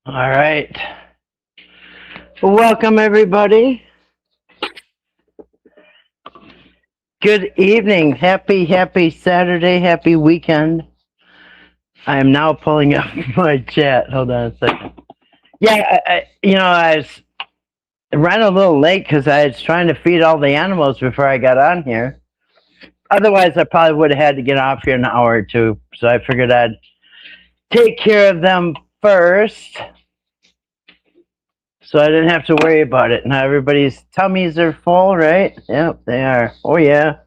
All right. Welcome, everybody. Good evening. Happy Saturday. Happy weekend. I am now pulling up my chat. Hold on a second. Yeah, I was ran a little late because I was trying to feed all the animals before I got on here. Otherwise, I probably would have had to get off here in an hour or two. So I figured I'd take care of them first, so I didn't have to worry about it. Now everybody's tummies are full, right? Yep, they are. Oh, yeah.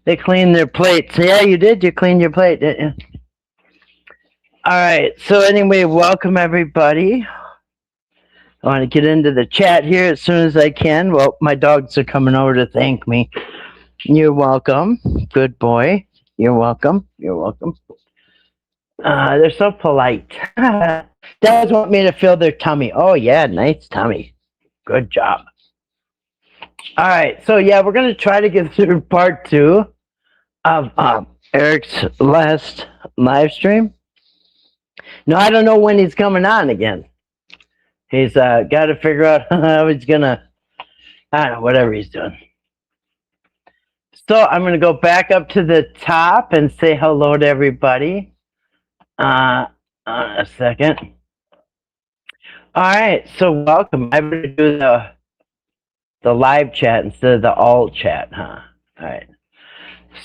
They cleaned their plates. Yeah, you did. You cleaned your plate, didn't you? All right. So anyway, welcome, everybody. I want to get into the chat here as soon as I can. Well, my dogs are coming over to thank me. You're welcome. Good boy. You're welcome. You're welcome. They're so polite. Dads want me to feel their tummy. Oh, yeah, nice tummy. Good job. All right, so yeah, we're going to try to get through part 2 of Eric's last live stream. No, I don't know when he's coming on again. He's got to figure out how he's going to, I don't know, whatever he's doing. So I'm going to go back up to the top and say hello to everybody. A second. All right, so welcome. I'm going to do the live chat instead of the all chat, huh? All right.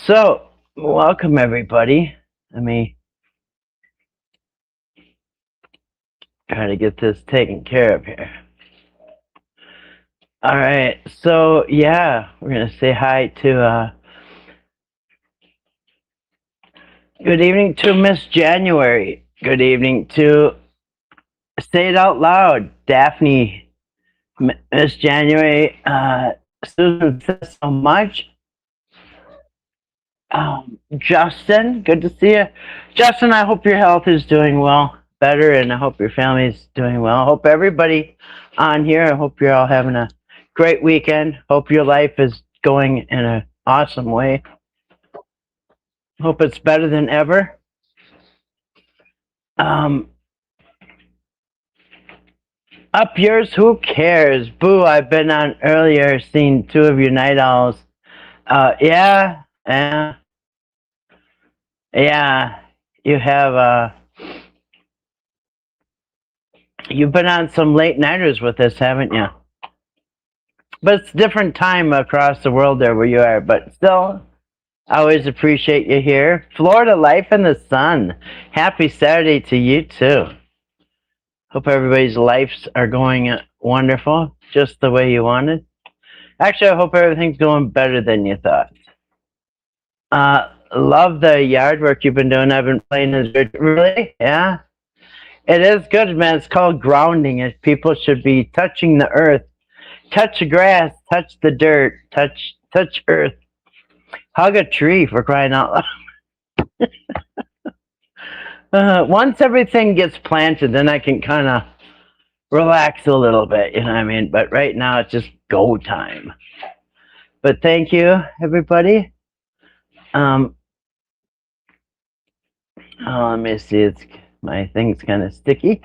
So welcome, everybody. Let me try to get this taken care of here. All right, so yeah, we're going to say hi to good evening to Miss January. Good evening to, say it out loud, Daphne, Miss January, Susan says so much. Justin, good to see you. Justin, I hope your health is doing well, better, and I hope your family's doing well. I hope everybody on here, I hope you're all having a great weekend. Hope your life is going in an awesome way. Hope it's better than ever. Up yours, who cares? Boo, I've been on earlier, seen 2 of your night owls. Yeah, you have, you've been on some late nighters with us, haven't you? But it's a different time across the world there where you are, but still, I always appreciate you here. Florida life in the sun. Happy Saturday to you too. Hope everybody's lives are going wonderful, just the way you wanted. Actually, I hope everything's going better than you thought. Love the yard work you've been doing. I've been playing this. Really? Yeah. It is good, man. It's called grounding. People should be touching the earth. Touch the grass. Touch the dirt. Touch earth. Hug a tree, for crying out loud. Once everything gets planted, then I can kind of relax a little bit, you know what I mean? But right now, it's just go time. But thank you, everybody. Oh, let me see. My thing's kind of sticky.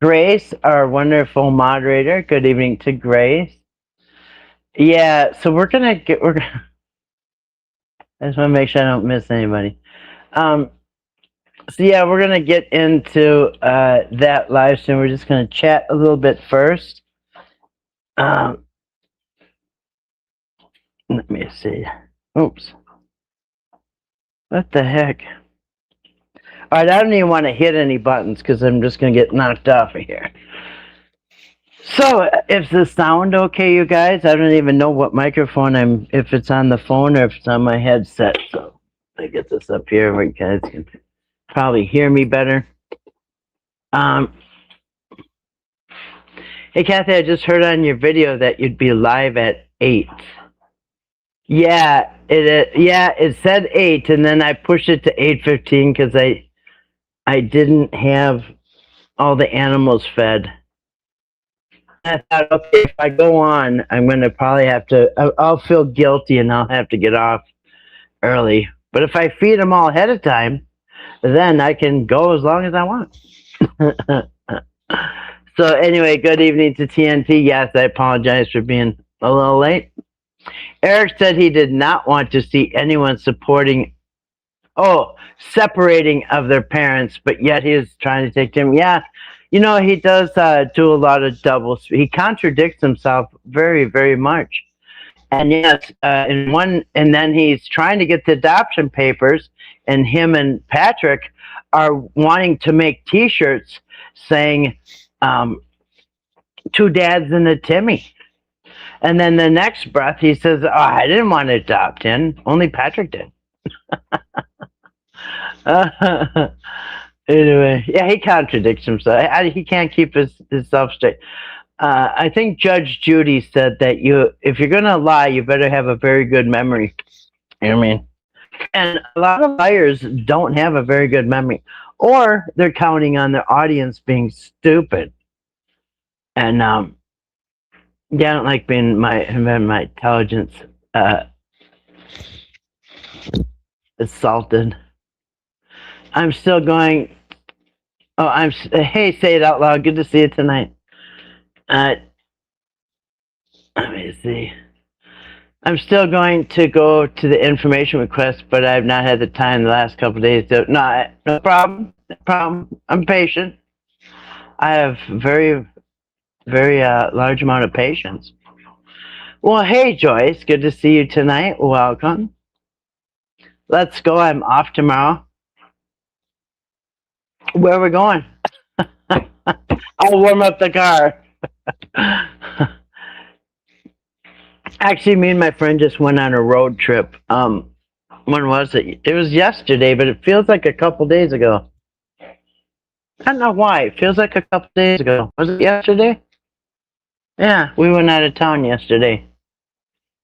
Grace, our wonderful moderator. Good evening to Grace. Yeah, so we're gonna. I just want to make sure I don't miss anybody. So yeah, we're gonna get into that live stream. We're just gonna chat a little bit first. Let me see. Oops. What the heck? All right, I don't even want to hit any buttons because I'm just gonna get knocked off of here. So, is the sound okay, you guys? I don't even know what microphone if it's on the phone or if it's on my headset. So, I get this up here where you guys can probably hear me better. Hey, Kathy, I just heard on your video that you'd be live at 8. Yeah, it said 8, and then I pushed it to 8:15 because I didn't have all the animals fed. I thought, okay, if I go on, I'm going to probably have to, I'll feel guilty and I'll have to get off early. But if I feed them all ahead of time, then I can go as long as I want. So anyway, good evening to TNT. Yes, I apologize for being a little late. Eric said he did not want to see anyone separating of their parents, but yet he is trying to take them. Yeah, you know, he does do a lot of doubles. He contradicts himself very, very much. And yes, and then he's trying to get the adoption papers, and him and Patrick are wanting to make T-shirts saying, 2 dads and a Timmy. And then the next breath, he says, I didn't want to adopt him. Only Patrick did. Anyway, yeah, he contradicts himself. He can't keep himself straight. I think Judge Judy said that if you're going to lie, you better have a very good memory. You know what I mean? And a lot of liars don't have a very good memory. Or they're counting on their audience being stupid. And yeah, I don't like having my intelligence assaulted. I'm still going. Oh, hey, say it out loud. Good to see you tonight. Let me see. I'm still going to go to the information request, but I've not had the time the last couple of days. No problem. No problem. I'm patient. I have very, very large amount of patience. Well, hey, Joyce. Good to see you tonight. Welcome. Let's go. I'm off tomorrow. Where are we going? I'll warm up the car. Actually, me and my friend just went on a road trip. When was it? It was yesterday, but it feels like a couple days ago. I don't know why. It feels like a couple days ago. Was it yesterday? Yeah, we went out of town yesterday.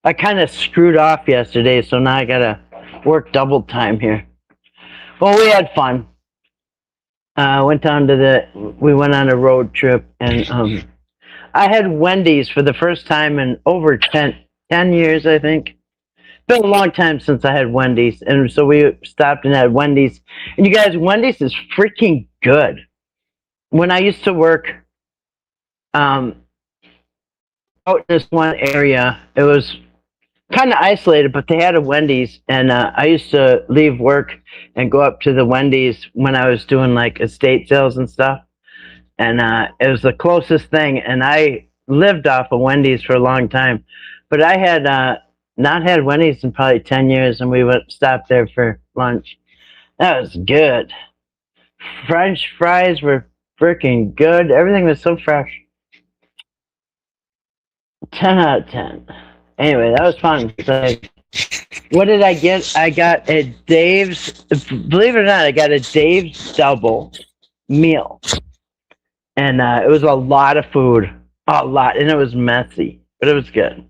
I kind of screwed off yesterday, so now I gotta work double time here. Well, we had fun. We went on a road trip, and I had Wendy's for the first time in over 10 years, I think. Been a long time since I had Wendy's, and so we stopped and had Wendy's. And you guys, Wendy's is freaking good. When I used to work out in this one area, it was kind of isolated, but they had a Wendy's, and I used to leave work and go up to the Wendy's when I was doing like estate sales and stuff. And it was the closest thing, and I lived off of Wendy's for a long time. But I had not had Wendy's in probably 10 years, and we stopped there for lunch. That was good. French fries were freaking good. Everything was so fresh. 10 out of 10. Anyway, that was fun. So, what did I get? I got a Dave's, believe it or not, I got a Dave's double meal. And it was a lot of food. A lot. And it was messy, but it was good.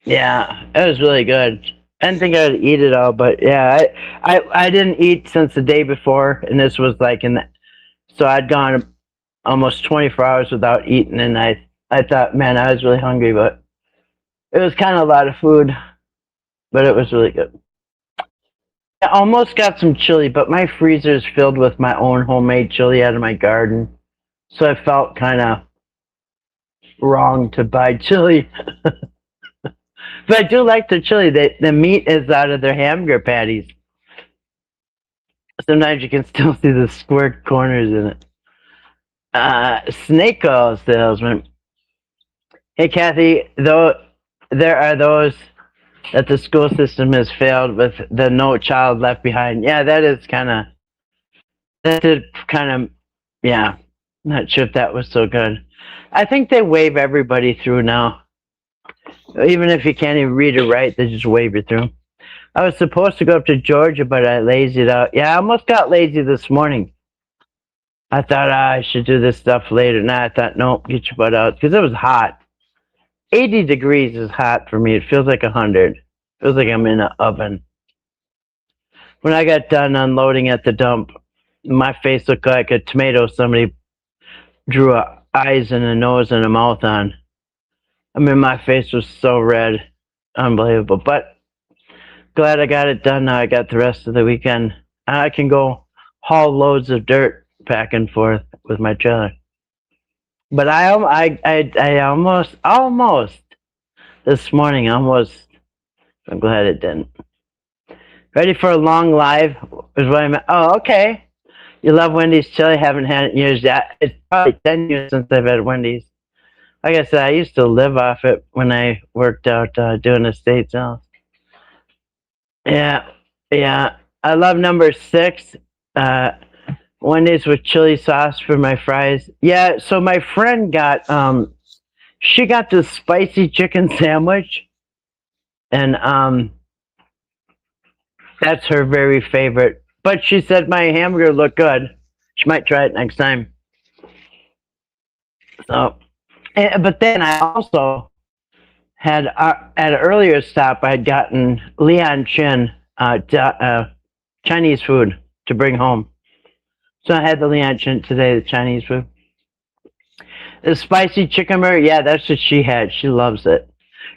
Yeah, it was really good. I didn't think I would eat it all, but yeah, I didn't eat since the day before, and this was like so I'd gone almost 24 hours without eating, and I thought, man, I was really hungry, but it was kind of a lot of food. but it was really good. I almost got some chili, but my freezer is filled with my own homemade chili out of my garden, so I felt kind of wrong to buy chili. But I do like the chili. The meat is out of their hamburger patties. Sometimes you can still see the square corners in it. Snake oil salesman. Hey, Kathy, though there are those that the school system has failed with the No Child Left Behind. Yeah, yeah, not sure if that was so good. I think they wave everybody through now. Even if you can't even read or write, they just wave you through. I was supposed to go up to Georgia, but I lazied out. Yeah, I almost got lazy this morning. I thought I should do this stuff later. Nah, I thought, nope, get your butt out. Because it was hot. 80 degrees is hot for me. It feels like 100. It feels like I'm in an oven. When I got done unloading at the dump, my face looked like a tomato somebody drew eyes and a nose and a mouth on. I mean, my face was so red. Unbelievable. But glad I got it done now. I got the rest of the weekend. I can go haul loads of dirt back and forth with my trailer. But I almost this morning, I'm glad it didn't. Ready for a long live is what I meant. Oh, okay. You love Wendy's chili. Haven't had it in years. It's probably 10 years since I've had Wendy's. Like I said, I used to live off it when I worked out doing estate sales. Yeah. I love number 6. Wendy's with chili sauce for my fries. Yeah, so my friend got, she got this spicy chicken sandwich. And that's her very favorite. But she said my hamburger looked good. She might try it next time. So, but then I also had, at an earlier stop, I had gotten Leon Chin Chinese food to bring home. So I had the Leon Chin today, the Chinese food. The spicy chicken burger, yeah, that's what she had. She loves it.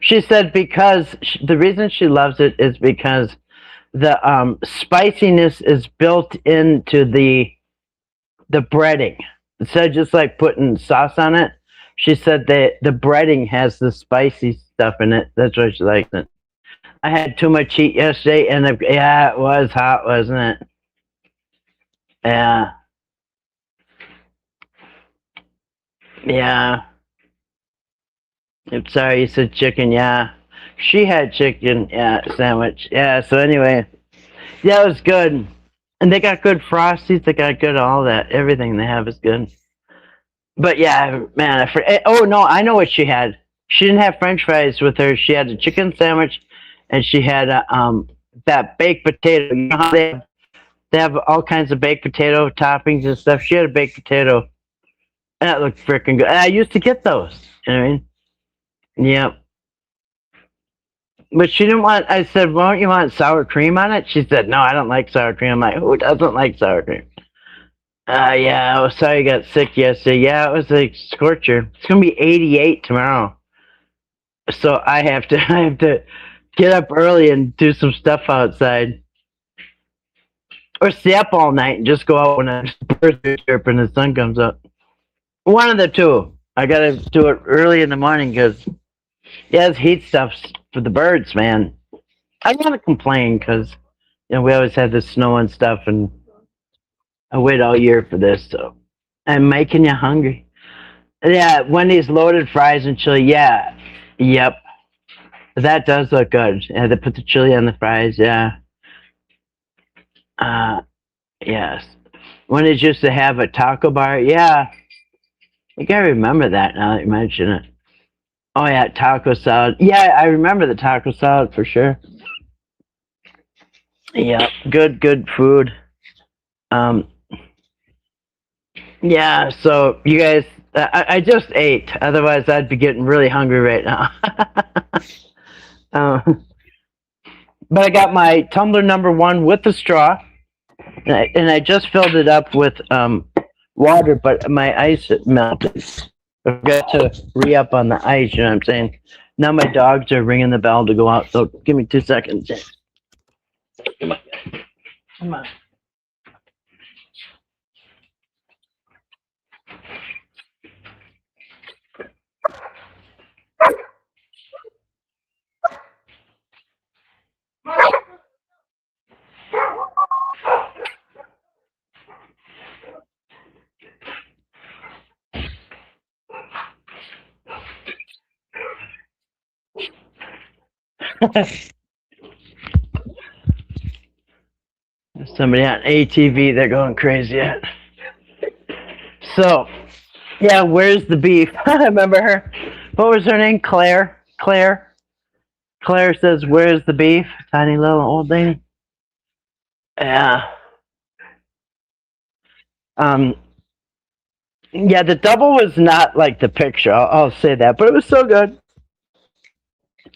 She said the reason she loves it is because the spiciness is built into the breading. Instead of just like putting sauce on it, she said that the breading has the spicy stuff in it. That's why she likes it. I had too much heat yesterday, and yeah, it was hot, wasn't it? Yeah. Yeah. I'm sorry, you said chicken. Yeah. She had chicken, sandwich. Yeah, so anyway. Yeah, it was good. And they got good Frosties. They got good all that. Everything they have is good. But yeah, man. Oh, no, I know what she had. She didn't have French fries with her. She had a chicken sandwich, and she had that baked potato. You know how they have all kinds of baked potato toppings and stuff. She had a baked potato. That looked freaking good. And I used to get those. You know what I mean? Yeah. But she didn't want, I said, well, don't you want sour cream on it? She said, no, I don't like sour cream. I'm like, who doesn't like sour cream? Yeah, I was sorry you got sick yesterday. Yeah, it was a scorcher. It's going to be 88 tomorrow. So I have to get up early and do some stuff outside. Or stay up all night and just go out when the birds are chirping and the sun comes up. One of the two. I got to do it early in the morning because, yeah, this heat stuff's for the birds, man. I gotta complain because, you know, we always had the snow and stuff, and I wait all year for this, so I'm making you hungry. Yeah, Wendy's loaded fries and chili. Yeah, yep, that does look good. Yeah, they put the chili on the fries. Yeah. Yes. Wendy's used to have a taco bar. Yeah, I gotta remember that now that you mention it. Oh yeah, taco salad. Yeah, I remember the taco salad for sure. Yeah, good food. Yeah, so you guys, I just ate. Otherwise, I'd be getting really hungry right now. But I got my tumbler number 1 with the straw, and I just filled it up with water, but my ice melted. I've got to re-up on the ice, you know what I'm saying? Now my dogs are ringing the bell to go out, so give me 2 seconds. Come on. Come on. Somebody on ATV, they're going crazy yet. So, yeah, where's the beef? I remember her. What was her name? Claire? Claire says, where's the beef? Tiny little old lady. Yeah. Yeah, the double was not like the picture. I'll say that, but it was so good.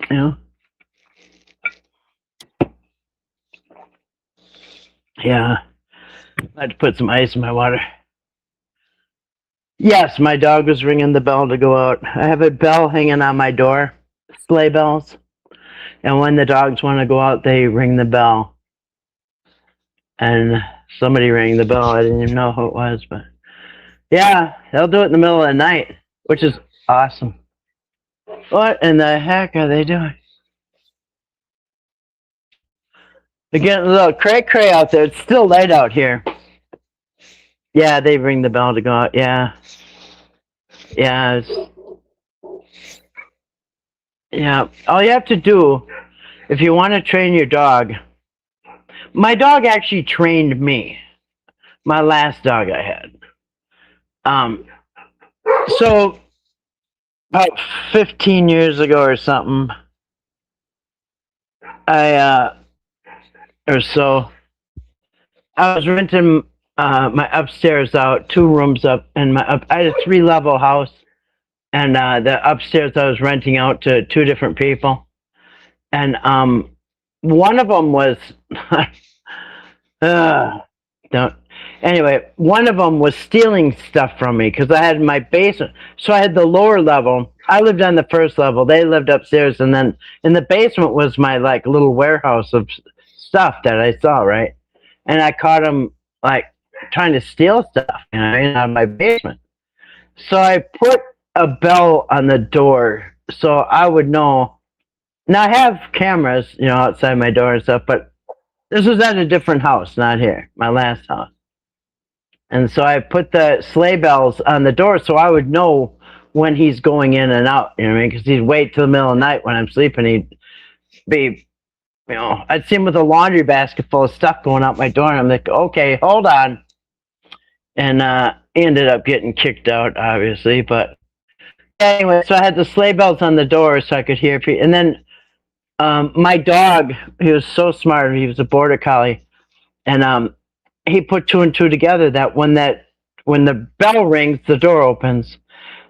You know? Yeah. I had to put some ice in my water. Yes, my dog was ringing the bell to go out. I have a bell hanging on my door, sleigh bells. And when the dogs want to go out, they ring the bell. And somebody rang the bell. I didn't even know who it was, but yeah, they'll do it in the middle of the night, which is awesome. What in the heck are they doing? They're getting a little cray-cray out there. It's still light out here. Yeah, they ring the bell to go out. Yeah. Yeah. Yeah. All you have to do, if you want to train your dog, my dog actually trained me. My last dog I had. So about 15 years ago or something, or so, I was renting my upstairs out, 2 rooms up, and I had a 3-level house, and the upstairs I was renting out to 2 different people, and one of them was anyway, one of them was stealing stuff from me because I had my basement. So I had the lower level. I lived on the first level. They lived upstairs, and then in the basement was my like little warehouse of stuff that I saw, right? And I caught him like trying to steal stuff, you know, out of my basement. So I put a bell on the door so I would know. Now I have cameras, you know, outside my door and stuff, but this was at a different house, not here, my last house. And so I put the sleigh bells on the door so I would know when he's going in and out, you know what I mean? Because he'd wait till the middle of the night when I'm sleeping. He'd be, you know, I'd see him with a laundry basket full of stuff going out my door, and I'm like, okay, hold on. And he ended up getting kicked out, obviously. But anyway, so I had the sleigh bells on the door so I could hear people. And then my dog, he was so smart. He was a border collie. And he put 2 and 2 together that when the bell rings, the door opens.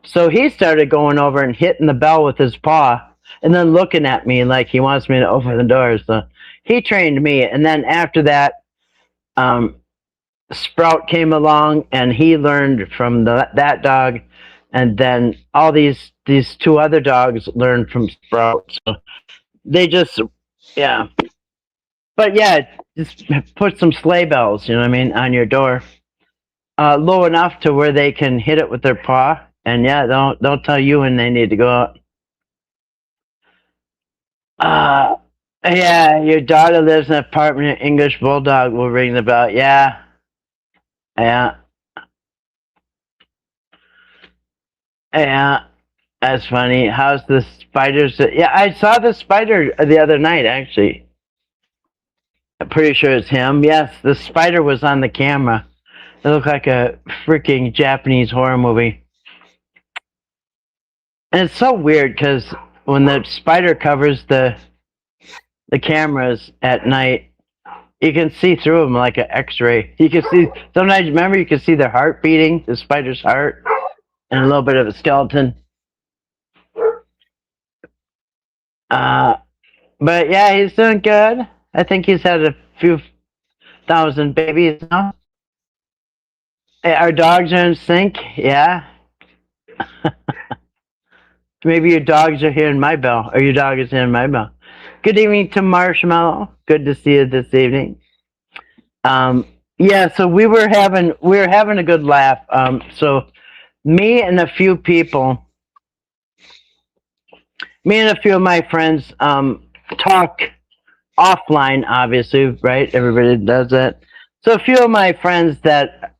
So he started going over and hitting the bell with his paw and then looking at me like he wants me to open the door. So he trained me. And then after that, Sprout came along and he learned from that dog. And then all these 2 other dogs learned from Sprout. So they just, yeah. But yeah, just put some sleigh bells, you know what I mean, on your door, low enough to where they can hit it with their paw, and yeah, don't tell you when they need to go out. Yeah, your daughter lives in an apartment. An English bulldog will ring the bell. Yeah, yeah, yeah. That's funny. How's the spiders? Yeah, I saw the spider the other night, actually. I'm pretty sure it's him. Yes, the spider was on the camera. It looked like a freaking Japanese horror movie. And it's so weird because when the spider covers the cameras at night, you can see through them like an X-ray. You can see, sometimes, remember, you can see their heart beating, the spider's heart, and a little bit of a skeleton. But yeah, he's doing good. I think he's had a few thousand babies now. Our dogs are in sync, yeah. Maybe your dogs are hearing my bell, or your dog is hearing my bell. Good evening to Marshmallow. Good to see you this evening. Yeah, so we were having a good laugh. So me and a few people, me and a few of my friends, talk offline. Obviously, right? Everybody does that. So a few of my friends that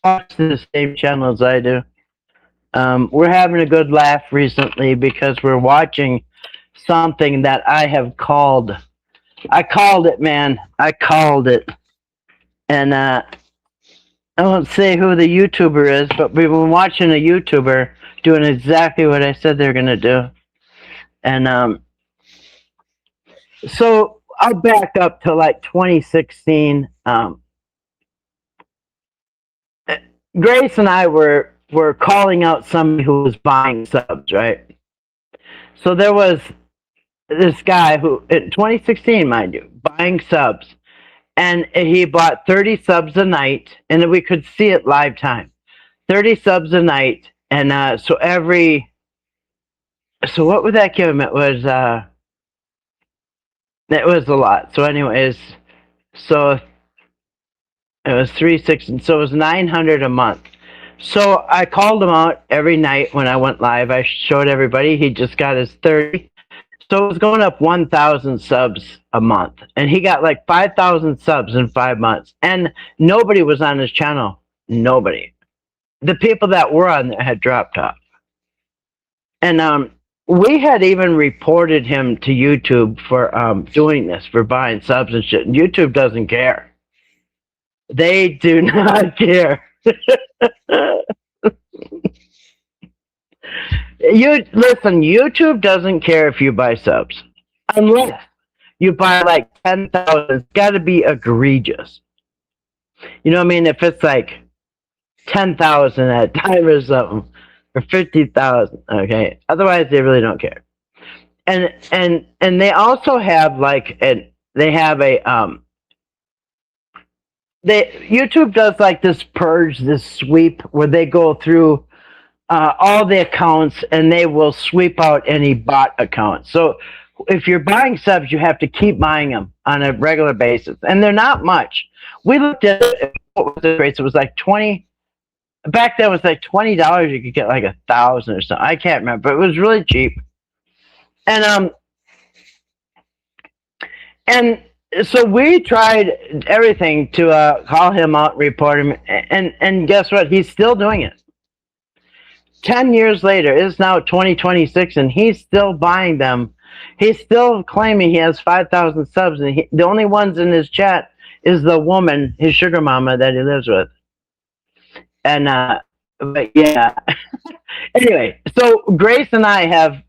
watch the same channel as I do, we're having a good laugh recently because we're watching something that I have called. I called it, man. I called it. And I won't say who the YouTuber is, but we've been watching a YouTuber doing exactly what I said they're going to do. And so I'll back up to like 2016. Grace and I were calling out somebody who was buying subs, right? So there was this guy who, in 2016, mind you, buying subs. And he bought 30 subs a night, and we could see it live time. 30 subs a night, and so what would that give him? It was a lot. So anyways, so it was 360, so it was 900 a month. So I called him out every night when I went live. I showed everybody he just got his 30. So it was going up 1,000 subs a month. And he got like 5,000 subs in 5 months. And nobody was on his channel. Nobody. The people that were on there had dropped off. And we had even reported him to YouTube for doing this, for buying subs and shit. And YouTube doesn't care. They do not care. Listen, YouTube doesn't care if you buy subs. Unless you buy like 10,000, it's got to be egregious. You know what I mean? If it's like 10,000 at a time or something, or 50,000, okay? Otherwise, they really don't care. And they also have like YouTube does like this purge, this sweep, where they go through all the accounts and they will sweep out any bot accounts. So if you're buying subs, you have to keep buying them on a regular basis, and they're not much. We looked at it, what was the rates? It was like 20. Back then, it was like $20. You could get like 1,000 or something. I can't remember, but it was really cheap. And so we tried everything to call him out, report him, and guess what? He's still doing it. 10 years later, it's now 2026, and he's still buying them. He's still claiming he has 5,000 subs, and the only ones in his chat is the woman, his sugar mama that he lives with. And but yeah. Anyway, so Grace and I have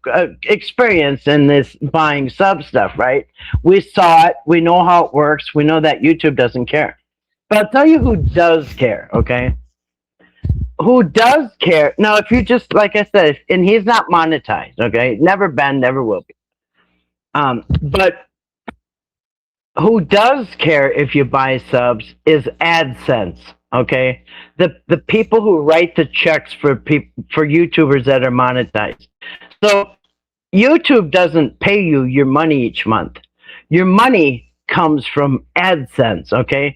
experience in this buying sub stuff, right? We saw it. We know how it works. We know that YouTube doesn't care. But I'll tell you who does care, okay? Who does care? Now, if you just, like I said, and he's not monetized, okay? Never been, never will be. But who does care if you buy subs is AdSense, okay? The people who write the checks for YouTubers that are monetized. So YouTube doesn't pay you your money each month. Your money comes from AdSense, okay?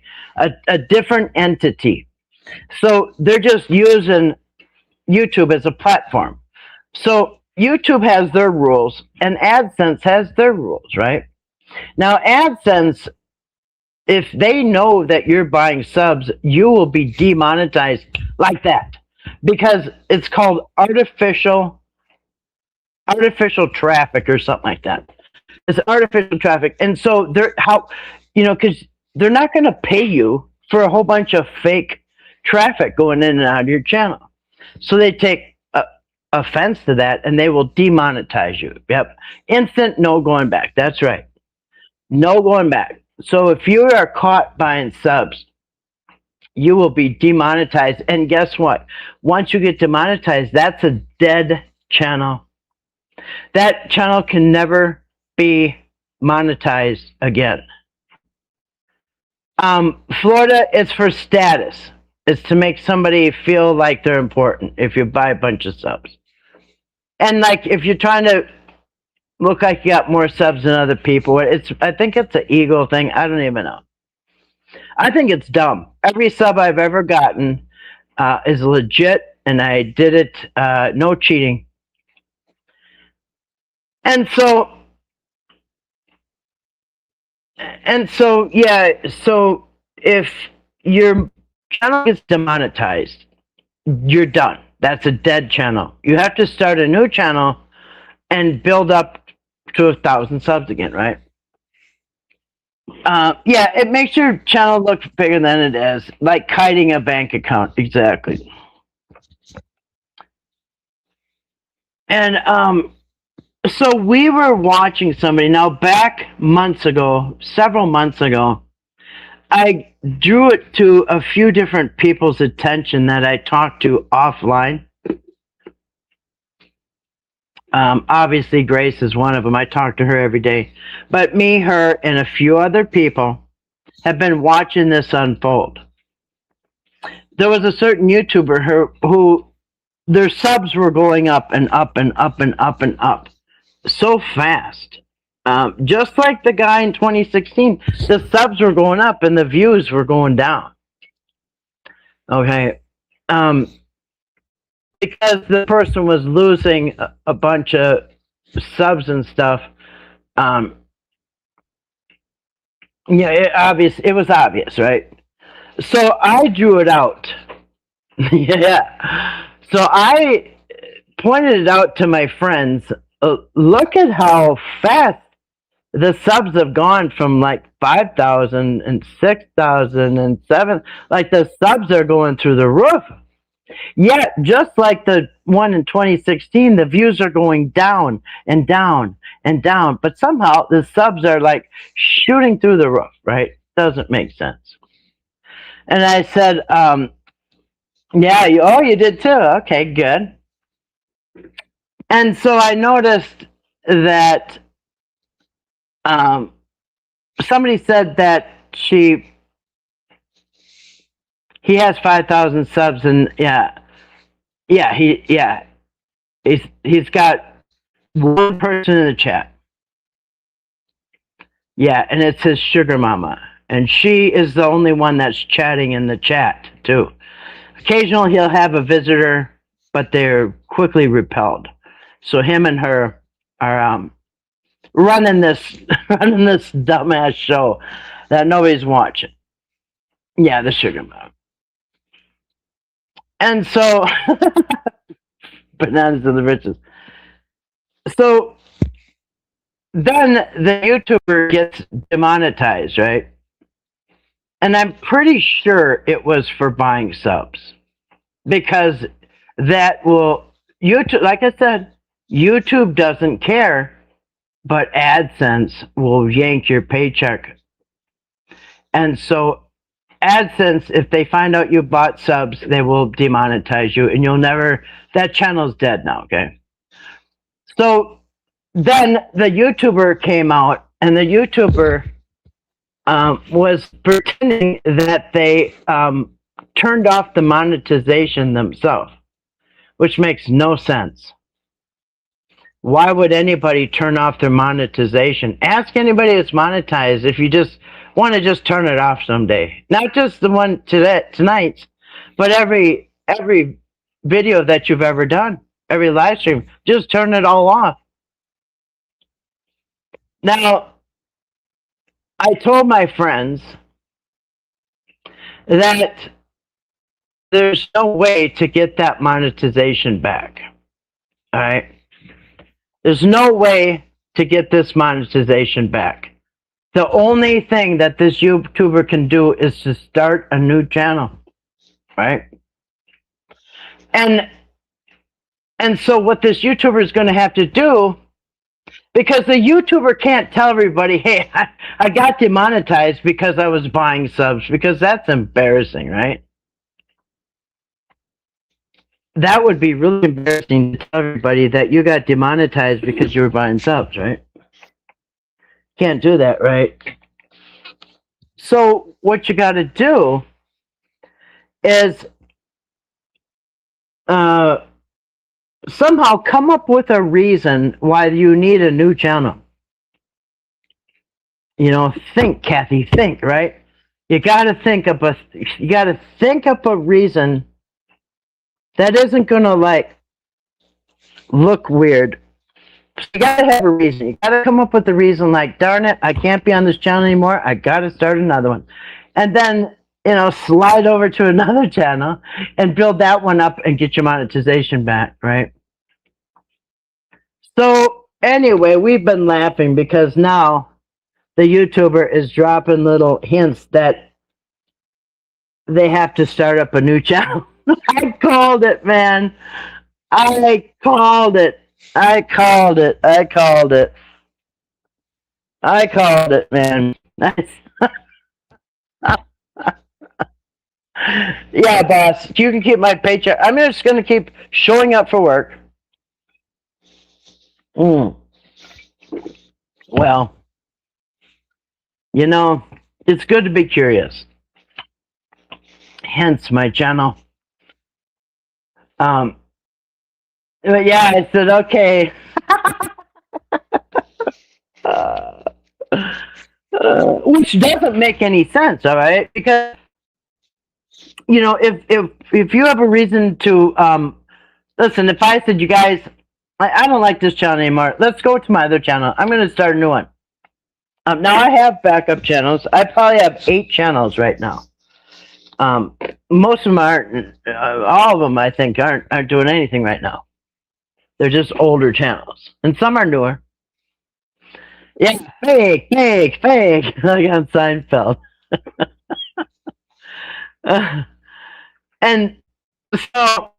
A different entity. So they're just using YouTube as a platform. So YouTube has their rules, and AdSense has their rules, right? Now, AdSense, if they know that you're buying subs, you will be demonetized like that, because it's called artificial traffic or something like that. It's artificial traffic, and so because they're not going to pay you for a whole bunch of fake traffic going in and out of your channel. So they take offense to that, and they will demonetize you. Yep. Instant, no going back. That's right. No going back. So if you are caught buying subs, you will be demonetized. And guess what? Once you get demonetized, that's a dead channel. That channel can never be monetized again. Florida is for status. is to make somebody feel like they're important if you buy a bunch of subs. And like if you're trying to look like you got more subs than other people, I think it's an ego thing. I don't even know. I think it's dumb. Every sub I've ever gotten is legit, and I did it, no cheating. And so yeah, so if your channel gets demonetized, you're done. That's a dead channel. You have to start a new channel and build up to 1,000 subs again, right? Yeah, it makes your channel look bigger than it is, like hiding a bank account. Exactly. And so we were watching somebody now back months ago, several months ago. I drew it to a few different people's attention that I talked to offline. Obviously, Grace is one of them. I talk to her every day. But me, her, and a few other people have been watching this unfold. There was a certain YouTuber who their subs were going up and up and up and up and up so fast. Just like the guy in 2016, the subs were going up and the views were going down. Okay. Because the person was losing a bunch of subs and stuff. Yeah, it was obvious, right? So I drew it out. Yeah. So I pointed it out to my friends. Look at how fast the subs have gone from like 5,000 and 6,000 and 7. Like the subs are going through the roof. Yet, just like the one in 2016, the views are going down and down and down. But somehow the subs are like shooting through the roof, right? Doesn't make sense. And I said, yeah, you did too. Okay, good. And so I noticed that somebody said that he has 5,000 subs, and he's got one person in the chat. Yeah, and it's his sugar mama, and she is the only one that's chatting in the chat too. Occasionally he'll have a visitor, but they're quickly repelled. So him and her are running this dumbass show that nobody's watching. Yeah, the sugar mama. And so, bananas of the riches. So then the YouTuber gets demonetized, right? And I'm pretty sure it was for buying subs, because that will, YouTube, like I said, YouTube doesn't care, but AdSense will yank your paycheck. And so AdSense, if they find out you bought subs, they will demonetize you, and you'll never, that channel's dead now, okay? So then the YouTuber came out, and the YouTuber was pretending that they turned off the monetization themselves, which makes no sense. Why would anybody turn off their monetization? Ask anybody that's monetized if you just want to just turn it off someday. Not just the one tonight, but every video that you've ever done, every live stream, just turn it all off. Now, I told my friends that there's no way to get that monetization back. All right? There's no way to get this monetization back. The only thing that this YouTuber can do is to start a new channel, right? And so what this YouTuber is going to have to do, because the YouTuber can't tell everybody, hey, I got demonetized because I was buying subs, because that's embarrassing, right? That would be really embarrassing to tell everybody that you got demonetized because you were buying subs, right? Can't do that, right? So what you got to do is somehow come up with a reason why you need a new channel. You know, think, Kathy, think, right? You gotta think up a reason that isn't gonna like look weird. You gotta have a reason. You gotta come up with a reason like, darn it, I can't be on this channel anymore. I gotta start another one. And then, you know, slide over to another channel and build that one up and get your monetization back, right? So anyway, we've been laughing because now the YouTuber is dropping little hints that they have to start up a new channel. I called it, man. I called it, man. Yeah, boss. You can keep my paycheck. I'm just going to keep showing up for work. Well, you know, it's good to be curious. Hence my channel. But yeah, I said, okay. Which doesn't make any sense, all right? Because, you know, if you have a reason to, listen, if I said, you guys, I don't like this channel anymore, let's go to my other channel. I'm going to start a new one. Now I have backup channels. I probably have 8 channels right now. Most of them aren't, all of them I think aren't doing anything right now. They're just older channels. And some are newer. Yeah, fake, like on Seinfeld. And so,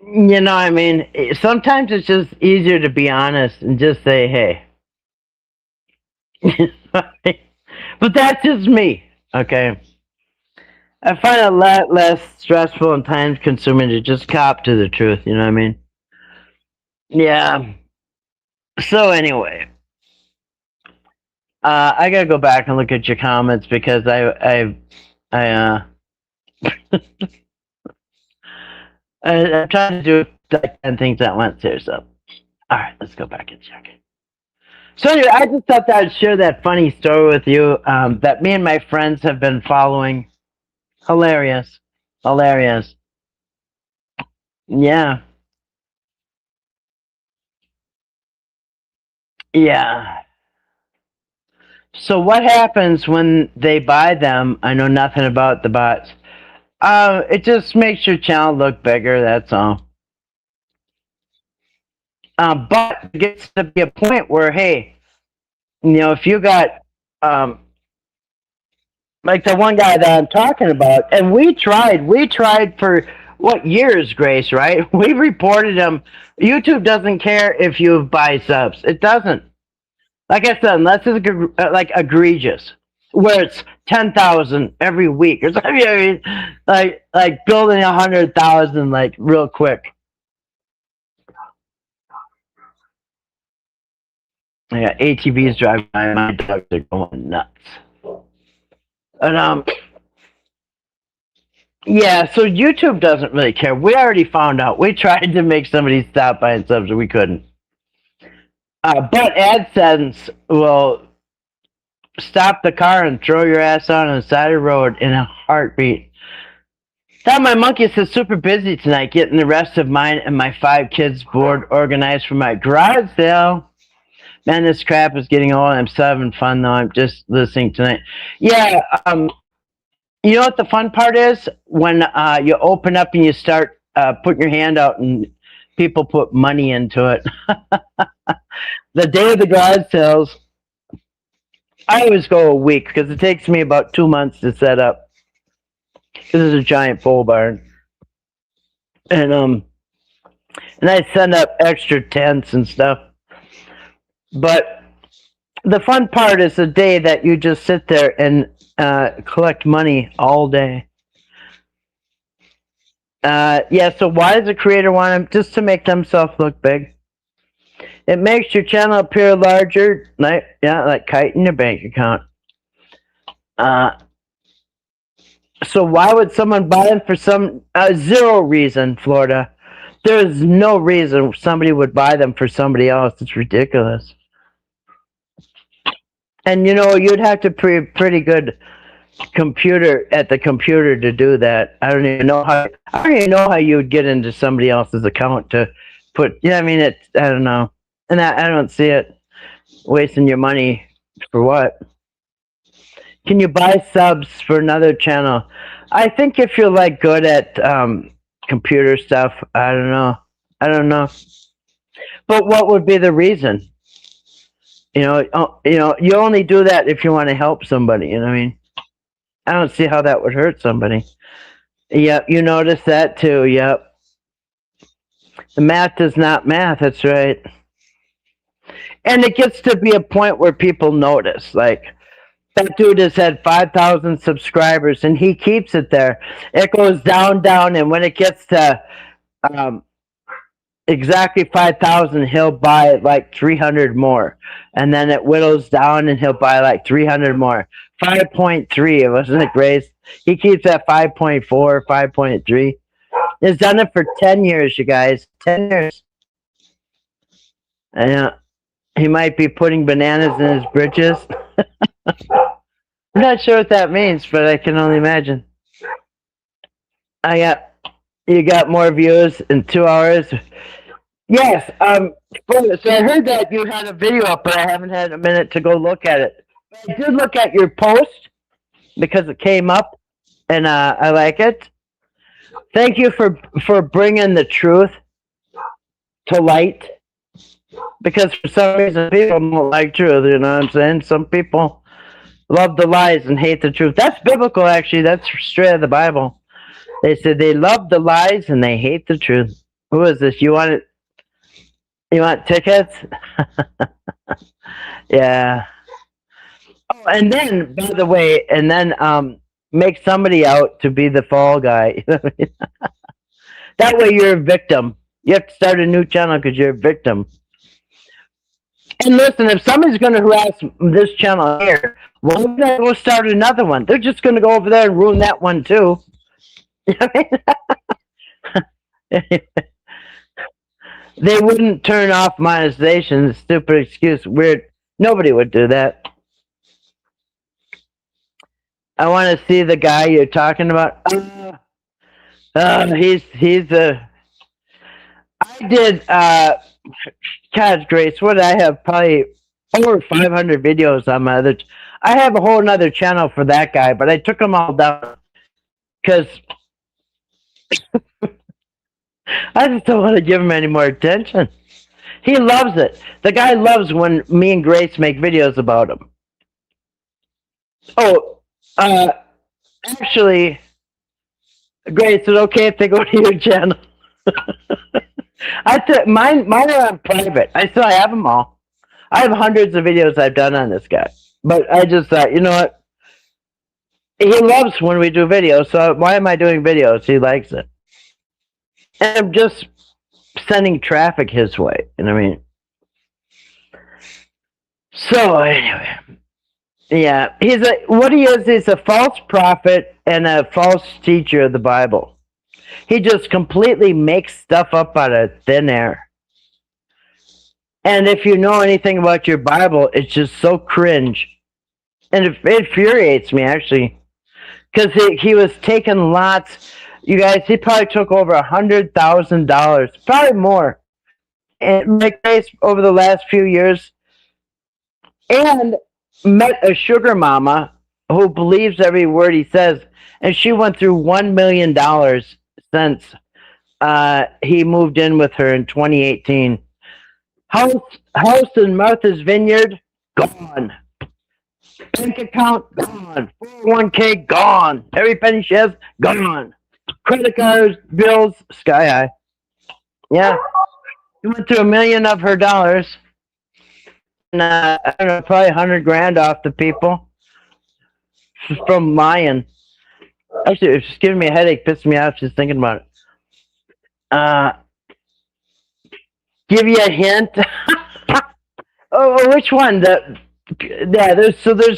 you know, I mean, sometimes it's just easier to be honest and just say, hey. But that's just me, okay? I find it a lot less stressful and time-consuming to just cop to the truth, you know what I mean? Yeah. So anyway, I gotta go back and look at your comments because I'm trying to do like 10 things at once here. So, all right, let's go back and check it. So anyway, I just thought that I'd share that funny story with you that me and my friends have been following. Hilarious. Yeah. Yeah. So what happens when they buy them? I know nothing about the bots. It just makes your channel look bigger, that's all. But it gets to be a point where, hey, you know, if you got, like the one guy that I'm talking about, and we tried for, what, years, Grace, right? We reported him. YouTube doesn't care if you buy subs. It doesn't. Like I said, unless it's like egregious, where it's 10,000 every week or something. I mean, like building 100,000 like real quick. I got ATVs driving by. My dogs are going nuts. And yeah. So YouTube doesn't really care. We already found out. We tried to make somebody stop buying subs, and we couldn't. But AdSense will stop the car and throw your ass out on the side of the road in a heartbeat. Now my monkey is super busy tonight getting the rest of mine and my 5 kids' board organized for my garage sale. Man, this crap is getting old. I'm so having fun though. I'm just listening tonight. Yeah, you know what the fun part is? When you open up and you start putting your hand out and people put money into it. The day of the garage sales, I always go a week because it takes me about 2 months to set up. This is a giant pole barn. And I send up extra tents and stuff. But the fun part is the day that you just sit there and collect money all day. Yeah, so why does a creator want them? Just to make themselves look big. It makes your channel appear larger, like kite in your bank account. So why would someone buy them for some zero reason, Florida? There's no reason somebody would buy them for somebody else. It's ridiculous. And you'd have to be pretty good at the computer to do that. I don't even know how you would get into somebody else's account to put. Yeah, I mean I don't know, and I don't see it wasting your money for what. Can you buy subs for another channel? I think if you're like good at computer stuff, I don't know. But what would be the reason? You only do that if you want to help somebody. You know what I mean? I don't see how that would hurt somebody. Yep, you notice that too. Yep. The math does not math. That's right. And it gets to be a point where people notice. Like, that dude has had 5,000 subscribers, and he keeps it there. It goes down, and when it gets to exactly 5,000, he'll buy like 300 more. And then it whittles down, and he'll buy like 300 more. 5.3, wasn't it, Grace? He keeps at 5.4, 5.3. He's done it for 10 years, you guys. 10 years. And he might be putting bananas in his britches. I'm not sure what that means, but I can only imagine. You got more views in 2 hours. Yes. So I heard that you had a video up, but I haven't had a minute to go look at it. I did look at your post because it came up, and I like it. Thank you for bringing the truth to light. Because for some reason people don't like truth, you know what I'm saying? Some people love the lies and hate the truth. That's biblical, actually. That's straight out of the Bible. They said they love the lies and they hate the truth. Who is this? You want tickets? Yeah. Oh, and then, by the way, make somebody out to be the fall guy. That way you're a victim. You have to start a new channel because you're a victim. And listen, if somebody's going to harass this channel here, why would I go start another one? They're just going to go over there and ruin that one too. They wouldn't turn off monetization. Stupid excuse. Weird. Nobody would do that. I want to see the guy you're talking about. He's a. I did. God's grace, what did I have? Probably over 500 videos on my other. I have a whole nother channel for that guy, but I took them all down because I just don't want to give him any more attention. He loves it. The guy loves when me and Grace make videos about him. Oh, actually, Grace, is it okay if they go to your channel? Mine are on private. I still have them all. I have hundreds of videos I've done on this guy. But I just thought, you know what? He loves when we do videos, so why am I doing videos? He likes it. And I'm just sending traffic his way. You know what I mean? So, anyway. Yeah. What he is, he's a false prophet and a false teacher of the Bible. He just completely makes stuff up out of thin air. And if you know anything about your Bible, it's just so cringe. And it infuriates me, actually. Because he was taking lots. You guys, he probably took over $100,000. Probably more. And like over the last few years. And met a sugar mama who believes every word he says. And she went through $1 million since he moved in with her in 2018. House in Martha's Vineyard, gone. Bank account, gone. 401k, gone. Every penny she has, gone. Credit cards, bills, sky high. Yeah. He went through $1 million of her dollars. And, I don't know, probably $100,000 off the people. From lying. Actually, it's just giving me a headache, pissing me off just thinking about it. Give you a hint. Oh, which one? There's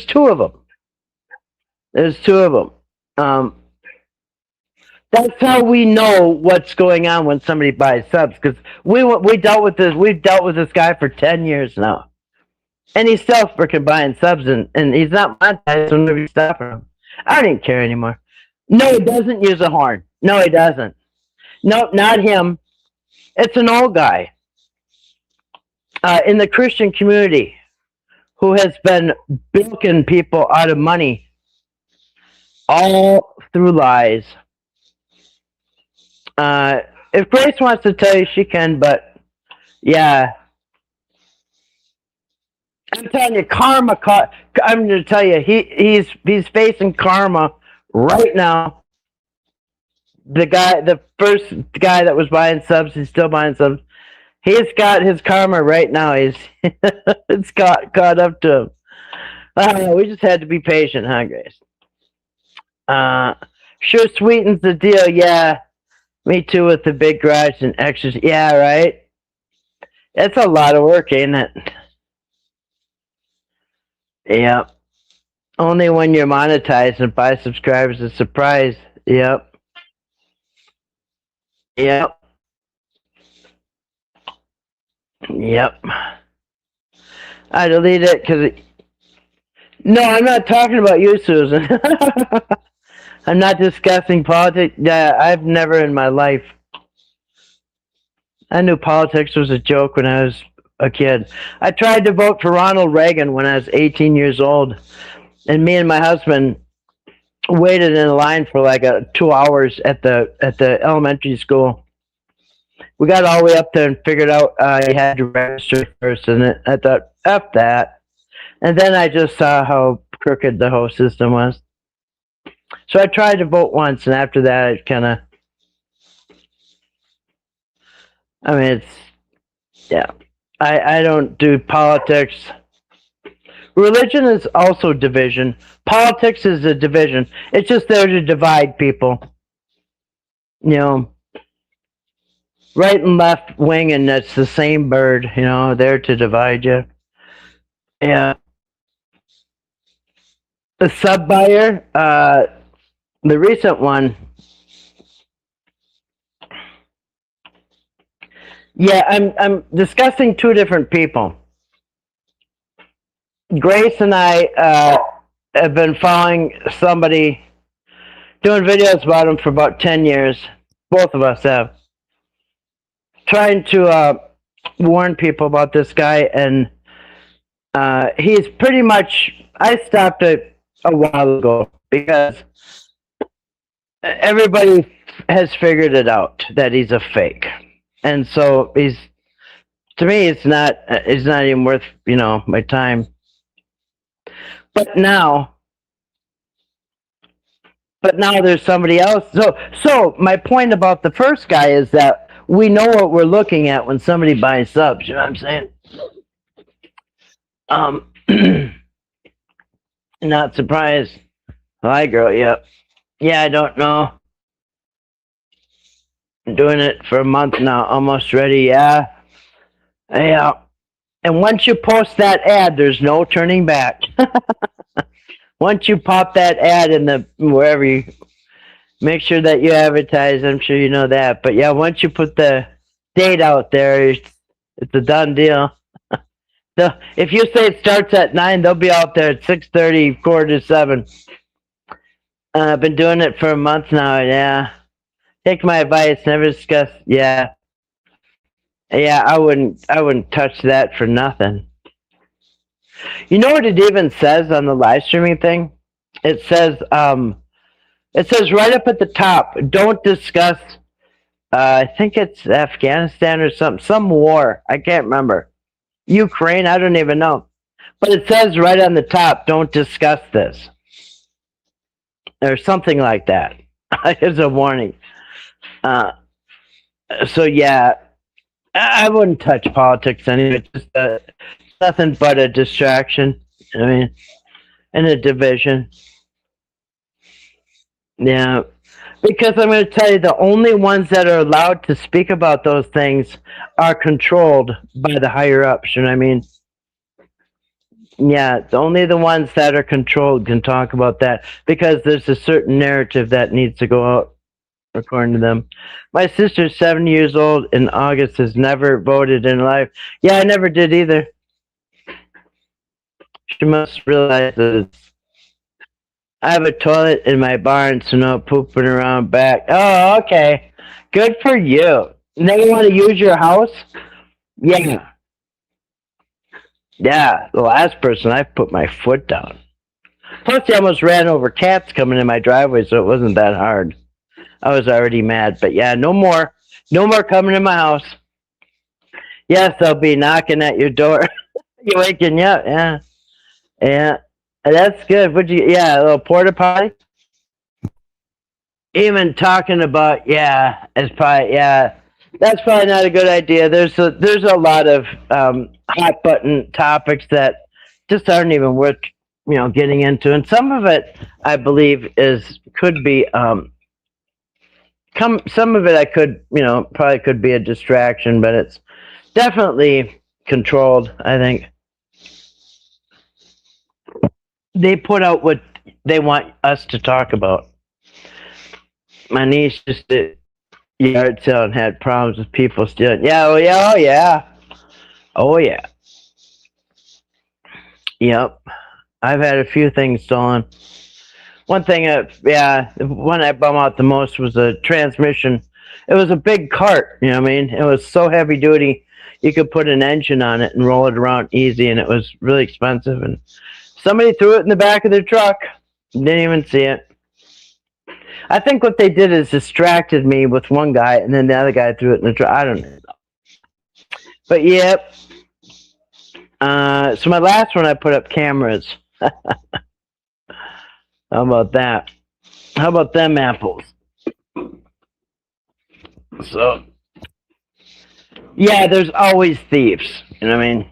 two of them. There's two of them. That's how we know what's going on when somebody buys subs, because we dealt with this. We've dealt with this guy for 10 years now, and he's still freaking buying subs, and he's not monetized, so nobody's stopping him. I don't even care anymore. No, he doesn't use a horn. No, he doesn't. Nope, not him. It's an old guy in the Christian community who has been bilking people out of money all through lies. If Grace wants to tell you, she can, but yeah. I'm telling you, karma. I'm going to tell you, he's facing karma right now. The first guy that was buying subs, he's still buying subs. He's got his karma right now. It's caught up to him. We just had to be patient, huh, Grace? Sure sweetens the deal. Yeah, me too with the big garage and extras. Yeah, right. It's a lot of work, ain't it? Yeah. Only when you're monetized and buy subscribers is a surprise. Yep. Yep. Yep. I delete it because no, I'm not talking about you, Susan. I'm not discussing politics. Yeah, I've never in my life. I knew politics was a joke when I was a kid. I tried to vote for Ronald Reagan when I was 18 years old, and me and my husband waited in a line for like 2 hours at the elementary school. We got all the way up there and figured out you had to register first, and I thought, F that. And then I just saw how crooked the whole system was. So I tried to vote once, and after that, it kind of, I mean, it's, yeah. I don't do politics. Religion is also division. Politics is a division. It's just there to divide people. You know, right and left wing, and that's the same bird, you know, there to divide you. Yeah. The sub buyer, the recent one. Yeah, I'm discussing two different people. Grace and I have been following somebody, doing videos about him for about 10 years. Both of us have. Trying to warn people about this guy, and he's pretty much, I stopped it a while ago because everybody has figured it out that he's a fake. And so to me, it's not even worth, you know, my time. But now there's somebody else. So my point about the first guy is that we know what we're looking at when somebody buys subs. You know what I'm saying? Not surprised. Hi, girl. Yep. Yeah, I don't know. I'm doing it for a month now. Almost ready. Yeah. Yeah. And once you post that ad, there's no turning back. Once you pop that ad in the wherever you make sure that you advertise, I'm sure you know that. But yeah, once you put the date out there, it's a done deal. If you say it starts at 9, they'll be out there at 6:30, 6:45. I've been doing it for a month now. Yeah, take my advice. Never discuss. Yeah, I wouldn't touch that for nothing. You know what it even says on the live streaming thing? It says right up at the top, don't discuss. I think it's Afghanistan or some war. I can't remember. Ukraine, I don't even know. But it says right on the top, don't discuss this. Or something like that. It's a warning. So yeah, I wouldn't touch politics anyway. It's just nothing but a distraction. I mean, and a division. Yeah. Because I'm going to tell you, the only ones that are allowed to speak about those things are controlled by the higher ups. You know what I mean? Yeah, it's only the ones that are controlled can talk about that because there's a certain narrative that needs to go out. according to them. My sister's 70 years old in August, has never voted in life. Yeah, I never did either. She must realize that I have a toilet in my barn, so no pooping around back. Oh, okay. Good for you. Now you want to use your house? Yeah. Yeah, the last person I put my foot down. Plus, I almost ran over cats coming in my driveway, so it wasn't that hard. I was already mad, but yeah, no more. No more coming in my house. Yes, they'll be knocking at your door. You waking you up, yeah. Yeah. That's good. Would you, yeah, a little porta potty? Even talking about, yeah, it's probably, yeah, that's probably not a good idea. There's a lot of hot button topics that just aren't even worth getting into, and some of it I believe could be some of it I could probably could be a distraction, but it's definitely controlled. I think they put out what they want us to talk about. My niece just did yard sale and had problems with people stealing. Yeah, oh yeah, oh yeah, oh yeah. Yep, I've had a few things stolen. One thing, yeah, the one I bum out the most was a transmission. It was a big cart, you know what I mean? It was so heavy duty, you could put an engine on it and roll it around easy, and it was really expensive. And somebody threw it in the back of their truck. Didn't even see it. I think what they did is distracted me with one guy, and then the other guy threw it in the truck. I don't know. But yep. So my last one, I put up cameras. How about that? How about them apples? So, yeah, there's always thieves. You know what I mean?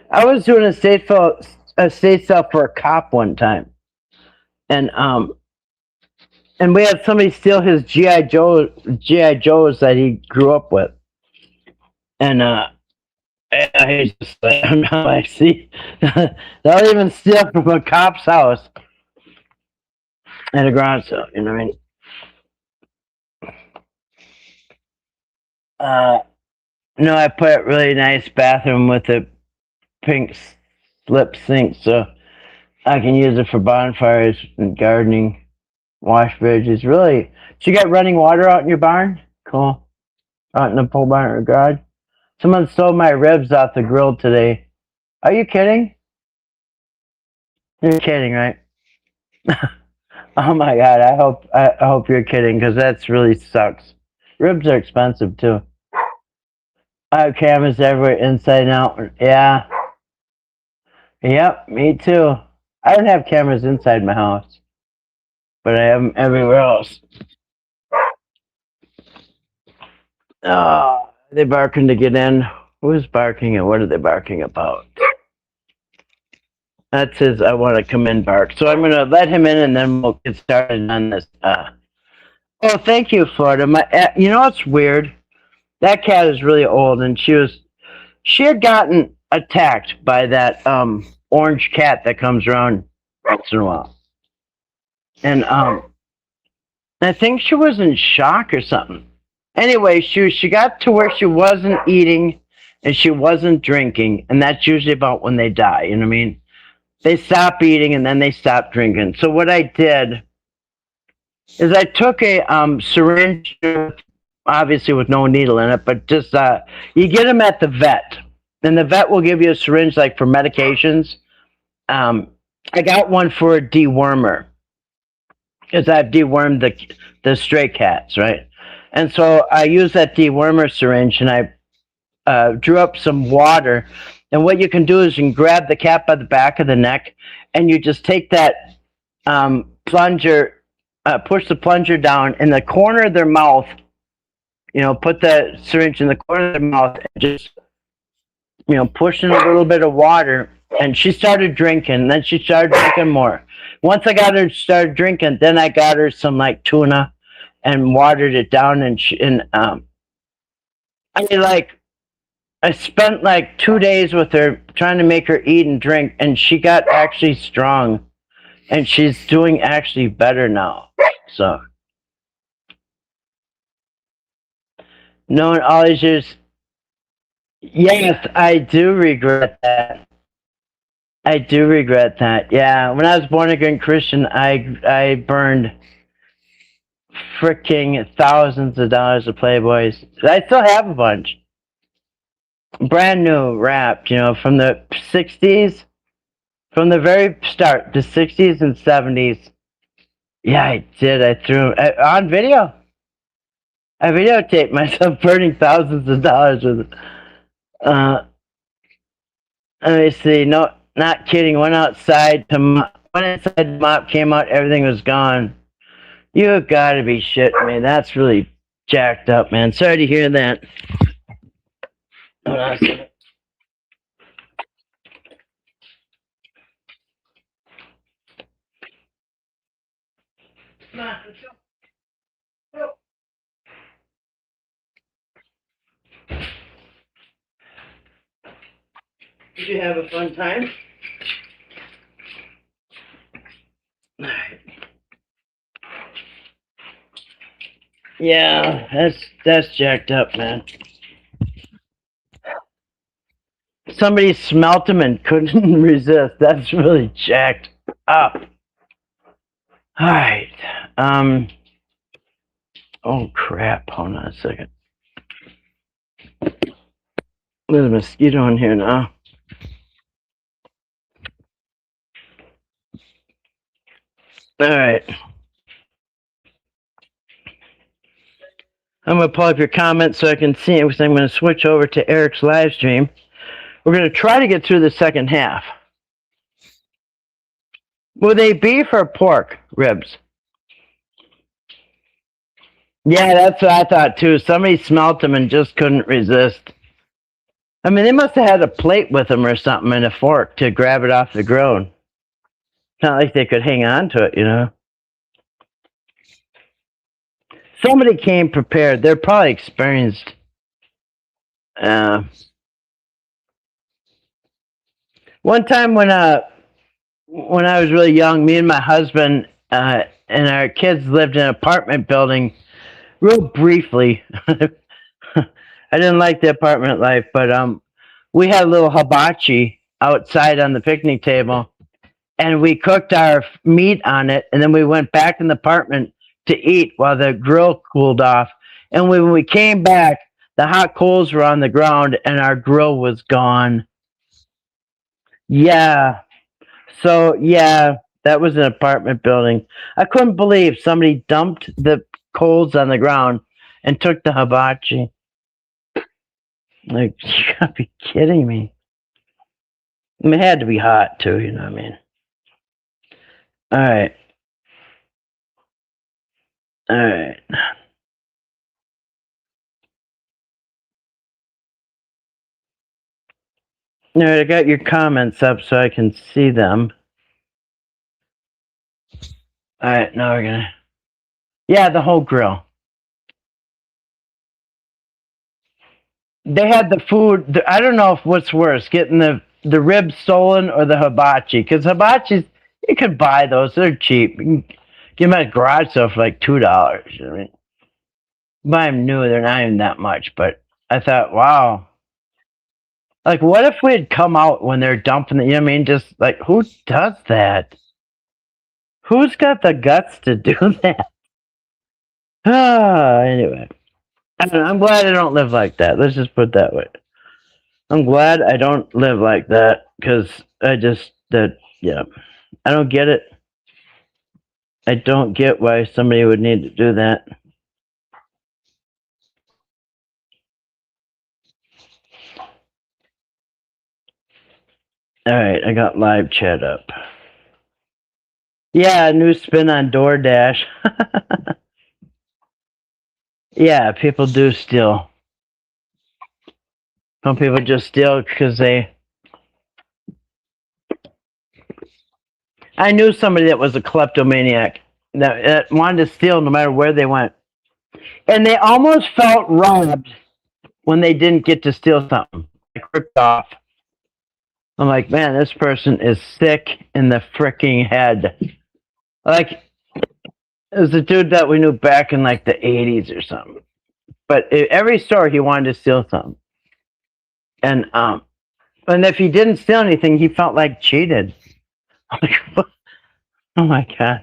I was doing a state sale for a cop one time, and we had somebody steal his GI Joes that he grew up with, and I just like, I see they'll even steal from a cop's house at a garage sale. You know what I mean? No, I put a really nice bathroom with a pink slip sink, so I can use it for bonfires and gardening, wash veggies. Really, so you got running water out in your barn? Cool. Out in the pole barn or garage. Someone stole my ribs off the grill today. Are you kidding? You're kidding, right? Oh my god! I hope you're kidding, because that's really sucks. Ribs are expensive too. I have cameras everywhere, inside and out. Yeah. Yep, me too. I don't have cameras inside my house, but I have them everywhere else. Oh, they barking to get in. Who's barking and what are they barking about? That's his I want to come in bark. So I'm going to let him in and then we'll get started on this. Oh, thank you, Florida. You know what's weird? That cat is really old, and she had gotten attacked by that orange cat that comes around once in a while. And I think she was in shock or something. Anyway, she got to where she wasn't eating and she wasn't drinking, and that's usually about when they die, you know what I mean? They stop eating and then they stop drinking. So what I did is I took a syringe, obviously with no needle in it, but just you get them at the vet, and the vet will give you a syringe like for medications. I got one for a dewormer because I've dewormed the stray cats, right? And so I used that dewormer syringe, and I drew up some water. And what you can do is you can grab the cat by the back of the neck, and you just take that plunger, push the plunger down in the corner of their mouth. You know, put the syringe in the corner of their mouth and just, push in a little bit of water. And she started drinking. Then she started drinking more. Once I got her started drinking, then I got her some like tuna and watered it down. I spent like 2 days with her trying to make her eat and drink, and she got actually strong, and she's doing actually better now. So Knowing all these years, yes, I do regret that. I do regret that. Yeah, when I was born again Christian, I burned freaking thousands of dollars of Playboys. I still have a bunch, brand new, wrapped. From the '60s, from the very start, the '60s and '70s. Yeah, I did. I threw on video. I videotaped myself burning thousands of dollars with. Uh, Let me see. No, not kidding. Went outside went inside the mop, came out, everything was gone. You gotta be shitting me. That's really jacked up, man. Sorry to hear that. Hold on a second. Come on, let's go. Did you have a fun time? Alright. Yeah, that's jacked up, man. Somebody smelt him and couldn't resist. That's really jacked up. Alright. Oh crap, hold on a second. There's a mosquito in here now. Alright. I'm going to pull up your comments so I can see it, because I'm going to switch over to Eric's live stream. We're going to try to get through the second half. Will they beef or pork ribs? Yeah, that's what I thought too. Somebody smelt them and just couldn't resist. I mean, they must have had a plate with them or something and a fork to grab it off the grill. It's not like they could hang on to it, Somebody came prepared. They're probably experienced. One time when I was really young, me and my husband and our kids lived in an apartment building. Real briefly, I didn't like the apartment life, but we had a little hibachi outside on the picnic table, and we cooked our meat on it, and then we went back in the apartment to eat while the grill cooled off. And when we came back, the hot coals were on the ground, and our grill was gone. Yeah. So, yeah, that was an apartment building. I couldn't believe somebody dumped the coals on the ground and took the hibachi. Like, you gotta be kidding me. I mean, it had to be hot, too, you know what I mean? All right. All right. All right, I got your comments up so I can see them. All right, now we're gonna. Yeah, the whole grill. They had the food. I don't know if what's worse, getting the ribs stolen or the hibachi. Because hibachis, you could buy those. They're cheap. You can get them at a garage sale for like $2. You know what I mean? Buy them new. They're not even that much. But I thought, wow. Like, what if we had come out when they're dumping it? You know what I mean? Just like, who does that? Who's got the guts to do that? Anyway. I'm glad I don't live like that. Let's just put it that way. I'm glad I don't live like that, because I don't get it. I don't get why somebody would need to do that. All right, I got live chat up. Yeah, new spin on DoorDash. Yeah, people do steal. Some people just steal because I knew somebody that was a kleptomaniac that wanted to steal no matter where they went. And they almost felt robbed when they didn't get to steal something. Like ripped off. I'm like, man, this person is sick in the freaking head. Like, it was a dude that we knew back in like the 80s or something. But every store he wanted to steal something, and if he didn't steal anything, he felt like cheated. Like, oh my god!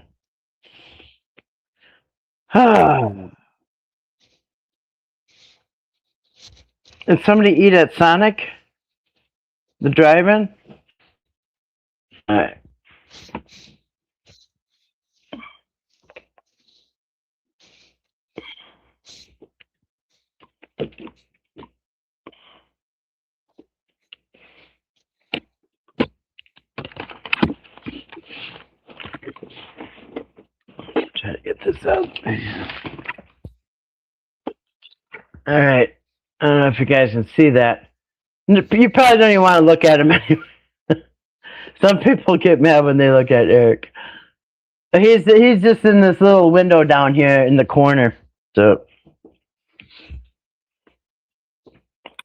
Did somebody eat at Sonic, the drive-in? All right. Try to get this out. All right. I don't know if you guys can see that. You probably don't even want to look at him anyway. Some people get mad when they look at Eric. He's just in this little window down here in the corner. So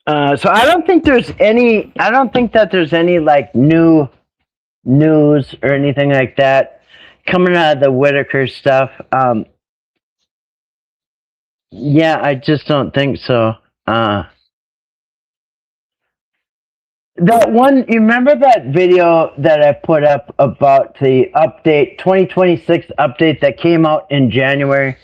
I don't think there's any. I don't think that there's any like new news or anything like that coming out of the Whittaker stuff. Yeah, I just don't think so. That one, you remember that video that I put up about the update, 2026 update that came out in January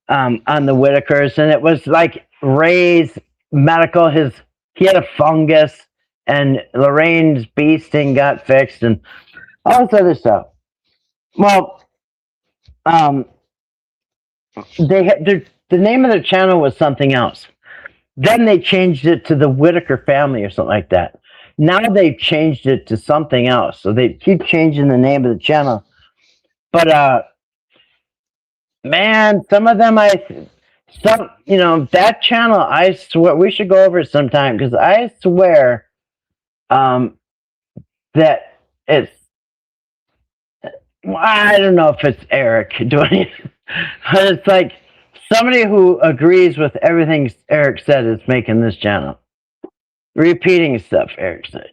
on the Whittakers, and it was like Ray's medical, he had a fungus, and Lorraine's bee sting got fixed, and all this other stuff. Well, they had the name of their channel was something else. Then they changed it to the Whittaker family or something like that. Now they've changed it to something else. So they keep changing the name of the channel. But man, some of them that channel, I swear we should go over it sometime, because I swear that it's, I don't know if it's Eric doing it, but it's like somebody who agrees with everything Eric said is making this channel. Repeating stuff Eric said,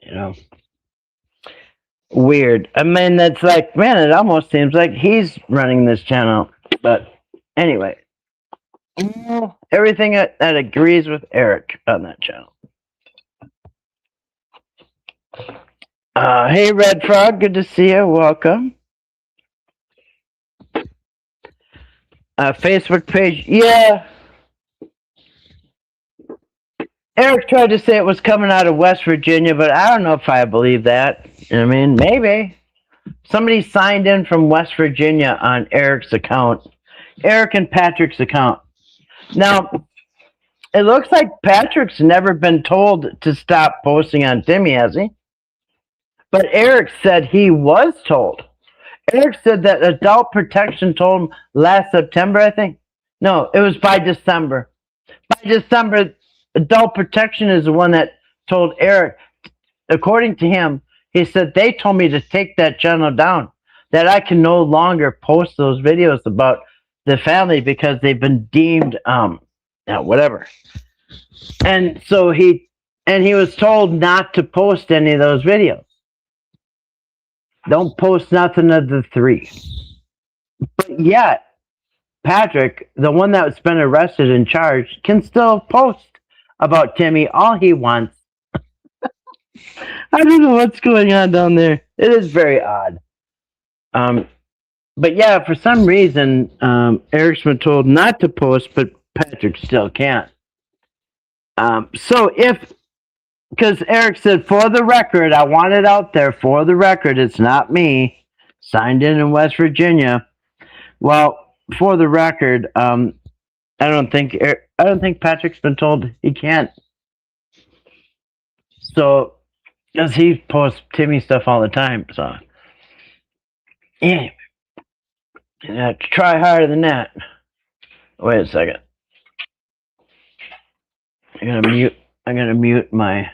Weird. I mean, that's like, man, it almost seems like he's running this channel. But anyway, everything that agrees with Eric on that channel. Hey, Red Frog, good to see you. Welcome. Facebook page, yeah. Eric tried to say it was coming out of West Virginia, but I don't know if I believe that. I mean, maybe. Somebody signed in from West Virginia on Eric's account. Eric and Patrick's account. Now, it looks like Patrick's never been told to stop posting on Timmy, has he? But Eric said he was told. Eric said that Adult Protection told him last September, I think. No, it was by December. By December, Adult Protection is the one that told Eric, according to him, he said, they told me to take that channel down, that I can no longer post those videos about the family because they've been deemed, whatever. And so he was told not to post any of those videos. Don't post nothing of the three. But yet, Patrick, the one that's been arrested and charged, can still post about Timmy all he wants. I don't know what's going on down there. It is very odd. But yeah, for some reason, Eric's been told not to post, but Patrick still can't. Because Eric said, for the record, I want it out there, for the record, it's not me, signed in West Virginia. Well, for the record, I don't think Patrick's been told he can't. So, because he posts Timmy stuff all the time, so anyway, you have to try harder than that. Wait a second. I'm gonna mute my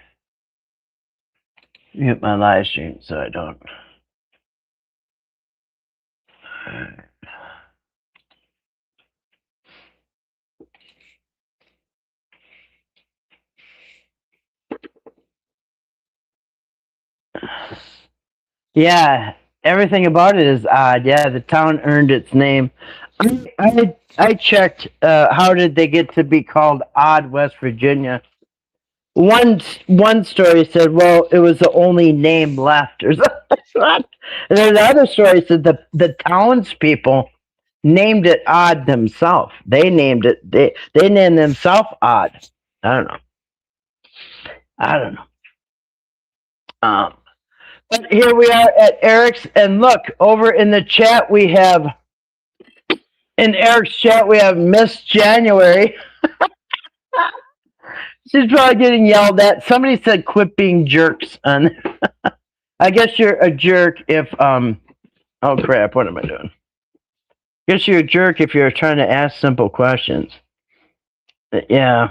live stream so I don't. Yeah, everything about it is odd. Yeah, the town earned its name. I checked. How did they get to be called Odd West Virginia? One story said, well, it was the only name left, or something. And then the other story said the townspeople named it Odd themselves. They named it. They named themselves Odd. I don't know. I don't know. But here we are at Eric's, and look over in the chat. We have in Eric's chat. We have Miss January. She's probably getting yelled at. Somebody said, "Quit being jerks." And I guess you're a jerk if Oh crap! What am I doing? I guess you're a jerk if you're trying to ask simple questions. Yeah.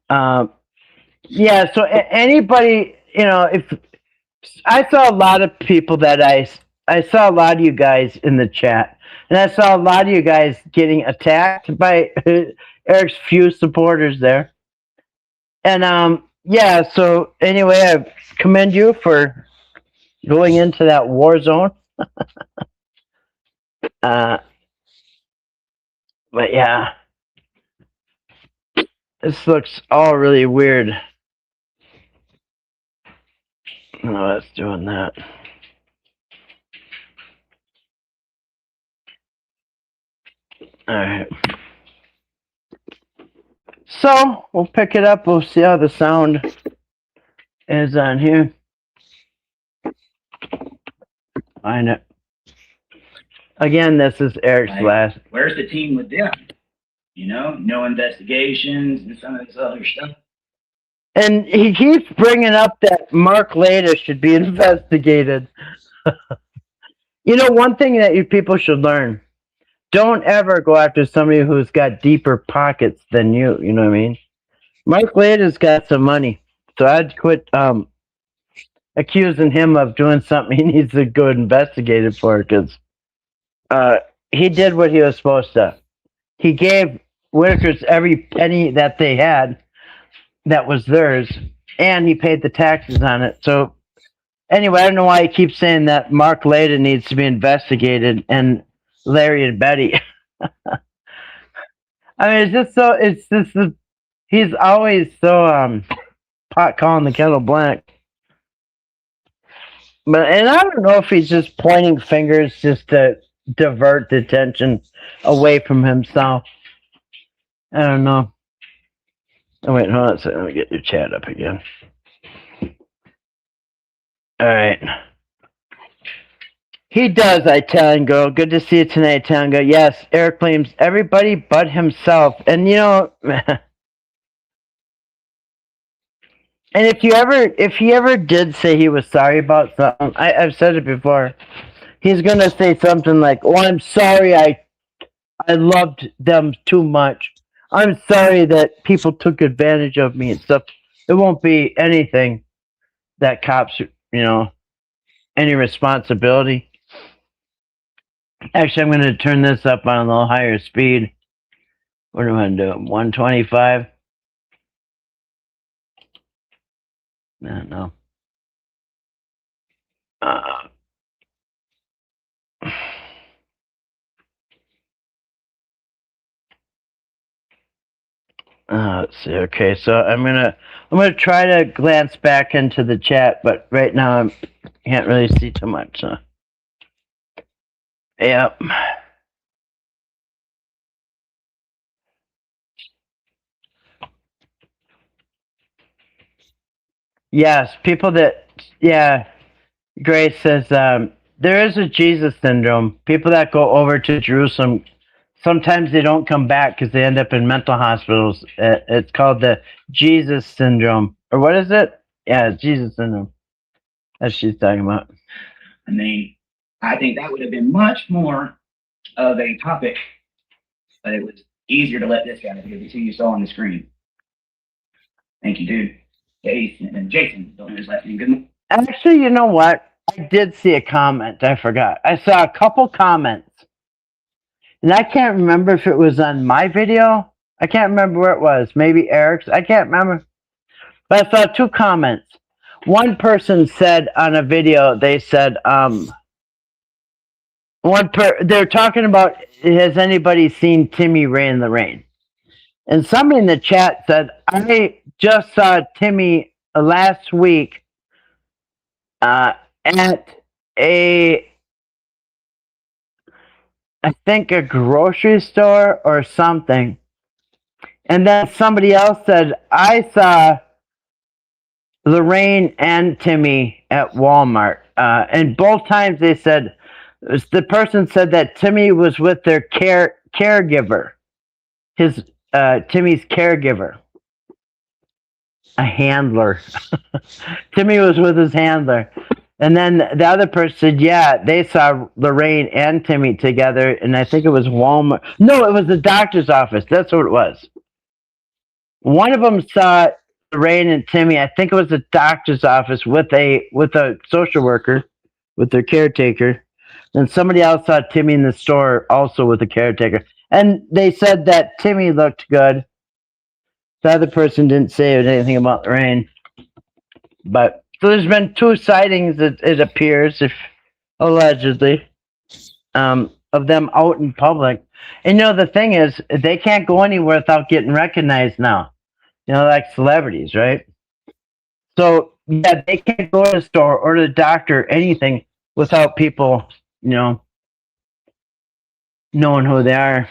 Yeah. So anybody, if I saw a lot of people that I saw a lot of you guys in the chat, and I saw a lot of you guys getting attacked by Eric's few supporters there. And yeah, so anyway, I commend you for going into that war zone. But yeah, this looks all really weird. No, that's doing that. All right. So we'll pick it up. We'll see how the sound is on here. Find it. Again, this is Eric's last. Where's the team with them? No investigations and some of this other stuff. And he keeps bringing up that Mark Leda should be investigated. One thing that you people should learn: don't ever go after somebody who's got deeper pockets than you. You know what I mean? Mark Leda's got some money, so I'd quit accusing him of doing something he needs to go investigate it for, because he did what he was supposed to. He gave Whittaker's every penny that they had that was theirs, and he paid the taxes on it. So anyway, I don't know why he keeps saying that Mark Leda needs to be investigated and Larry and Betty. I mean, he's always so pot calling the kettle black. And I don't know if he's just pointing fingers just to divert the attention away from himself. I don't know. Oh, wait, hold on a second. Let me get your chat up again. All right. He does, Italian girl. Good to see you tonight, Italian girl. Yes, Eric blames everybody but himself. And and if he ever did say he was sorry about something, I've said it before, he's gonna say something like, "Oh, I'm sorry, I loved them too much. I'm sorry that people took advantage of me and stuff." It won't be anything that cops, any responsibility. Actually, I'm going to turn this up on a little higher speed. What am I going to do? 125? No. Let's see. Okay, so I'm gonna try to glance back into the chat, but right now I can't really see too much. So. Yep. Yes, people that, yeah, Grace says there is a Jesus syndrome. People that go over to Jerusalem, sometimes they don't come back because they end up in mental hospitals. It's called the Jesus syndrome. Or what is it? Yeah, Jesus syndrome. That's what she's talking about. I mean, I think that would have been much more of a topic, but it was easier to let this guy do the two you saw on the screen. Thank you, dude. Jason, don't know his last name. Good. Actually, you know what? I did see a comment. I forgot. I saw a couple comments. And I can't remember if it was on my video. I can't remember where it was. Maybe Eric's. I can't remember. But I saw two comments. One person said on a video, they said, they're talking about, has anybody seen Timmy Ray in the Rain? And somebody in the chat said, I just saw Timmy last week at a, I think a grocery store or something. And then somebody else said, I saw Lorraine and Timmy at Walmart. And both times they said, the person said that Timmy was with their caregiver, his Timmy's caregiver, a handler. Timmy was with his handler. And then the other person said, yeah, they saw Lorraine and Timmy together, and I think it was Walmart. No, it was the doctor's office. That's what it was. One of them saw Lorraine and Timmy. I think it was the doctor's office with a social worker, with their caretaker. And somebody else saw Timmy in the store also with a caretaker. And they said that Timmy looked good. The other person didn't say anything about Lorraine. But so there's been 2 sightings, it appears, if allegedly, of them out in public. And the thing is, they can't go anywhere without getting recognized now. Like celebrities, right? So yeah, they can't go to the store or to the doctor, anything, without people, knowing who they are.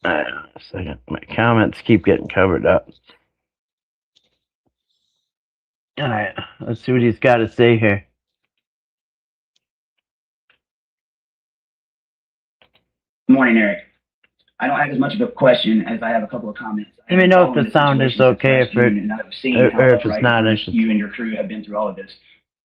A second. My comments keep getting covered up. All right, let's see what he's got to say here. Good morning, Eric. I don't have as much of a question as I have a couple of comments. Let me know if the sound is okay, if it's not. You and your crew have been through all of this.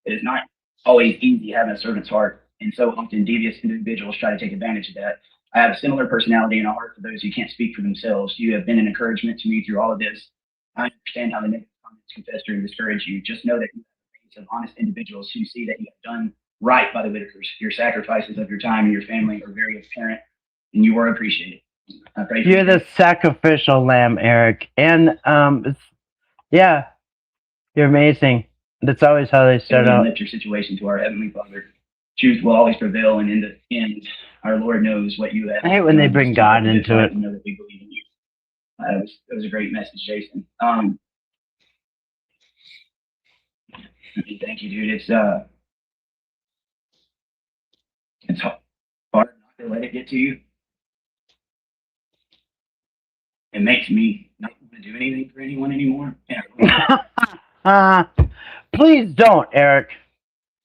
It is not always easy having a servant's heart, and so often devious individuals try to take advantage of that. I have a similar personality and a heart for those who can't speak for themselves. You have been an encouragement to me through all of this. I understand how the negative comments can fester and discourage you. Just know that you have a base of honest individuals who see that you have done right by the Whittakers. Your sacrifices of your time and your family are very apparent, and you are appreciated. You're the sacrificial lamb, Eric. And yeah, you're amazing. That's always how they start out. Lift your situation to our Heavenly Father. Truth will always prevail, and in the end, our Lord knows what you have. I hate when they bring God into it. Know that we believe in you. It was a great message, Jason. Thank you, dude. It's hard not to let it get to you. It makes me not want to do anything for anyone anymore. Please don't, Eric.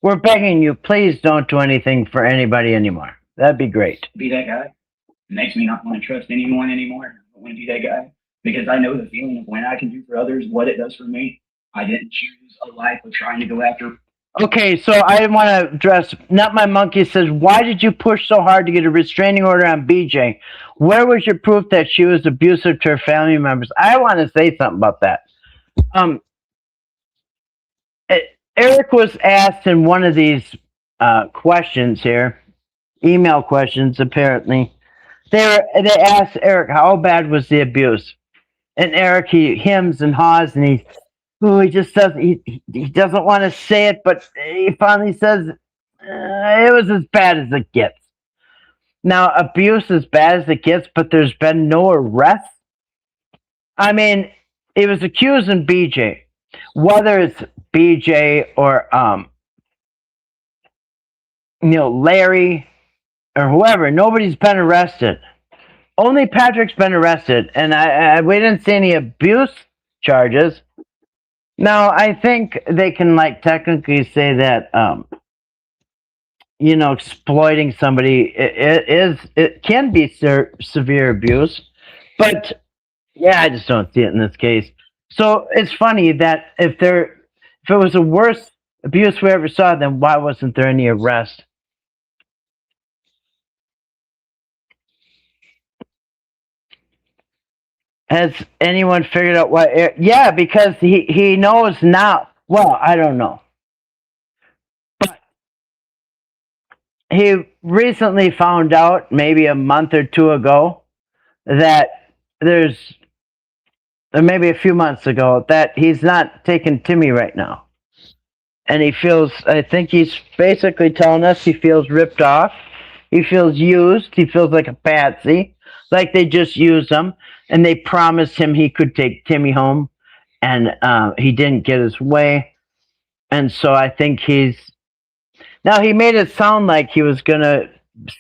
We're begging you, please don't do anything for anybody anymore. That'd be great. Be that guy. It makes me not want to trust anyone anymore. I don't want to be that guy because I know the feeling of when I can do for others what it does for me. I didn't choose a life of trying to go after. Okay, so I want to address, Not My Monkey says, why did you push so hard to get a restraining order on BJ? Where was your proof that she was abusive to her family members? I want to say something about that. Eric was asked in one of these questions here, email questions apparently. They asked Eric, how bad was the abuse? And Eric, he hems and haws, and he just doesn't. He doesn't want to say it, but he finally says it was as bad as it gets. Now, abuse as bad as it gets, but there's been no arrest. I mean, he was accusing BJ, whether it's BJ or Larry or whoever. Nobody's been arrested. Only Patrick's been arrested, and we didn't see any abuse charges. Now, I think they can technically say that exploiting somebody it can be severe abuse, but yeah, I just don't see it in this case. So it's funny that if it was the worst abuse we ever saw, then why wasn't there any arrest? Has anyone figured out why? Yeah, because he knows now. Well, I don't know. But he recently found out, maybe a month or two ago, that or maybe a few months ago, that he's not taking Timmy right now. and he feels, I think he's basically telling us he feels ripped off. He feels used. He feels like a patsy, like they just used him, and they promised him he could take Timmy home, and he didn't get his way. And so I think now he made it sound like he was going to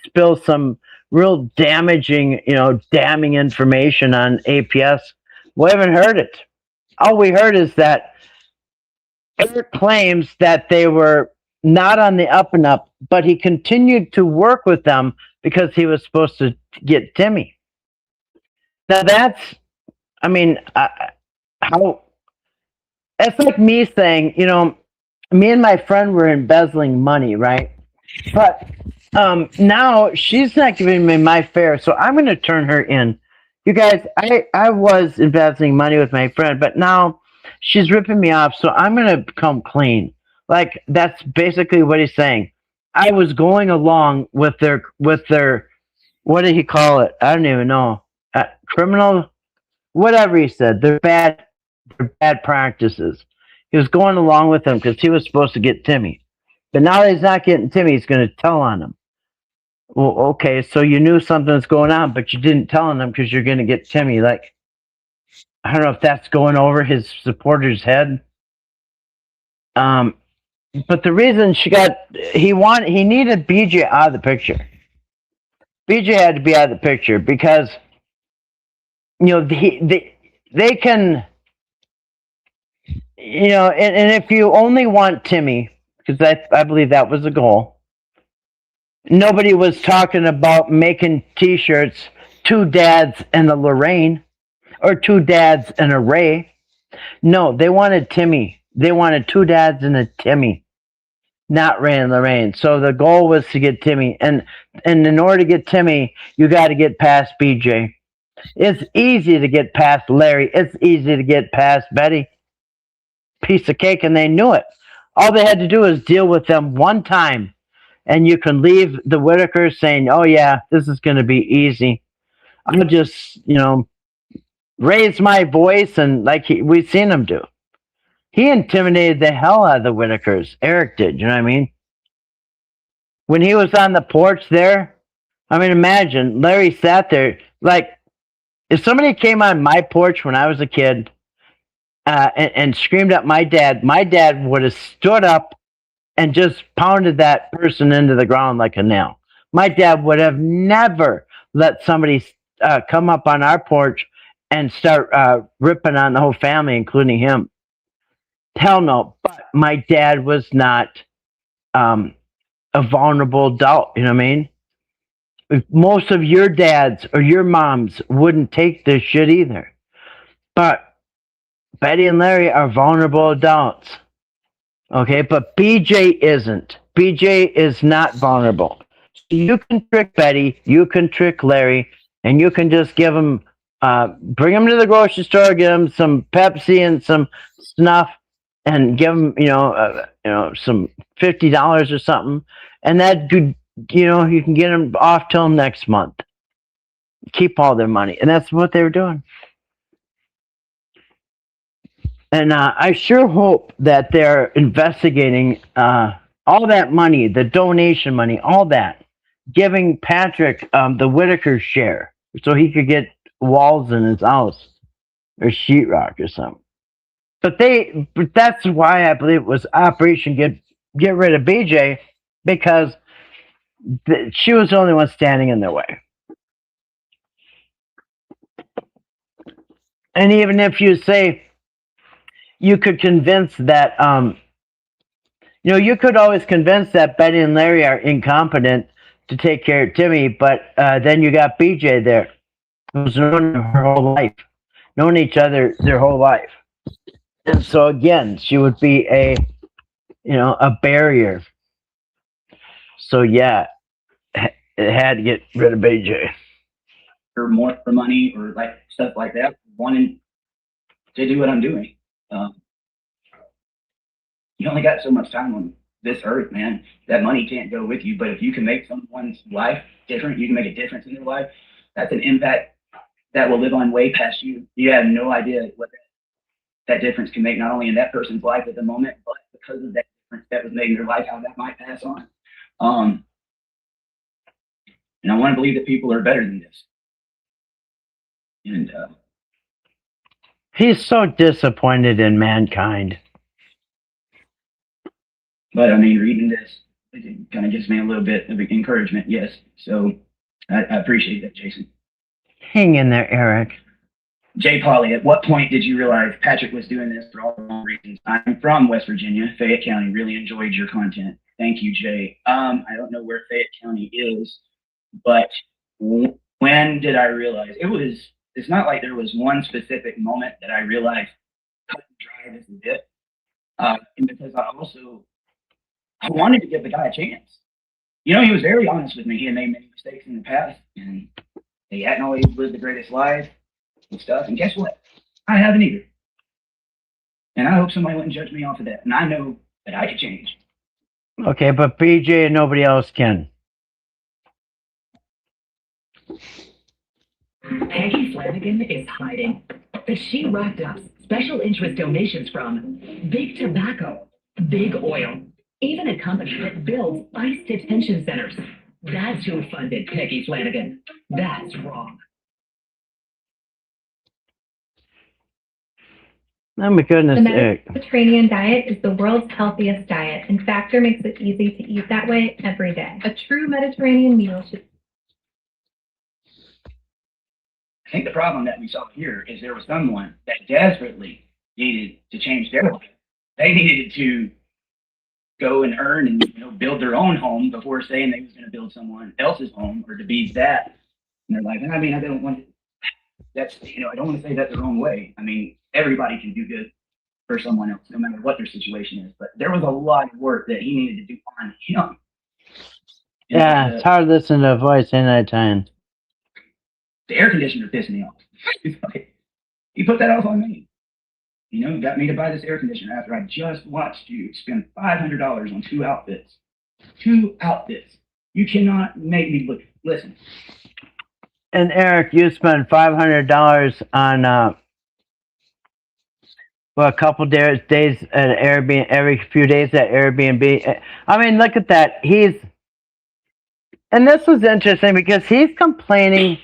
spill some real damaging, damning information on APS. We haven't heard it. All we heard is that Eric claims that they were not on the up and up, but he continued to work with them because he was supposed to get Timmy. Now that's, I mean, how, it's like me saying, me and my friend were embezzling money, right? But now she's not giving me my fare, so I'm going to turn her in. You guys, I was embezzling money with my friend, but now she's ripping me off, so I'm going to come clean. Like, that's basically what he's saying. I was going along with their, what did he call it? I don't even know. Criminal, whatever he said. They're bad practices. He was going along with them because he was supposed to get Timmy. But now that he's not getting Timmy, he's going to tell on him. Well, okay, so you knew something was going on, but you didn't tell on them because you're going to get Timmy. Like, I don't know if that's going over his supporter's head. But the reason he needed BJ out of the picture. BJ had to be out of the picture because, they can, and if you only want Timmy, because I believe that was the goal. Nobody was talking about making T-shirts, 2 dads and a Lorraine, or 2 dads and a Ray. No, they wanted Timmy. They wanted 2 dads and a Timmy, not Ray and Lorraine. So the goal was to get Timmy, and in order to get Timmy, you got to get past BJ. It's easy to get past Larry. It's easy to get past Betty. Piece of cake, and they knew it. All they had to do was deal with them one time, and you can leave the Whittakers saying, oh yeah, this is going to be easy. I'll just, raise my voice, and like we've seen him do. He intimidated the hell out of the Whittakers. Eric did, you know what I mean? When he was on the porch there, I mean, imagine, Larry sat there, like, if somebody came on my porch when I was a kid and screamed at my dad would have stood up and just pounded that person into the ground like a nail. My dad would have never let somebody come up on our porch and start ripping on the whole family, including him. Hell no. But my dad was not a vulnerable adult, you know what I mean? Most of your dads or your moms wouldn't take this shit either. But Betty and Larry are vulnerable adults. Okay, but BJ isn't. BJ is not vulnerable. So you can trick Betty, you can trick Larry, and you can just give them, bring them to the grocery store, give them some Pepsi and some snuff, and give them, some $50 or something, and that could, you can get them off till next month. Keep all their money, and that's what they were doing. And I sure hope that they're investigating all that money, the donation money, all that, giving Patrick the Whittaker share so he could get walls in his house or sheetrock or something. But that's why I believe it was Operation Get Rid of BJ, because she was the only one standing in their way. And even if you say you could convince that, you could always convince that Betty and Larry are incompetent to take care of Timmy, but then you got BJ there, who's known her whole life, known each other their whole life. And so again, she would be a barrier. So yeah, it had to get rid of BJ. Or more for money or like stuff like that, wanting to do what I'm doing. You only got so much time on this earth, man. That money can't go with you, but if you can make someone's life different, you can make a difference in their life. That's an impact that will live on way past you. You have no idea what that difference can make, not only in that person's life at the moment, but because of that difference that was made in their life, how that might pass on. And I want to believe that people are better than this. And he's so disappointed in mankind. But I mean, reading this, it kind of gives me a little bit of encouragement. Yes. So I appreciate that, Jason. Hang in there, Eric. Jay Polly, at what point did you realize Patrick was doing this for all the wrong reasons? I'm from West Virginia, Fayette County. Really enjoyed your content. Thank you, Jay. I don't know where Fayette County is, but when did I realize? It's not like there was one specific moment that I realized cut and dry this a bit. And because I wanted to give the guy a chance. You know, he was very honest with me. He had made many mistakes in the past, and he hadn't always lived the greatest life and stuff. And guess what? I haven't either. And I hope somebody wouldn't judge me off of that. And I know that I could change. Okay, but BJ and nobody else can. Peggy Flanagan is hiding, but she racked up special interest donations from Big Tobacco, Big Oil, even a company that builds ICE detention centers. That's who funded Peggy Flanagan. That's wrong. Oh my goodness, The Eric. Mediterranean diet is the world's healthiest diet, and Factor makes it easy to eat that way every day. A true Mediterranean meal should. I think the problem that we saw here is there was someone that desperately needed to change their life. They needed to go and earn and build their own home before saying they was going to build someone else's home or to be that in their life. And I mean, I don't want to, I don't want to say that the wrong way. I mean, everybody can do good for someone else, no matter what their situation is. But there was a lot of work that he needed to do on him. Yeah, it's hard to listen to a voice in that time. The air conditioner pissed me off. He put that off on me. Got me to buy this air conditioner after I just watched you spend $500 on 2 outfits. 2 outfits. You cannot make me look. Listen. And Eric, you spent $500 on a couple days at Airbnb, every few days at Airbnb. I mean, look at that. And this was interesting because he's complaining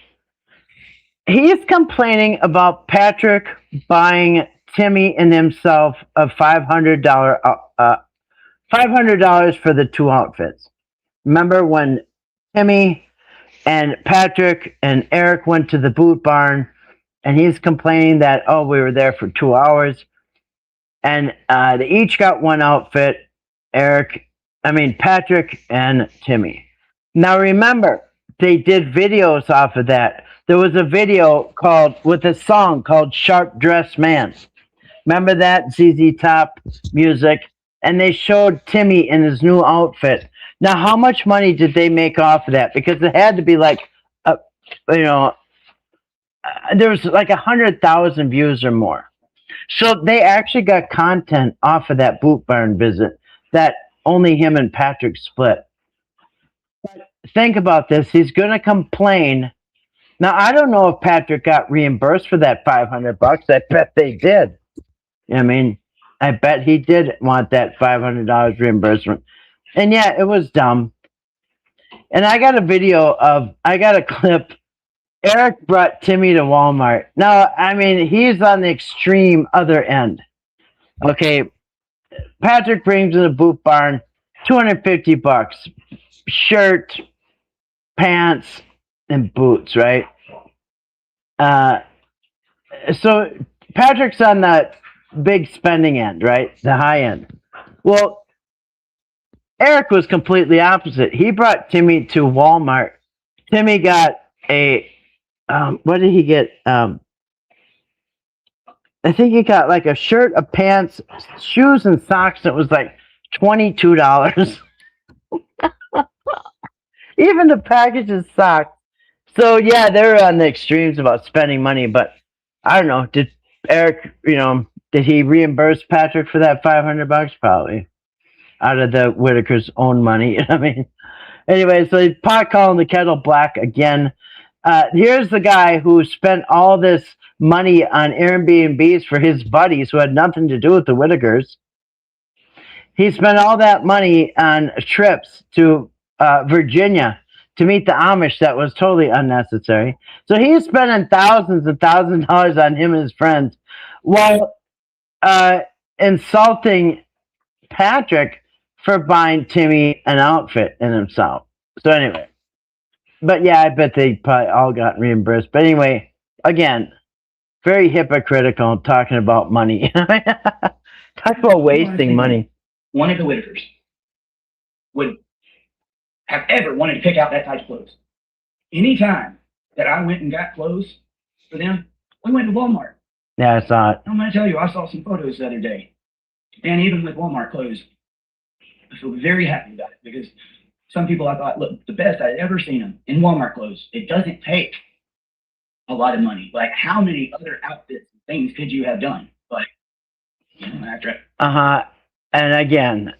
about Patrick buying Timmy and himself a $500 for the 2 outfits. Remember when Timmy and Patrick and Eric went to the boot barn, and he's complaining that, we were there for 2 hours, and they each got 1 outfit, Patrick and Timmy. Now remember, they did videos off of that. There was a video with a song called Sharp Dressed Man. Remember that? ZZ Top music. And they showed Timmy in his new outfit. Now, how much money did they make off of that? Because it had to be like, there was like 100,000 views or more. So they actually got content off of that boot barn visit that only him and Patrick split. But think about this. He's going to complain. Now, I don't know if Patrick got reimbursed for that $500. I bet they did. I bet he did want that $500 reimbursement. And yeah, it was dumb. And I got a clip. Eric brought Timmy to Walmart. Now, he's on the extreme other end. Okay. Patrick brings in the boot barn, $250. Shirt, pants, and boots, right? So Patrick's on the big spending end, right? The high end. Well, Eric was completely opposite. He brought Timmy to Walmart. Timmy got what did he get? I think he got like a shirt, a pants, shoes, and socks. It was like $22. Even the package of socks. So yeah, they're on the extremes about spending money, but I don't know. Did Eric, did he reimburse Patrick for that $500? Probably out of the Whittaker's own money. Anyway, so he's pot calling the kettle black again. Here's the guy who spent all this money on Airbnbs for his buddies who had nothing to do with the Whittakers. He spent all that money on trips to Virginia to meet the Amish. That was totally unnecessary. So he's spending thousands and thousands of dollars on him and his friends while insulting Patrick for buying Timmy an outfit in himself. So anyway, but yeah, I bet they probably all got reimbursed. But anyway, again, very hypocritical talking about money. Talk about wasting money. One of the Whittakers would have ever wanted to pick out that type of clothes. Anytime that I went and got clothes for them, we went to Walmart. Yeah, I saw it. I'm going to tell you, I saw some photos the other day. And even with Walmart clothes, I feel very happy about it because some people I thought looked the best I'd ever seen them in Walmart clothes. It doesn't take a lot of money. Like, how many other outfits and things could you have done? But, you know, after And again,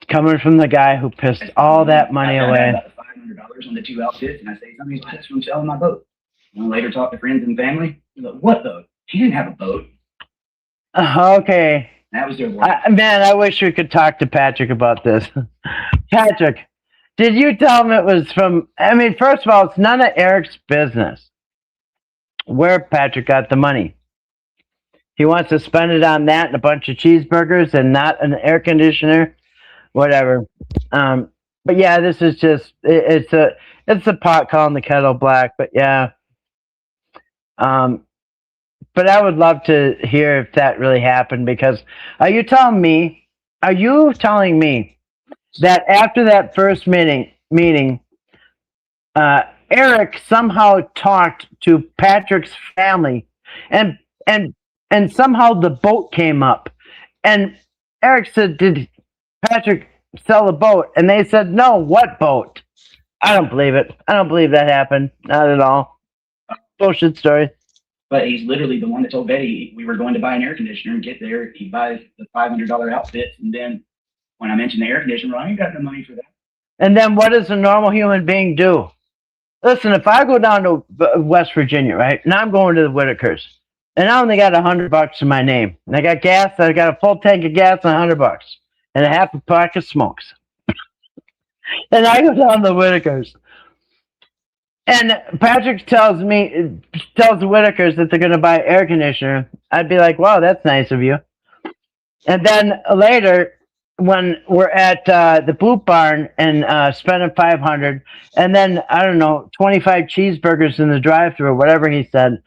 coming from the guy who pissed all that money away. About $500 on the 2 outfits, and I say something like, that's from selling my boat. And I later talk to friends and family. They're like, what boat? He didn't have a boat. Okay. That was their word. Man, I wish we could talk to Patrick about this. Patrick, did you tell him it was from... I mean, first of all, it's none of Eric's business where Patrick got the money. He wants to spend it on that and a bunch of cheeseburgers and not an air conditioner, whatever. But yeah, this is just... It's a pot calling the kettle black, but yeah. But I would love to hear if that really happened, because are you telling me that after that first meeting, Eric somehow talked to Patrick's family and somehow the boat came up, and Eric said, did Patrick sell a boat? And they said, no. What boat? I don't believe it. I don't believe that happened. Not at all. Bullshit story. But he's literally the one that told Betty we were going to buy an air conditioner and get there. He buys the $500 outfits. And then when I mentioned the air conditioner, I ain't got no money for that. And then what does a normal human being do? Listen, if I go down to West Virginia, right, and I'm going to the Whittakers, and I only got $100 in my name, and I got gas, I got a full tank of gas and $100, and a half a pack of smokes. And I go down to the Whittakers. And Patrick tells the Whittakers that they're going to buy an air conditioner. I'd be like, wow, that's nice of you. And then later, when we're at the Boot Barn and spending $500, and then, I don't know, 25 cheeseburgers in the drive-thru, whatever he said.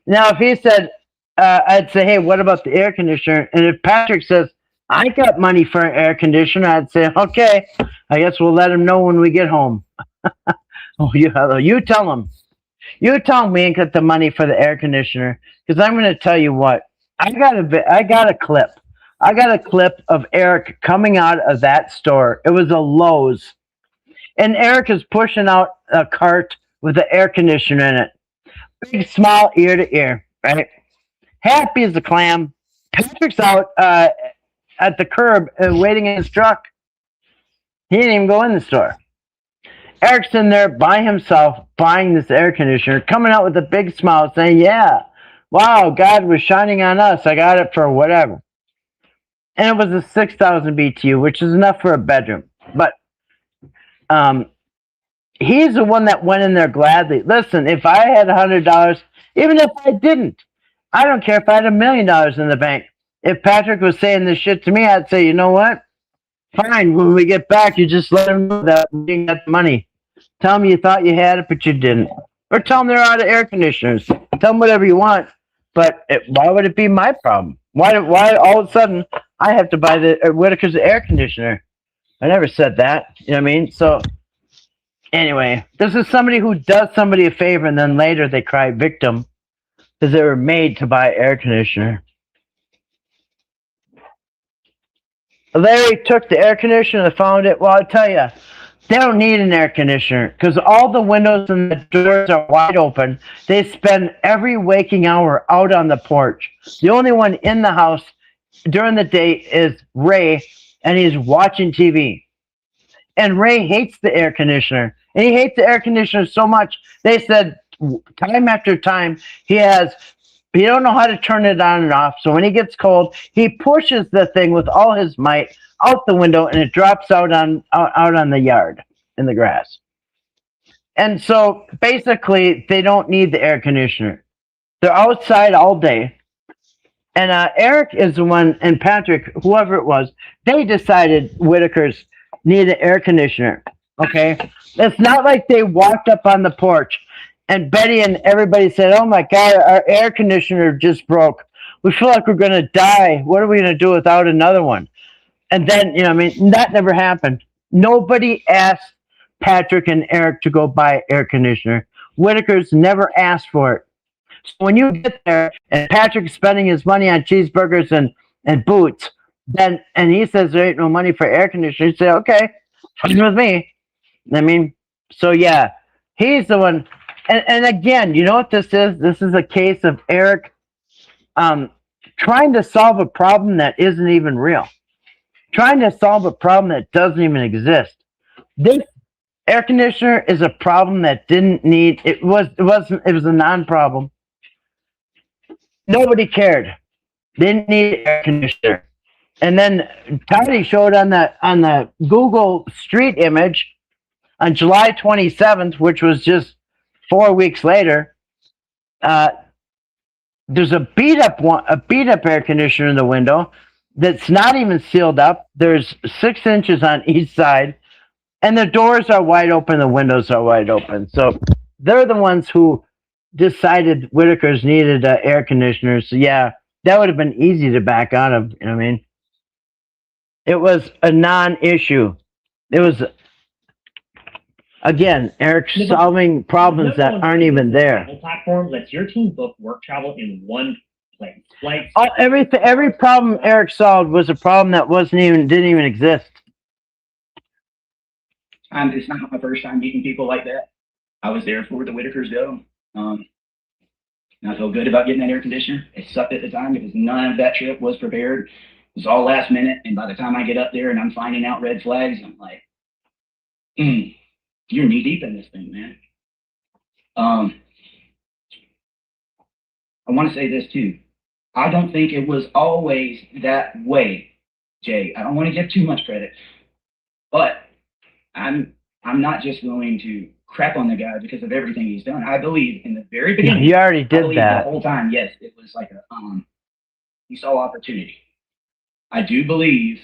Now, if he said, I'd say, hey, what about the air conditioner? And if Patrick says, I got money for an air conditioner, I'd say, okay, I guess we'll let him know when we get home. Oh, you tell him. You tell him we ain't got the money for the air conditioner, because I'm going to tell you what. I got a clip. I got a clip of Eric coming out of that store. It was a Lowe's. And Eric is pushing out a cart with an air conditioner in it. Big smile ear to ear, right? Happy as a clam. Patrick's out at the curb waiting in his truck. He didn't even go in the store. Eric's in there by himself buying this air conditioner, coming out with a big smile saying, yeah, wow, God was shining on us. I got it for whatever. And it was a 6,000 BTU, which is enough for a bedroom. But he's the one that went in there gladly. Listen, if I had $100, even if I didn't, I don't care if I had $1 million in the bank. If Patrick was saying this shit to me, I'd say, you know what? Fine, when we get back, you just let him know that we didn't get the money. Tell them you thought you had it, but you didn't. Or tell them they're out of air conditioners. Tell them whatever you want. But why would it be my problem? Why all of a sudden I have to buy the Whittaker's air conditioner? I never said that. You know what I mean? So anyway, this is somebody who does somebody a favor, and then later they cry victim because they were made to buy air conditioner. Larry took the air conditioner and found it. Well, I'll tell you, they don't need an air conditioner because all the windows and the doors are wide open. They spend every waking hour out on the porch. The only one in the house during the day is Ray, and he's watching TV. And Ray hates the air conditioner. And he hates the air conditioner so much, they said time after time, he don't know how to turn it on and off. So when he gets cold, he pushes the thing with all his might out the window and it drops out on the yard in the grass. And so basically, they don't need the air conditioner. They're outside all day. And Eric is the one, and Patrick, whoever it was, they decided Whittaker's need an air conditioner. Okay? It's not like they walked up on the porch and Betty and everybody said, "Oh my God, our air conditioner just broke. We feel like we're going to die. What are we going to do without another one?" And then, I mean, that never happened. Nobody asked Patrick and Eric to go buy air conditioner. Whittaker's never asked for it. So when you get there and Patrick's spending his money on cheeseburgers and boots, then and he says there ain't no money for air conditioner, you say, okay, fine with me. I mean, so yeah, he's the one. And again, you know what this is? This is a case of Eric trying to solve a problem that isn't even real. Trying to solve a problem that doesn't even exist. This air conditioner is a problem that didn't need it was a non-problem. Nobody cared. Didn't need air conditioner. And then Tony showed on the Google Street image on July 27th, which was just 4 weeks later. There's a beat up air conditioner in the window that's not even sealed up. There's 6 inches on each side, and the doors are wide open. The windows are wide open. So they're the ones who decided Whittaker's needed an air conditioner. So yeah, that would have been easy to back out of. You know what I mean? It was a non-issue. It was, again, Eric solving problems that aren't even there. The platform lets your team book work travel in one place. Like every problem Eric solved was a problem that didn't even exist. It's not my first time meeting people like that. I was there for the Whittakers go. And I feel good about getting that air conditioner. It sucked at the time because none of that trip was prepared. It was all last minute. And by the time I get up there and I'm finding out red flags, I'm like, you're knee deep in this thing, man. I want to say this too. I don't think it was always that way, Jay. I don't want to give too much credit, but I'm not just going to crap on the guy because of everything he's done. I believe in the very beginning. He already did that the whole time. Yes, it was like he saw opportunity. I do believe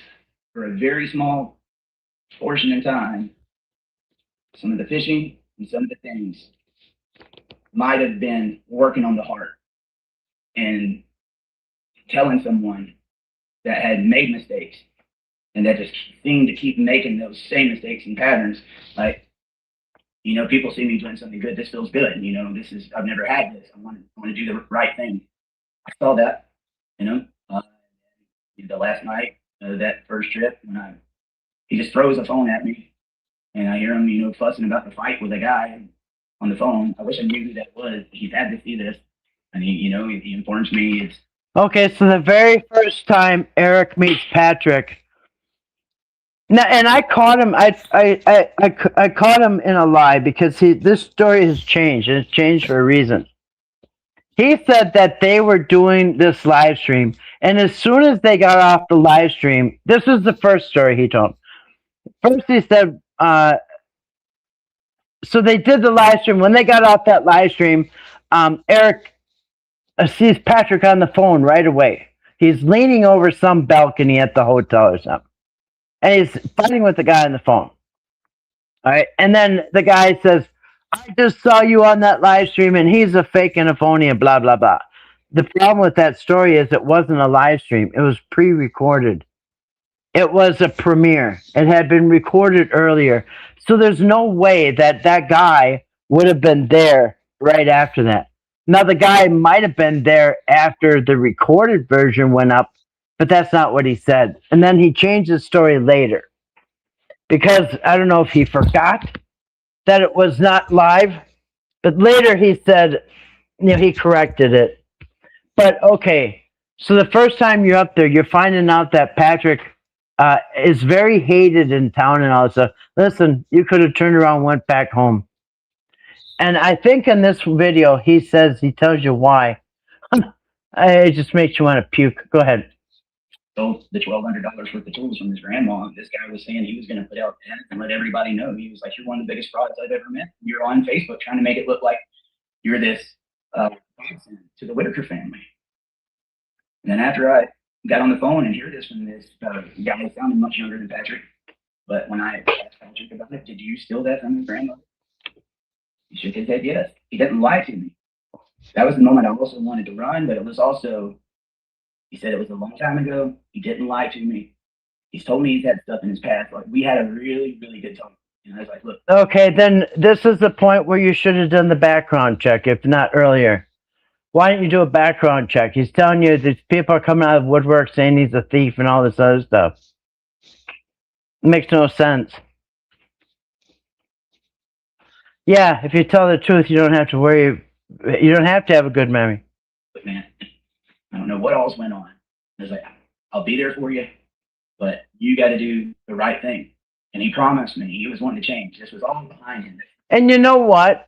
for a very small portion in time, some of the fishing and some of the things might have been working on the heart and telling someone that had made mistakes and that just seemed to keep making those same mistakes and patterns. Like, people see me doing something good. This feels good. I've never had this. I want to do the right thing. I saw that, the last night, that first trip when he just throws a phone at me and I hear him, fussing about the fight with a guy on the phone. I wish I knew who that was. He's had to see this. And he informs me it's. Okay, so the very first time Eric meets Patrick, now, and I caught him. I caught him in a lie because this story has changed, and it's changed for a reason. He said that they were doing this live stream, and as soon as they got off the live stream, this was the first story he told. First, he said, so they did the live stream. When they got off that live stream, Eric sees Patrick on the phone right away. He's leaning over some balcony at the hotel or something. And he's fighting with the guy on the phone. All right. And then the guy says, "I just saw you on that live stream and he's a fake and a phony and blah, blah, blah." The problem with that story is it wasn't a live stream. It was pre-recorded. It was a premiere. It had been recorded earlier. So there's no way that guy would have been there right after that. Now, the guy might have been there after the recorded version went up, but that's not what he said. And then he changed the story later because I don't know if he forgot that it was not live, but later he said, he corrected it. But okay, so the first time you're up there, you're finding out that Patrick is very hated in town and all this stuff. Listen, you could have turned around and went back home. And I think in this video, he tells you why. It just makes you want to puke. Go ahead. stole the $1,200 worth of tools from his grandma. This guy was saying he was going to put out ads and let everybody know. He was like, "You're one of the biggest frauds I've ever met. You're on Facebook trying to make it look like you're this godsend to the Whittaker family." And then after I got on the phone and heard this from this guy who sounded much younger than Patrick, but when I asked Patrick about it, "Did you steal that from your grandmother?" He shook his head yes. He didn't lie to me. That was the moment I also wanted to run, but it was also, he said it was a long time ago. He didn't lie to me. He's told me he's had stuff in his past. Like, we had a really, really good talk. And I was like, look. Okay, then this is the point where you should have done the background check, if not earlier. Why didn't you do a background check? He's telling you these people are coming out of woodwork saying he's a thief and all this other stuff. It makes no sense. Yeah, if you tell the truth, you don't have to worry. You don't have to have a good memory. But man, I don't know what else went on. I was like, I'll be there for you, but you got to do the right thing. And he promised me he was wanting to change. This was all behind him. And you know what?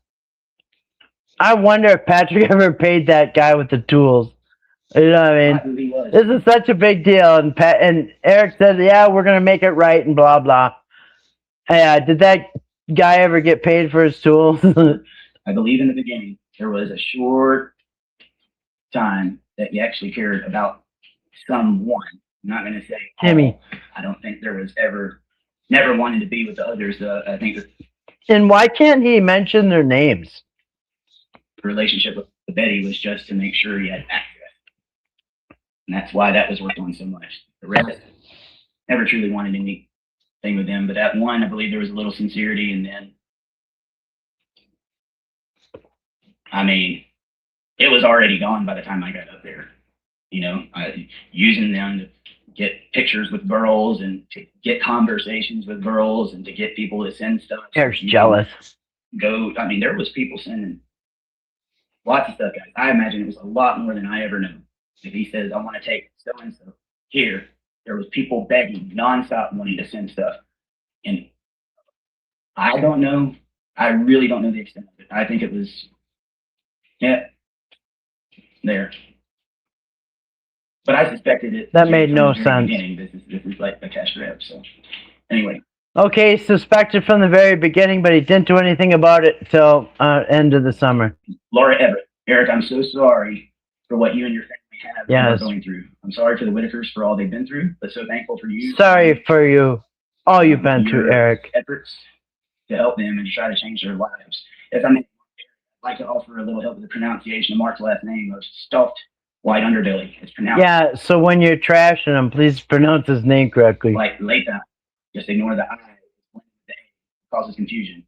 I wonder if Patrick ever paid that guy with the tools. You know what I mean? This is such a big deal. And Eric said, yeah, we're going to make it right and blah, blah. Did that guy ever get paid for his tools? I believe in the beginning, there was a short time that he actually cared about someone. I'm not going to say Timmy. I don't think there was never wanted to be with the others. I think and why can't he mention their names? The relationship with Betty was just to make sure he had access. And that's why that was worked on so much. The rest never truly wanted anything with them, but that one, I believe there was a little sincerity, and then, I mean, it was already gone by the time I got up there. You know, using them to get pictures with girls and to get conversations with girls and to get people to send stuff. Eric's jealous. I mean, there was people sending lots of stuff, guys. I imagine it was a lot more than I ever knew. If he says, I want to take so-and-so here, there was people begging nonstop wanting to send stuff. And I don't know. I really don't know the extent of it. I think it was, there. But I suspected it. That made no sense. This is like a cash grab. So anyway. Okay, suspected from the very beginning, but he didn't do anything about it till end of the summer. Laura Everett. Eric, I'm so sorry for what you and your family are going through. I'm sorry for the Whittakers for all they've been through, but so thankful for you. Sorry for you. All you've been through, Eric. Efforts to help them and to try to change their lives. If I may, I'd like to offer a little help with the pronunciation of Mark's last name of Stuffed White Underbelly. It's pronounced. Yeah, so when you're trashing him, please pronounce his name correctly. Like Latha. Just ignore the I. The A causes confusion.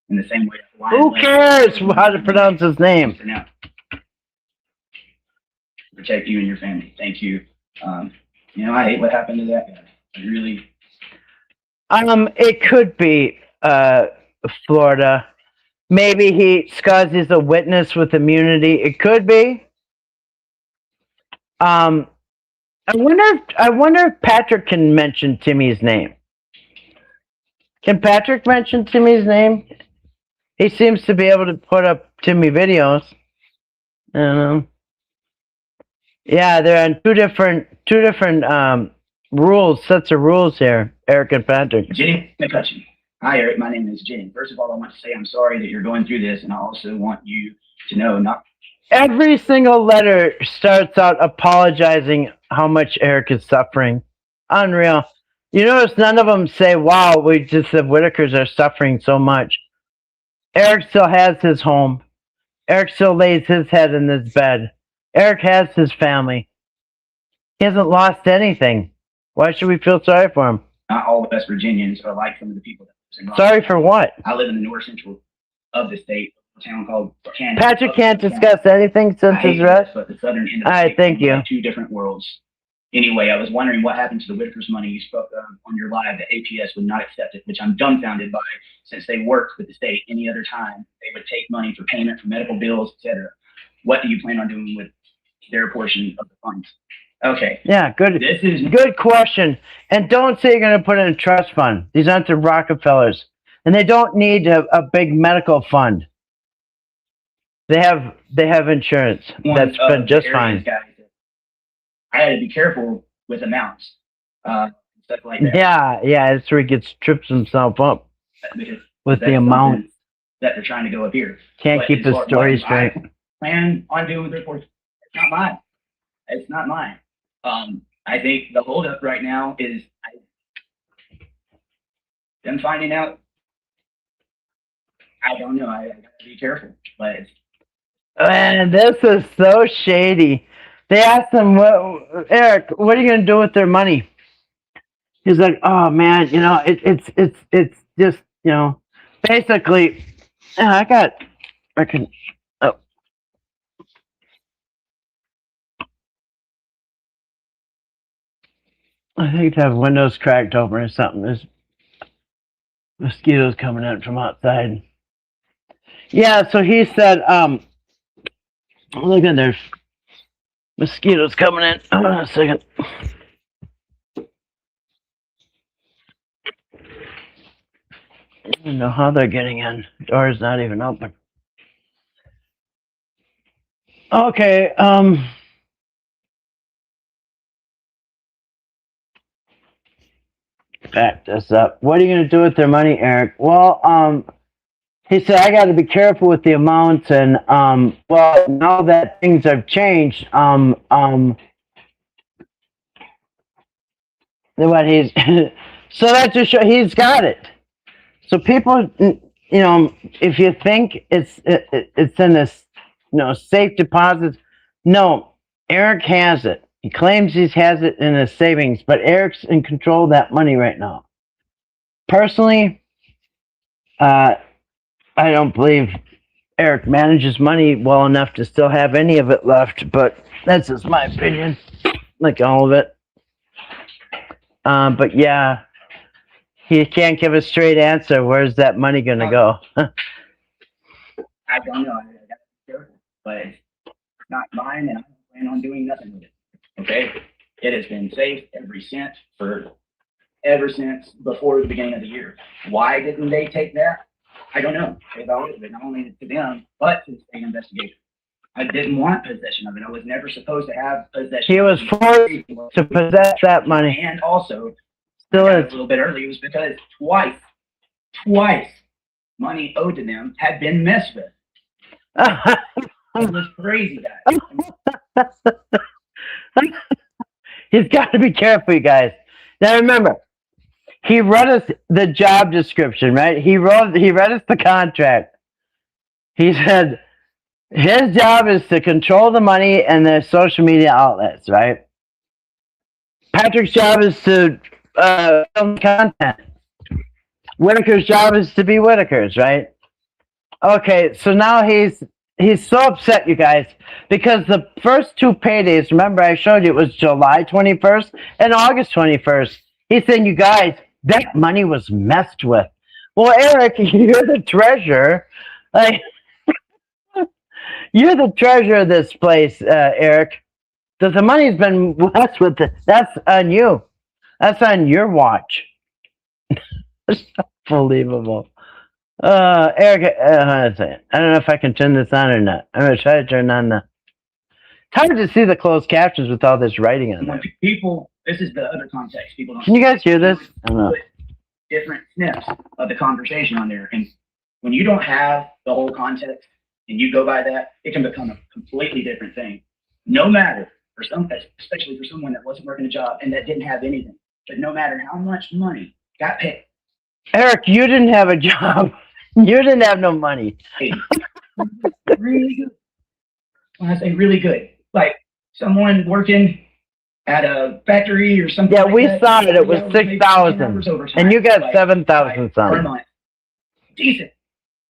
In the same way. Who cares how to pronounce his name? Protect you and your family. Thank you. You know, I hate what happened to that guy. I really. It could be Florida. Maybe he's a witness with immunity. It could be. I wonder if Patrick can mention Timmy's name. Can Patrick mention Timmy's name? He seems to be able to put up Timmy videos. I don't know. Yeah, they're on two different sets of rules here, Eric and Patrick. Jenny McCutcheon. Hi, Eric. My name is Jenny. First of all, I want to say I'm sorry that you're going through this, and I also want you to know not. Every single letter starts out apologizing how much Eric is suffering. Unreal. You notice none of them say, wow, we just the Whittakers are suffering so much. Eric still has his home. Eric still lays his head in his bed. Eric has his family. He hasn't lost anything. Why should we feel sorry for him? Not all West Virginians are like some of the people that live in Sorry for what? I live in the north central of the state, a town called Canada. Patrick can't discuss anything since his rest? But the southern end of the all right, thank you. Like two different worlds. Anyway, I was wondering what happened to the Whittakers' money you spoke on your live. The APS would not accept it, which I'm dumbfounded by, since they worked with the state any other time. They would take money for payment for medical bills, etc. What do you plan on doing with their portion of the funds? Okay. Yeah, good. This is good question. And don't say you're going to put it in a trust fund. These aren't the Rockefellers, and they don't need a big medical fund. They have insurance. That's been just fine. I had to be careful with amounts, stuff like that. Yeah, that's where he trips himself up Because with that's the amount. something that they're trying to go up here. Can't But keep as his far- story what I straight. plan on doing with reports. It's not mine. It's not mine. I think the holdup right now is them finding out. I don't know. I got to be careful, but Man, this is so shady. They asked him, Eric, what are you gonna do with their money? He's like, oh man, it's just, basically, I can, oh. I think to have windows cracked open or something. There's mosquitoes coming in from outside. Yeah, so he said, look at there's mosquitoes coming in. Hold on a second. I don't know how they're getting in. Door's not even open. Okay, back this up. What are you gonna do with their money, Eric? Well, he said I gotta be careful with the amounts and well, now that things have changed, what he's so that just show he's got it. So people, if you think it's in this, safe deposits, no, Eric has it. He claims he has it in his savings, but Eric's in control of that money right now. Personally, I don't believe Eric manages money well enough to still have any of it left, but that's just my opinion, like all of it. But yeah, he can't give a straight answer. Where's that money gonna go? I don't know. I got to be careful, but it's not mine, and I don't plan on doing nothing with it. Okay, it has been safe ever since before the beginning of the year. Why didn't they take that? I don't know. They've always been not only to them, but to the state investigator. I didn't want possession of it. I was never supposed to have possession. He was forced to possess that money. And also, Still a is. little bit early, it was because twice, money owed to them had been messed with. It was crazy, guys. He's got to be careful, you guys. Now remember, he read us the job description, right? He read us the contract. He said his job is to control the money and the social media outlets, right? Patrick's job is to film content. Whittaker's job is to be Whittaker's, right? Okay, so now he's so upset, you guys, because the first two paydays, remember I showed you, it was July 21st and August 21st. He's saying, you guys, that money was messed with. Well, Eric, you're the treasurer. Like, you're the treasurer of this place, Eric. The money's been messed with. That's on you. That's on your watch. It's unbelievable. Eric, I don't know if I can turn this on or not. I'm going to try to turn on the... It's hard to see the closed captions with all this writing on there. When people, this is the other context. People don't. Can you guys hear this? I don't know. Put different snips of the conversation on there, and when you don't have the whole context and you go by that, it can become a completely different thing. No matter especially for someone that wasn't working a job and that didn't have anything, but no matter how much money got paid. Eric, you didn't have a job. You didn't have no money. Really good. When I say really good, like someone working at a factory or something. Yeah, like we that, saw it. It was 6,000, and you got 7,000 per something. month. Decent,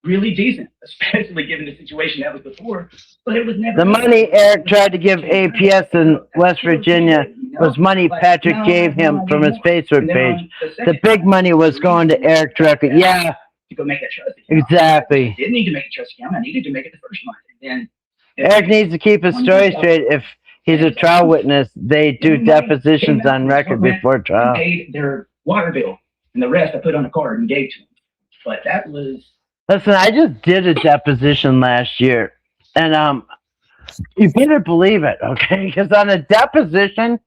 really decent, especially given the situation that was before. But it was never The money Eric tried to give APS in West Virginia was money Patrick gave him from his Facebook page. The big money was going to Eric directly. Yeah, to go make that trust account. exactly. I didn't need to make a trust account. I needed to make it the first month, and then Eric needs to keep his story straight. If he's a trial witness, they do depositions on record before trial. Paid their water bill, and the rest I put on a card and gave to them. But that was. Listen, I just did a deposition last year, and you better believe it, okay? Because on a deposition,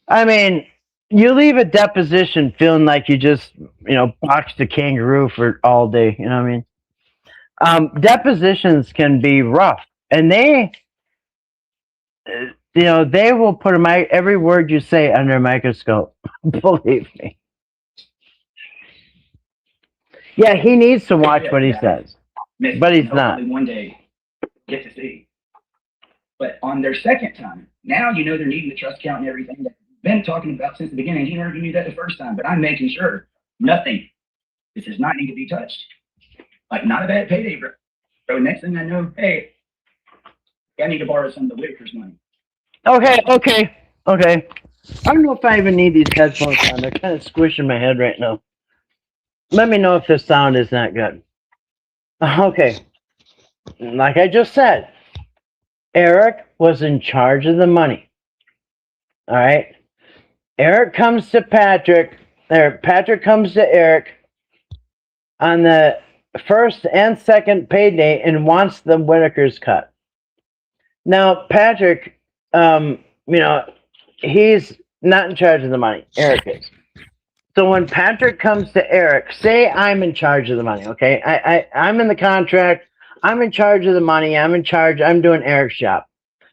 I mean, you leave a deposition feeling like you just, boxed a kangaroo for all day. You know what I mean? Depositions can be rough, and they will put every word you say under a microscope. Believe me. Yeah, he needs to watch what he says, but he's not. Hopefully one day get to see. But on their second time, now you know they're needing the trust account and everything that we've been talking about since the beginning. He already knew that the first time, but I'm making sure nothing. This does not need to be touched. Like, not a bad payday, bro. So next thing I know, hey, I need to borrow some of the Whittaker's money. Okay. I don't know if I even need these headphones on. They're kind of squishing my head right now. Let me know if the sound is not good. Okay. Like I just said, Eric was in charge of the money. All right. Eric comes to Patrick, or Patrick comes to Eric on the first and second payday and wants the Whittaker's cut. Now, Patrick, he's not in charge of the money. Eric is. So when Patrick comes to Eric, say I'm in charge of the money, okay? I'm in the contract. I'm in charge of the money. I'm in charge. I'm doing Eric's job.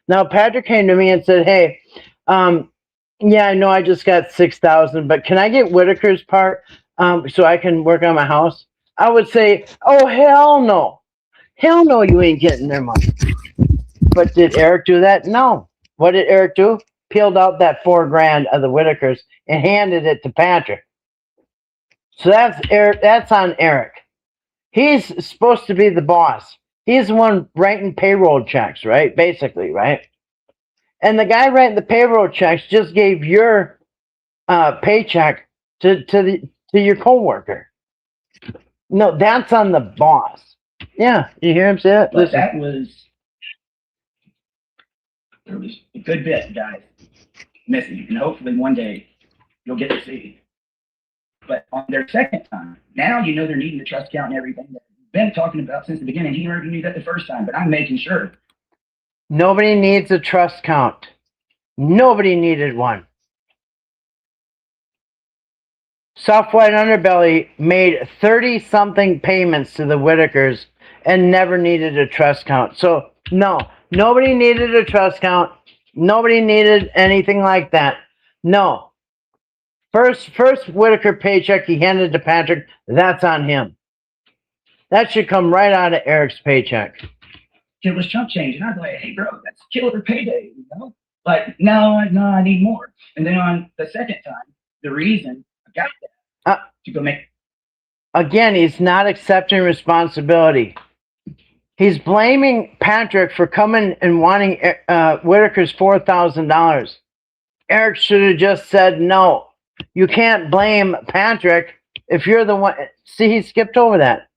Now, Patrick came to me and said, hey, yeah, I know I just got $6,000, but can I get Whittaker's part so I can work on my house? I would say, oh, hell no. Hell no, you ain't getting their money. But did Eric do that? No. What did Eric do? Peeled out that $4,000 of the Whittakers and handed it to Patrick. So that's Eric. That's on Eric. He's supposed to be the boss. He's the one writing payroll checks, right? Basically, right? And the guy writing the payroll checks just gave your paycheck to your coworker. No, that's on the boss. Yeah, you hear him say that? But there was a good bit, guys, missing, and hopefully one day you'll get to see. But on their second time, now you know they're needing the trust account and everything that we've been talking about since the beginning. He already knew that the first time, but I'm making sure. Nobody needs a trust count. Nobody needed one. Soft White Underbelly made 30-something payments to the Whittakers and never needed a trust count. So, no, nobody needed a trust count. Nobody needed anything like that. No. First Whittaker paycheck he handed to Patrick, that's on him. That should come right out of Eric's paycheck. It was chump change, and I was like, hey, bro, that's killer payday, you know? Like, no, I need more. And then on the second time, the reason I got that to go make. Again, he's not accepting responsibility. He's blaming Patrick for coming and wanting Whittaker's $4,000. Eric should have just said no. You can't blame Patrick if you're the one. See, he skipped over that.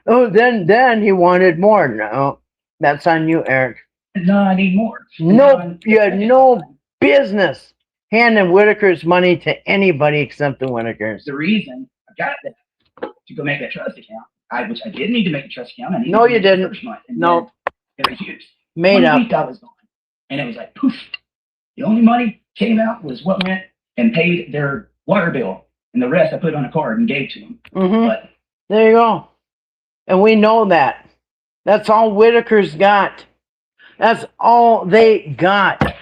Oh, then he wanted more. No, that's on you, Eric. No, I need more. No, you had no business handing Whittaker's money to anybody except the Whittakers. The reason I got that to go make that trust account, which I did need to make a trust account. No, you didn't. No, it was used. Made up. 1 week I was gone, and it was like poof. The only money came out was what went and paid their water bill, and the rest I put on a card and gave to them. Mm-hmm. But there you go. And we know that. That's all Whittaker's got. That's all they got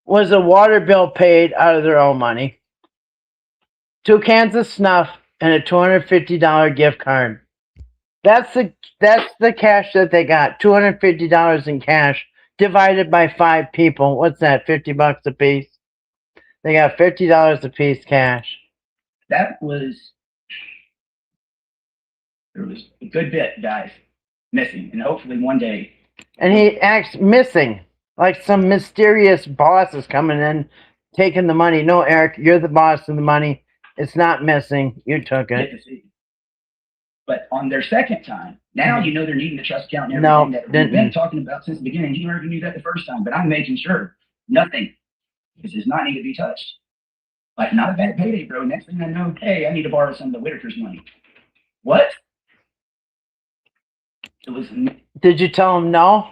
was a water bill paid out of their own money, 2 cans of snuff, and a $250 gift card. That's the cash that they got. $250 in cash divided by 5 people. What's that? $50 a piece. They got $50 a piece cash. There was a good bit, guys, missing, and hopefully one day. And he acts missing, like some mysterious boss is coming in, taking the money. No, Eric, you're the boss of the money. It's not missing. You took it. But on their second time, now you know they're needing the trust account and everything that we've been talking about since the beginning. He already knew that the first time, but I'm making sure nothing. This does not need to be touched. Like, not a bad payday, bro. Next thing I know, hey, I need to borrow some of the Whittaker's money. What? It was. Did you tell him no?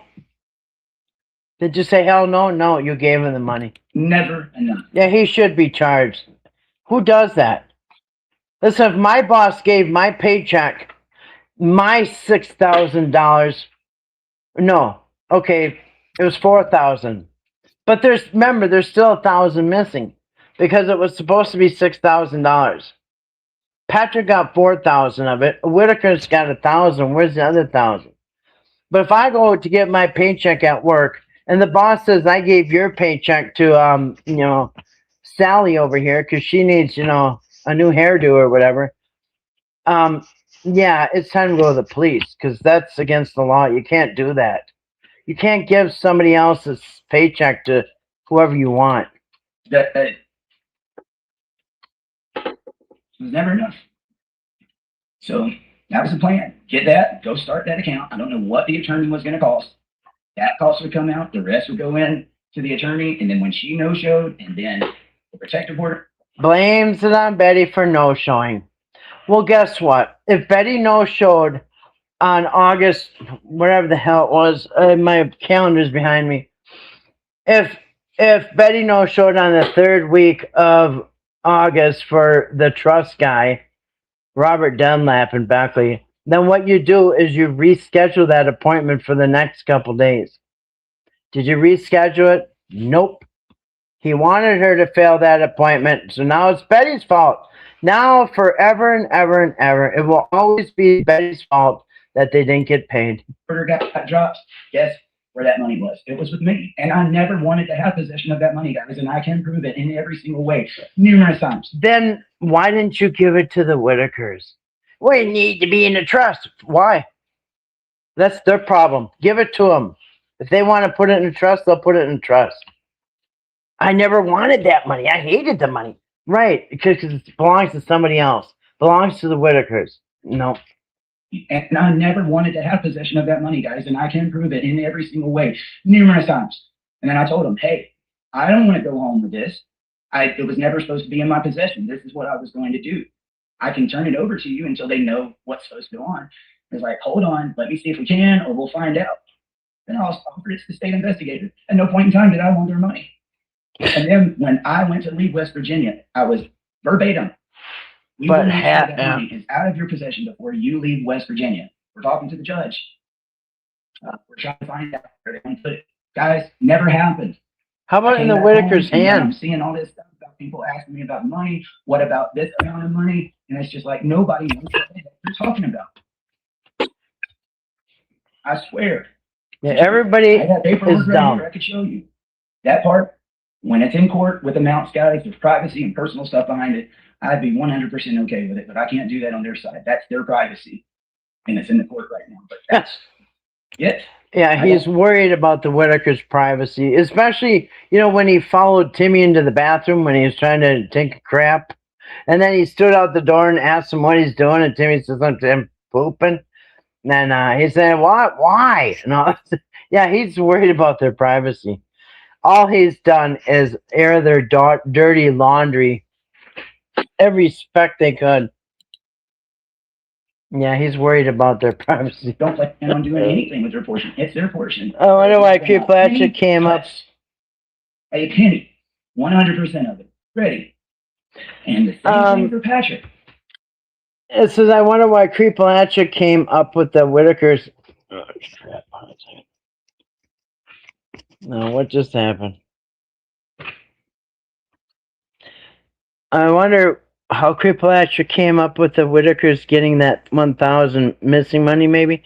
Did you say hell no? No, you gave him the money. Never enough. Yeah, he should be charged. Who does that? Listen, if my boss gave my paycheck, my $6,000, no, okay, it was 4,000. But remember, there's still 1,000 missing because it was supposed to be $6,000. Patrick got 4,000 of it. Whittaker's got 1,000. Where's the other 1,000? But if I go to get my paycheck at work and the boss says I gave your paycheck to Sally over here because she needs a new hairdo or whatever, yeah, it's time to go to the police because that's against the law. You can't do that. You can't give somebody else's paycheck to whoever you want. That was never enough. So that was the plan. Get that, go start that account. I don't know what the attorney was going to cost. That cost would come out, the rest would go in to the attorney, and then when she no-showed, and then the protective order. Blames it on Betty for no-showing. Well, guess what? If Betty no-showed on August, whatever the hell it was, my calendar's behind me. If Betty no-showed on the third week of August for the trust guy, Robert Dunlap in Beckley, then what you do is you reschedule that appointment for the next couple days. Did you reschedule it? Nope. He wanted her to fail that appointment, so now it's Betty's fault. Now, forever and ever and ever, it will always be Betty's fault that they didn't get paid. Order got dropped. Guess where that money was? It was with me. And I never wanted to have possession of that money, guys, and I can prove it in every single way, numerous times. Then why didn't you give it to the Whittakers? We need to be in the trust. Why? That's their problem. Give it to them. If they want to put it in a trust, they'll put it in a trust. I never wanted that money. I hated the money. Right, because it belongs to somebody else. Belongs to the Whittakers. No. And I never wanted to have possession of that money, guys, and I can prove it in every single way, numerous times. And then I told them, hey, I don't want to go home with this. It was never supposed to be in my possession. This is what I was going to do. I can turn it over to you until they know what's supposed to go on. It's like, hold on, let me see if we can, or we'll find out. Then I'll offer it to the state investigator. At no point in time did I want their money. And then when I went to leave West Virginia, I was verbatim. We will make sure that money is out of your possession before you leave West Virginia. We're talking to the judge. We're trying to find out where they're going to put it. Guys, never happened. How about in the Whittaker's hand? I'm seeing all this stuff about people asking me about money. What about this amount of money? And it's just like nobody knows what they're talking about. I swear. Yeah, everybody is dumb. I could show you that part. When it's in court with amounts, guys, there's privacy and personal stuff behind it. I'd be 100% okay with it, but I can't do that on their side. That's their privacy, and it's in the court right now. But that's it. Yeah, he's worried about the Whittaker's privacy, especially, when he followed Timmy into the bathroom when he was trying to take a crap. And then he stood out the door and asked him what he's doing, and Timmy says, I'm pooping. And then he said, what? Why? No, yeah, he's worried about their privacy. All he's done is air their dirty laundry every speck they could. Yeah, he's worried about their privacy. Don't plan on doing anything with their portion. It's their portion. I wonder why Creeplatcher came up. A penny. 100% of it. Ready. And the same thing for Patrick. It says, I wonder why Creeplatcher came up with the Whittakers. Oh, crap. No, what just happened? I wonder how Creeplatcher came up with the Whittakers getting that 1,000 missing money, maybe?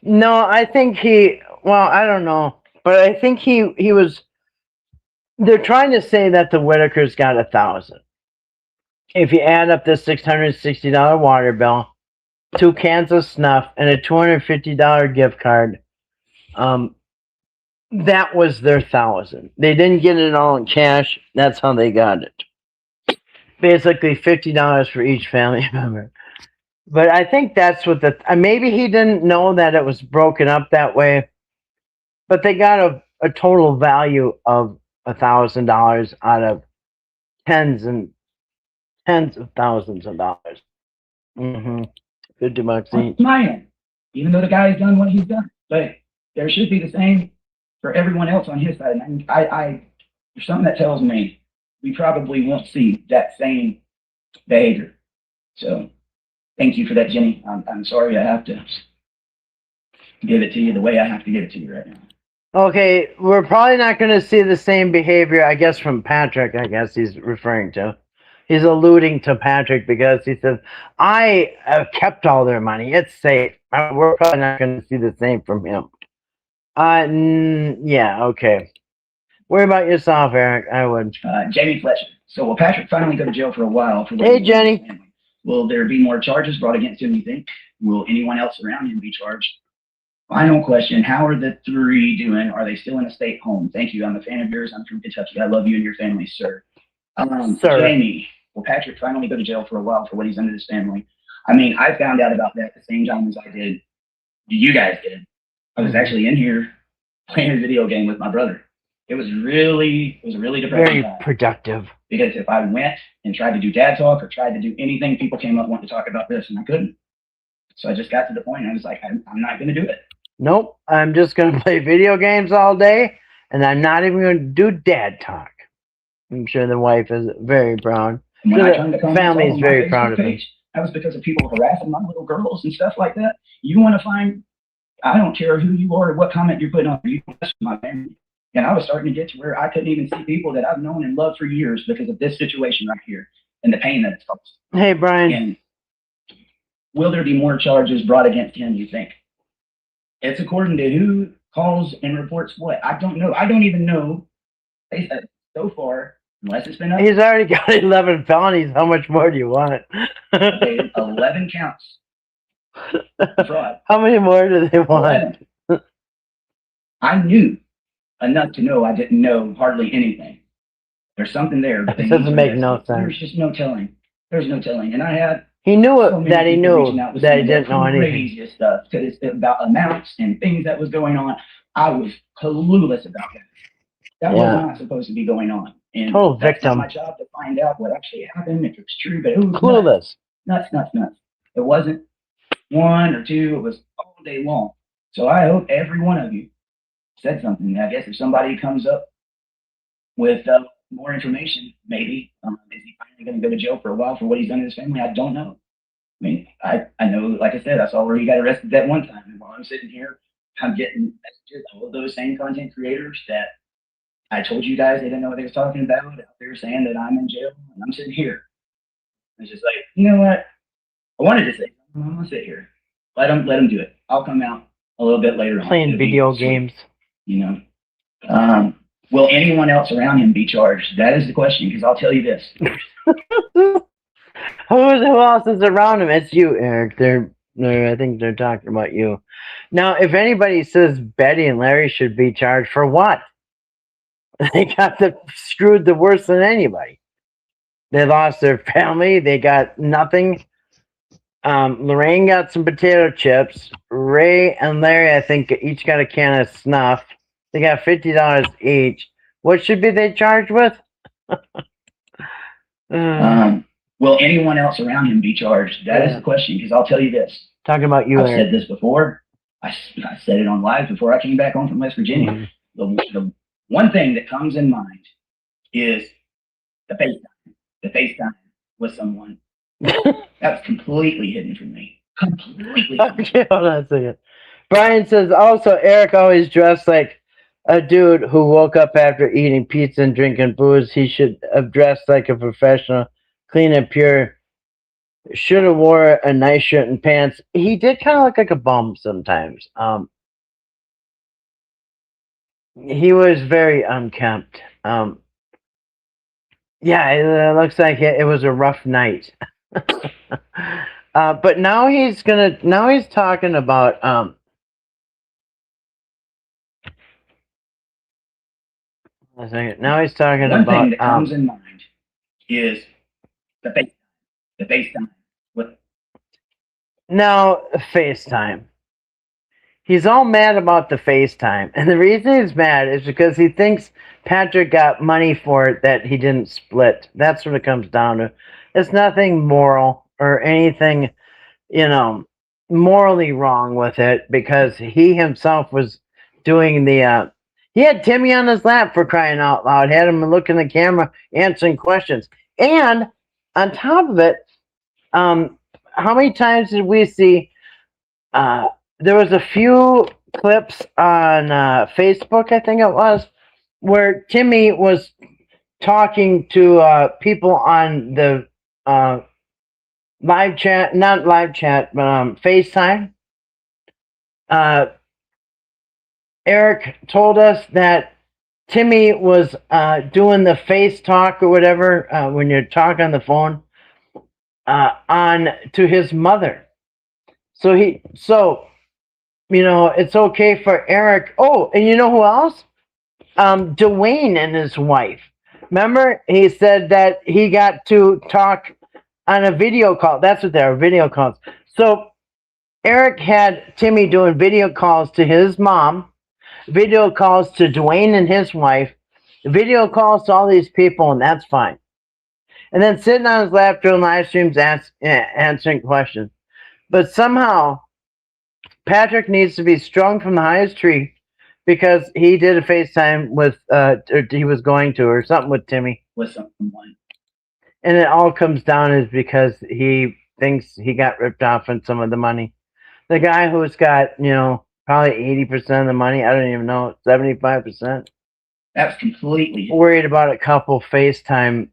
No, I think I don't know. But I think he was, they're trying to say that the Whittakers got 1,000. If you add up the $660 water bill, 2 cans of snuff, and a $250 gift card, that was their 1,000. They didn't get it all in cash. That's how they got it. Basically $50 for each family member. But I think that's what maybe he didn't know that it was broken up that way. But they got a total value of $1,000 out of tens of thousands of dollars. $50 each. My end. Even though the guy has done what he's done. But there should be the same for everyone else on his side. And there's something that tells me we probably won't see that same behavior. So thank you for that, Jenny. I'm sorry I have to give it to you the way I have to give it to you right now. Okay, we're probably not going to see the same behavior, I guess, from Patrick, I guess he's referring to. He's alluding to Patrick because he says, I have kept all their money. It's safe. We're probably not going to see the same from him. Yeah, okay. Worry about yourself, Eric. I would. Jamie Fletcher. So will Patrick finally go to jail for a while? For what Hey, he did to Jenny. his family? Will there be more charges brought against him, you think? Will anyone else around him be charged? Final question. How are the three doing? Are they still in a state home? Thank you. I'm a fan of yours. I'm from Kentucky. I love you and your family, sir. Sir. Jamie, will Patrick finally go to jail for a while for what he's done to his family? I mean, I found out about that at the same time as I did. You guys did. I was actually in here playing a video game with my brother. It was a really depressing Very time. productive. Because if I went and tried to do dad talk or tried to do anything, people came up wanting to talk about this, and I couldn't. So I just got to the point. I was like, I'm not going to do it. Nope. I'm just going to play video games all day, and I'm not even going to do dad talk. I'm sure the wife is very proud. And when Sure, I turned the comments family off is on my very Facebook proud of him. page, that was because of people harassing my little girls and stuff like that. You want to find, I don't care who you are or what comment you're putting on, you mess with my family. And I was starting to get to where I couldn't even see people that I've known and loved for years because of this situation right here and the pain that it's caused. Hey, Brian. And will there be more charges brought against him, you think? It's according to who calls and reports what. I don't know. I don't even know. They said so far, unless it's been up, He's already got 11 felonies. How much more do you want? 11 counts. Fraud. How many more do they want? 11. I knew enough to know I didn't know hardly anything. There's something there. But It doesn't make no sense. There's just no telling. There's no telling. And I had He knew so many that he people knew reaching out with that some he of the didn't know anything. craziest stuff because it's about amounts and things that was going on. I was clueless about that. That was not supposed to be going on. And Total that's victim. not my job to find out what actually happened, if it's true, but it was Clueless. nuts. It wasn't one or two, it was all day long. So I hope every one of you said something. I guess if somebody comes up with more information, maybe, is he finally going to go to jail for a while for what he's done to his family? I don't know. I mean, I know, like I said, I saw where he got arrested that one time. And while I'm sitting here, I'm getting messages, all of those same content creators that I told you guys they didn't know what they was talking about out there saying that I'm in jail, and I'm sitting here. It's just like, you know what? I wanted to say, I'm gonna sit here. Let them do it. I'll come out a little bit later on. Playing It'll be video sweet, games. You know. Will anyone else around him be charged? That is the question, because I'll tell you this. Who else is around him? It's you, Eric. I think they're talking about you. Now, if anybody says Betty and Larry should be charged for what? They got screwed the worse than anybody. They lost their family. They got nothing. Lorraine got some potato chips. Ray and Larry, I think, each got a can of snuff. They got $50 each. What should be they charged with? Will anyone else around him be charged? That is the question, because I'll tell you this. Talking about you, I've Eric. said this before. I said it on live before I came back home from West Virginia. The one thing that comes in mind is the FaceTime. The FaceTime with someone. That's completely hidden from me. Completely. Okay, hold on a second. Brian says, also, Eric always dressed like a dude who woke up after eating pizza and drinking booze. He should have dressed like a professional, clean and pure. Should have wore a nice shirt and pants. He did kind of look like a bum sometimes. He was very unkempt. Yeah, it looks like it was a rough night. But now he's talking about now he's talking One about thing that comes in mind is the FaceTime. What? Now FaceTime. He's all mad about the FaceTime. And the reason he's mad is because he thinks Patrick got money for it that he didn't split. That's what it comes down to. It's nothing moral or anything, morally wrong with it, because he himself was doing He had Timmy on his lap for crying out loud. Had him looking in the camera, answering questions. And on top of it, how many times did we see? There was a few clips on Facebook, I think it was, where Timmy was talking to people on the live chat, not live chat, but FaceTime. Eric told us that Timmy was doing the face talk or whatever when you talk on the phone on to his mother. So it's okay for Eric. Oh, and you know who else? Dwayne and his wife. Remember, he said that he got to talk on a video call. That's what they are, video calls. So Eric had Timmy doing video calls to his mom, video calls to Dwayne and his wife, video calls to all these people, and that's fine. And then sitting on his lap doing live streams, answering questions. But somehow, Patrick needs to be strung from the highest tree because he did a FaceTime with, or he was going to, or something with Timmy. With someone. And it all comes down is because he thinks he got ripped off on some of the money. The guy who's got, probably 80% of the money, I don't even know, 75%. That's completely Worried about a couple FaceTime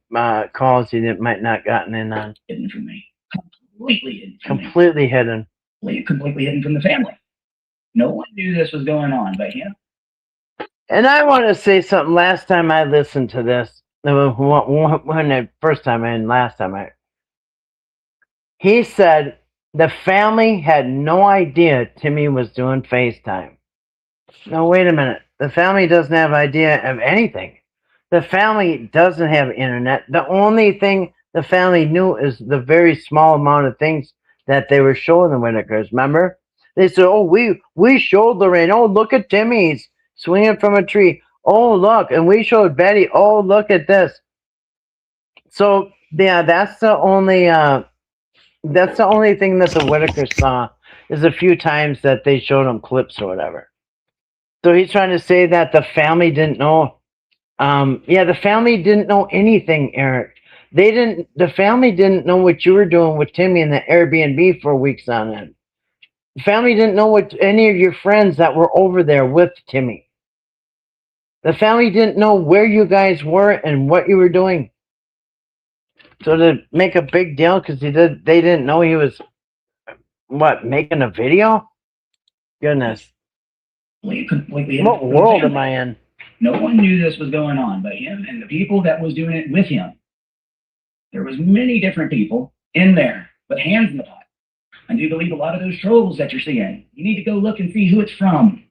calls he might not gotten in on. hidden from me. Completely hidden from me. Completely hidden. Completely hidden from the family. No one knew this was going on but him. And I want to say something. Last time I listened to this, he said the family had no idea Timmy was doing FaceTime. No, wait a minute. The family doesn't have idea of anything. The family doesn't have internet. The only thing the family knew is the very small amount of things that they were showing the Whittakers. Remember? They said, oh, we showed Lorraine. Oh, look at Timmy's swinging from a tree. Oh, look. And we showed Betty. Oh, look at this. So, yeah, that's the only thing that the Whittakers saw is a few times that they showed them clips or whatever. So he's trying to say that the family didn't know. The family didn't know anything, Eric. The family didn't know what you were doing with Timmy in the Airbnb for weeks on end. The family didn't know what any of your friends that were over there with Timmy. The family didn't know where you guys were and what you were doing. So to make a big deal because they didn't know he was making a video? Goodness. What world am I in? No one knew this was going on but him and the people that was doing it with him. There was many different people in there, but hands in the pot. I do believe a lot of those trolls that you're seeing, you need to go look and see who it's from.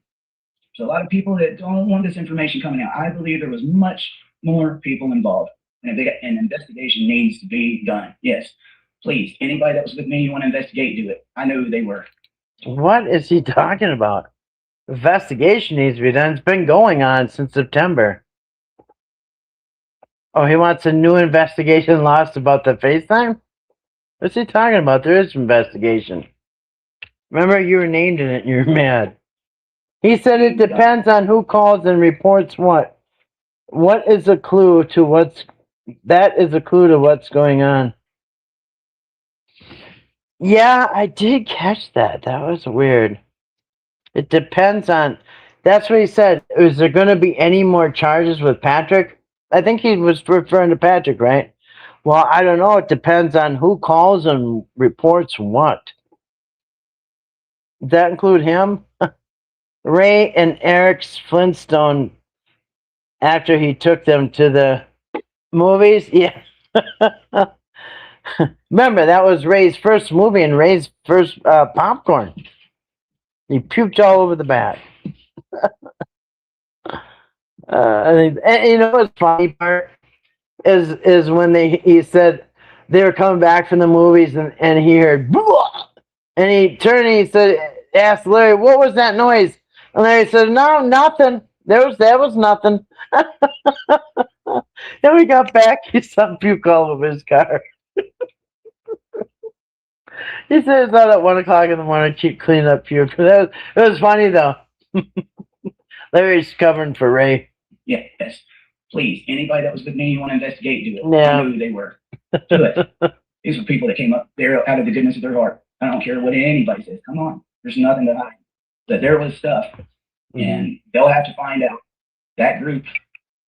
So a lot of people that don't want this information coming out. I believe there was much more people involved. And an investigation needs to be done. Yes. Please, anybody that was with me, you want to investigate, do it. I know who they were. What is he talking about? Investigation needs to be done. It's been going on since September. Oh, he wants a new investigation lost about the FaceTime? What's he talking about? There is investigation. Remember, you were named in it and you're mad. He said it depends on who calls and reports what. What is a clue to what's... That is a clue to what's going on. Yeah, I did catch that. That was weird. It depends on... That's what he said. Is there going to be any more charges with Patrick? I think he was referring to Patrick, right? Well, I don't know. It depends on who calls and reports what. Does that include him? Ray and Eric's Flintstone after he took them to the movies? Yeah. Remember, that was Ray's first movie and Ray's first popcorn. He puked all over the bat. And you know what's funny part is when he said they were coming back from the movies and he heard "Blah!" and he turned and he said, asked Larry, what was that noise? And Larry said, no, nothing. That was nothing. Then we got back, he saw puke all over his car. He said it's out at 1 o'clock in the morning, keep cleaning up puke. It was funny though. Larry's covering for Ray. Yeah, yes. Please, anybody that was with me, you want to investigate, do it. Yeah. I knew who they were. Do it. These were people that came up there out of the goodness of their heart. I don't care what anybody says. Come on. There's nothing to hide. But there was stuff, and they'll have to find out. That group,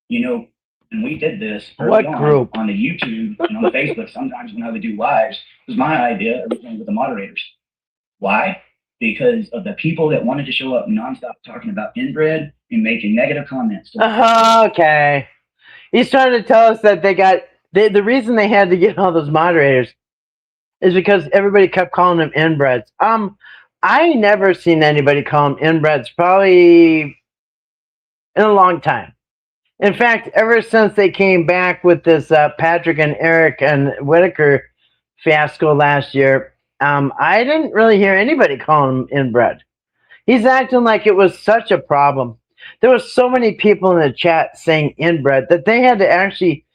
you know, and we did this What early group? on the YouTube and on the Facebook. Sometimes when I would do lives, it was my idea, everything with the moderators. Why? Because of the people that wanted to show up nonstop talking about inbred and making negative comments. Okay. He's trying to tell us that the reason they had to get all those moderators is because everybody kept calling them inbreds. I never seen anybody call them inbreds, probably in a long time. In fact, ever since they came back with this Patrick and Eric and Whittaker fiasco last year, I didn't really hear anybody calling him inbred. He's acting like it was such a problem. There were so many people in the chat saying inbred that they had to actually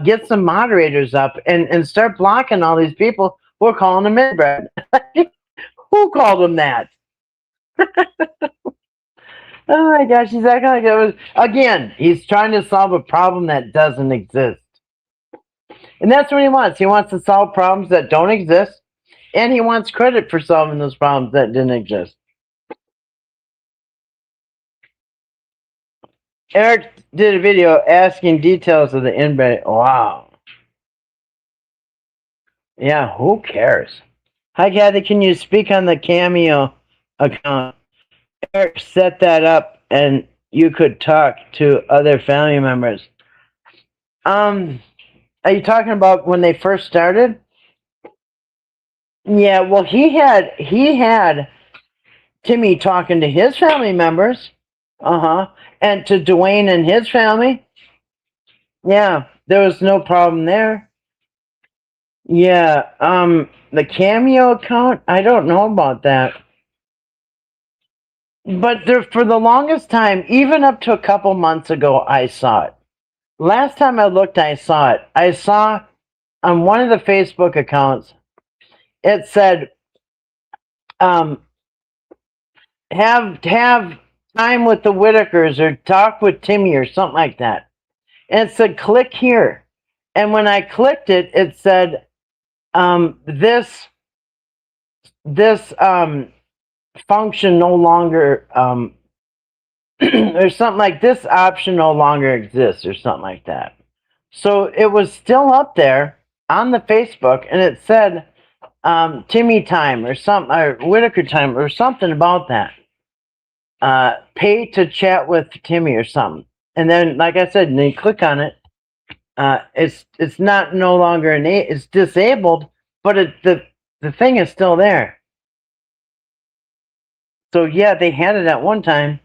get some moderators up and start blocking all these people who are calling them inbred. Who called them that? Oh my gosh, he's acting like it was, again, he's trying to solve a problem that doesn't exist. And that's what he wants. He wants to solve problems that don't exist, and he wants credit for solving those problems that didn't exist. Eric did a video asking details of the inbred. Wow. Yeah, who cares? Hi, Kathy. Can you speak on the Cameo account? Eric set that up, and you could talk to other family members. Are you talking about when they first started? Yeah. Well, he had Timmy talking to his family members. And to Dwayne and his family. Yeah, there was no problem there. Yeah, the Cameo account, I don't know about that. But there, for the longest time, even up to a couple months ago, I saw it. Last time I looked, I saw it. I saw on one of the Facebook accounts, it said, have time with the Whittakers or talk with Timmy or something like that. And it said, click here. And when I clicked it, it said, this function no longer, or something like this option no longer exists or something like that. So it was still up there on the Facebook, and it said Timmy time or something, or Whittaker time or something about that. Pay to chat with Timmy or something. And then, like I said, and you click on it, it's not no longer it's disabled, but the thing is still there. So yeah, they had it at one time.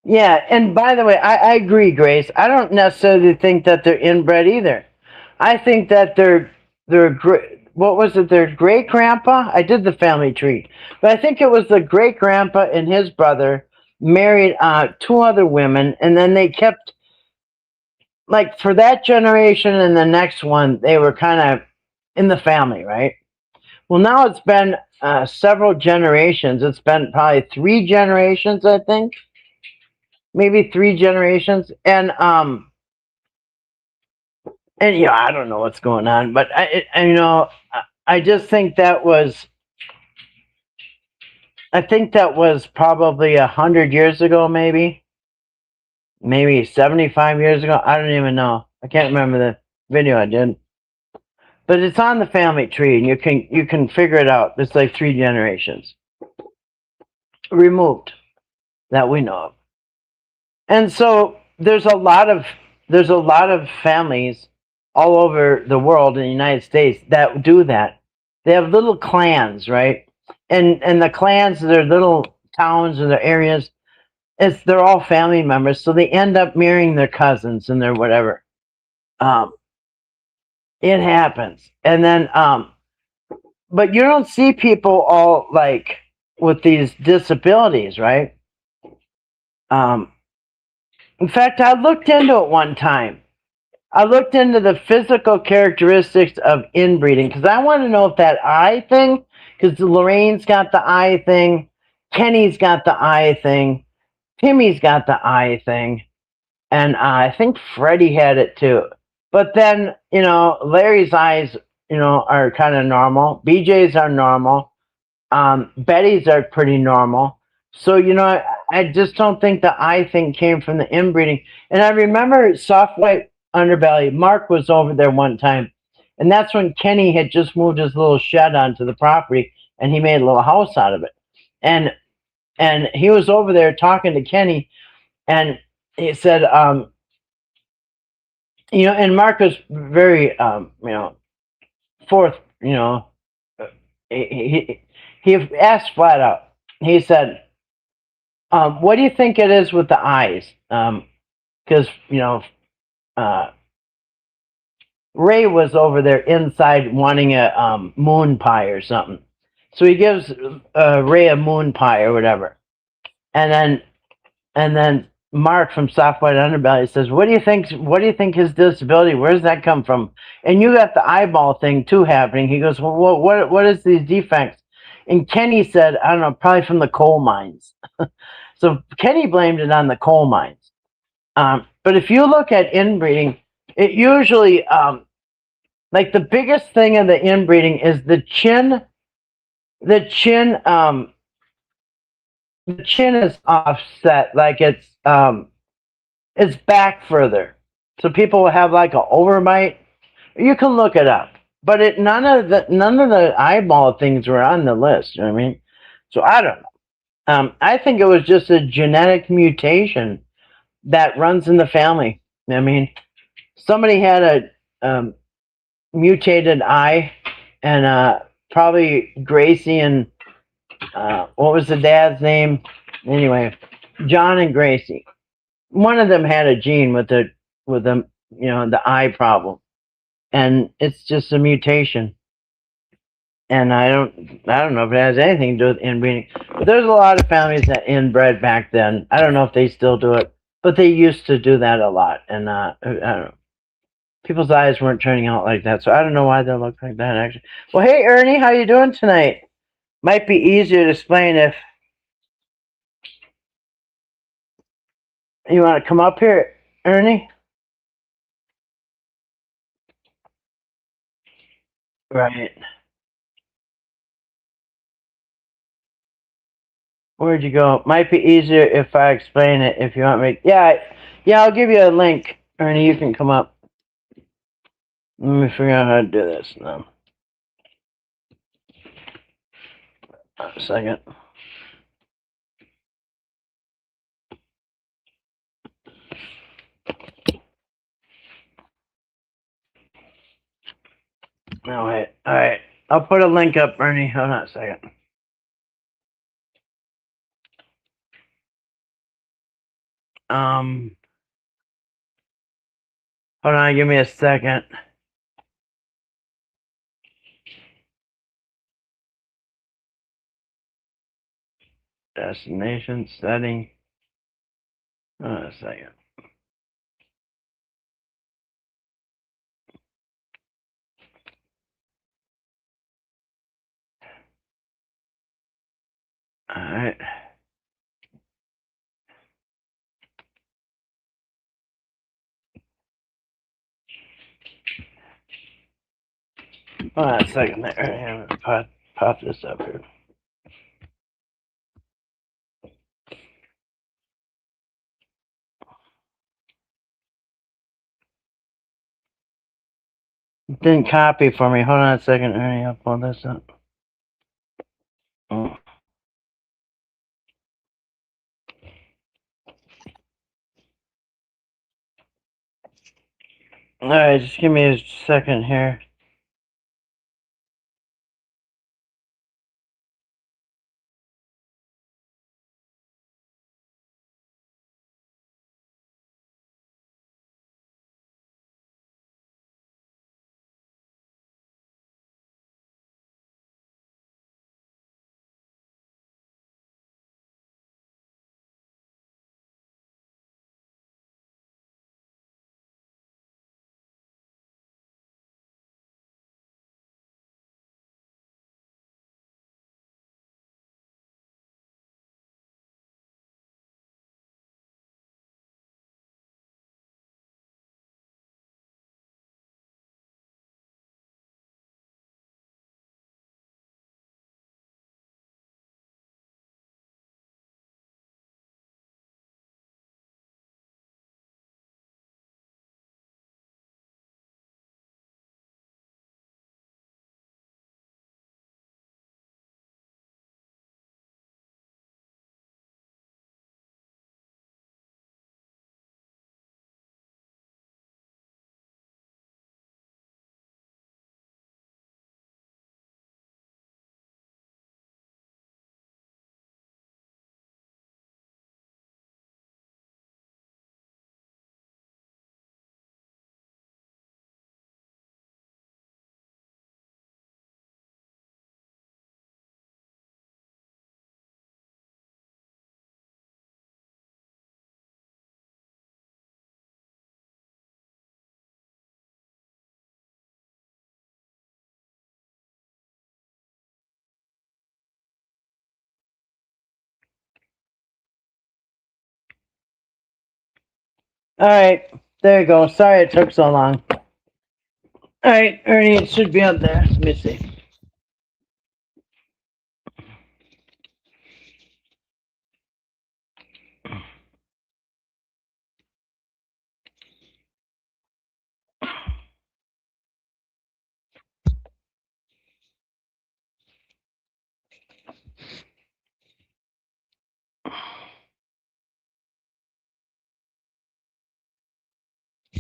Yeah, and by the way, I agree, Grace. I don't necessarily think that they're inbred either. I think that they're what was it? Their great grandpa? I did the family tree, but I think it was the great grandpa and his brother married 2 other women, and then they kept, like, for that generation and the next one, they were kind of in the family, right? Well, now it's been several generations. It's been probably 3 generations, I think, maybe 3 generations, and I don't know what's going on, but I just think that was. I think that was probably 100 years ago, maybe 75 years ago. I don't even know. I can't remember the video I did, but it's on the family tree, and you can figure it out. It's like 3 generations removed that we know of, and so there's a lot of families all over the world in the United States that do that. They have little clans, right? And the clans, their little towns or their areas, they're all family members, so they end up marrying their cousins and their whatever. It happens, and then but you don't see people all like with these disabilities, right? In fact, I looked into it one time. I looked into the physical characteristics of inbreeding because I want to know if that eye thing, because Lorraine's got the eye thing, Kenny's got the eye thing. Timmy's got the eye thing. And I think Freddie had it too. But then, Larry's eyes, are kind of normal. BJ's are normal. Betty's are pretty normal. So, I just don't think the eye thing came from the inbreeding. And I remember Soft White Underbelly, Mark was over there one time. And that's when Kenny had just moved his little shed onto the property and he made a little house out of it. And he was over there talking to Kenny and he said, and Mark was very, forth, he asked flat out. He said, "What do you think it is with the eyes?" Because Ray was over there inside wanting a moon pie or something, so he gives Ray a moon pie or whatever, and then Mark from Soft White Underbelly says, "What do you think? What do you think his disability? Where does that come from?" And you got the eyeball thing too happening. He goes, "Well, what is these defects?" And Kenny said, "I don't know, probably from the coal mines." So Kenny blamed it on the coal mines. But if you look at inbreeding, it usually like the biggest thing of the inbreeding is the chin. The chin, the chin is offset, like it's back further. So people will have like an overbite. You can look it up. But none of the eyeball things were on the list. You know what I mean? So I don't know. I think it was just a genetic mutation that runs in the family. I mean, somebody had a mutated eye, and probably Gracie and what was the dad's name? Anyway, John and Gracie. One of them had a gene with the the eye problem, and it's just a mutation. And I don't know if it has anything to do with inbreeding. But there's a lot of families that inbred back then. I don't know if they still do it, but they used to do that a lot. And I don't know. People's eyes weren't turning out like that, so I don't know why they look like that actually. Well, hey Ernie, how you doing tonight? Might be easier to explain if you want to come up here, Ernie. Right. Where'd you go? Might be easier if I explain it if you want me. Yeah, I'll give you a link, Ernie. You can come up. Let me figure out how to do this now. A second. No, wait. All right. I'll put a link up, Ernie. Hold on a second. Hold on. Give me a second. Destination setting. Hold on a second. All right. Hold on a second there. I'm gonna pop this up here. It didn't copy for me. Hold on a second, Ernie. I'll pull this up. Oh. All right, just give me a second here. All right, there you go. Sorry it took so long. All right, Ernie, it should be up there. Let me see.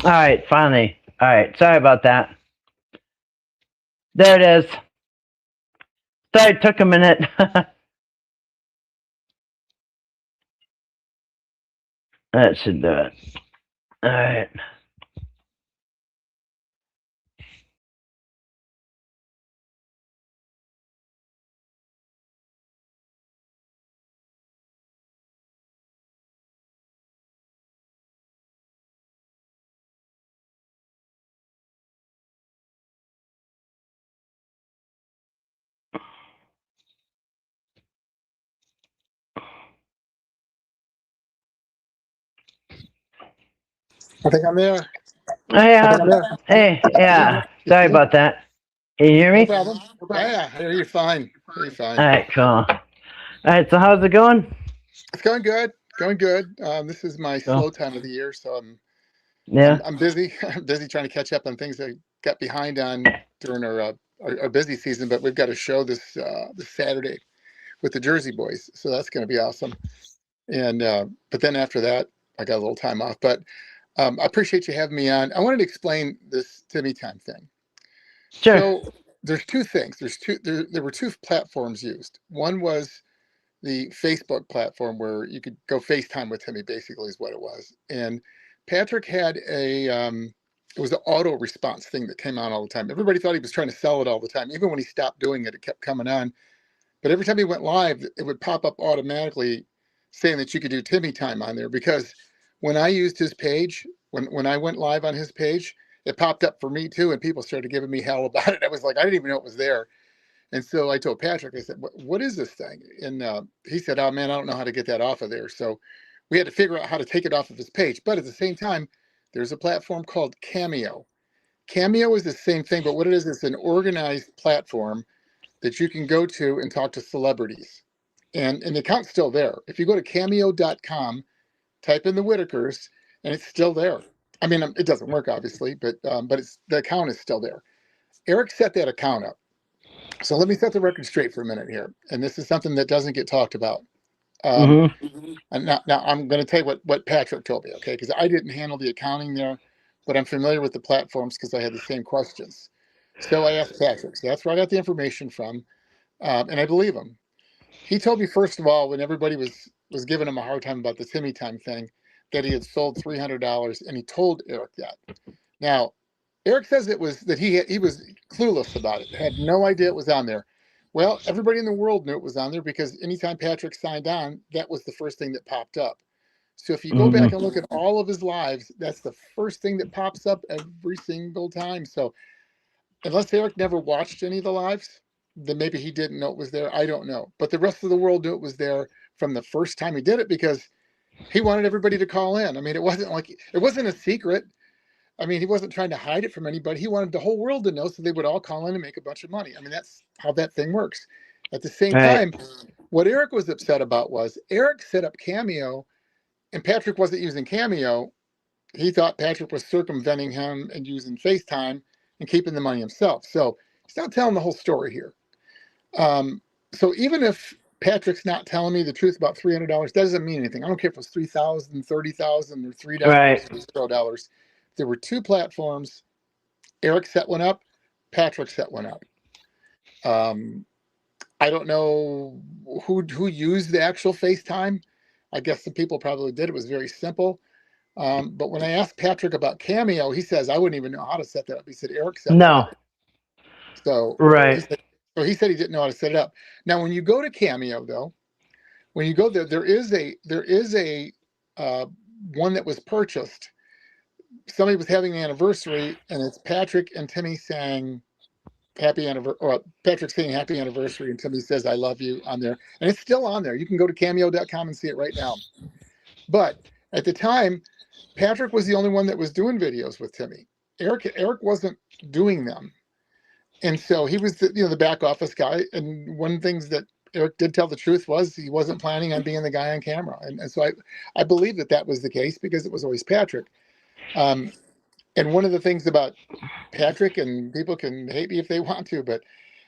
All right, finally. All right, sorry about that. There it is. Sorry it took a minute. That should do it. All right. I think I'm there. Hey, I think I'm there. hey, yeah. Sorry about that. Can you hear No me? problem. Yeah, I hear you fine. I hear you fine. All right, cool. All right, so how's it going? It's going good. Going good. This is my Cool. slow time of the year, so Yeah. I'm busy. I'm busy trying to catch up on things that I got behind on during our busy season. But we've got a show this Saturday with the Jersey Boys, so that's going to be awesome. And but then after that, I got a little time off. But I appreciate you having me on. I wanted to explain this Timmy Time thing. Sure. So there's two things. There were two platforms used. One was the Facebook platform where you could go FaceTime with Timmy, basically is what it was. And Patrick had it was an auto response thing that came on all the time. Everybody thought he was trying to sell it all the time. Even when he stopped doing it, it kept coming on. But every time he went live, it would pop up automatically saying that you could do Timmy Time on there. Because when I used his page, when I went live on his page, it popped up for me too, and people started giving me hell about it. I was like, I didn't even know it was there. And so I told Patrick, I said, what is this thing? And he said, oh man, I don't know how to get that off of there. So we had to figure out how to take it off of his page. But at the same time, there's a platform called Cameo. Cameo is the same thing, but what it is, it's an organized platform that you can go to and talk to celebrities. And the account's still there. If you go to cameo.com, type in the Whittakers, and it's still there. I mean, it doesn't work obviously, but the account is still there. Eric set that account up. So let me set the record straight for a minute here. And this is something that doesn't get talked about. And now I'm going to tell you what Patrick told me, okay? Because I didn't handle the accounting there, but I'm familiar with the platforms because I had the same questions. So I asked Patrick. So that's where I got the information from, and I believe him. He told me first of all, when everybody was giving him a hard time about the Timmy Time thing, that he had sold $300, and he told Eric that. Now, Eric says it was that he was clueless about it, had no idea it was on there. Well, everybody in the world knew it was on there because anytime Patrick signed on, that was the first thing that popped up. So if you go back and look at all of his lives, that's the first thing that pops up every single time. So unless Eric never watched any of the lives, then maybe he didn't know it was there. I don't know. But the rest of the world knew it was there from the first time he did it because he wanted everybody to call in. I mean, it wasn't a secret. I mean, he wasn't trying to hide it from anybody. He wanted the whole world to know so they would all call in and make a bunch of money. I mean, that's how that thing works. At the same time, what Eric was upset about was Eric set up Cameo and Patrick wasn't using Cameo. He thought Patrick was circumventing him and using FaceTime and keeping the money himself. So he's not telling the whole story here. So even if Patrick's not telling me the truth about $300, that doesn't mean anything. I don't care if it's $3,000, $30,000, or $3 or $0. There were two platforms. Eric set one up. Patrick set one up. I don't know who used the actual FaceTime. I guess the people probably did. It was very simple. But when I asked Patrick about Cameo, he says I wouldn't even know how to set that up. He said Eric set that up. So he said he didn't know how to set it up. Now, when you go to Cameo, though, when you go there, there is a one that was purchased. Somebody was having an anniversary, and it's Patrick and Timmy saying happy anniversary, or Patrick saying happy anniversary, and Timmy says I love you on there, and it's still on there. You can go to cameo.com and see it right now. But at the time, Patrick was the only one that was doing videos with Timmy. Eric wasn't doing them. And so he was the back office guy. And one of the things that Eric did tell the truth was he wasn't planning on being the guy on camera. And so I believe that was the case because it was always Patrick. And one of the things about Patrick, and people can hate me if they want to, but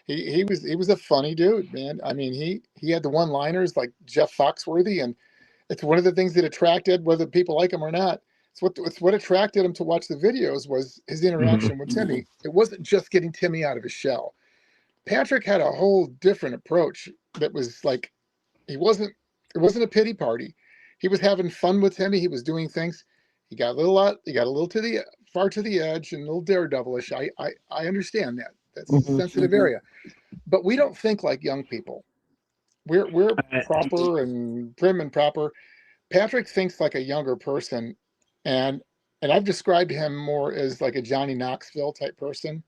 he was a funny dude, man. I mean, he had the one-liners like Jeff Foxworthy, and it's one of the things that attracted, whether people like him or not. It's what attracted him to watch the videos was his interaction with Timmy. It wasn't just getting Timmy out of his shell. Patrick had a whole different approach that was like, it wasn't a pity party. He was having fun with Timmy. He was doing things. He got a little far to the edge and a little daredevilish. I understand that. That's a sensitive area. But we don't think like young people. We're proper and prim and proper. Patrick thinks like a younger person, and I've described him more as like a Johnny Knoxville type person.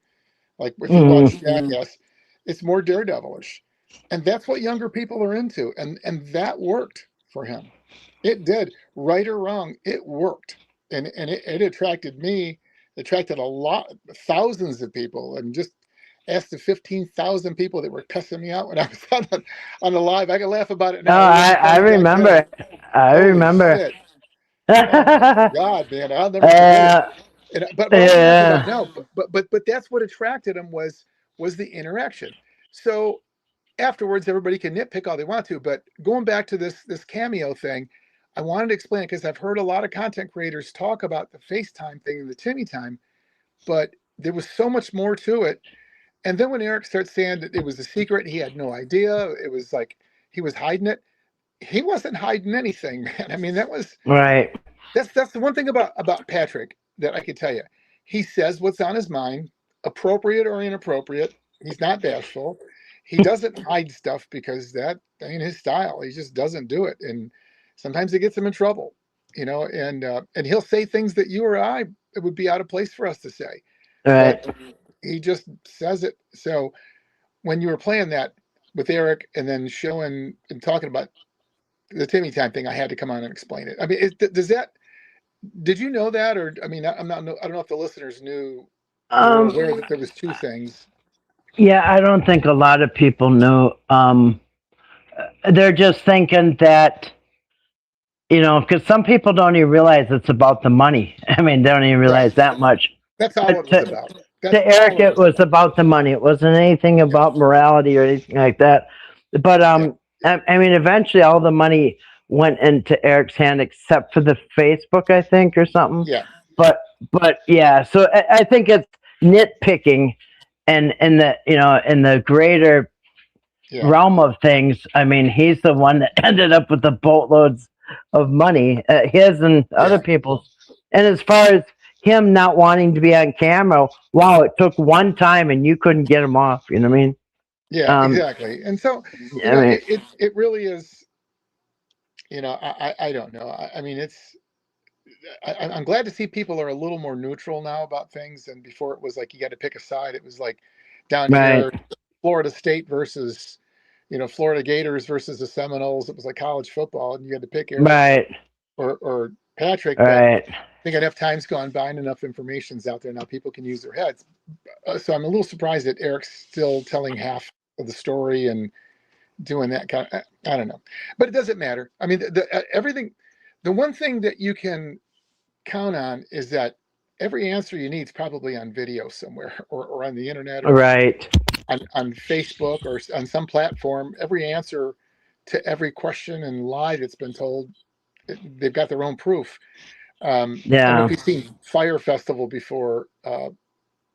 Like if you watch Jackass, it's more daredevilish, and that's what younger people are into, and that worked for him. It did, right or wrong, it worked, and it attracted me, attracted thousands of people, and just asked the 15,000 people that were cussing me out when I was on the live. I can laugh about it now. I remember. I Holy remember. shit. Oh my God, man, I'll never forget it. But that's what attracted him was the interaction. So afterwards, everybody can nitpick all they want to, but going back to this cameo thing, I wanted to explain it because I've heard a lot of content creators talk about the FaceTime thing and the Timmy time, but there was so much more to it. And then when Eric starts saying that it was a secret, he had no idea. It was like he was hiding it. He wasn't hiding anything, man. I mean, that's the one thing about Patrick that I could tell you. He says what's on his mind, appropriate or inappropriate. He's not bashful. He doesn't hide stuff because that ain't his style. He just doesn't do it, and sometimes it gets him in trouble, and he'll say things that you or I, it would be out of place for us to say. Right. But he just says it. So when you were playing that with Eric and then showing and talking about the Timmy time thing, I had to come on and explain it. I mean, did you know that? Or, I mean, I don't know if the listeners knew or were aware that there was two things. Yeah, I don't think a lot of people knew. They're just thinking that, because some people don't even realize it's about the money. I mean, they don't even realize that much. That's all it was about. To Eric, it was about the money. It wasn't anything about morality or anything like that. But I mean, eventually, all the money went into Eric's hand, except for the Facebook, I think, or something. Yeah. But yeah. So I think it's nitpicking, and in the greater realm of things. I mean, he's the one that ended up with the boatloads of money, his and other people's. And as far as him not wanting to be on camera, wow, it took one time and you couldn't get him off. You know what I mean? Yeah, exactly. And so it really is. I don't know. I mean, I'm glad to see people are a little more neutral now about things. And before it was like you got to pick a side. It was like down here, Florida State versus, Florida Gators versus the Seminoles. It was like college football, and you had to pick Eric or Patrick. Right. I think enough time's gone by and enough information's out there now. People can use their heads. So I'm a little surprised that Eric's still telling half of the story and doing that kind of, I don't know, but it doesn't matter. I mean, everything, the one thing that you can count on is that every answer you need is probably on video somewhere or on the internet or on Facebook or on some platform. Every answer to every question and lie that's been told, they've got their own proof. I don't know if you've seen Fire Festival before.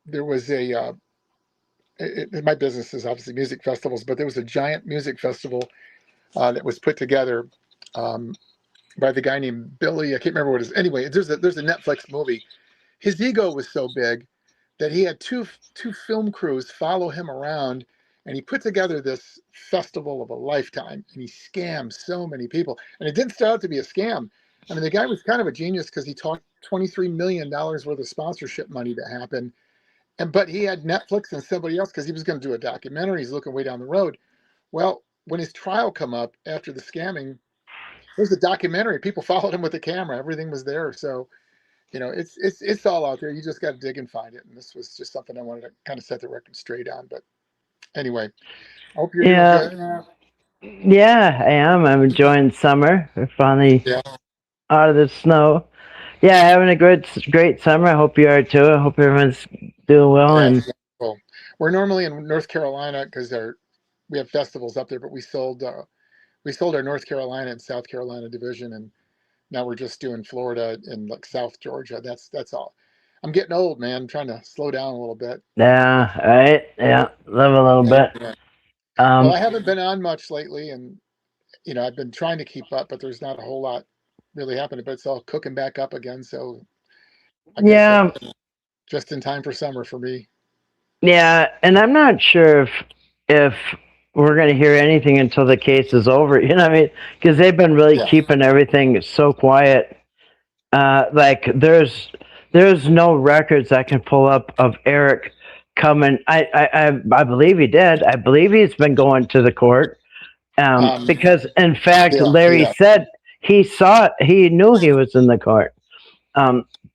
There was my business is obviously music festivals, but there was a giant music festival that was put together by the guy named Billy. I can't remember what it is. Anyway, there's a Netflix movie. His ego was so big that he had two film crews follow him around, and he put together this festival of a lifetime, and he scammed so many people. And it didn't start out to be a scam. I mean, the guy was kind of a genius because he taught $23 million worth of sponsorship money to happen. But he had Netflix and somebody else because he was going to do a documentary. He's looking way down the road. Well, when his trial come up after the scamming, There's a documentary. People followed him with the camera. Everything was there. So, it's all out there. You just got to dig and find it. And this was just something I wanted to kind of set the record straight on. But anyway, I hope you're doing Yeah. good. Yeah, I am. I'm enjoying summer. We're finally Yeah. out of the snow. Yeah, having a great summer. I hope you are too. I hope everyone's doing well. Yeah. And Cool. We're normally in North Carolina because we have festivals up there, but we sold our North Carolina and South Carolina division, and now we're just doing Florida and like South Georgia. That's all. I'm getting old, man. I'm trying to slow down a little bit. yeah, right. Yeah, live a little Yeah, bit. yeah. Well, I Um, haven't been on much lately, and I've been trying to keep up, but there's not a whole lot really happening. But it's all cooking back up again, so I guess yeah, just in time for summer for me. yeah, and I'm not sure if we're going to hear anything until the case is over. You know what I mean? Because they've been really Yeah. keeping everything so quiet. Like there's no records I can pull up of Eric coming. I believe he did. I believe he's been going to the court. Because in fact, Yeah, Larry yeah. said he knew he was in the court.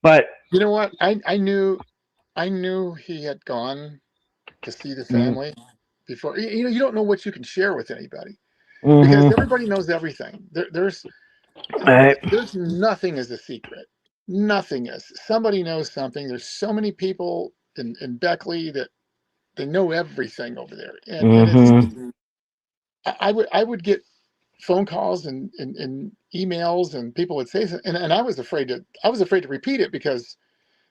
But You know what? I knew he had gone to see the family before. You don't know what you can share with anybody because everybody knows everything. There's right. there's nothing is a secret. Nothing is. Somebody knows something. There's so many people in Beckley that they know everything over there, and it's I would get phone calls and emails, and people would say something, and I was afraid to repeat it because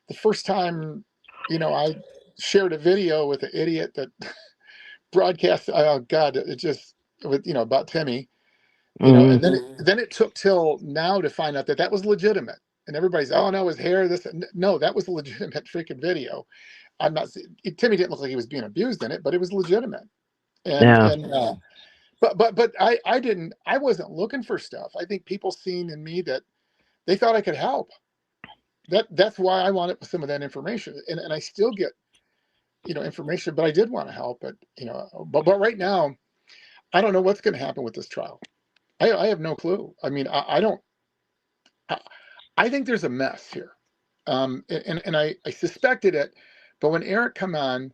the first time, I shared a video with an idiot that broadcast. Oh God, it just with about Timmy, and then it took till now to find out that that was legitimate. And everybody's, oh no, his hair, this, no, that was a legitimate freaking video. I'm not. Timmy didn't look like he was being abused in it, but it was legitimate. And Yeah. but I wasn't looking for stuff. I think people seen in me that they thought I could help. That's why I wanted some of that information, and I still get information, but I did want to help. But right now, I don't know what's going to happen with this trial. I have no clue. I mean, I don't. I think there's a mess here, and I suspected it, but when Eric come on,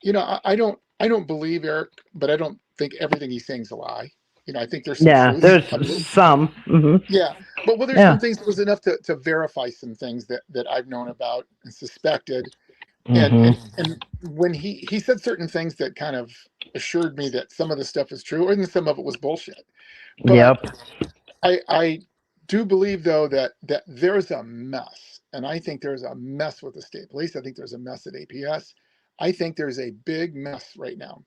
I don't believe Eric, but I don't think everything he's saying is a lie. I think there's some truth. There's some. Yeah, but there's some things that was enough to verify some things that I've known about and suspected. And when he said certain things that kind of assured me that some of the stuff is true, and some of it was bullshit. But Yep. I do believe though that there's a mess, and I think there's a mess with the state police. I think there's a mess at APS. I think there's a big mess right now.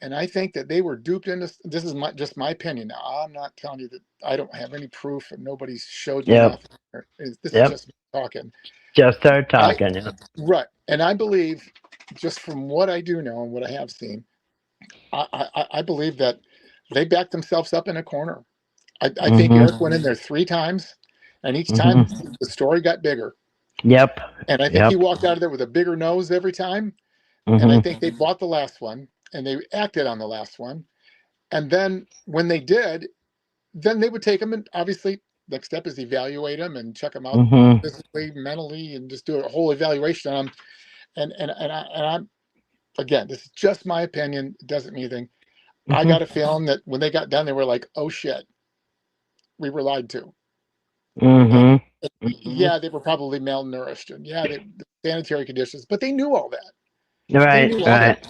And I think that they were duped into this is just my opinion. Now, I'm not telling you that I don't have any proof and nobody's showed me Yep. nothing. This is Yep. just me talking. Just start talking. Right. And I believe, just from what I do know and what I have seen, I believe that they backed themselves up in a corner. I think Eric went in there 3 times, and each time the story got bigger. Yep. And I think he walked out of there with a bigger nose every time. And I think they bought the last one, and they acted on the last one. And then when they did, then they would take them, and obviously next step is evaluate them and check them out physically, mentally, and just do a whole evaluation on them. And I'm, again, this is just my opinion. It doesn't mean anything. I got a feeling that when they got done, they were like, "Oh shit, we were lied to." Yeah, they were probably malnourished, and yeah, the sanitary conditions, but they knew all that. They knew all that.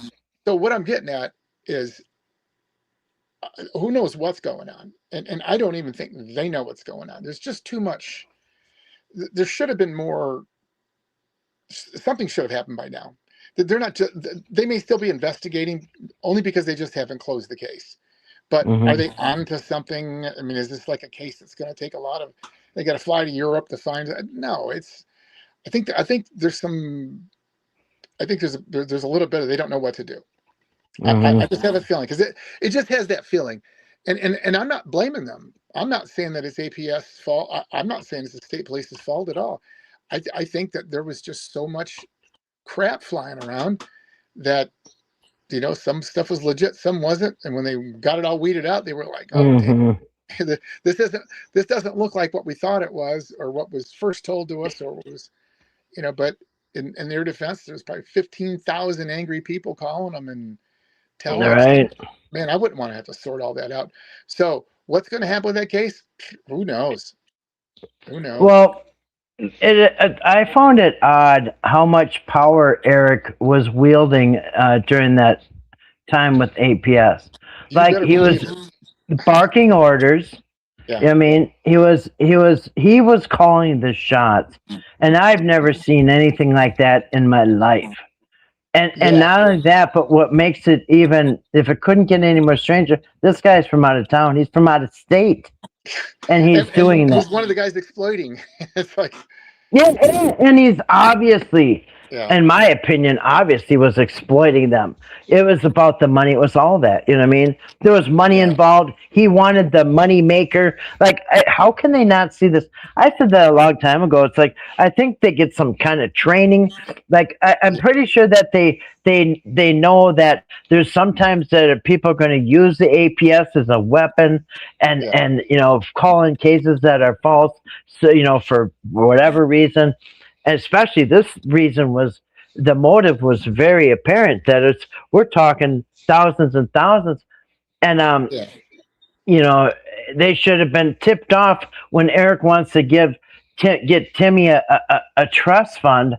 So what I'm getting at is, who knows what's going on, and I don't even think they know what's going on. There's just too much. There should have been more. Something should have happened by now. They're not just, they may still be investigating only because they just haven't closed the case. But are they on to something? I mean, is this like a case that's going to take a lot of, they got to fly to Europe to find it? No, I think there's some, I think there's a little bit of, they don't know what to do. I just have a feeling, because it just has that feeling. And I'm not blaming them. I'm not saying that it's APS fault. I'm not saying it's the state police's fault at all. I think that there was just so much crap flying around that, some stuff was legit, some wasn't. And when they got it all weeded out, they were like, oh, damn. this doesn't look like what we thought it was, or what was first told to us, or what was, but in their defense, there's probably 15,000 angry people calling them and telling them, Right. man, I wouldn't want to have to sort all that out. So what's going to happen with that case? Who knows? Who knows? Well, I found it odd how much power Eric was wielding during that time with APS. You Like better he was believe barking orders. Yeah. I mean, he was calling the shots, and I've never seen anything like that in my life. And Yeah. not only that, but what makes it even, if it couldn't get any more stranger, this guy's from out of town. He's from out of state, and he's doing that. He's one of the guys exploiting. It's like, Yeah, and he's obviously, yeah, in my opinion, obviously was exploiting them. It was about the money. It was all that. You know what I mean? There was money Yeah. involved. He wanted the money maker. Like, how can they not see this? I said that a long time ago. It's like, I think they get some kind of training. Like, I'm pretty sure that they know that there's sometimes that people are going to use the APS as a weapon, and Yeah. and call in cases that are false. So for whatever reason, and especially this reason was, the motive was very apparent, that we're talking thousands and thousands, and yeah, they should have been tipped off when Eric wants to get Timmy a trust fund.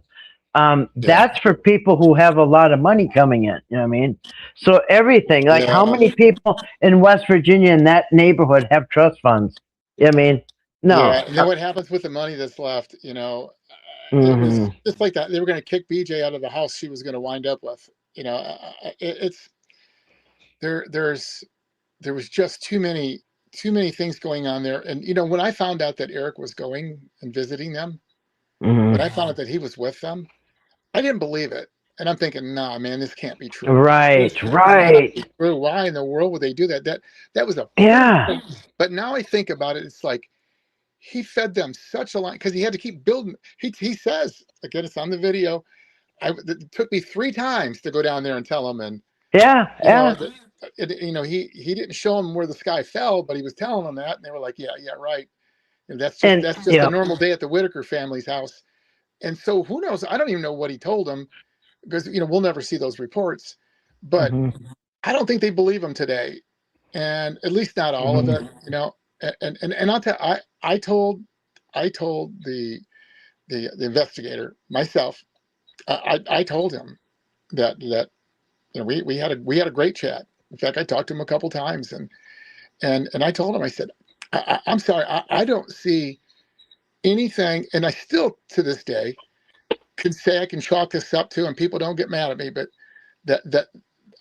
That's for people who have a lot of money coming in. You know what I mean? So everything, like, how Yeah. many people in West Virginia in that neighborhood have trust funds? You know what I mean? No. Yeah. And then what happens with the money that's left? It was Mhm. just like that. They were going to kick BJ out of the house she was going to wind up with. It's there was just too many things going on there. And when I found out that Eric was going and visiting them, when I found out that he was with them, I didn't believe it. And I'm thinking, nah, man, this can't be true. Right, This cannot right. be true. Why in the world would they do that? That was a Yeah. But now I think about it, it's like he fed them such a line, because he had to keep building. He says, again, it's on the video. It took me 3 times to go down there and tell him, and Yeah. Yeah. he didn't show them where the sky fell, but he was telling them that, and they were like, yeah, right. And that's And just yeah. a normal day at the Whittaker family's house. And so who knows? I don't even know what he told them, because we'll never see those reports. But Mhm. I don't think they believe him today, and at least not all of it. And I'll tell. I told the investigator myself. I told him that we had a great chat. In fact, I talked to him a couple times, and I told him, I said, I'm sorry, I don't see anything, and I still to this day can say I can chalk this up to, and people don't get mad at me, but that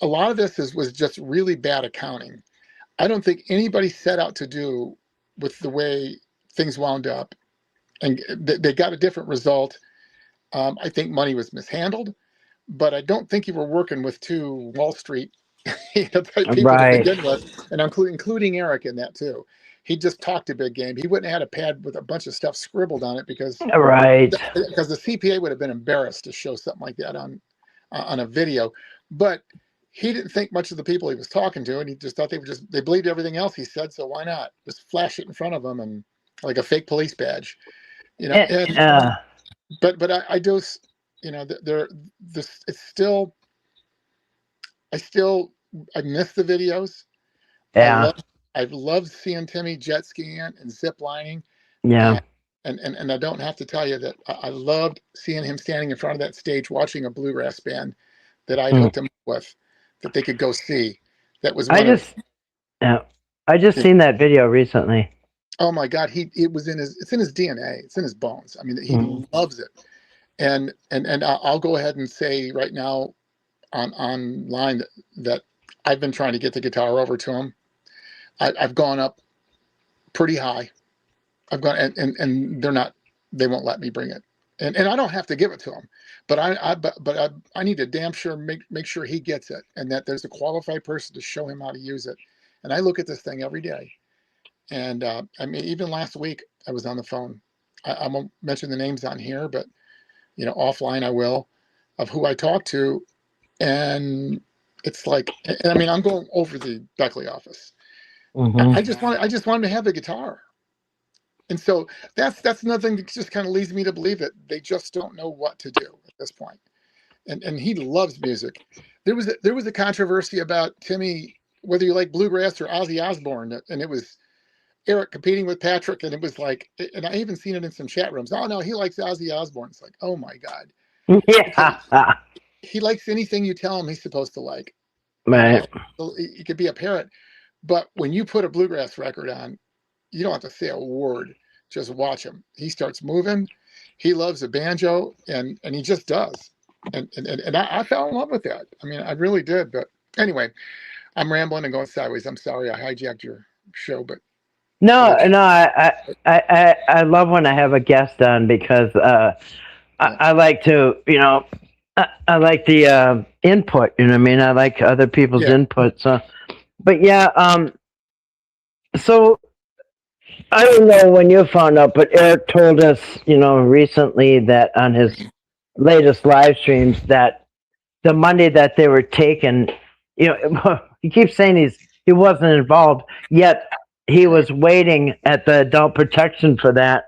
a lot of this was just really bad accounting. I don't think anybody set out to do with the way things wound up, and they got a different result. I think money was mishandled, but I don't think you were working with 2 Wall Street type people to Right. begin with, and including Eric in that too. He just talked a big game. He wouldn't have had a pad with a bunch of stuff scribbled on it, because Right. the CPA would have been embarrassed to show something like that on a video. But he didn't think much of the people he was talking to, and he just thought they believed everything else he said. So why not just flash it in front of them, and like a fake police badge, but I just, it's still, I miss the videos. Yeah. I've loved seeing Timmy jet skiing and zip lining. Yeah. And I don't have to tell you that I loved seeing him standing in front of that stage watching a bluegrass band that I'd hooked him up with, that they could go see. That was I just seen that video recently. oh my God, it's in his DNA, it's in his bones. I mean, he loves it. And I'll go ahead and say right now online that I've been trying to get the guitar over to him. I've gone up pretty high. I've gone and they won't let me bring it. And I don't have to give it to him, but I need to damn sure make sure he gets it, and that there's a qualified person to show him how to use it. And I look at this thing every day. And I mean, even last week I was on the phone. I won't mention the names on here, but offline I will, of who I talked to. And it's like, I mean, I'm going over the Beckley office. Mhm. I just want him to have the guitar. And so that's another thing that just kind of leads me to believe that they just don't know what to do at this point. And he loves music. There was a controversy about Timmy, whether you like bluegrass or Ozzy Osbourne, and it was Eric competing with Patrick, and it was like, and I even seen it in some chat rooms. Oh no, he likes Ozzy Osbourne. It's like, oh my god, okay, Yeah. he likes anything you tell him he's supposed to like. Right. So he could be a parrot, but when you put a bluegrass record on, you don't have to say a word. Just watch him. He starts moving. He loves a banjo, and he just does. And I fell in love with that. I mean, I really did. But anyway, I'm rambling and going sideways. I'm sorry I hijacked your show, but No, okay. no, I love when I have a guest on because Yeah. I like to, I like the input. You know what I mean? I like other people's Yeah. input. So, but yeah, so I don't know when you found out, but Eric told us, recently that on his latest live streams that the Monday that they were taken, he keeps saying he wasn't involved, yet he was waiting at the adult protection for that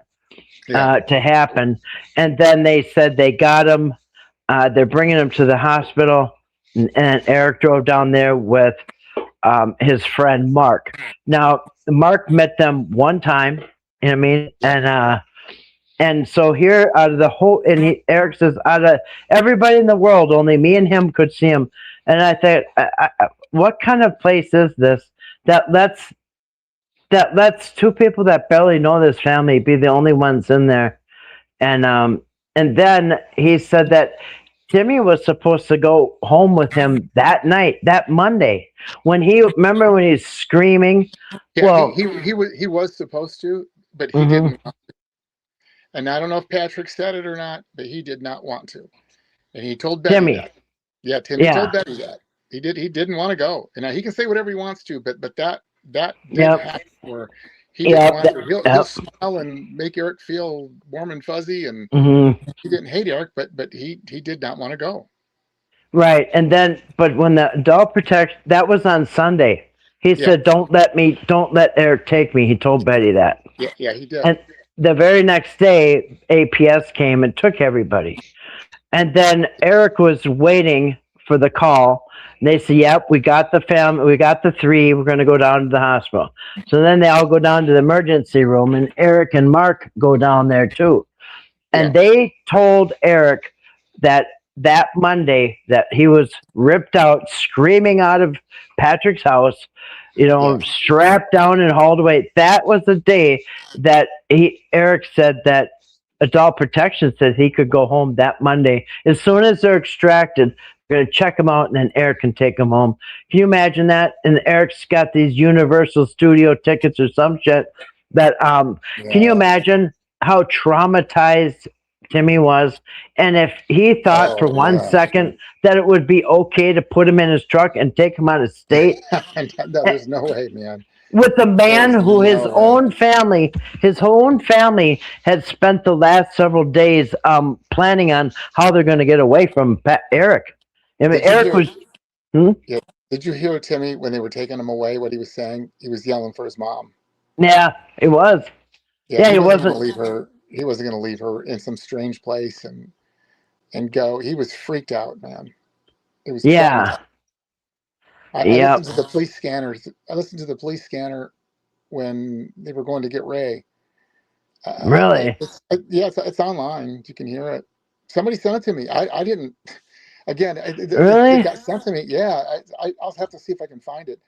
Yeah. to happen, and then they said they got him. They're bringing him to the hospital, and Eric drove down there with his friend Mark. Now, Mark met them one time, you know what I mean? And so here, out of the whole, Eric says, out of everybody in the world, only me and him could see him. And I thought, what kind of place is this that lets two people that barely know this family be the only ones in there? And then he said that Timmy was supposed to go home with him that night, that Monday, when he's screaming. Yeah. Well, He was supposed to, but he mhm. didn't. And I don't know if Patrick said it or not, but he did not want to. And he told Betty Timmy, that. Yeah, Timmy told yeah, Betty that. He didn't want to go. And now he can say whatever he wants to, but that did yep, happen where he didn't yep, want to. He'll yep. smile and make Eric feel warm and fuzzy, and Mhm. he didn't hate Eric, but he did not want to go. Right, and then, but when the adult protection, that was on Sunday. He Yeah, said, don't let Eric take me." He told Betty that, yeah, he did. and the very next day, APS came and took everybody. And then Eric was waiting for the call. And they said, "Yep, we got the family. We got the three. We're going to go down to the hospital." So then they all go down to the emergency room, and Eric and Mark go down there too. Yeah, And they told Eric that that Monday that he was ripped out, screaming out of Patrick's house, yeah, strapped down and hauled away. That was the day that Eric said that adult protection said he could go home that Monday. As soon as they're extracted, they're going to check him out, and then Eric can take him home. Can you imagine that? And Eric's got these Universal Studio tickets or some shit that, can you yeah. imagine how traumatized Timmy was? And if he thought for Oh, one yeah. second that it would be okay to put him in his truck and take him out of state, No, there's no way, man. with a man There's who no way. his own family had spent the last several days planning on how they're going to get away from Eric. I mean, Did you Eric hear? was, hmm? Yeah. Did you hear Timmy when they were taking him away? What he was saying? He was yelling for his mom. Yeah, it was. Yeah, Yeah, he he wasn't going wasn't. to leave her. He wasn't going to leave her in some strange place and go. He was freaked out, man. It was traumatized. Yeah, I listened yep, to the police scanners. I listened to the police scanner when they were going to get Ray. really, Yeah, it's online. You can hear it. Somebody sent it to me. I didn't. Again, it really. got sent to me. Yeah, I'll have to see if I can find it.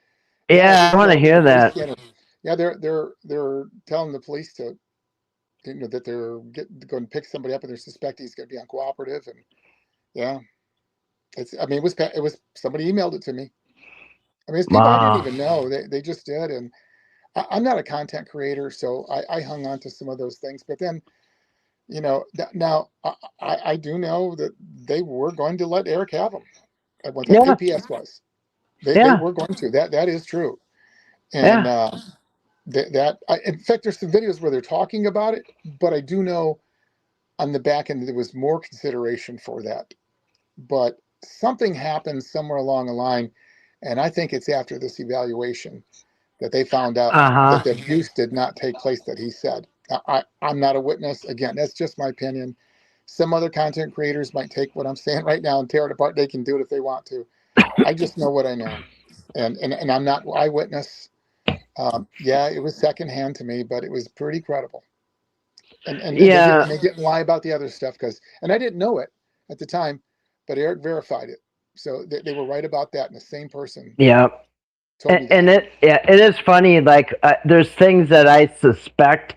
Yeah, Yeah, I want to the hear police that. scanner. Yeah, they're telling the police to that they're going to pick somebody up and they're suspecting he's going to be uncooperative. And yeah, I mean it was somebody emailed it to me. I mean it's people I didn't Wow. even know. They just did. And I'm not a content creator, so I hung on to some of those things. But then now I do know that they were going to let Eric have them at one time. Yeah, APS was. They yeah, were going to. That is true. And yeah. in fact, there's some videos where they're talking about it, but I do know on the back end there was more consideration for that. But something happened somewhere along the line, and I think it's after this evaluation that they found out Uh-huh. that the abuse did not take place that he said. I'm not a witness. Again, that's just my opinion. Some other content creators might take what I'm saying right now and tear it apart. They can do it if they want to. I just know what I know. And I'm not eyewitness. Yeah, it was secondhand to me, but it was pretty credible. And Yeah. they didn't lie about the other stuff and I didn't know it at the time, but Eric verified it. So they were right about that. And the same person Yeah. told me that. And it is funny. Like there's things that I suspect,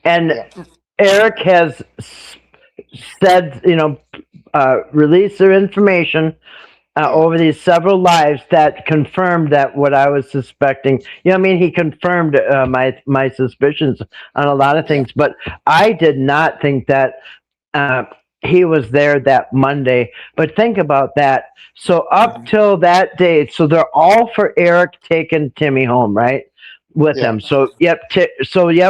and Yeah. Eric has said, release their information over these several lives that confirmed that what I was suspecting. You know what I mean? He confirmed my suspicions on a lot of things, but I did not think that he was there that Monday. But think about that. So up till that day, so they're all for Eric taking Timmy home, right? With Yeah. him. So yep,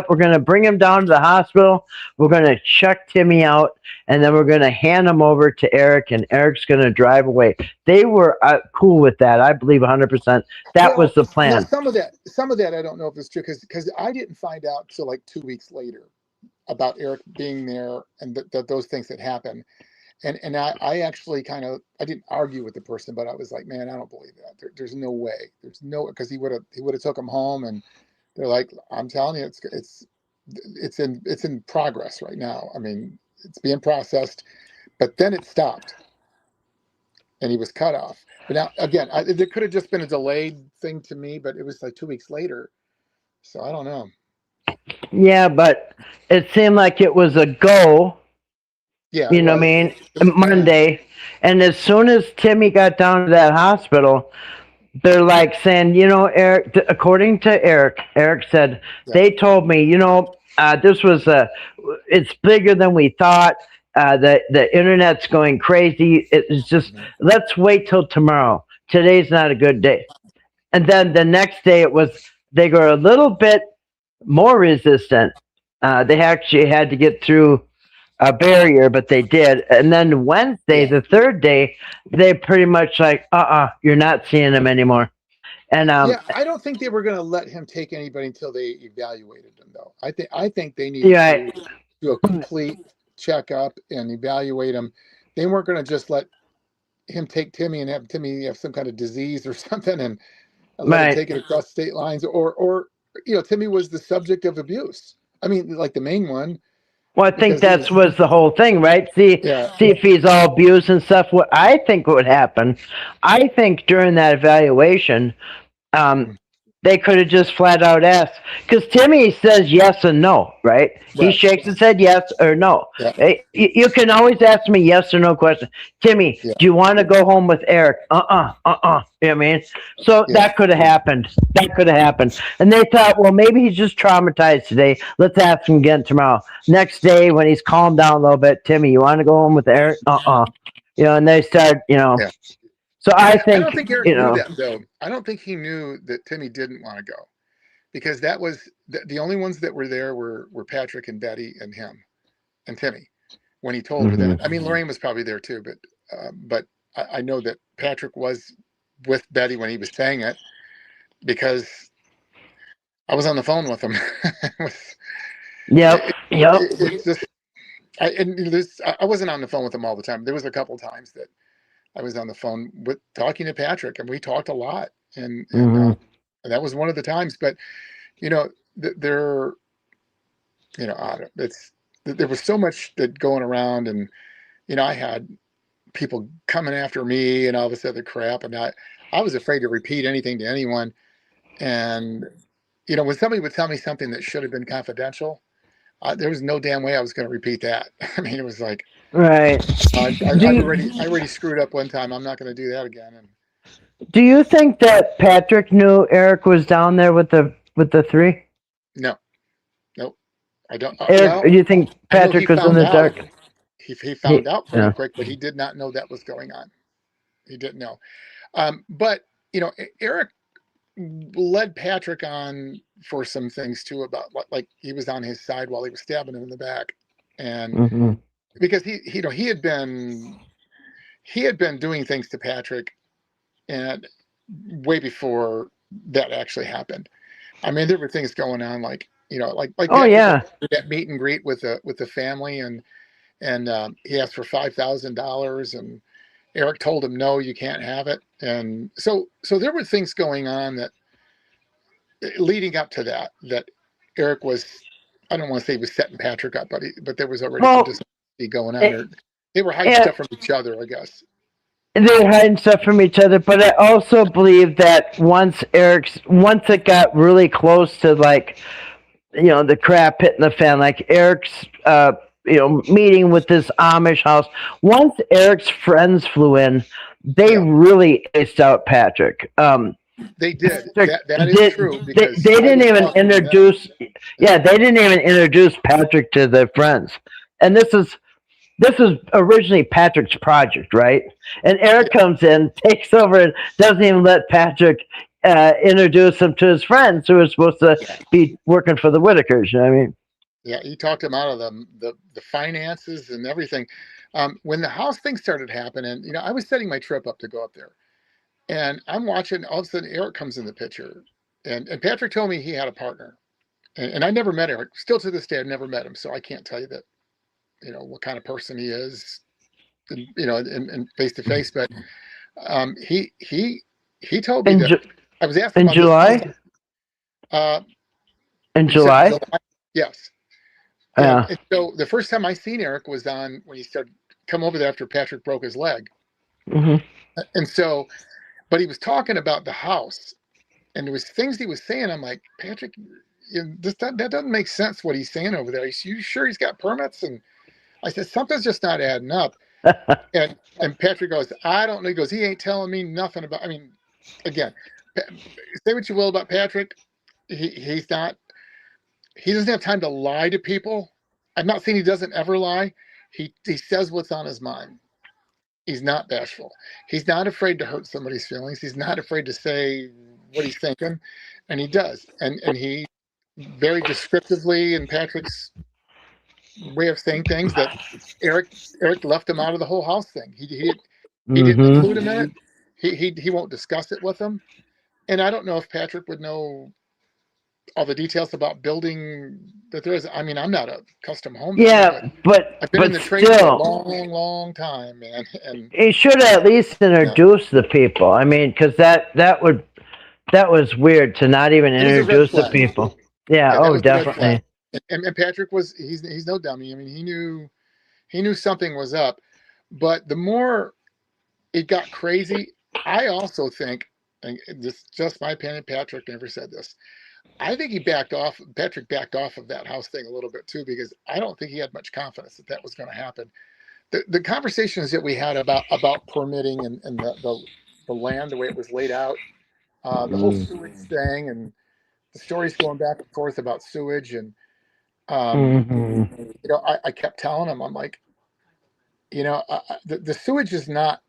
we're gonna bring him down to the hospital. We're gonna check Timmy out, and then we're gonna hand him over to Eric, and Eric's gonna drive away. They were cool with that. I believe 100%. That was the Now plan. some of that I don't know if it's true because I didn't find out till like 2 weeks later about Eric being there and those things that happened. And I actually I didn't argue with the person, but I was like, man, I don't believe that. There's no way. There's no, because he would have took him home, and they're like, I'm telling you, it's in progress right now. I mean, it's being processed, but then it stopped, and he was cut off. But now again, there could have just been a delayed thing to me, but it was like 2 weeks later, so I don't know. Yeah, but it seemed like it was a go. Yeah, You know what I mean? it was planned. Monday. And as soon as Timmy got down to that hospital, they're like saying, Eric, according to Eric said, they told me, this was it's bigger than we thought. The internet's going crazy. It's just, let's wait till tomorrow. Today's not a good day. And then the next day they were a little bit more resistant. They actually had to get through a barrier, but they did. And then Wednesday, the third day, they pretty much like, you're not seeing him anymore. And I don't think they were going to let him take anybody until they evaluated him, though. I think they needed to do a complete checkup and evaluate him. They weren't going to just let him take Timmy and have Timmy have some kind of disease or something and let him take it across state lines. Or Timmy was the subject of abuse. I mean, like the main one. Well, I think that was the whole thing, right? See if he's all abused and stuff. What I think would happen, I think during that evaluation, they could have just flat out asked, because Timmy says yes and no, right? He shakes his head yes or no. You can always ask me yes or no question. Timmy, do you want to go home with Eric? You know what I mean? So that could have happened. That could have happened. And they thought, well, maybe he's just traumatized today. Let's ask him again tomorrow. Next day, when he's calmed down a little bit, Timmy, you want to go home with Eric? And they start, So I don't think Eric knew that, though. I don't think he knew that Timmy didn't want to go, because that was the only ones that were there were Patrick and Betty and him and Timmy when he told her that. I mean, Lorraine was probably there too, but I know that Patrick was with Betty when he was saying it, because I was on the phone with him. It's just, I wasn't on the phone with him all the time. There was a couple of times that I was on the phone talking to Patrick, and we talked a lot, and that was one of the times. But there was so much that going around, and I had people coming after me and all this other crap, and I was afraid to repeat anything to anyone. And when somebody would tell me something that should have been confidential, there was no damn way I was going to repeat that. I mean, it was like, right. I already screwed up one time. I'm not going to do that again. And do you think that Patrick knew Eric was down there with the three? No, nope. I don't. Eric, do you think Patrick was in the dark? He found out pretty quick, but he did not know that was going on. He didn't know. But Eric led Patrick on for some things too, about like he was on his side while he was stabbing him in the back, and because he had been doing things to Patrick, and way before that actually happened. I mean, there were things going on like, like Oh Patrick yeah. did that meet and greet with the family, and he asked for $5,000, and Eric told him no, you can't have it, and so there were things going on that leading up to that Eric was, I don't want to say he was setting Patrick up, but there was already some Well, dishonesty going on, it, or they were hiding it, stuff from each other, I guess. they're hiding stuff from each other, but I also believe that once it got really close to like, the crap hitting the fan, like Eric's, meeting with this Amish house. Once Eric's friends flew in, they Yeah, really aced out Patrick. they did. Patrick That is did, true they, because they I didn't was even talking to them. introduce, yeah, they didn't even introduce Patrick to their friends. And this was originally Patrick's project, right? And Eric comes in, takes over, and doesn't even let Patrick introduce him to his friends who are supposed to Yeah, be working for the Whittakers. You know what I mean? yeah, he talked him out of the finances and everything. When the house thing started happening, I was setting my trip up to go up there, and I'm watching. All of a sudden, Eric comes in the picture, and Patrick told me he had a partner, and I never met Eric. Still to this day, I've never met him, so I can't tell you that what kind of person he is, in face to face. But he told me In that I was asking in about this house. July, Uh, in you said July, July? Yes. And, yeah. and so the first time I seen Eric was on when he started come over there after Patrick broke his leg. Hmm. And so, but he was talking about the house, and there was things he was saying. I'm like, Patrick, that doesn't make sense what he's saying over there. You sure he's got permits? And I said, something's just not adding up. And Patrick goes, I don't know. He goes, he ain't telling me nothing about. I mean, again, say what you will about Patrick, he's not. He doesn't have time to lie to people. I'm not saying he doesn't ever lie. He says what's on his mind. He's not bashful. He's not afraid to hurt somebody's feelings. He's not afraid to say what he's thinking, and he does. And he very descriptively, in Patrick's way of saying things, that Eric left him out of the whole house thing. He didn't Hmm. include him in it. He won't discuss it with him. And I don't know if Patrick would know all the details about building that there is. I mean, I'm not a custom home builder, but Yeah, but I've been in the trade for a still, long time, man. And he should at least yeah, introduce the people. I mean, because that was weird to not even it was a red introduce the flag. people. Yeah. Yeah, that Oh, was the red flag. definitely. And Patrick was he's no dummy. I mean, he knew something was up. But the more it got crazy, I also think, and this is just my opinion, Patrick never said this. I think Patrick backed off of that house thing a little bit too, because I don't think he had much confidence that was going to happen. The conversations that we had about permitting and the land, the way it was laid out, the whole sewage thing, and the stories going back and forth about sewage, and Mm-hmm. I kept telling him, I'm like, the sewage is not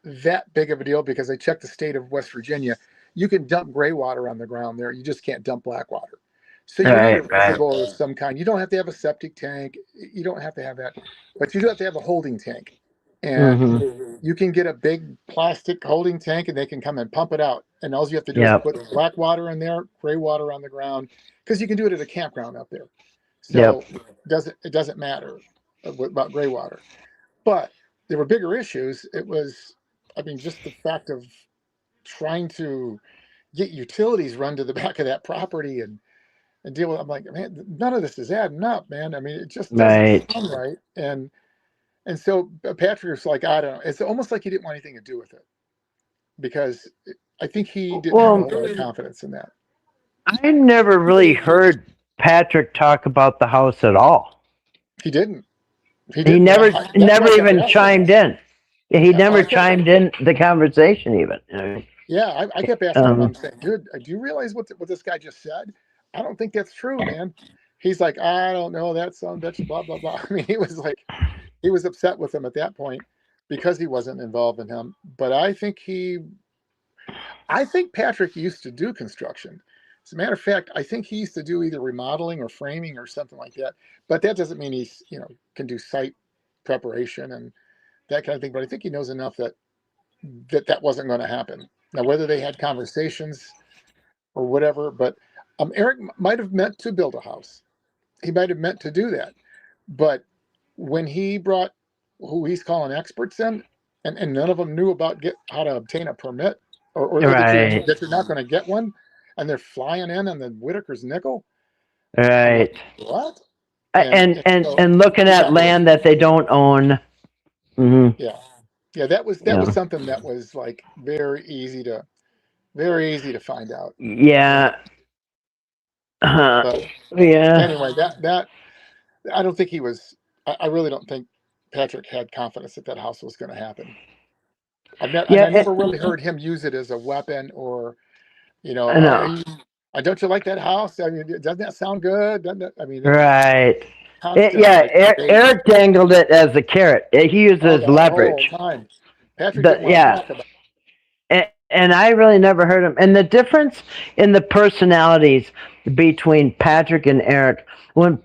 that big of a deal, because I checked the state of West Virginia. You can dump gray water on the ground there. You just can't dump black water. So you need a Right. Right. reservoir of some kind. You don't have to have a septic tank. You don't have to have that, but you do have to have a holding tank. And Mm-hmm. you can get a big plastic holding tank, and they can come and pump it out. And all you have to do is Yep. put black water in there, gray water on the ground, because you can do it at a campground up there. Yep. So it doesn't matter about gray water. But there were bigger issues. It was, I mean, just the fact of trying to get utilities run to the back of that property, and deal with. I'm like, man, none of this is adding up, man. I mean, it just doesn't Right. sound right. And so Patrick was like, I don't know. It's almost like he didn't want anything to do with it, because I think he didn't have a Well, whole lot of confidence in that. I never really heard Patrick talk about the house at all. He didn't. He He didn't. That's why never I kept even asking him. chimed in. He Yeah, never chimed in the conversation even. yeah, I kept asking him. I'm saying, dude, do you realize what this guy just said? I don't think that's true, man. He's like, I don't know. That's blah blah blah. I mean, he was upset with him at that point because he wasn't involved in him. But I think Patrick used to do construction. As a matter of fact, I think he used to do either remodeling or framing or something like that. But that doesn't mean he's, can do site preparation and that kind of thing. But I think he knows enough that wasn't going to happen. Now, whether they had conversations or whatever, but Eric might have meant to build a house. He might have meant to do that. But when he brought who he's calling experts in, and none of them knew about how to obtain a permit, or Right. that you're not going to get one, and they're flying in on the Whittaker's nickel. I'm Right. like, what? And looking at land that they don't own. Hmm. Yeah, that was Yeah. something that was like very easy to find out. Yeah. But Yeah. anyway, that I don't think he was. I really don't think Patrick had confidence that house was going to happen. I Yeah. never really heard him use it as a weapon, or I know. don't you like that house? I mean, doesn't that sound good? Doesn't it? I mean, it was Right. constant Yeah. like debate. Eric dangled it as a carrot. He used it Oh, as the whole leverage. time. Patrick didn't want to Yeah. talk about it. And I really never heard him. And the difference in the personalities between Patrick and Eric, when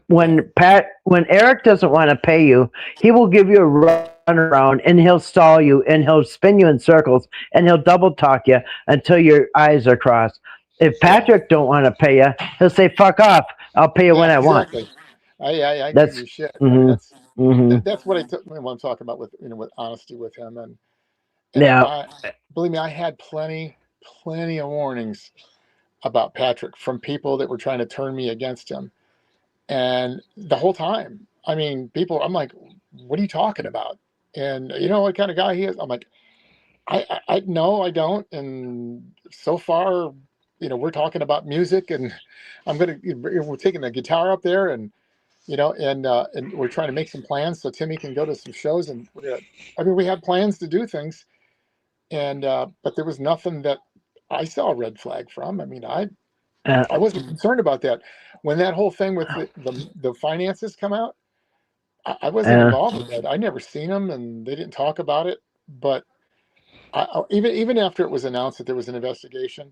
Eric doesn't want to pay you, he will give you a run around and he'll stall you and he'll spin you in circles and he'll double talk you until your eyes are crossed. If Patrick don't want to pay you, he'll say "fuck off." I'll pay you when I want. Exactly. I give That's you shit. I mean, hmm that's what I took when I'm talking about with with honesty with him, and yeah. I believe me, I had plenty of warnings about Patrick from people that were trying to turn me against him, and the whole time, I mean, I'm like, what are you talking about? And you know what kind of guy he is? I'm like, I no, I don't. And so far, we're talking about music, and we're taking the guitar up there, and and we're trying to make some plans so Timmy can go to some shows, and we had plans to do things, and but there was nothing that I saw a red flag from. I mean, I wasn't concerned about that. When that whole thing with the finances come out, I wasn't involved with that. I never seen them, and they didn't talk about it. But even after it was announced that there was an investigation,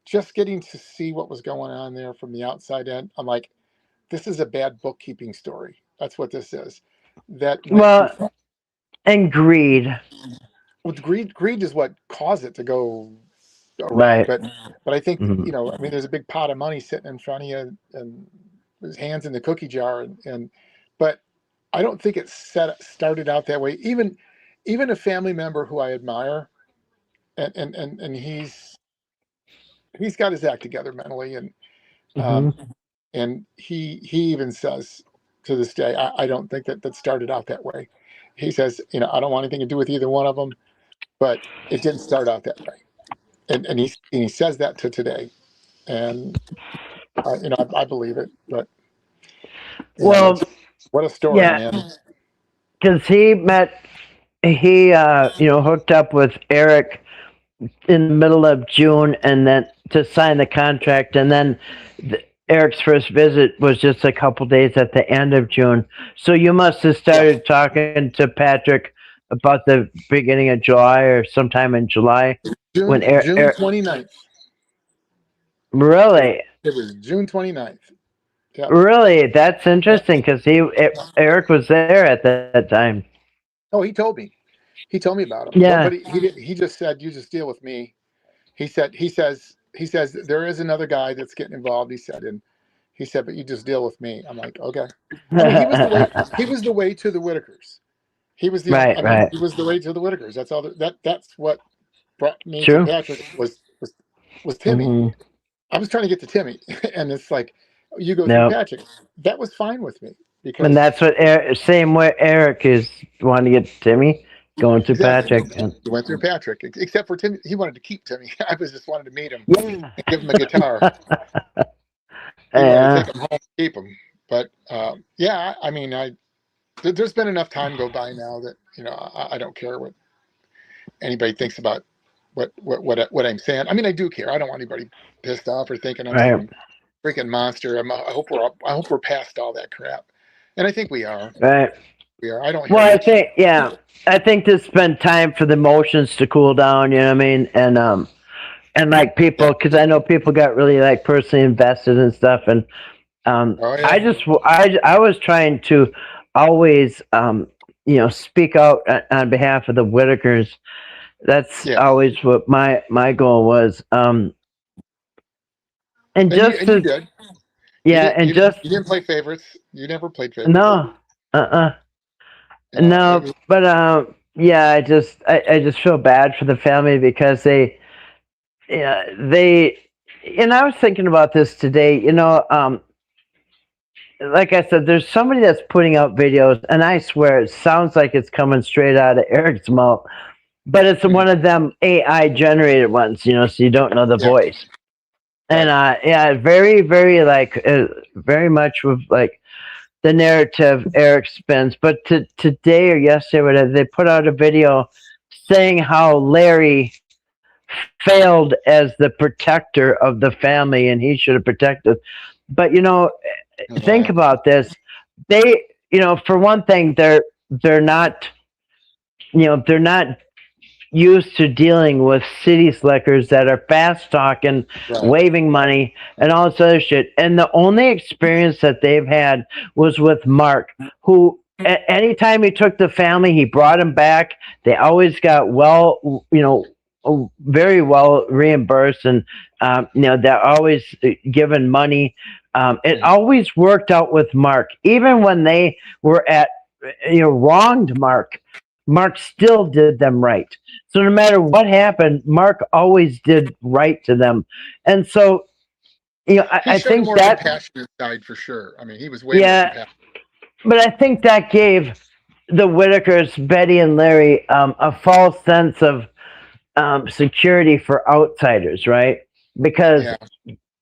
just getting to see what was going on there from the outside in, I'm like, this is a bad bookkeeping story. That's what this is. That went too far. And greed. Well, greed is what caused it to go awry. Right. But I think Mhm. I mean, there's a big pot of money sitting in front of you, and his hands in the cookie jar, and but I don't think it started out that way. Even a family member who I admire, and he's got his act together mentally, and Mhm. and he even says to this day, I don't think that started out that way. He says, I don't want anything to do with either one of them, but it didn't start out that way, and he says that to today, and I believe it. But Well, what a story, yeah, man. because he hooked up with Eric in the middle of June, and then to sign the contract, and then Eric's first visit was just a couple days at the end of June. So you must have started talking to Patrick about the beginning of July or sometime in July. June 29th. Really? It was June 29th. Yeah. Really? That's interesting because Eric was there at that time. Oh, he told me. He told me about him. Yeah. But he just said, "You just deal with me." He says there is another guy that's getting involved. He said, "But you just deal with me." I'm like, okay. I mean, he was the way to the Whittakers. He was right. He was the way to the Whittakers. That's all. That's what brought me True. to Patrick was Timmy. Mm-hmm. I was trying to get to Timmy, and it's like, you go through Patrick. That was fine with me because. And that's what same way Eric is wanting to get Timmy, going through Exactly. Patrick. He went through Patrick, except for Timmy. He wanted to keep Timmy. I was just wanted to meet him, Yeah. and give him a guitar. He wanted to take him home, and keep him. But yeah, I mean, there's been enough time go by now that I don't care what anybody thinks about what I'm saying. I mean, I do care. I don't want anybody pissed off or thinking I'm some freaking monster. I hope we're past all that crap, and I think we are. Right. We are. I don't. Well, I think there's been time for the emotions to cool down. You know what I mean? And like people, because I know people got really like personally invested and stuff, and I was trying to always speak out on behalf of the Whittakers. That's always what my goal was. And just And you as did. yeah, and just You didn't play favorites. You never played favorites. no, uh-uh. It No, was, but yeah, I just feel bad for the family because yeah, and I was thinking about this today, like I said, there's somebody that's putting out videos, and I swear it sounds like it's coming straight out of Eric's mouth, but it's Mhm. one of them AI generated ones, so you don't know the yeah, voice. And right. yeah, very, very like, very much with like the narrative Eric spins. But today or yesterday, whatever, they put out a video saying how Larry failed as the protector of the family, and he should have protected. But think Yeah. about this. They, for one thing, they're not, they're not used to dealing with city slickers that are fast talking, Right. waving money, and all this other shit. And the only experience that they've had was with Mark, who anytime he took the family, he brought them back. They always got very well reimbursed, and they're always given money. It always worked out with Mark, even when they were at wronged Mark. Mark still did them right. So no matter what happened, Mark always did right to them. And so, He I showed a think more that, compassionate side for sure. I mean, he was way more yeah, compassionate. but I think that gave the Whittakers, Betty and Larry, a false sense of security for outsiders, right? Because Yeah.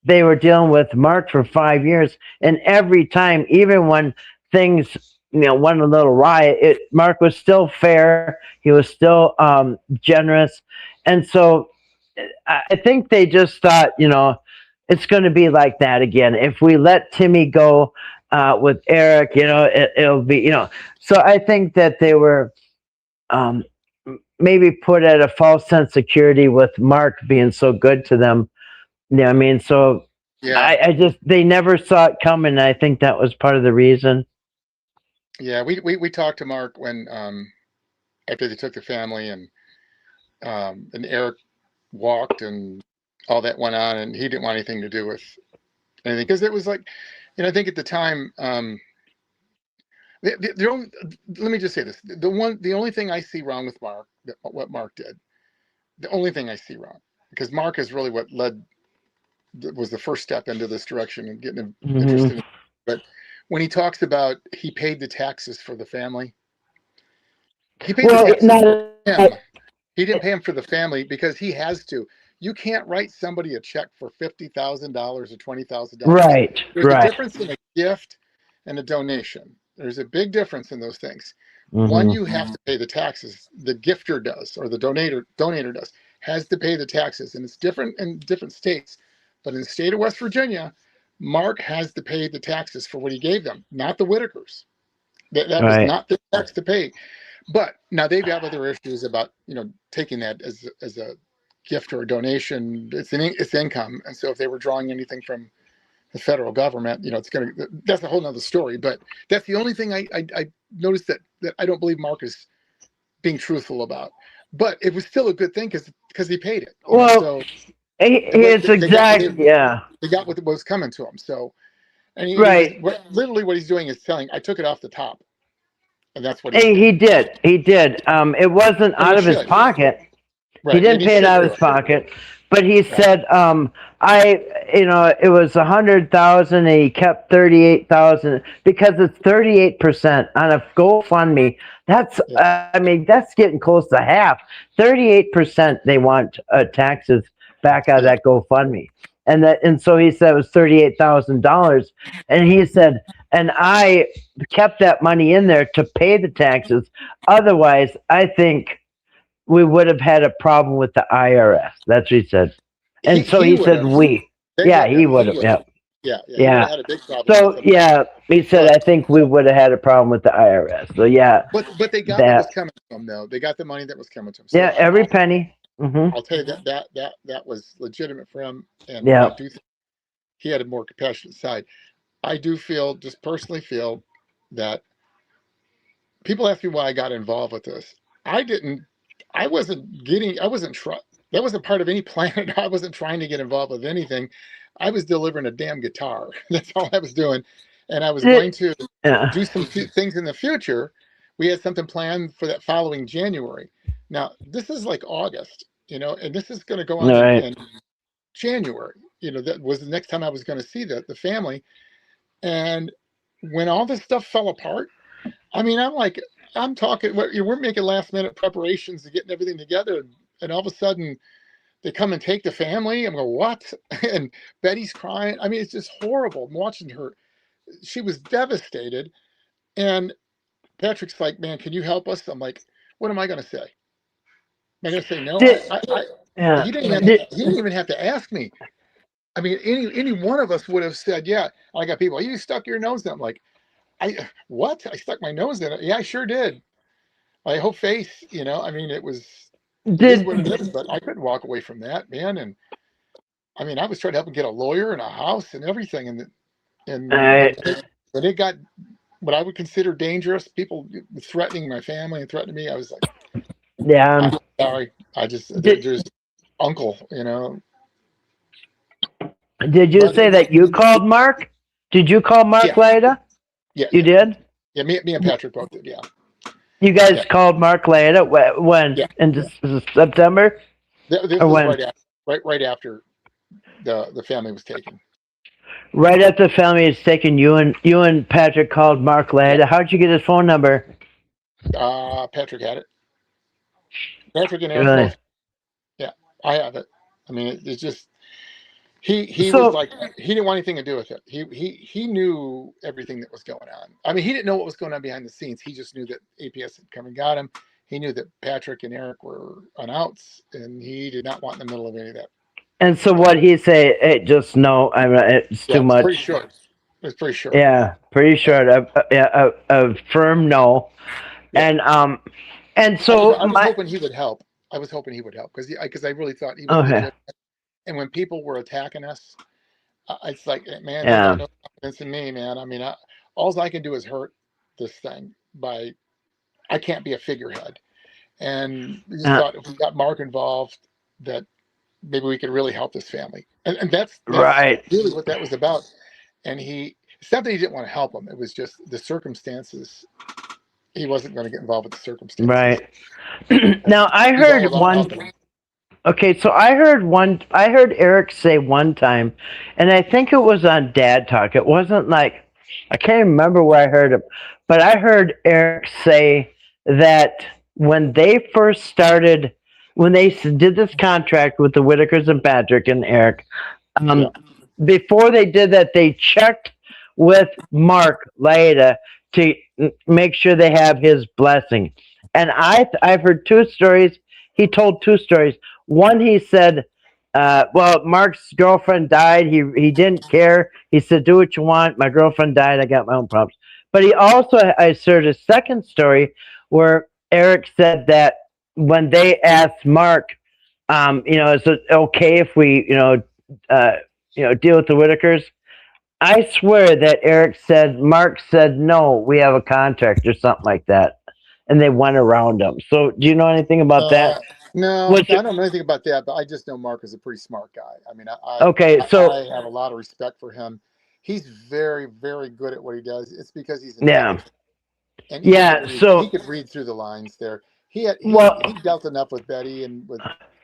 they were dealing with Mark for 5 years, and every time, even when things went a little awry, Mark was still fair. He was still generous, and so I think they just thought, it's going to be like that again. If we let Timmy go with Eric, it'll be, So I think that they were um, maybe put at a false sense of security with Mark being so good to them. Yeah, I mean, so Yeah. I just they never saw it coming. And I think that was part of the reason. Yeah. We talked to Mark when after they took the family and Eric walked and all that went on, and he didn't want anything to do with anything because it was like, I think at the time, the only, let me just say this: the only thing I see wrong with Mark, what Mark did, the only thing I see wrong, because Mark is really what was the first step into this direction and getting him Hmm. interested in it. But when he talks about he paid the taxes for the family, he paid the Well, taxes for not him. He didn't pay him for the family because he has to. You can't write somebody a check for $50,000 or $20,000. right, There's a right. difference in a gift and a donation. There's a big difference in those things. One, Hmm. you have to pay the taxes. The gifter does, or the donator does, has to pay the taxes, and it's different in different states. But in the state of West Virginia, Mark has to pay the taxes for what he gave them, not the Whittakers. That was Right. not the tax to pay. But now they've got other issues about taking that as a gift or a donation. It's income, and so if they were drawing anything from the federal government, that's a whole nother story. But that's the only thing I noticed that I don't believe Mark is being truthful about. But it was still a good thing because he paid it. Well, So it's yeah, they got what was coming to them. So and right. literally what he's doing is telling, I took it off the top, and that's what he's And doing. he did. He did. It wasn't And he out of his should. pocket. He Right. And didn't he pay it should out of do his it. pocket, but he Right. said, it was 100,000, and he kept 38,000 because it's 38% on a GoFundMe. That's, Yeah. I mean, that's getting close to half. 38% they want taxes back out of Yeah. that GoFundMe, and so he said it was $38,000, and he said, and I kept that money in there to pay the taxes. Otherwise, I think we would have had a problem with the IRS. That's what he said. And so He he would said have. we. Yeah, he would He have. would Yeah. have. Yeah. Yeah. He would Yeah. have had a big problem with So them. yeah, he said But I think we would have had a problem with the IRS. So yeah, but they got what was that coming to them though. They got the money that was coming to them. So yeah, every penny. Hmm. I'll tell you that was legitimate for him, and I Yeah. do think he had a more compassionate side. I do just personally feel that people ask me why I got involved with this. I didn't. I wasn't getting. I wasn't. that wasn't part of any plan. I wasn't trying to get involved with anything. I was delivering a damn guitar. That's all I was doing. And I was going to Yeah. do some things in the future. We had something planned for that following January. Now, this is like August, and this is going to go on Right. in January. That was the next time I was going to see the family. And when all this stuff fell apart, I mean, I'm talking, we're making last minute preparations to getting everything together. And all of a sudden, they come and take the family. I'm going, what? And Betty's crying. I mean, it's just horrible. I'm watching her. She was devastated. And Patrick's like, man, can you help us? I'm like, what am I going to say? Am I going to say no? Did, yeah. He Did, didn't even have to ask me. I mean, any one of us would have said, yeah. I got people, you stuck your nose in. I'm like, what? I stuck my nose in it. Yeah, I sure did. My whole face, I mean, it is what it is, but I couldn't walk away from that, man. And I mean, I was trying to help him get a lawyer and a house and everything. And when it got what I would consider dangerous, people threatening my family and threatening me, I was like, yeah. I'm sorry. There's uncle, Did you say that you called Mark? Did you call Mark later? Yeah. You did? Yeah, me and Patrick both did, yeah. You guys called Mark later? When? Yeah. In September? This was right after the family was taken. Right after the family was taken, you and Patrick called Mark later. How'd you get his phone number? Patrick had it. Patrick and Really? Eric both. Yeah, I have it. I mean, it's just he was like, he didn't want anything to do with it. He knew everything that was going on. I mean, he didn't know what was going on behind the scenes. He just knew that APS had come and got him. He knew that Patrick and Eric were on outs, and he did not want in the middle of any of that. And so what he say? Hey, just no. I mean, it's too much. Pretty short. It's pretty short. Yeah, pretty short. A firm no. Yeah. And so I was hoping he would help. Because I really thought he was. Okay. And when people were attacking us, it's like, man, Yeah. they got no confidence in me, man. I mean, all I can do is hurt this thing I can't be a figurehead. And we just thought if we got Mark involved, that maybe we could really help this family. And that's right. really what that was about. And it's not that he didn't want to help them. It was just the circumstances. He wasn't going to get involved with the circumstances. Right. Now I heard one. Okay, so I heard Eric say one time, and I think it was on Dad Talk. It wasn't like, I can't remember where I heard it, but I heard Eric say that when they first started, when they did this contract with the Whittakers and Patrick and Eric, before they did that, they checked with Mark Laeta to make sure they have his blessing. And I've heard two stories. He told two stories. One, he said, well, Mark's girlfriend died. He didn't care. He said, do what you want. My girlfriend died. I got my own problems. But he also, I heard a second story where Eric said that when they asked Mark, is it okay if we, deal with the Whittakers? I swear that Mark said, no, we have a contract or something like that. And they went around him. So do you know anything about that? No, I don't know anything about that, but I just know Mark is a pretty smart guy. I mean, I have a lot of respect for him. He's very, very good at what he does. It's because he's and he could read through the lines there. He dealt enough with Betty and with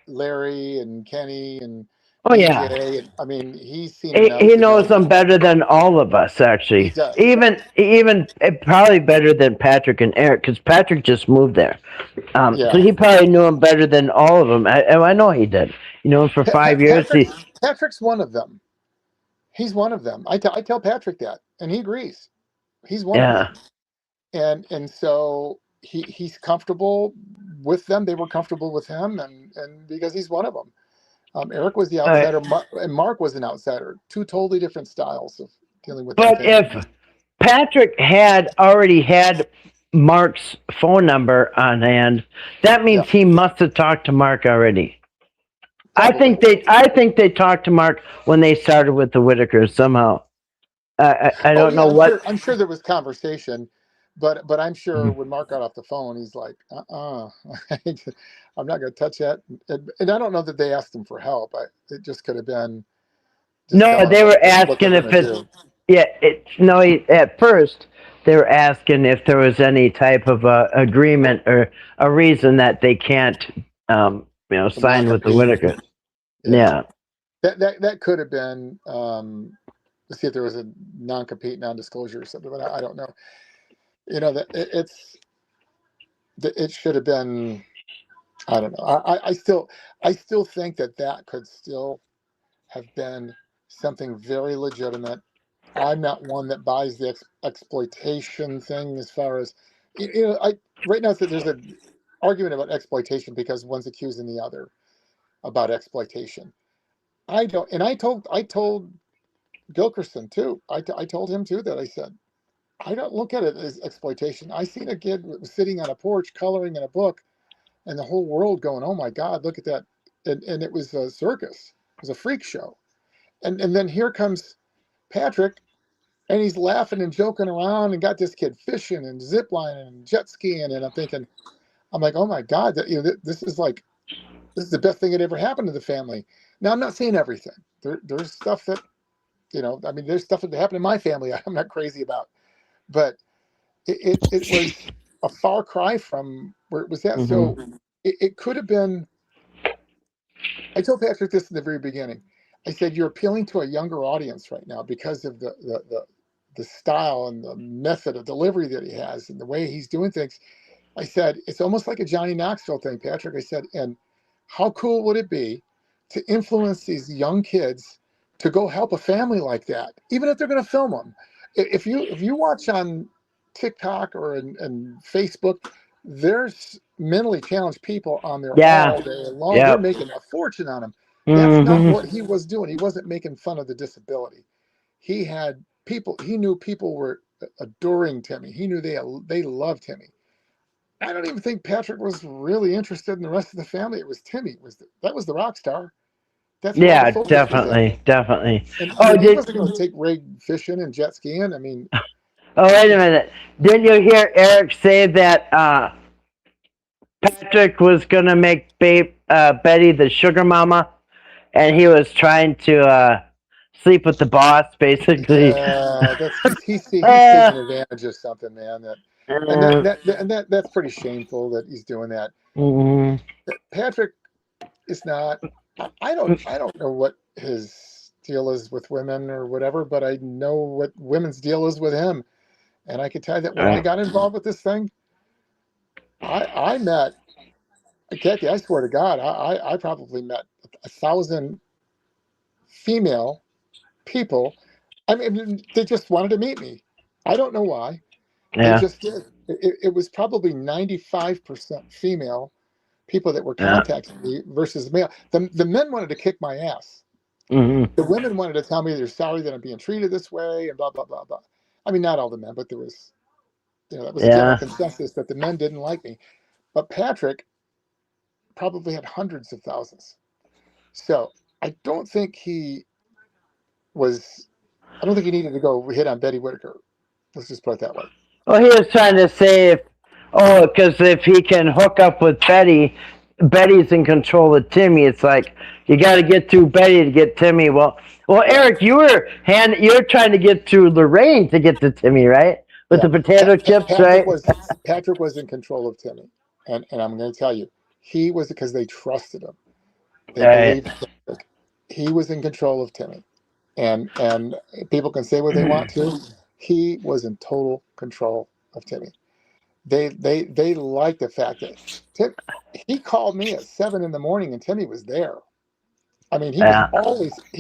Larry and Kenny and BJ. And, I mean, he's seen enough. He knows them better than all of us, actually. Even probably better than Patrick and Eric, because Patrick just moved there. So he probably knew him better than all of them. I know he did. You know him for 5 years. Patrick's one of them. He's one of them. I tell Patrick that, and he agrees. He's one of them. And so he's comfortable with them. They were comfortable with him, and because he's one of them. Eric was the outsider, and Mark was an outsider. Two totally different styles of dealing with. But if Patrick had already had Mark's phone number on hand, that means he must have talked to Mark already. Probably. I think they talked to Mark when they started with the Whittakers somehow. I don't know what. I'm sure there was conversation, but I'm sure when Mark got off the phone, he's like, I'm not going to touch that. And I don't know that they asked him for help. It just could have been just No, telling they him were what they're asking if going to it's do. yeah. At first they were asking if there was any type of agreement or a reason that they can't, The sign with the non-compete. Whittaker. Yeah. That could have been. Let's see if there was a non-compete, non-disclosure or something, but I don't know. That it should have been. I don't know. I still think that could still have been something very legitimate. I'm not one that buys the exploitation thing as far as right now there's an argument about exploitation because one's accusing the other about exploitation. I don't, and I told Gilkerson too. I told him too that I said I don't look at it as exploitation. I seen a kid sitting on a porch coloring in a book, and the whole world going, "Oh my God, look at that!" And it was a circus. It was a freak show. And then here comes Patrick, and he's laughing and joking around, and got this kid fishing and ziplining and jet skiing, and I'm like, "Oh my God, this is the best thing that ever happened to the family." Now I'm not saying everything. There's stuff that there's stuff that happened in my family I'm not crazy about, but it was a far cry from where it was at. Mm-hmm. So it could have been. I told Patrick this in the very beginning. I said, you're appealing to a younger audience right now because of the style and the method of delivery that he has and the way he's doing things. I said, it's almost like a Johnny Knoxville thing, Patrick. I said, and how cool would it be to influence these young kids to go help a family like that, even if they're going to film them? If you watch on TikTok or in Facebook, there's mentally challenged people on there all day long. Yeah. They're making a fortune on them. That's not Mm-hmm. what he was doing. He wasn't making fun of the disability. He had people. He knew people were adoring Timmy. He knew they loved Timmy. I don't even think Patrick was really interested in the rest of the family. It was Timmy. That was the rock star. That's where all the focus definitely. and he wasn't going to take Ray fishing and jet skiing. I mean, Oh, wait a minute. Didn't you hear Eric say that Patrick was going to make Betty the sugar mama, and he was trying to sleep with the boss, basically? he's taking advantage of something, man. That's pretty shameful that he's doing that. Mm-hmm. Patrick is not. I don't know what his deal is with women or whatever, but I know what women's deal is with him. And I can tell you that when I got involved with this thing, I met Kathy. I swear to God, I probably met 1,000 female people. I mean, they just wanted to meet me. I don't know why. Yeah. They just did. It was probably 95% female people that were contacting me versus male. The men wanted to kick my ass. Mm-hmm. The women wanted to tell me they're sorry that I'm being treated this way and blah blah blah blah. I mean, not all the men, but there was, that was a general consensus that the men didn't like me. But Patrick probably had hundreds of thousands. So I don't think he needed to go hit on Betty Whittaker. Let's just put it that way. Well, he was trying to say because if he can hook up with Betty, Betty's in control of Timmy. It's like you got to get through Betty to get Timmy. Well, Eric, you're trying to get through Lorraine to get to Timmy, right? With the potato chips, right? Patrick was in control of Timmy, and I'm going to tell you, he was because they trusted him. They believed Patrick. He was in control of Timmy, and people can say what they want to. He was in total control of Timmy. They liked the fact that he called me at 7 a.m. and Timmy was there. I mean, he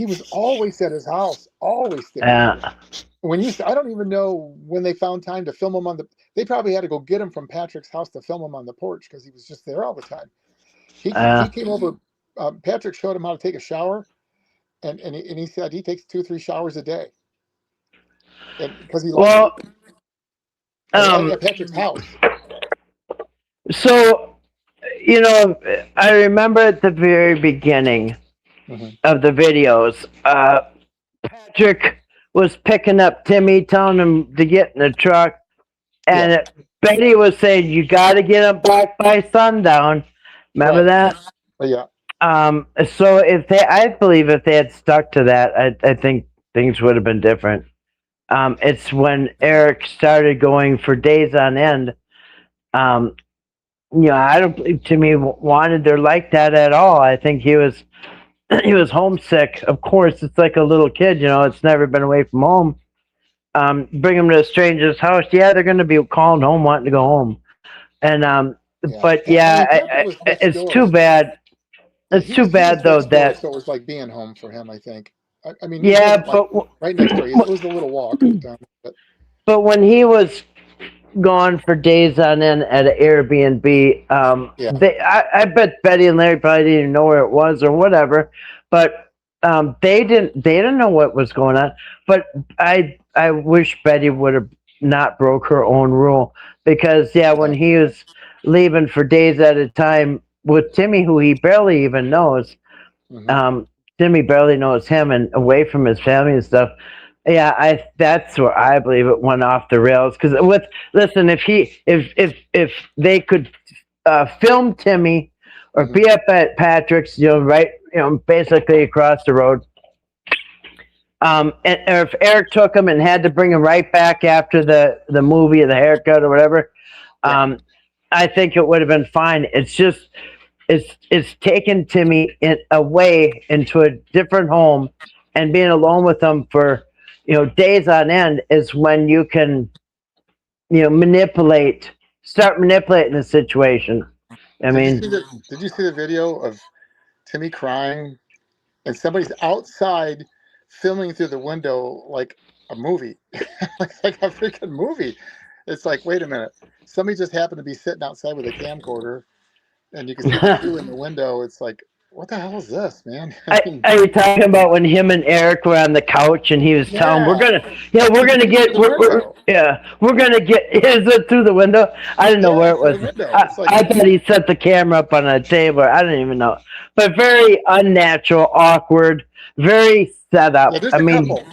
was always at his house, always there. I don't even know when they found time to film him they probably had to go get him from Patrick's house to film him on the porch because he was just there all the time. He came over. Patrick showed him how to take a shower, and he said he takes 2-3 showers a day. Because he liked it. At Patrick's house. So, I remember at the very beginning of the videos, Patrick was picking up Timmy, telling him to get in the truck, And Betty was saying, you got to get them back by sundown. Remember that? Oh, yeah. So I believe if they had stuck to that, I think things would have been different. It's when Eric started going for days on end. I don't believe Timmy wanted her like that at all. I think he was he was homesick. Of course, it's like a little kid. It's never been away from home. Bring him to a stranger's house. Yeah, they're going to be calling home, wanting to go home. And but it's too bad. It's too bad though that. So it was like being home for him. I think. I mean, yeah, but right next door, it was a little walk. But when he was gone for days on end at an Airbnb, I bet Betty and Larry probably didn't even know where it was or whatever. But they didn't know what was going on. But I wish Betty would have not broke her own rule, because when he was leaving for days at a time with Timmy, who he barely even knows, Timmy barely knows him and away from his family and stuff. Yeah, that's where I believe it went off the rails. Because if they could film Timmy or be up at Patrick's, basically across the road. Or if Eric took him and had to bring him right back after the movie or the haircut or whatever, I think it would have been fine. It's just it's taken Timmy away into a different home, and being alone with him for days on end is when you can start manipulating the situation. Did you see the video of Timmy crying and somebody's outside filming through the window like a movie? like a freaking movie. It's like, wait a minute, somebody just happened to be sitting outside with a camcorder and you can see the view in the window. It's like, what the hell is this, man? Are you talking about when him and Eric were on the couch and he was telling we're gonna get is it through the window? I didn't know where it was. I thought he set the camera up on a table. I didn't even know. But very unnatural, awkward, very set up. Yeah, there's a couple.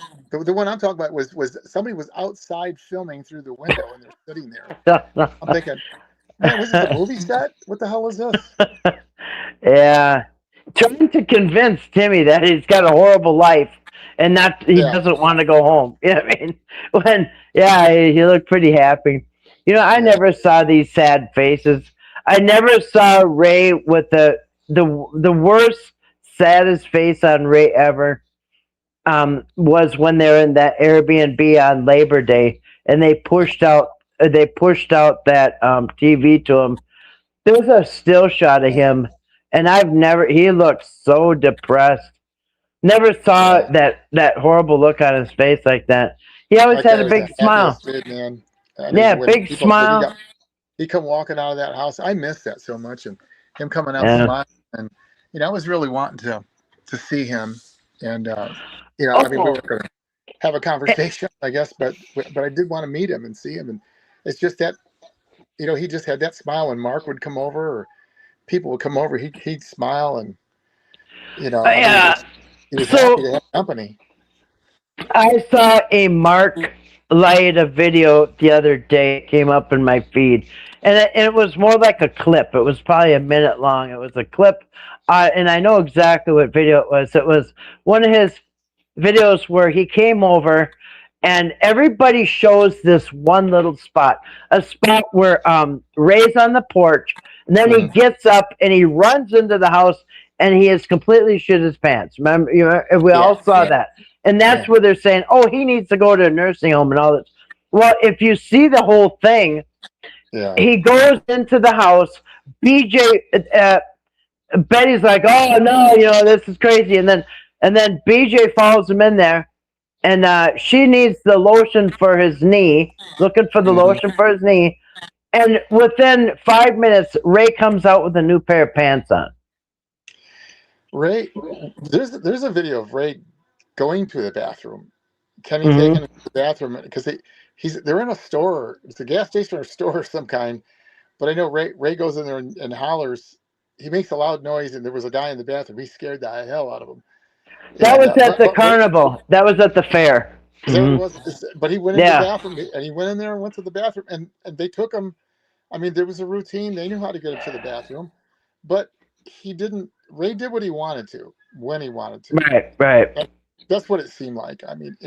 The one I'm talking about was somebody was outside filming through the window and they're sitting there. I'm thinking, man, was this a movie set? What the hell is this? Yeah. Trying to convince Timmy that he's got a horrible life and he doesn't want to go home. You know what I mean? He looked pretty happy. I never saw these sad faces. I never saw Ray with the worst, saddest face on Ray ever. Was when they're in that Airbnb on Labor Day and they pushed out that TV to him. There was a still shot of him. And he looked so depressed. Never saw that horrible look on his face like that. He always had a big smile. Kid, man. Big smile. He come walking out of that house. I miss that so much. And him coming out smiling. And, I was really wanting to see him. And, we were going to have a conversation, I guess. But I did want to meet him and see him. And it's just that, he just had that smile when Mark would come over or people would come over, he'd smile and he was happy to have company. I saw a Mark Lyda video the other day. It came up in my feed, and it was more like a clip. It was probably a minute long. It was a clip, and I know exactly what video it was. It was one of his videos where he came over, and everybody shows this one little spot, a spot where Ray's on the porch. And then he gets up and he runs into the house and he has completely shit his pants. Remember, we all saw that. And that's where they're saying, oh, he needs to go to a nursing home and all this. Well, if you see the whole thing, he goes into the house. Betty's like, oh, no, this is crazy. And then BJ follows him in there. And she needs the lotion for his knee, looking for the lotion for his knee. And within 5 minutes, Ray comes out with a new pair of pants on. Ray, there's a video of Ray going to the bathroom. Kenny taking him to the bathroom because they're in a store. It's a gas station or store of some kind. But I know Ray goes in there and hollers. He makes a loud noise, and there was a guy in the bathroom. He scared the hell out of him. That was at the carnival. That was at the fair. Is that what it Mhm. was? But he went into the Yeah. bathroom and he went in there and went to the bathroom and they took him. I mean, there was a routine. They knew how to get him to the bathroom, but he didn't. Ray did what he wanted to when he wanted to. Right. Right. That's what it seemed like. I mean,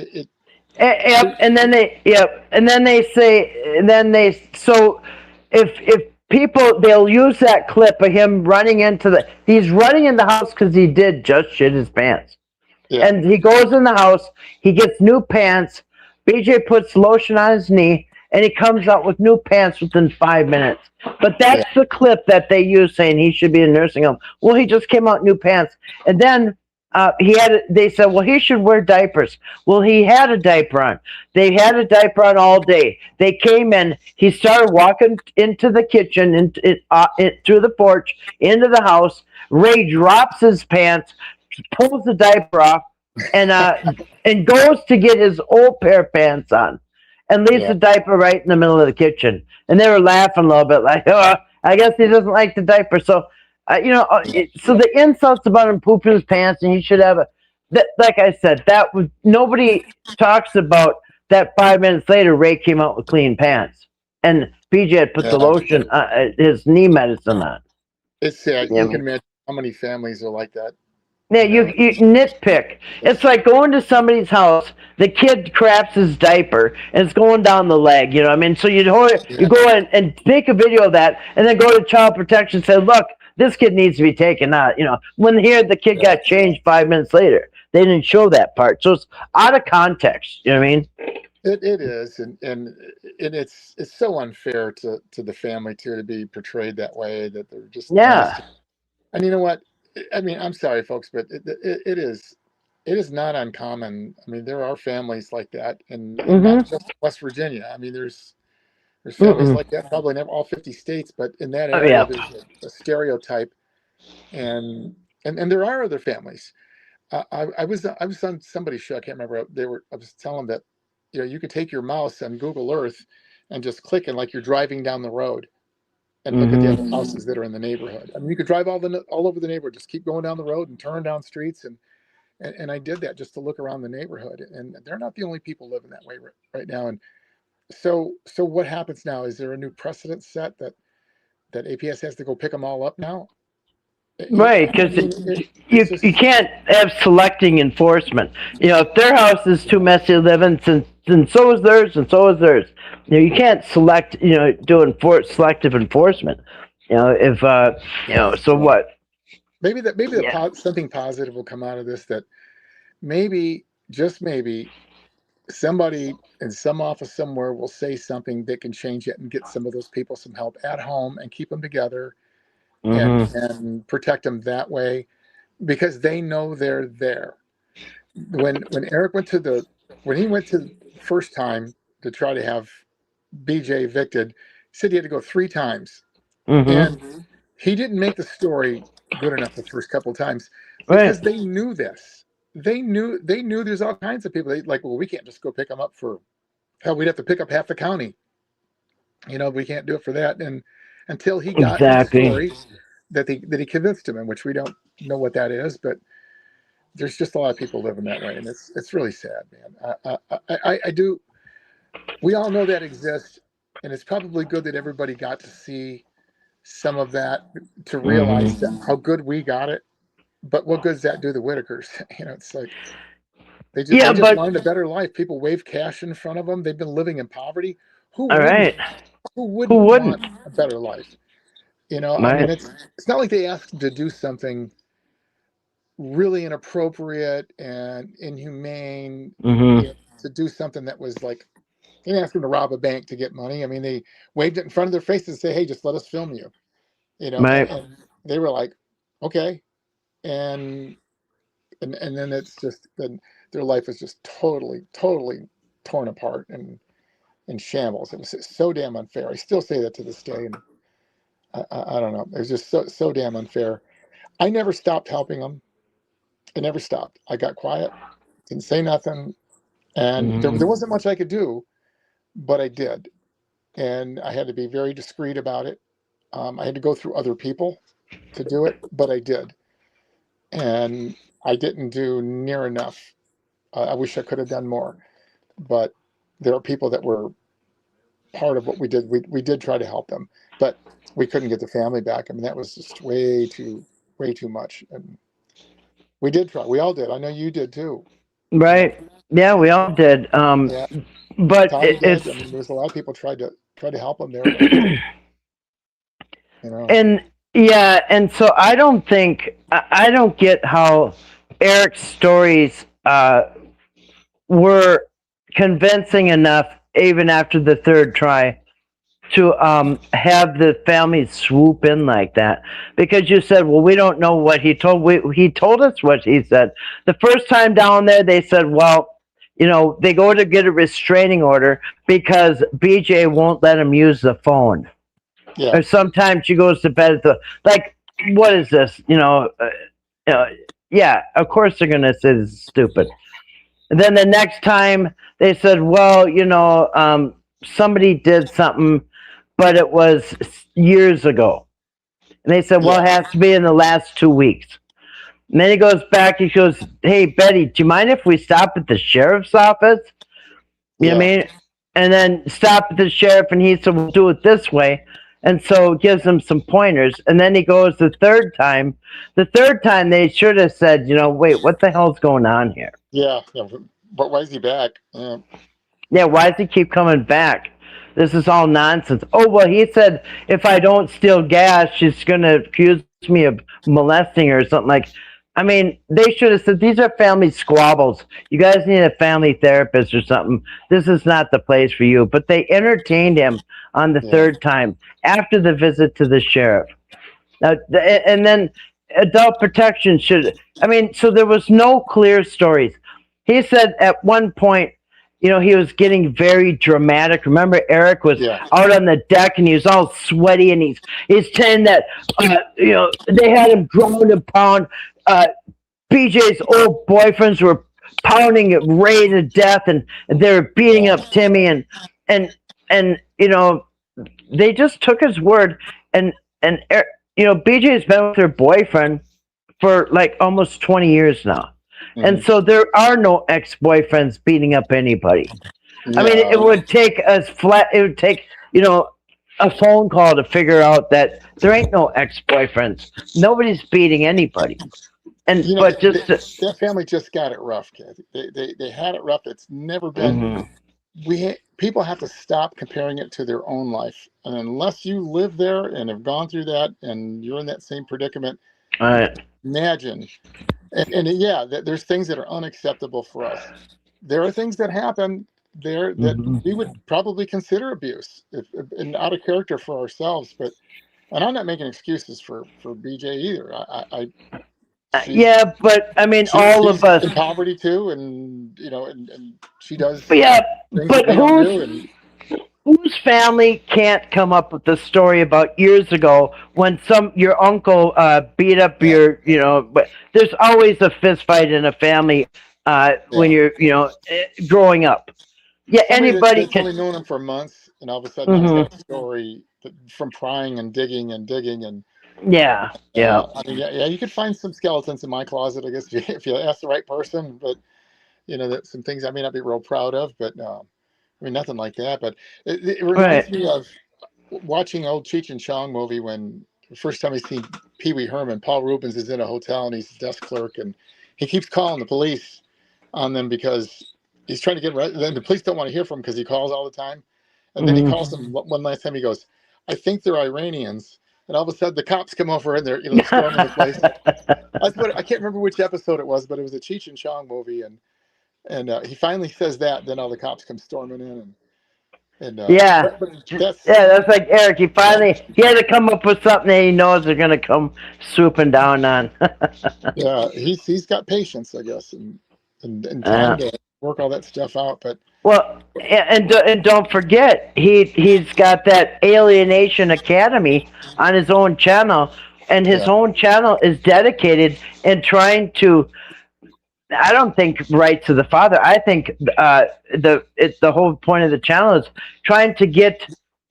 Yep. And then they. Yep. And then they say. And then they. So, if people, they'll use that clip of him running into the. He's running in the house because he did just shit his pants. yeah, And he goes in the house. He gets new pants. BJ puts lotion on his knee, and he comes out with new pants within 5 minutes. But that's the clip that they use saying he should be in a nursing home. Well, he just came out new pants, and then he had. They said, well, he should wear diapers. Well, he had a diaper on. They had a diaper on all day. They came in. He started walking into the kitchen, through the porch, into the house. Ray drops his pants, pulls the diaper off, and goes to get his old pair of pants on, and leaves yeah, the diaper right in the middle of the kitchen. And they were laughing a little bit, like, "Oh, I guess he doesn't like the diaper." So, so the insults about him pooping his pants and he should have a that. Like I said, that was nobody talks about that. 5 minutes later, Ray came out with clean pants, and BJ had put the yeah. lotion, his knee medicine on. It's sad. You know You what I can mean? imagine how many families are like that. Yeah, you nitpick. It's like going to somebody's house. The kid craps his diaper and it's going down the leg. You know what I mean? So you go in and take a video of that, and then go to child protection and say, "Look, this kid needs to be taken out." You know, when here the kid got changed 5 minutes later, they didn't show that part, so it's out of context. You know what I mean? It is, and it's so unfair to the family too to be portrayed that way, that they're just Yeah. honest. And you know what? I mean, I'm sorry, folks, but it is not uncommon. I mean, there are families like that, and not just West Virginia. I mean, there's families Mm-mm. like that probably in all 50 states, but in that Oh area, yeah. there's a stereotype, and there are other families. I was on somebody's show. I can't remember. I was telling that, you could take your mouse on Google Earth and just click, and like you're driving down the road and look at the other houses that are in the neighborhood. I mean, you could drive all over the neighborhood, just keep going down the road and turn down streets, and I did that just to look around the neighborhood, and they're not the only people living that way right now. And so what happens now? Is there a new precedent set that APS has to go pick them all up now? Right, I because mean, you it's just you can't have selecting enforcement. You know, if their house is too messy to live in, then so is theirs, and so is theirs. You know, you can't select. You know, selective enforcement. You know, if so what? maybe Yeah. something positive will come out of this. That maybe, just maybe, somebody in some office somewhere will say something that can change it and get some of those people some help at home and keep them together, Mm-hmm. and protect them that way, because they know they're there. When Eric went when he went to the first time to try to have BJ evicted, he said he had to go 3 times, Mm-hmm. and he didn't make the story good enough the first couple of times Right. because they knew this. They knew there's all kinds of people. They like, well, we can't just go pick them up for hell. We'd have to pick up half the county. We can't do it for that. And until he got in the Exactly. story that he convinced him in, which we don't know what that is, but there's just a lot of people living that way, and it's really sad, man. I do. We all know that exists, and it's probably good that everybody got to see some of that to realize that Mm-hmm. how good we got it. But what good does that do the Whittakers? It's like Yeah, they just but wanted a better life. People wave cash in front of them. They've been living in poverty. Who all wouldn't? right. Who Who wouldn't wouldn't? want a better life? I mean, Right. it's not like they asked them to do something really inappropriate and inhumane. Mm-hmm. To do something that was like, they didn't ask them to rob a bank to get money. I mean, they waved it in front of their faces and say, "Hey, just let us film you." Right. And they were like, "Okay," and then it's just then their life is just totally torn apart and in shambles. It was so damn unfair. I still say that to this day, and I don't know. It was just so damn unfair. I never stopped helping them. I never stopped. I got quiet, didn't say nothing, and there Mm-hmm. wasn't much I could do, but I did, and I had to be very discreet about it. I had to go through other people to do it, but I did, and I didn't do near enough. I wish I could have done more. but there are people that were part of what we did. We did try to help them, but we couldn't get the family back. I mean, that was just way too much. And we did try. We all did. I know you did too. Right. Yeah, we all did. Yeah, But Tommy did. it's I mean, there was a lot of people tried to help him there, but you know, and yeah, and so I don't think I don't get how Eric's stories were convincing enough even after the third try to have the family swoop in like that, because you said, well, we don't know what he told. He told us what he said the first time down there. They said, well, they go to get a restraining order because BJ won't let him use the phone, yeah, or sometimes she goes to bed at like, what is this? Yeah, of course they're gonna say this is stupid. And then the next time they said, well, somebody did something, but it was years ago. And they said, well, it has to be in the last 2 weeks. And then he goes back, he goes, hey, Betty, do you mind if we stop at the sheriff's office? You know what I mean? And then stop at the sheriff, and he said, we'll do it this way. And so gives them some pointers. And then he goes the third time. The third time they should have said, wait, what the hell's going on here? yeah. But why is he back? Yeah, why does he keep coming back? This is all nonsense. Oh, well, he said if I don't steal gas, she's going to accuse me of molesting her or something. Like, I mean, they should have said, these are family squabbles. You guys need a family therapist or something. This is not the place for you. But they entertained him on the third time after the visit to the sheriff. Now, and then adult protection should, so there was no clear stories. He said at one point, he was getting very dramatic. Remember, Eric was out on the deck and he was all sweaty, and he's saying that, they had him ground and pound. BJ's old boyfriends were pounding Ray to death, and they were beating up Timmy, and they just took his word. And BJ's been with her boyfriend for like almost 20 years now. And so there are no ex-boyfriends beating up anybody. I mean, it would take it would take, a phone call to figure out that there ain't no ex-boyfriends. Nobody's beating anybody. And that family just got it rough, Kathy. They had it rough. It's never been. People have to stop comparing it to their own life, and unless you live there and have gone through that, and you're in that same predicament, imagine. And there's things that are unacceptable for us. There are things that happen there that we would probably consider abuse, and out of character for ourselves. And I'm not making excuses for BJ either. But I mean, all of us in poverty too, and and she does. But whose family can't come up with the story about years ago when your uncle beat up your, but there's always a fist fight in a family when you're, growing up. Yeah, anybody can. Only known him for months, and all of a sudden he's got a story from prying and digging and digging and. Yeah. You could find some skeletons in my closet, I guess, if you ask the right person. But that some things I may not be real proud of, but. Nothing like that, but it reminds me of watching old Cheech and Chong movie when the first time I seen Pee Wee Herman. Paul Rubens is in a hotel and he's a desk clerk, and he keeps calling the police on them because he's trying to get. Then the police don't want to hear from him because he calls all the time, and then he calls them one last time. He goes, "I think they're Iranians," and all of a sudden the cops come over and they're storming the place. I can't remember which episode it was, but it was a Cheech and Chong movie, and he finally says that, then all the cops come storming in, that's like Eric. He had to come up with something that he knows they're gonna come swooping down on. He's got patience, I guess, and time to work all that stuff out. But and don't forget, he's got that Alienation Academy on his own channel, and his own channel is dedicated in trying to. I don't think right to the father. I think the whole point of the channel is trying to get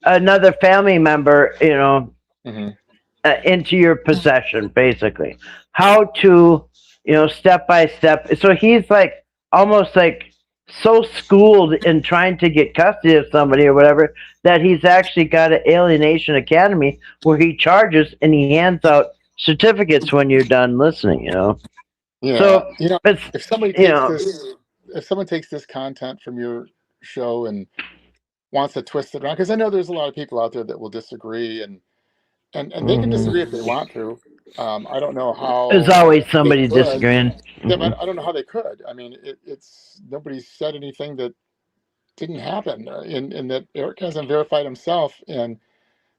another family member, into your possession, basically. How to, step by step. So he's like almost like so schooled in trying to get custody of somebody or whatever that he's actually got an alienation academy where he charges and he hands out certificates when you're done listening. Yeah, So you know, it's if somebody you takes know this, if someone takes this content from your show and wants to twist it around, because I know there's a lot of people out there that will disagree, and they can disagree if they mhm. want to. I don't know There's how always they somebody could. disagreeing. Yeah, Hmm. but I don't know how they could. I mean, it's nobody's said anything that didn't happen, and that Eric hasn't verified himself. And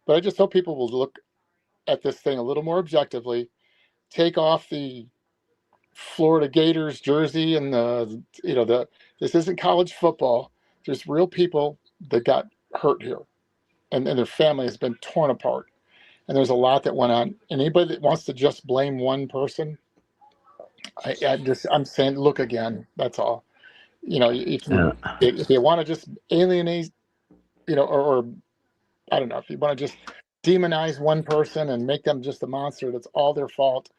but I just hope people will look at this thing a little more objectively, take off the Florida Gators jersey and the this isn't college football. There's real people that got hurt here, and their family has been torn apart. And there's a lot that went on. And anybody that wants to just blame one person, I'm saying look again. That's all. Yeah. If you want to just alienate, or I don't know, if you want to just demonize one person and make them just a monster, that's all their fault.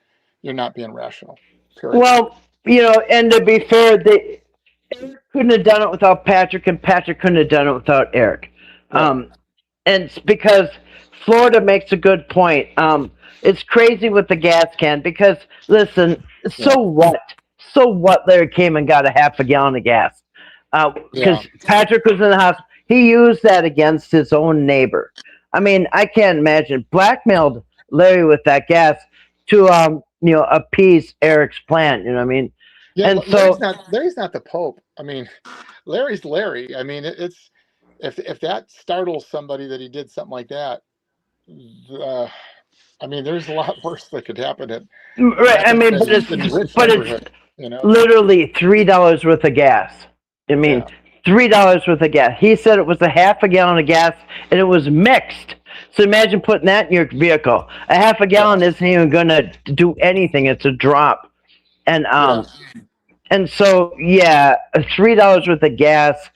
You're not being rational. Period. Well, and to be fair, Eric couldn't have done it without Patrick, and Patrick couldn't have done it without Eric. Right. And it's because Florida makes a good point. It's crazy with the gas can because listen, Yeah. so what? So what? Larry came and got a half a gallon of gas Yeah. because Patrick was in the house. He used that against his own neighbor. I mean, I can't imagine blackmailed Larry with that gas to appease Eric's plan. You know what I mean? Yeah. And so Larry's not the Pope. I mean, Larry's Larry. I mean, it's if that startles somebody that he did something like that, uh, I mean, there's a lot worse that could happen right, I mean, in rich but it's neighborhood. literally $3 worth of gas. I mean, Yeah. $3 worth of gas. He said it was a half a gallon of gas and it was mixed. So imagine putting that in your vehicle. A half a gallon isn't even going to do anything. It's a drop. And Yeah. and so yeah, $3 worth of gas,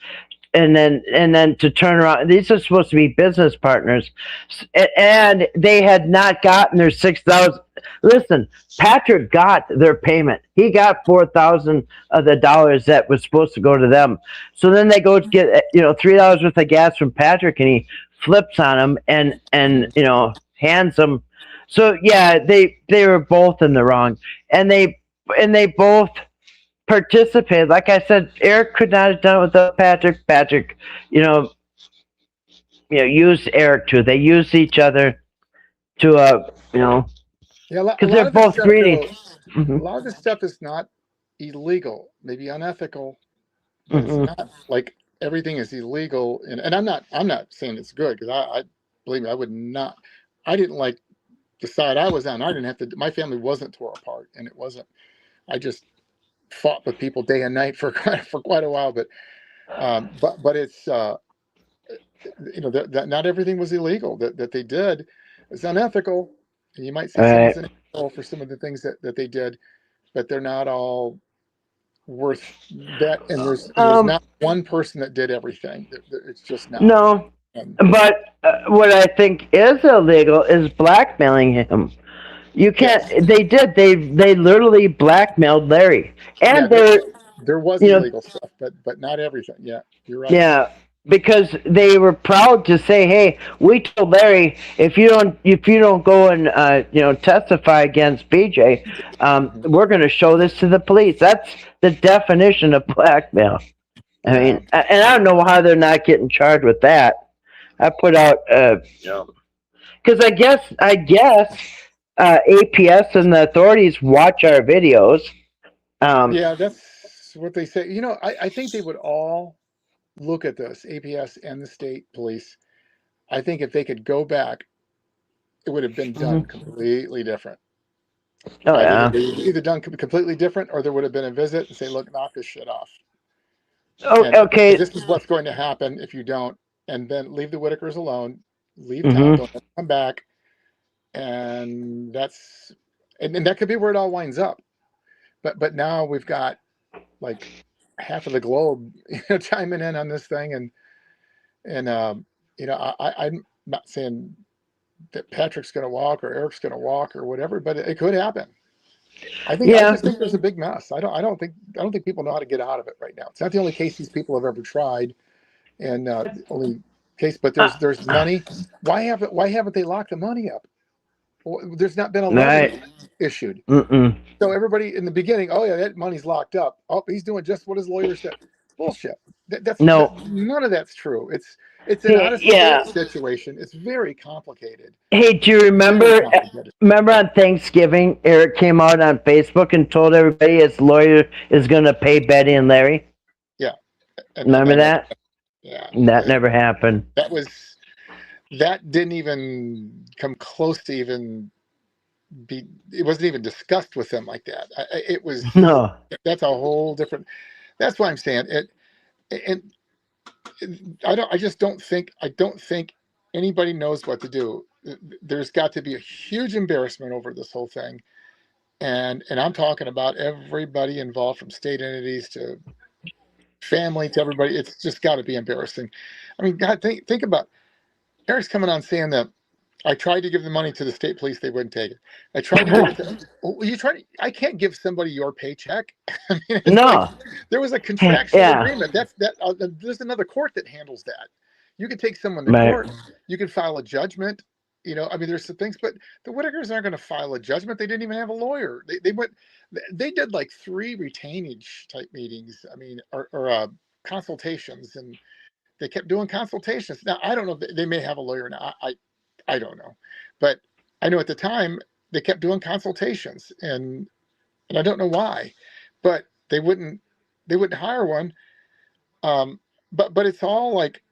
and then to turn around. These are supposed to be business partners, and they had not gotten their 6,000. Listen, Patrick got their payment. He got 4,000 of the dollars that was supposed to go to them. So then they go to get $3 worth of gas from Patrick, and he flips on him and hands them. So yeah, they were both in the wrong, and they both participated. Like I said, Eric could not have done it without Patrick. Patrick, you know, used Eric too. They used each other to, Yeah. because they're both greedy. A Hmm. lot of this stuff is not illegal, maybe unethical, but it's Hmm. not like everything is illegal. And I'm not saying it's good, because I believe me, I would not. I didn't like the side I was on. I didn't have to. My family wasn't tore apart, and it wasn't. I just fought with people day and night for quite a while. But it's that not everything was illegal. That they did is unethical, and you might say someone's Right. unethical for some of the things that they did, but they're not all worth that. And there's Um. not one person that did everything. It's just not. No. And But what I think is illegal is blackmailing him. You can't. yes, They did. They literally blackmailed Larry, yeah, and there they're there was you know illegal stuff, but not everything. Yeah, you're right. Yeah, because they were proud to say, "Hey, we told Larry if you don't go and testify against BJ, Mhm. we're going to show this to the police." That's the definition of blackmail. I Yeah, mean, and I don't know how they're not getting charged with that. I put out because I guess APS and the authorities watch our videos. Um, yeah, that's what they say. I think they would all look at this, APS and the state police. I think if they could go back, it would have been done mhm. completely different. Oh yeah. They either done completely different, or there would have been a visit and say, "Look, knock this shit off." Oh, And okay. this is what's going to happen if you don't. And then leave the Whittakers alone, leave town, Hmm. don't let them come back. And and that could be where it all winds up. But now we've got like half of the globe, chiming in on this thing. I'm not saying that Patrick's going to walk or Eric's going to walk or whatever, but it could happen. I Yeah. just think there's a big mess. I don't think people know how to get out of it right now. It's not the only case these people have ever tried, and the only case. But Uh, there's money. Why haven't they locked the money up? There's not been a levy right. issued. Mm-mm. So everybody in the beginning, oh yeah, that money's locked up. Oh, he's doing just what his lawyer said. Bullshit. No. None of that's true. It's an Hey, out of yeah. state situation. It's very complicated. Hey, do you Very remember? complicated. Remember on Thanksgiving, Eric came out on Facebook and told everybody his lawyer is going to pay Betty and Larry. Yeah, and Remember that never, that? yeah, That never happened. that didn't even come close to even be. It wasn't even discussed with them like that. It was. No. That's a whole different. That's why I'm saying it. And I just don't think. I don't think anybody knows what to do. There's got to be a huge embarrassment over this whole thing, and I'm talking about everybody involved, from state entities to family to everybody. It's just got to be embarrassing. I mean, God, think about Eric's coming on saying that I tried to give the money to the state police, they wouldn't take it. I tried to give it to. Oh, you try to. I can't give somebody your paycheck. I mean, it's like No. there was a contractual Yeah. agreement. There's another court that handles that. You could take someone to Right. court. You could file a judgment. I mean, there's some things, but the Whittakers aren't going to file a judgment. They didn't even have a lawyer. They did like 3 retainage type meetings. I mean, or consultations, and they kept doing consultations. Now I don't know. They may have a lawyer now. I don't know, but I know at the time they kept doing consultations, and I don't know why, but they wouldn't hire one. But it's all like,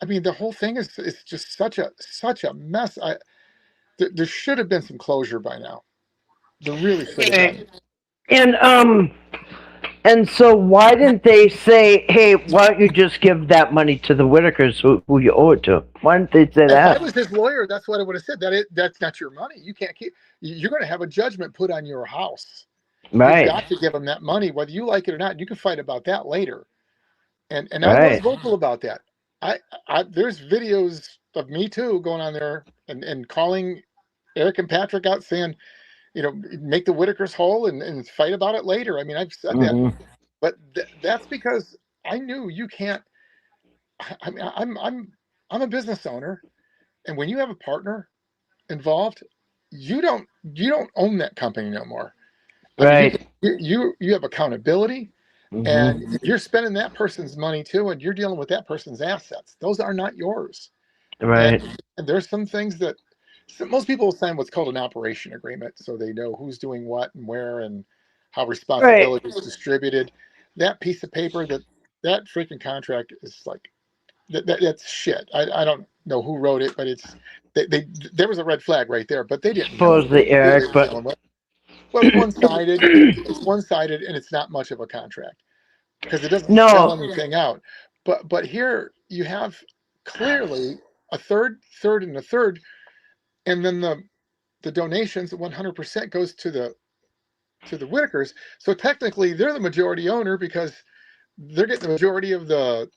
I mean, the whole thing is just such a mess. There should have been some closure by now. There really should have been. And and so why didn't they say, hey, why don't you just give that money to the Whitakers who you owe it to? Why didn't they say If I that? was his lawyer, that's what I would have said. That's not your money. You can't keep. You're going to have a judgment put on your house. You've Right. got to give them that money, whether you like it or not. You can fight about that later. And I was Right. vocal about that. There's videos of me too going on there and calling Eric and Patrick out, saying, make the Whitakers whole and fight about it later. I mean, I've said that, Hmm. but that's because I knew you can't. I mean, I'm a business owner, and when you have a partner involved, you don't own that company no more. I mean, Right. you have accountability. And Hmm. you're spending that person's money too, and you're dealing with that person's assets. Those are not yours. Right. And there's some things that most people will sign what's called an operation agreement, so they know who's doing what and where and how Right. responsibility is distributed. That piece of paper, that freaking contract is like that's shit. I don't know who wrote it, but there was a red flag right there. But they didn't know Supposedly who they Eric, were but dealing with. Well, it's one-sided. It's one-sided, and it's not much of a contract, because it doesn't spell no. anything out. But here you have clearly a third, and a third, and then the donations 100% goes to the Whitakers. So technically, they're the majority owner because they're getting the majority of the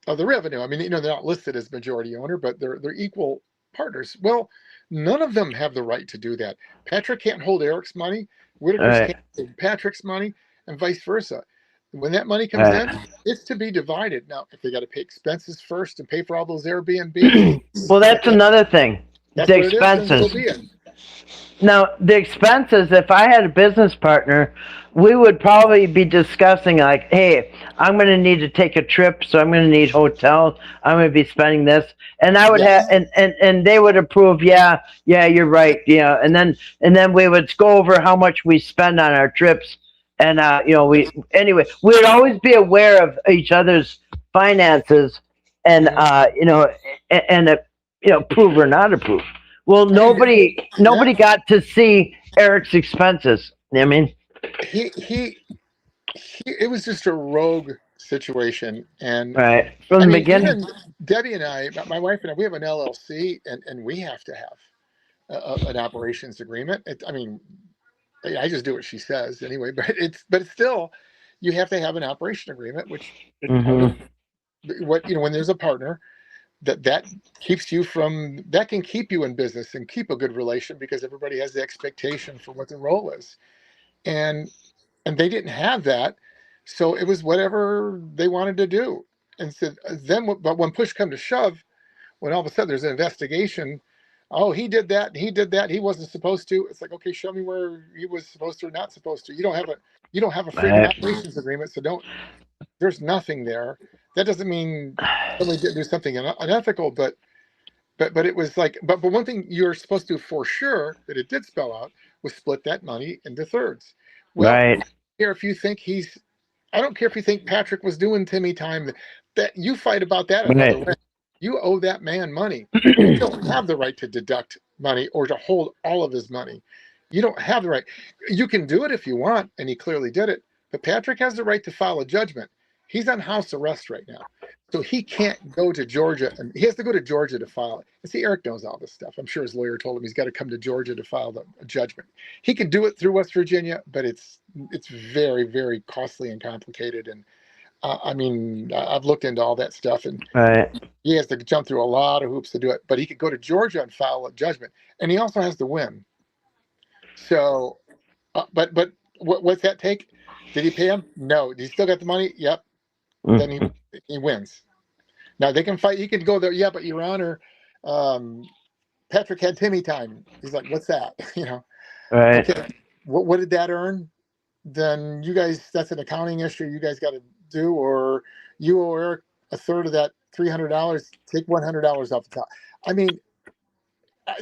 revenue. I mean, they're not listed as majority owner, but they're equal partners. Well, none of them have the right to do that. Patrick can't hold Eric's money. Whitakers Right. can't hold Patrick's money, and vice versa. When that money comes Right. in, it's to be divided. Now, if they got to pay expenses first and pay for all those Airbnbs, Well, that's if another thing. that's The what it is, then so expenses. be it. Now, the expenses, if I had a business partner, we would probably be discussing, like, hey, I'm going to need to take a trip, so I'm going to need hotels. I'm going to be spending this. And I would have, Yes. and they would approve, yeah, you're right. Yeah. And then we would go over how much we spend on our trips. And, anyway, we'd always be aware of each other's finances and, approve or not approve. Well, I mean, nobody yeah, got to see Eric's expenses. I mean, he it was just a rogue situation. And right from I the mean, beginning. even Debbie and I, my wife and I, we have an LLC, and we have to have an operations agreement. I mean, I just do what she says anyway, but it's still, you have to have an operation agreement, which Hmm. when there's a partner, that that can keep you in business and keep a good relation, because everybody has the expectation for what the role is. and they didn't have that, so it was whatever they wanted to do. And so then, but when push come to shove, when all of a sudden there's an investigation, oh, he did that, and he did that, he wasn't supposed to. It's like, okay, show me where he was supposed to or not supposed to. You don't have a freedom of operations agreement, so don't. There's nothing there. That doesn't mean somebody didn't do something unethical, but it was like, but one thing you're supposed to do for sure that it did spell out was split that money into thirds. Well, Right. I don't care if you think I don't care if you think Patrick was doing Timmy time. That you fight about that another Right. way. You owe that man money. You don't have the right to deduct money or to hold all of his money. You don't have the right. You can do it if you want, and he clearly did it. But Patrick has the right to file a judgment. He's on house arrest right now. So he can't go to Georgia, and he has to go to Georgia to file it. And see, Eric knows all this stuff. I'm sure his lawyer told him he's got to come to Georgia to file a judgment. He can do it through West Virginia, but it's very, very costly and complicated. And I mean, I've looked into all that stuff, and Right. he has to jump through a lot of hoops to do it. But he could go to Georgia and file a judgment, and he also has to win. So, but what's that take? Did he pay him? No. Did he still got the money? Yep. Then he wins. Now they can fight. He can go there. Yeah, but Your Honor, Patrick had Timmy time. He's like, what's that? You know. Right. Okay. What did that earn? Then you guys, that's an accounting issue. You guys got to do, or you owe Eric a third of that $300. Take $100 off the top. I mean,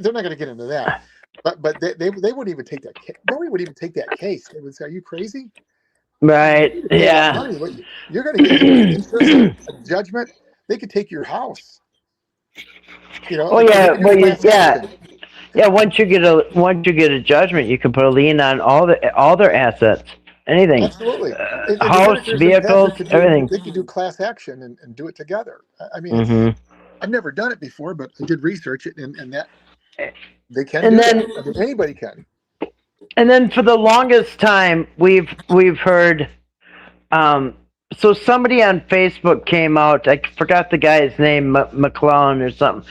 they're not going to get into that. But they wouldn't even take that. Nobody would even take that case. They would say, "Are you crazy?" Right. Yeah. You're going to get interest, a judgment. They could take your house. You know. Oh yeah. Well, yeah. Once you get a judgment, you can put a lien on all their assets, anything. Absolutely. House, vehicles, everything. They could do class action and do it together. I mean, I've never done it before, but I did research it, and that they can. And then I mean, anybody can. And then for the longest time, we've heard. So somebody on Facebook came out. I forgot the guy's name, McClellan or something.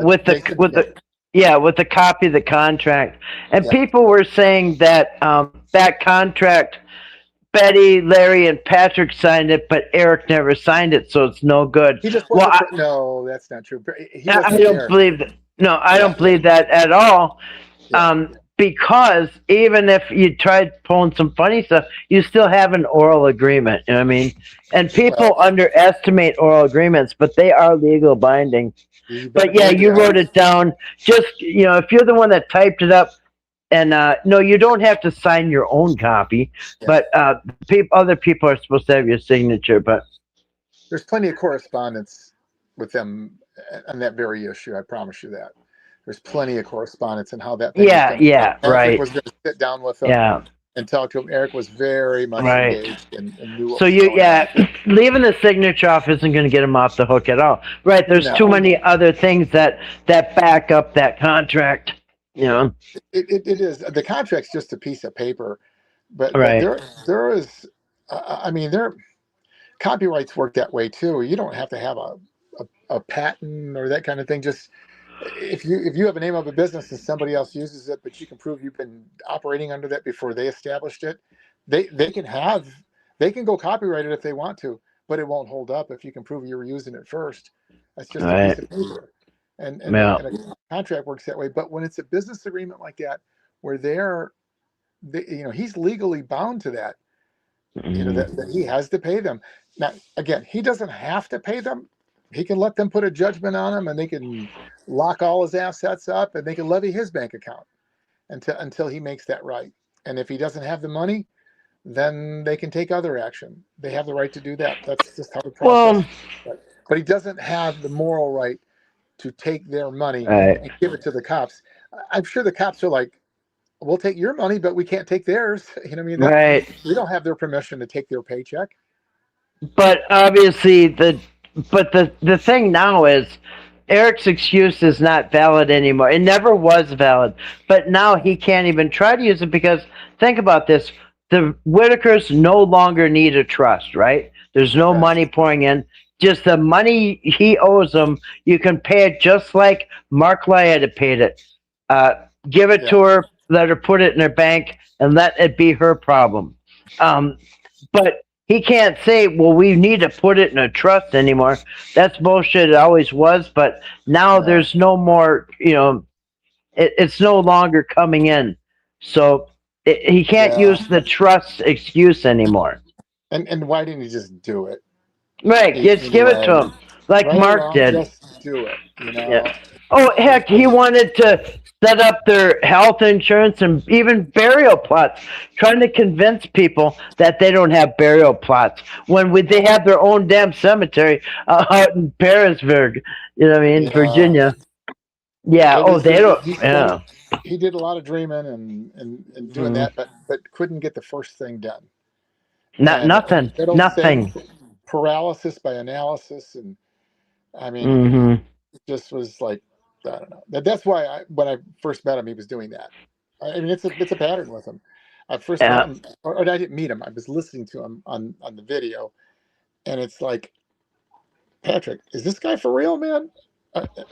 With the copy of the contract, and people were saying that that contract, Betty, Larry, and Patrick signed it, but Eric never signed it, so it's no good. He just no, that's not true. I don't believe that. No, I don't believe that at all. Yeah. Because even if you tried pulling some funny stuff, you still have an oral agreement. You know what I mean? And people underestimate oral agreements, but they are legal binding. But yeah, you wrote it down. Just, if you're the one that typed it up, and no, you don't have to sign your own copy, but other people are supposed to have your signature. But there's plenty of correspondence with them on that very issue. I promise you that. There's plenty of correspondence and how that. Right. Was going to sit down with them and talk to him. Eric was very much engaged and knew. What leaving the signature off isn't going to get him off the hook at all. Right? There's too many other things that back up that contract. It is. The contract's just a piece of paper, but there is. I mean, copyrights work that way too. You don't have to have a patent or that kind of thing. Just if you have a name of a business and somebody else uses it, but you can prove you've been operating under that before they established it, they can go copyright it if they want to, but it won't hold up if you can prove you were using it first. That's just a piece of paper. And a contract works that way. But when it's a business agreement like that, where he's legally bound to that, that he has to pay them. Now, again, he doesn't have to pay them. He can let them put a judgment on him, and they can lock all his assets up, and they can levy his bank account until he makes that right. And if he doesn't have the money, then they can take other action. They have the right to do that. That's just how the process is. But he doesn't have the moral right to take their money and give it to the cops. I'm sure the cops are like, we'll take your money, but we can't take theirs. You know what I mean? We don't have their permission to take their paycheck. But obviously, the thing now is Eric's excuse is not valid anymore. It never was valid. But now he can't even try to use it because, think about this, the Whittakers no longer need a trust, right? There's no money pouring in. Just the money he owes them, you can pay it just like Mark Lyad had paid it. Give it to her, let her put it in her bank and let it be her problem. But he can't say, well, we need to put it in a trust anymore. That's bullshit. It always was, but now Yeah. there's no more, it's no longer coming in. So he can't Yeah. use the trust excuse anymore. And why didn't he just do it? Right, just give it to Anyway, him, like right or Mark wrong, did. just do it. You know. Yeah. Oh, heck, he wanted to set up their health insurance and even burial plots, trying to convince people that they don't have burial plots when they have their own damn cemetery out in Parisburg, you know what I mean, Yeah. Virginia. Yeah, It was, they don't, he yeah. he did a lot of dreaming and doing that, but couldn't get the first thing done. And Nothing, that old saying, nothing. paralysis by analysis, and I mean, Mm-hmm. it just was like, I don't know. That's why when I first met him, he was doing that. I mean, it's a pattern with him. I first met Yeah. him, or I didn't meet him. I was listening to him on the video, and it's like, Patrick, is this guy for real, man?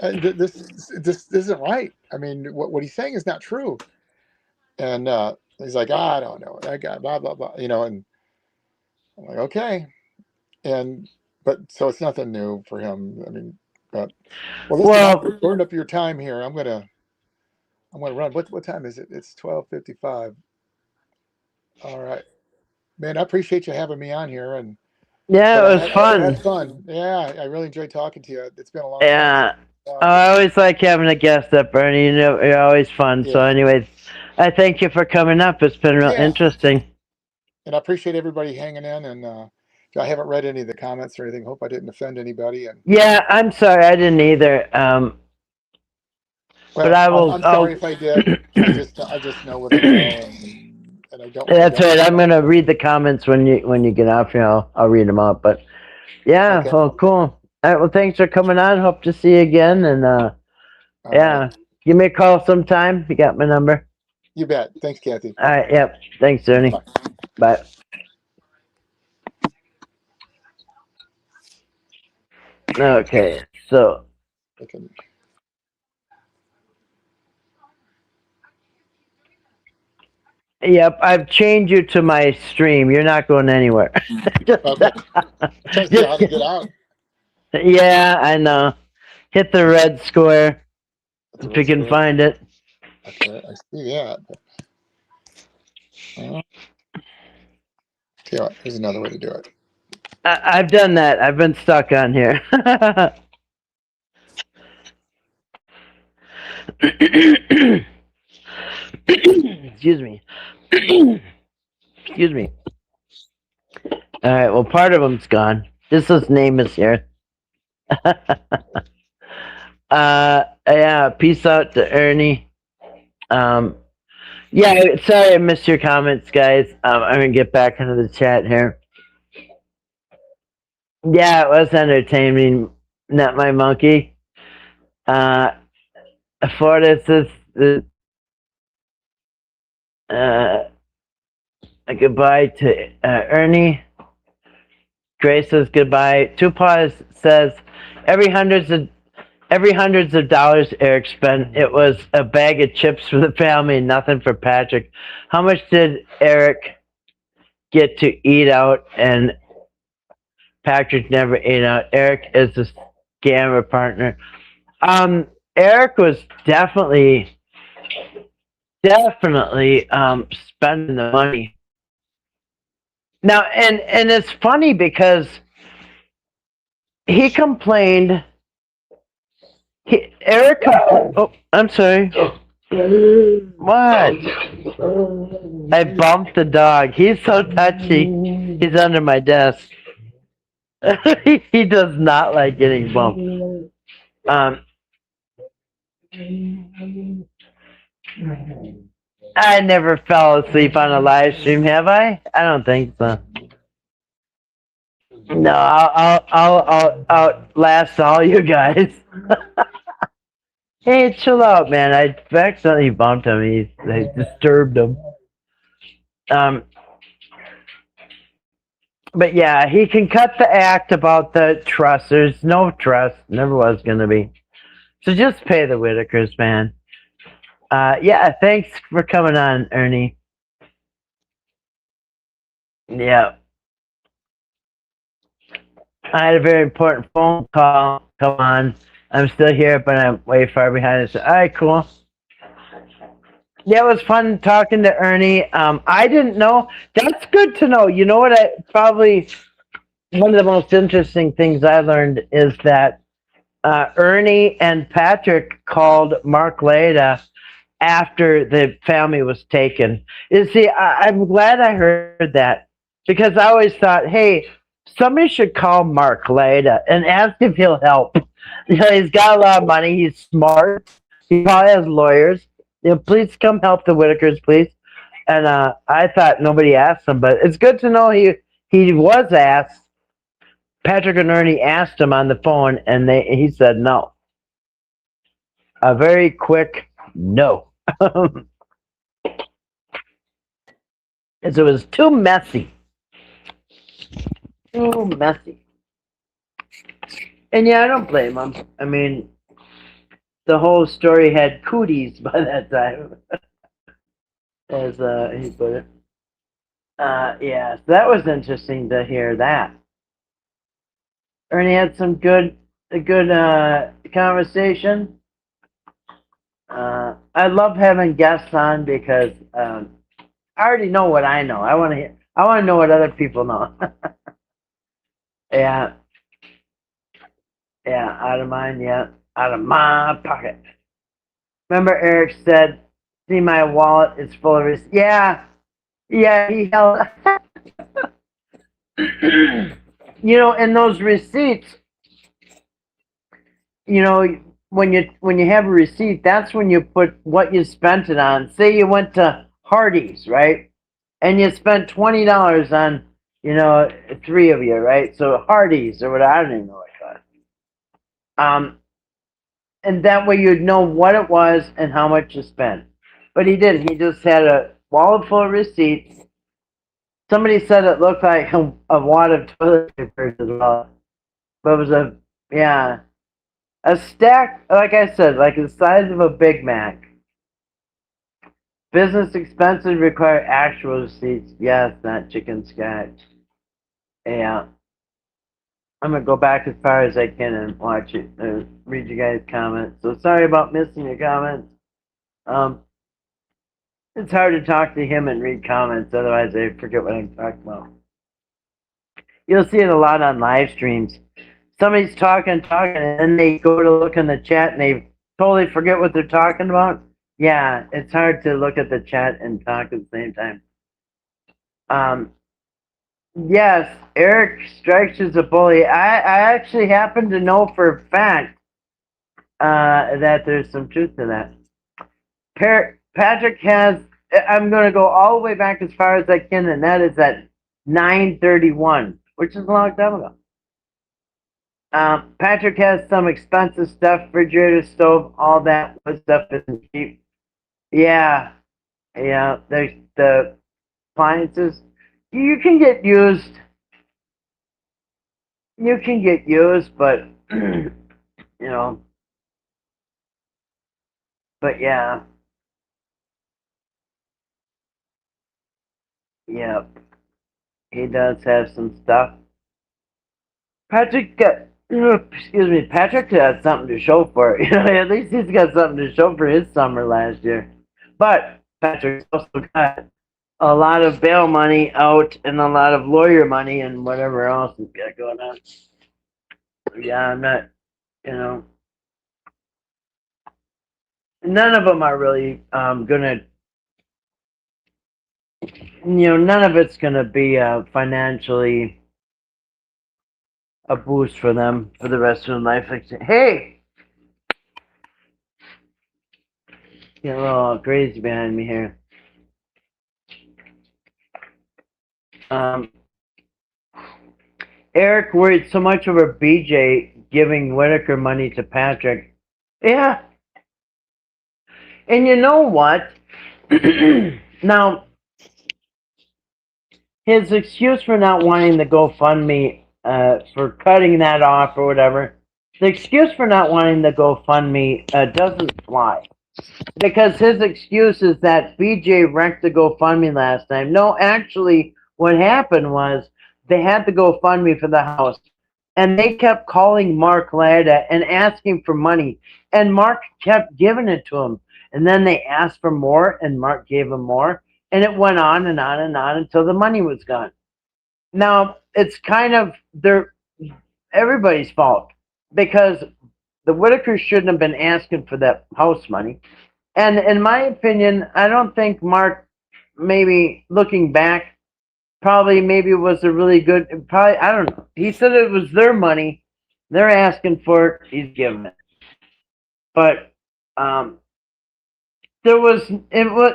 This isn't right. I mean, what he's saying is not true. And he's like, I don't know, that guy, blah blah blah, and I'm like, okay. But so it's nothing new for him. I mean, but listen, I've burned up your time here. I'm gonna run. What time is it? It's 12:55. All right, man. I appreciate you having me on here, Yeah, it was I fun. had fun. Yeah, I really enjoyed talking to you. It's been a long Yeah. time. I always like having a guest up, Bernie. You're always fun. Yeah. So, anyways, I thank you for coming up. It's been real interesting. And I appreciate everybody hanging in. And I haven't read any of the comments or anything. Hope I didn't offend anybody. And yeah, I'm sorry, I didn't either. But I will. I'm sorry if I did. I just know what I know, and I don't. That's right. I'm gonna read the comments when you get off here. I'll read them out. But yeah, Okay. well, cool. All right. Well, thanks for coming on. Hope to see you again. And yeah, right. give me a call sometime. You got my number. You bet. Thanks, Kathy. All right. Yep. Thanks, Ernie. Bye. Okay. So. Yep, I've changed you to my stream. You're not going anywhere. Okay. Tell you how to get out. Yeah, I know. Hit the red square if you can find it. Okay, I see that. Yeah, here's another way to do it. I've done that. I've been stuck on here. Excuse me. Excuse me. All right. Well, part of them's gone. This is name is here. Yeah. Peace out to Ernie. Yeah. Sorry, I missed your comments, guys. I'm gonna get back into the chat here. Yeah, it was entertaining. Not my monkey. Florida says a goodbye to Ernie. Grace says goodbye. Tupac says every hundreds of dollars Eric spent, it was a bag of chips for the family and nothing for Patrick. How much did Eric get to eat out and Patrick never ate out? Eric is a scammer partner. Eric was definitely spending the money. Now, and it's funny because he complained. Eric, oh, I'm sorry. What? I bumped the dog. He's so touchy. He's under my desk. He does not like getting bumped. I never fell asleep on a live stream, have I? I don't think so. No, I'll outlast all you guys. Hey, chill out, man. I accidentally bumped him. I disturbed him. But yeah, he can cut the act about the trust. There's no trust. Never was going to be. So just pay the Whittakers, man. Yeah, thanks for coming on, Ernie. Yeah. I had a very important phone call. Come on. I'm still here, but I'm way far behind. So, all right, cool. Yeah, it was fun talking to Ernie. I didn't know. That's good to know. You know what? Probably one of the most interesting things I learned is that Ernie and Patrick called Mark Leda after the family was taken. You see, I'm glad I heard that because I always thought, hey, somebody should call Mark Leda and ask if he'll help. You know, he's got a lot of money. He's smart. He probably has lawyers. You know, please come help the Whittakers, please. And I thought nobody asked him, but it's good to know he was asked. Patrick and Ernie asked him on the phone, and he said no. A very quick no. It was too messy. Too messy. And yeah, I don't blame him. I mean, the whole story had cooties by that time, as he put it. Yeah, so that was interesting to hear that. Ernie had some a good conversation. I love having guests on because I already know what I know. I want to hear. I want to know what other people know. Yeah, yeah, out of mine, yeah, out of my pocket. Remember, Eric said, "See, my wallet is full of receipts." Yeah, yeah, he held. You know, and those receipts. You know, when you have a receipt, that's when you put what you spent it on. Say you went to Hardee's, right? And you spent $20 on, you know, three of you, right? So Hardee's or whatever, I don't even know what it was. And that way you'd know what it was and how much you spent. But he didn't. He just had a wallet full of receipts. Somebody said it looked like a wad of toilet paper as well. But it was yeah, a stack, like I said, like the size of a Big Mac. Business expenses require actual receipts. Yes, not chicken scratch. Yeah. I'm gonna go back as far as I can and watch it, read you guys' comments. So sorry about missing your comments. It's hard to talk to him and read comments, otherwise I forget what I'm talking about. You'll see it a lot on live streams. Somebody's talking, and then they go to look in the chat and they totally forget what they're talking about. Yeah, it's hard to look at the chat and talk at the same time. Yes, Eric Strikes is a bully. I actually happen to know for a fact that there's some truth to that. Patrick has, I'm going to go all the way back as far as I can, and that is at 931, which is a long time ago. Patrick has some expensive stuff, refrigerator, stove, all that stuff isn't cheap. Yeah, yeah, there's the appliances. You can get used. You can get used, but you know, but yeah, yeah, he does have some stuff. Patrick got, excuse me, Patrick has something to show for it. You know, at least he's got something to show for his summer last year. But Patrick's also got a lot of bail money out and a lot of lawyer money and whatever else he's got going on. Yeah, I'm not, you know, none of them are really gonna, you know, none of it's gonna be financially a boost for them for the rest of their life. Like, hey, get a little crazy behind me here. Eric worried so much over BJ giving Whittaker money to Patrick. Yeah. And you know what? Now, his excuse for not wanting the GoFundMe, for cutting that off or whatever, the excuse for not wanting the GoFundMe doesn't fly. Because his excuse is that BJ wrecked the GoFundMe last time. No, actually, what happened was they had the GoFundMe for the house, and they kept calling Mark Lada and asking for money, and Mark kept giving it to him. And then they asked for more, and Mark gave them more, and it went on and on and on until the money was gone. Now it's kind of everybody's fault because the Whittakers shouldn't have been asking for that house money. And in my opinion, I don't think Mark, maybe looking back, probably maybe was a really good, probably, I don't know. He said it was their money. They're asking for it. He's giving it. But there was, it was,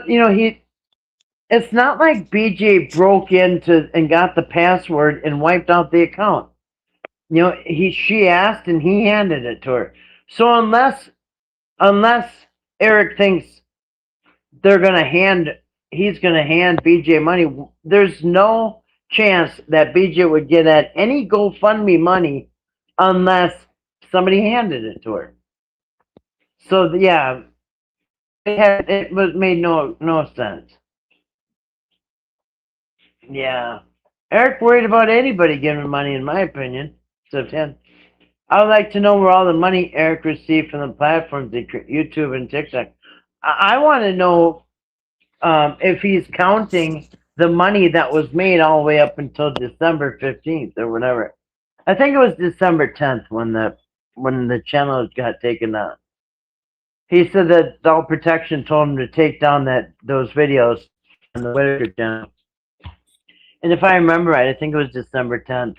it's not like BJ broke into and got the password and wiped out the account. She asked and he handed it to her. So unless Eric thinks he's gonna hand BJ money, there's no chance that BJ would get at any GoFundMe money unless somebody handed it to her. So yeah, it made no sense. Yeah, Eric worried about anybody giving money, in my opinion, except him. I would like to know where all the money Eric received from the platforms, YouTube and TikTok. I want to know if he's counting the money that was made all the way up until December 15th or whatever. I think it was December 10th when the channel got taken down. He said that Adult Protection told him to take down those videos on the Whittaker channel. And if I remember right, I think it was December 10th.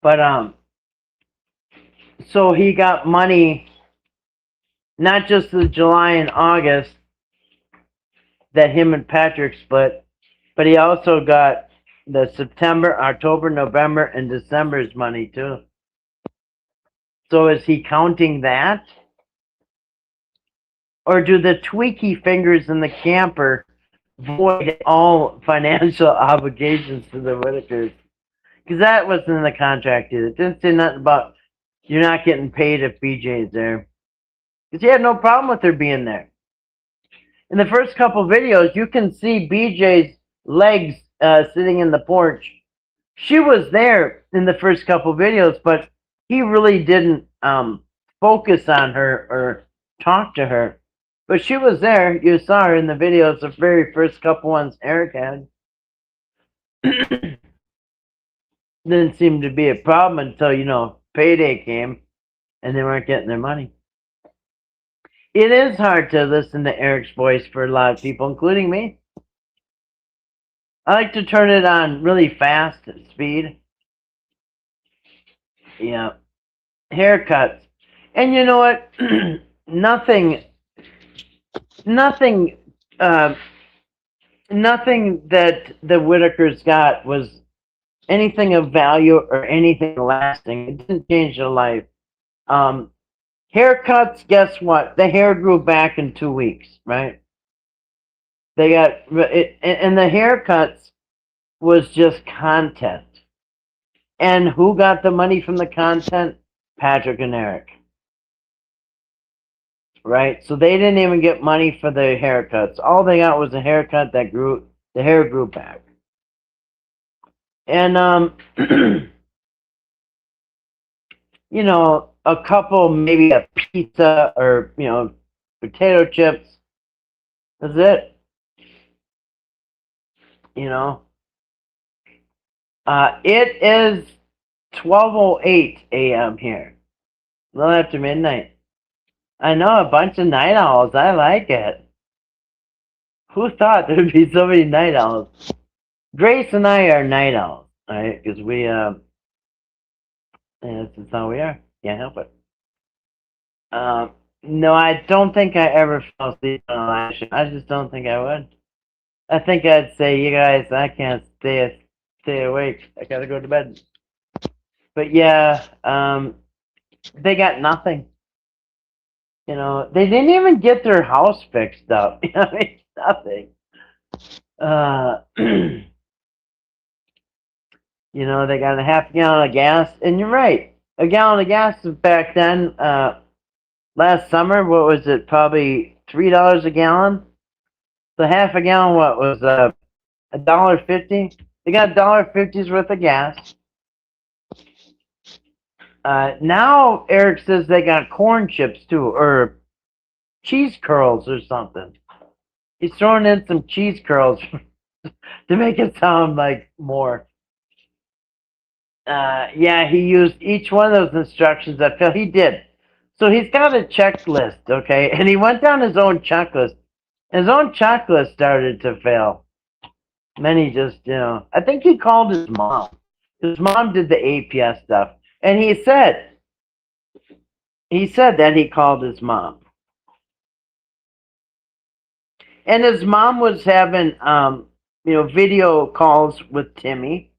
But so he got money, not just the July and August that him and Patrick split, but he also got the September, October, November, and December's money too. So is he counting that? Or do the tweaky fingers in the camper void all financial obligations to the Whittakers? Because that wasn't in the contract either. It didn't say nothing about you're not getting paid if BJ's there. Because he had no problem with her being there. In the first couple videos, you can see BJ's legs sitting in the porch. She was there in the first couple videos, but he really didn't focus on her or talk to her. But she was there. You saw her in the videos, the very first couple ones Eric had. Didn't seem to be a problem until, payday came and they weren't getting their money. It is hard to listen to Eric's voice for a lot of people, including me. I like to turn it on really fast at speed. Yeah. Haircuts. And you know what? Nothing that the Whittakers got was anything of value or anything lasting. It didn't change their life. Haircuts, guess what? The hair grew back in 2 weeks, right? They got it, and the haircuts was just content. And who got the money from the content? Patrick and Eric. Right? So they didn't even get money for the haircuts. All they got was a haircut that the hair grew back. And, a couple, maybe a pizza or, potato chips. That's it. It is 12:08 a.m. here. A little after midnight. I know, a bunch of night owls. I like it. Who thought there'd be so many night owls? Grace and I are night owls, right? Because this is how we are. Can't help it. No, I don't think I ever fell asleep on a live show. I just don't think I would. I think I'd say, you guys, I can't stay awake. I gotta go to bed. But yeah, they got nothing. They didn't even get their house fixed up. Nothing. They got a half gallon of gas, and you're right. A gallon of gas back then, last summer, what was it? Probably $3 a gallon. So half a gallon, what was $1.50? They got $1.50's worth of gas. Now Eric says they got corn chips too, or cheese curls or something. He's throwing in some cheese curls to make it sound like more. Yeah, he used each one of those instructions. I feel he did. So he's got a checklist, okay? And he went down his own checklist. His own checklist started to fail. Then he just, I think he called his mom. His mom did the APS stuff. And he said that he called his mom. And his mom was having, video calls with Timmy.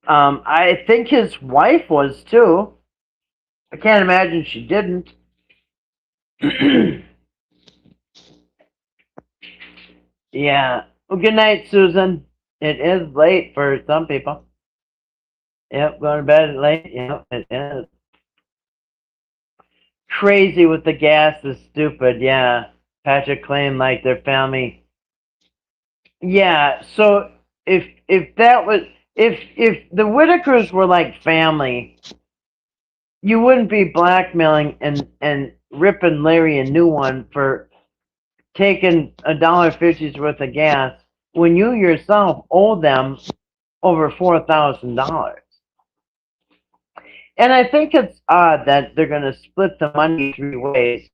I think his wife was too. I can't imagine she didn't. Yeah. Well, good night, Susan. It is late for some people. Yep, going to bed late. Yep, it is. Crazy with the gas is stupid. Yeah. Patrick claimed like their family. Yeah. So if that was if the Whittakers were like family, you wouldn't be blackmailing and ripping Larry a new one for taking $1.50's worth of gas when you yourself owe them over $4,000. And I think it's odd that they're going to split the money 3 ways.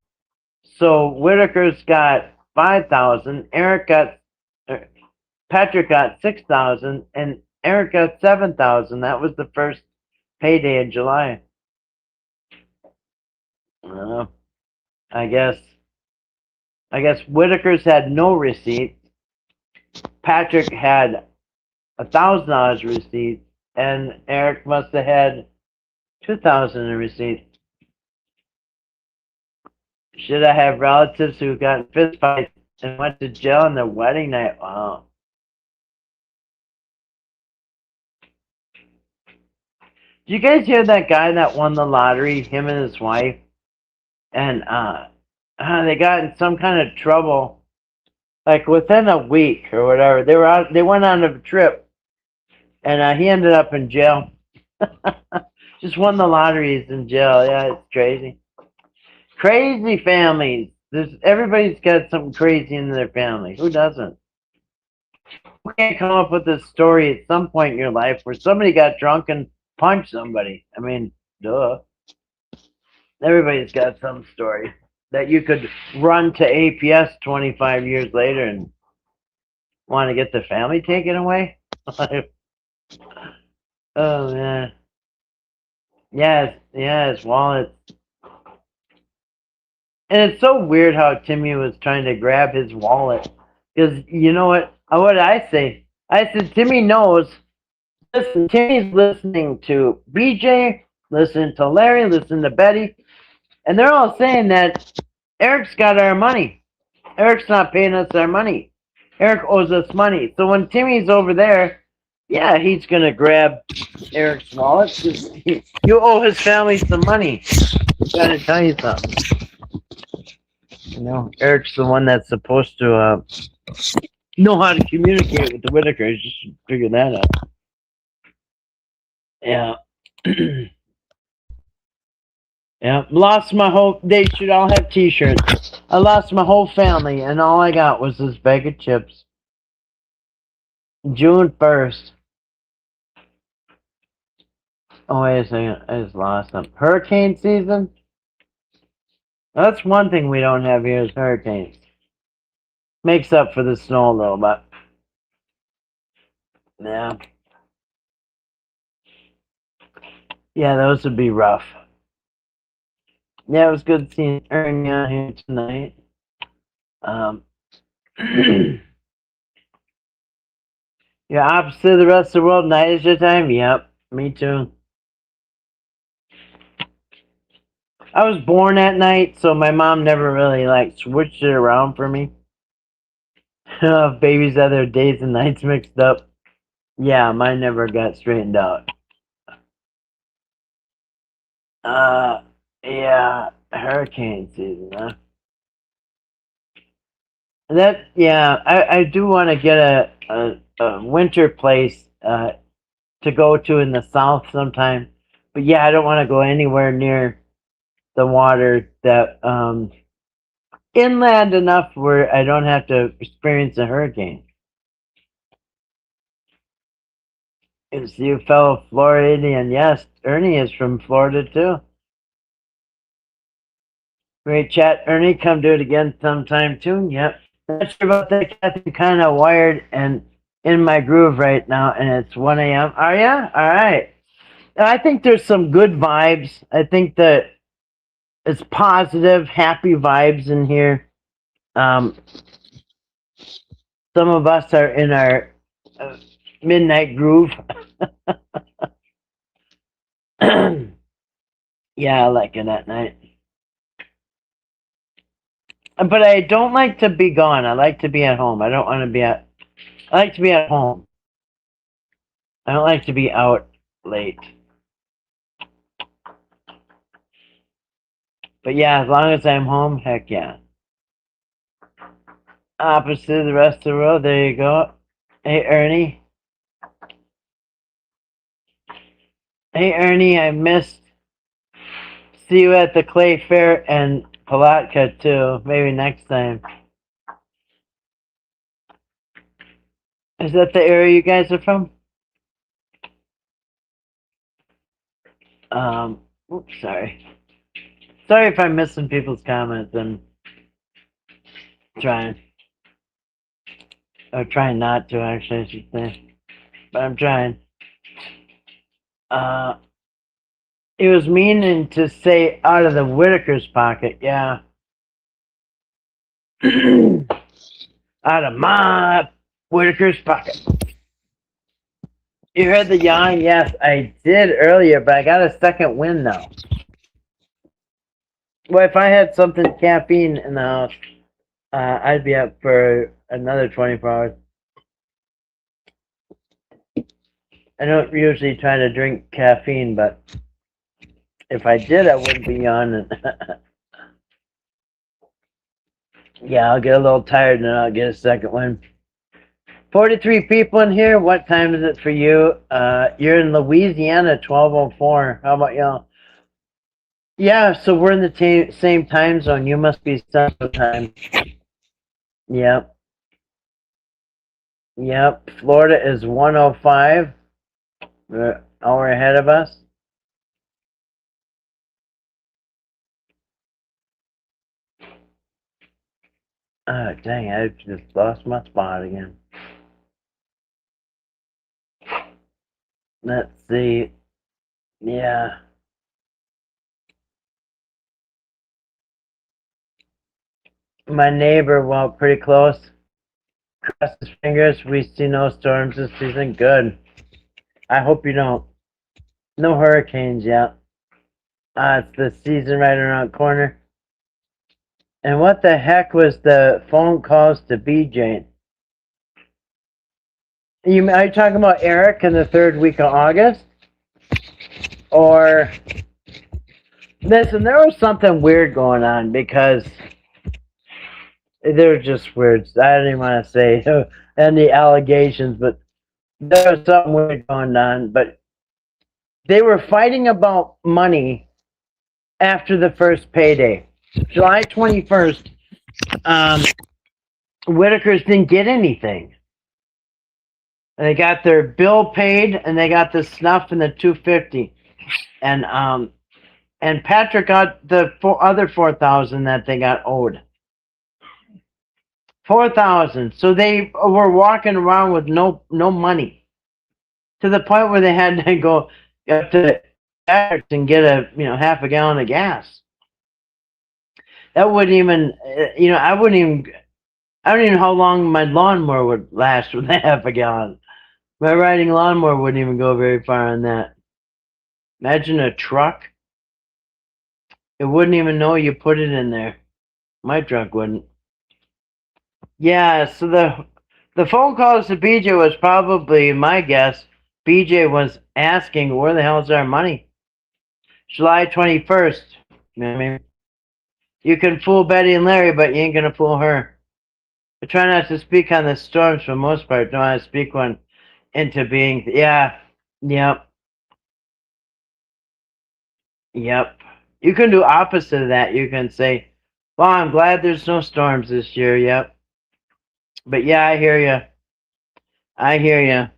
So Whittaker's got 5,000, Patrick got 6,000, and Eric got 7,000. That was the first payday in July. I guess Whittaker's had no receipt. Patrick had $1,000 receipt, and Eric must have had 2,000 in receipt. Should I have relatives who got in fist fights and went to jail on their wedding night? Wow. Did you guys hear that guy that won the lottery, him and his wife? And they got in some kind of trouble, like within a week or whatever. They went on a trip, and he ended up in jail. Just won the lottery, he's in jail. Yeah, it's crazy. Crazy families. Everybody's got something crazy in their family. Who doesn't? You can't come up with a story at some point in your life where somebody got drunk and punched somebody. I mean, duh. Everybody's got some story that you could run to APS 25 years later and want to get the family taken away. Oh man. Yeah, his wallet. And it's so weird how Timmy was trying to grab his wallet. Because you know what? What did I say? I said, Timmy knows. Listen, Timmy's listening to BJ, listening to Larry, listening to Betty. And they're all saying that Eric's got our money. Eric's not paying us our money. Eric owes us money. So when Timmy's over there, yeah, he's going to grab Eric's wallet. You owe his family some money. Got to tell you something. Eric's the one that's supposed to know how to communicate with the Whittakers. Just figure that out. Yeah. Yeah. Lost my whole. They should all have T-shirts. I lost my whole family, and all I got was this bag of chips. June 1st. Oh, wait a second. I just lost them. Hurricane season? That's one thing we don't have here is hurricanes. Makes up for the snow a little bit. Yeah. Yeah, those would be rough. Yeah, it was good seeing Ernie here tonight. Yeah, opposite of the rest of the world, night is your time? Yep, me too. I was born at night, so my mom never really switched it around for me. Babies have their days and nights mixed up. Yeah, mine never got straightened out. Yeah, hurricane season, huh? That, yeah, I do want to get a winter place to go to in the south sometime. But yeah, I don't want to go anywhere near the water that inland enough where I don't have to experience a hurricane. Is you fellow Floridian? Yes, Ernie is from Florida too. Great chat, Ernie. Come do it again sometime too. Yep. Not sure about that, Kathy. I'm kind of wired and in my groove right now, and it's 1 a.m. Are ya? All right. I think there's some good vibes. I think that it's positive, happy vibes in here. Some of us are in our midnight groove. Yeah, I like it at night. But I don't like to be gone. I like to be at home. I don't want to be at. I like to be at home. I don't like to be out late. But yeah, as long as I'm home, heck yeah. Opposite of the rest of the world. There you go. Hey, Ernie. Hey, Ernie, I missed. See you at the Clay Fair and Palatka too. Maybe next time. Is that the area you guys are from? Oops, sorry. Sorry if I'm missing people's comments. I'm trying. Or trying not to, actually, I should say. But I'm trying. He was meaning to say out of the Whittaker's pocket, yeah. Out of my Whittaker's pocket. You heard the yawn? Yes, I did earlier, but I got a second wind now. Well, if I had something caffeine in the house, I'd be up for another 24 hours. I don't usually try to drink caffeine, but if I did, I wouldn't be yawning. Yeah, I'll get a little tired and then I'll get a second one. 43 people in here. What time is it for you? You're in Louisiana, 12:04. How about y'all? Yeah, so we're in the same time zone. You must be Central Time. Yep. Yep. Florida is 1:05. An hour ahead of us. Oh, dang, I just lost my spot again. Let's see. Yeah. My neighbor, well, pretty close. Cross his fingers. We see no storms this season. Good. I hope you don't. No hurricanes yet. It's the season right around the corner. And what the heck was the phone calls to BJ? Are you talking about Eric in the third week of August? Or, listen, there was something weird going on because they're just weird. I don't even want to say any allegations, but there was something weird going on. But they were fighting about money after the first payday. July 21st, Whittaker's didn't get anything. And they got their bill paid, and they got the snuff and the $250, and Patrick got the other $4,000 that they got owed. $4,000. So they were walking around with no money, to the point where they had to go up to Patrick's and get half a gallon of gas. That wouldn't even, I don't even know how long my lawnmower would last with a half a gallon. My riding lawnmower wouldn't even go very far on that. Imagine a truck. It wouldn't even know you put it in there. My truck wouldn't. Yeah, so the phone calls to BJ was probably, my guess, BJ was asking, where the hell is our money? July 21st. You know what I mean? You can fool Betty and Larry, but you ain't gonna fool her. I try not to speak on the storms for the most part. Don't want to speak one into being. Yeah. Yep. Yep. You can do opposite of that. You can say, well, I'm glad there's no storms this year. Yep. But yeah, I hear you. I hear you.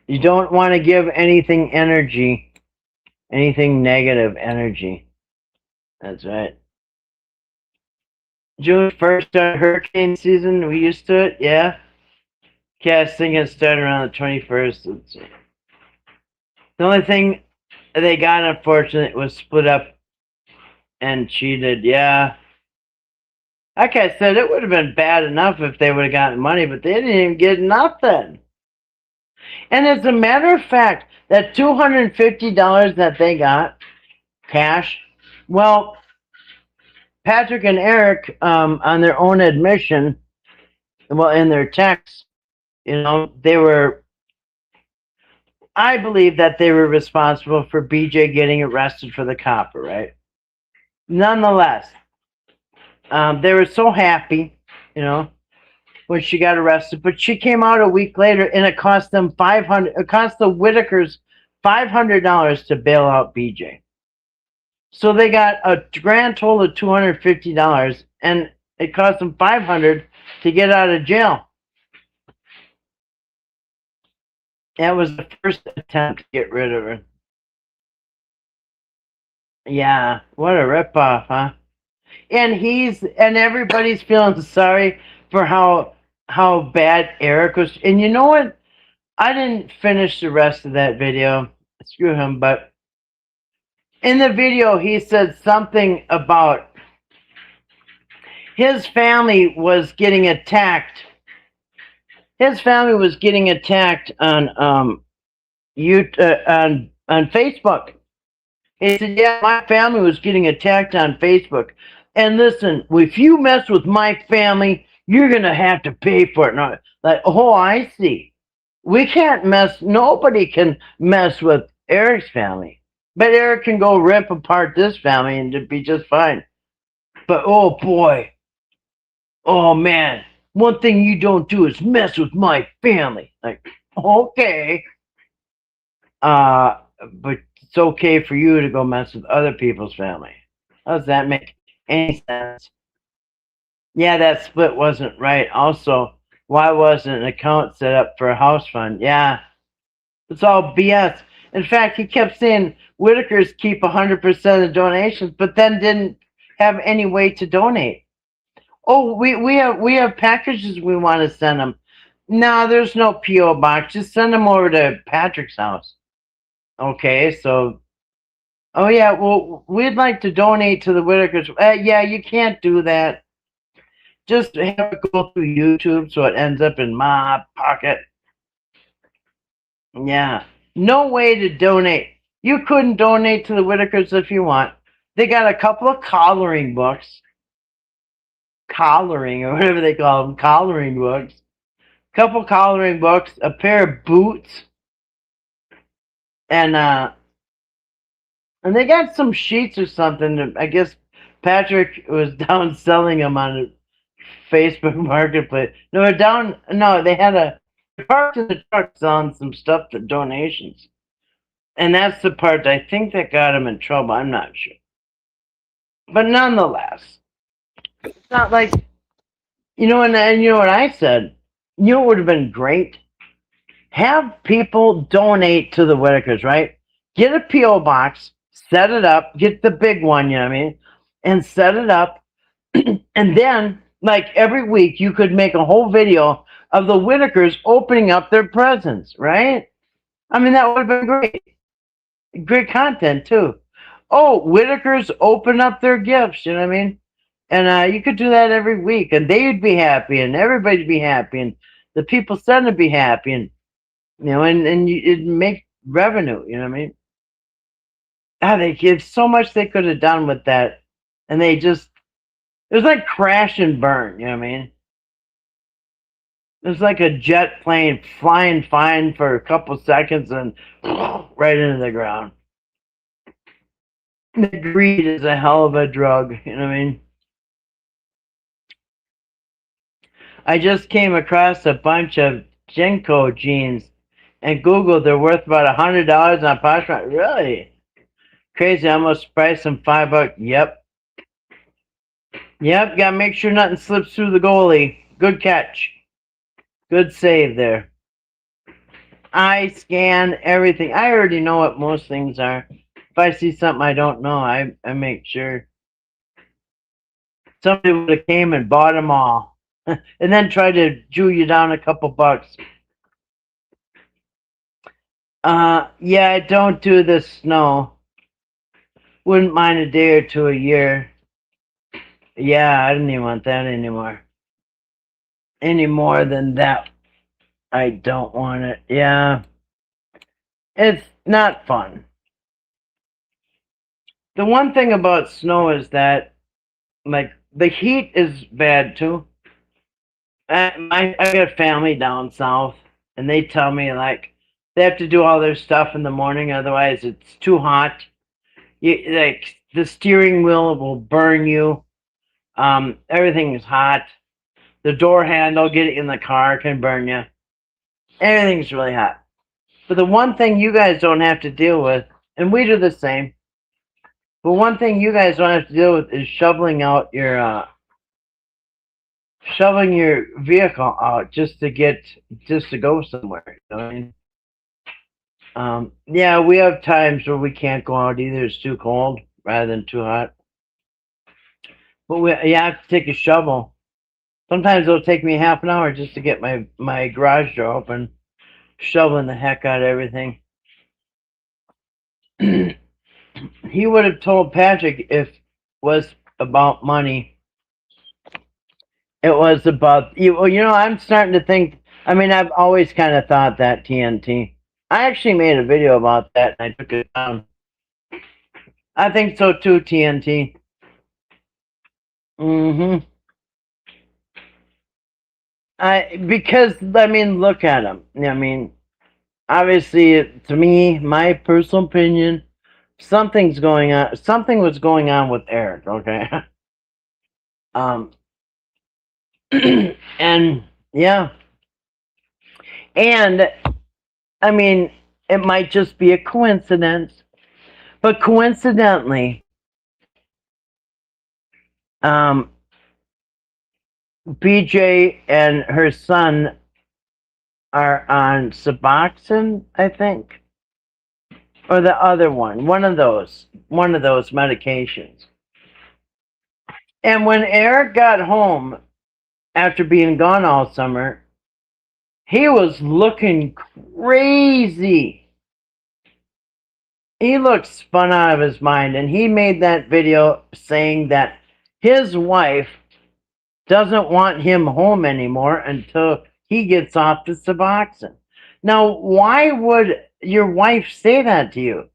You don't want to give anything energy, anything negative energy. That's right. June 1st started hurricane season. We used to it. Yeah. Casting has started around the 21st. Let's see. The only thing they got, unfortunately, was split up and cheated. Yeah. Like I said, it would have been bad enough if they would have gotten money, but they didn't even get nothing. And as a matter of fact, that $250 that they got, cash, well, Patrick and Eric, on their own admission, well, in their text, you know, I believe that they were responsible for BJ getting arrested for the copper, right? Nonetheless, they were so happy, you know, when she got arrested, but she came out a week later and it cost them it cost the Whittakers $500 to bail out BJ. So they got a grand total of $250 and it cost them $500 to get out of jail. That was the first attempt to get rid of her. Yeah, what a ripoff, huh? And everybody's feeling sorry for how bad Eric was. And you know what? I didn't finish the rest of that video. Screw him, but in the video he said something about his family was getting attacked. His family was getting attacked on on Facebook. He said, yeah, my family was getting attacked on Facebook. And listen, if you mess with my family, you're going to have to pay for it. And like, oh, I see. Nobody can mess with Eric's family. But Eric can go rip apart this family and it'd be just fine. But oh boy, oh man, one thing you don't do is mess with my family. Like, okay. But it's okay for you to go mess with other people's family. How does that make any sense? Yeah, that split wasn't right. Also, why wasn't an account set up for a house fund? Yeah, it's all BS. In fact, he kept saying Whittakers keep 100% of donations, but then didn't have any way to donate. Oh, we have packages we want to send them. No, there's no P.O. box. Just send them over to Patrick's house. Okay, so, oh yeah, well, we'd like to donate to the Whittakers. Yeah, you can't do that. Just have it go through YouTube so it ends up in my pocket. Yeah, no way to donate. You couldn't donate to the Whittakers if you want. They got a couple of collaring books. Collaring, or whatever they call them, collaring books. Couple collaring books, a pair of boots, and they got some sheets or something. I guess Patrick was down selling them on Facebook Marketplace. No, they had parked in the truck selling some stuff for donations. And that's the part I think that got him in trouble. I'm not sure. But nonetheless, it's not like, you know, and you know what I said? You know what would have been great? Have people donate to the Whittakers, right? Get a P.O. box, set it up, get the big one, you know what I mean? And set it up. And then, like every week, you could make a whole video of the Whittakers opening up their presents, right? I mean, that would have been great. Great content, too. Oh, Whittakers open up their gifts, you know what I mean? And you could do that every week, and they'd be happy, and everybody'd be happy, and the people sent would be happy, and you know, and it'd make revenue, you know what I mean? They give so much they could have done with that, and it was like crash and burn, you know what I mean? It was like a jet plane flying fine for a couple seconds and right into the ground. The greed is a hell of a drug, you know what I mean? I just came across a bunch of Genko jeans and Googled they're worth about $100 on Poshmark. Really? Crazy, I almost priced them $5. Yep. Yep, gotta make sure nothing slips through the goalie. Good catch. Good save there. I scan everything. I already know what most things are. If I see something I don't know, I make sure. Somebody would have came and bought them all. And then tried to Jew you down a couple bucks. Yeah, I don't do the snow. Wouldn't mind a day or two a year. Yeah, I don't even want that anymore. Any more than that, I don't want it. Yeah. It's not fun. The one thing about snow is that, like, the heat is bad too. I got family down south, and they tell me, like, they have to do all their stuff in the morning, otherwise it's too hot. Like, the steering wheel will burn you. Everything is hot. The door handle, get it in the car, can burn you. Everything's really hot. But the one thing you guys don't have to deal with, and we do the same, but one thing you guys don't have to deal with is shoveling your vehicle out just to go somewhere. You know what I mean? Yeah, we have times where we can't go out either. It's too cold rather than too hot. But you have to take a shovel. Sometimes it'll take me half an hour just to get my garage door open, shoveling the heck out of everything. He would have told Patrick if it was about money. It was about you. Well, I'm starting to think. I mean, I've always kind of thought that TNT. I actually made a video about that, and I took it down. I think so too, TNT. Because I mean, look at him. I mean, obviously, to me, my personal opinion, something's going on. Something was going on with Eric. Okay. And yeah, and I mean, it might just be a coincidence, but coincidentally, BJ and her son are on Suboxone, I think, or the other one of those medications. And when Eric got home after being gone all summer, he was looking crazy. He looked spun out of his mind, and he made that video saying that his wife doesn't want him home anymore until he gets off the Suboxone. Now, why would your wife say that to you?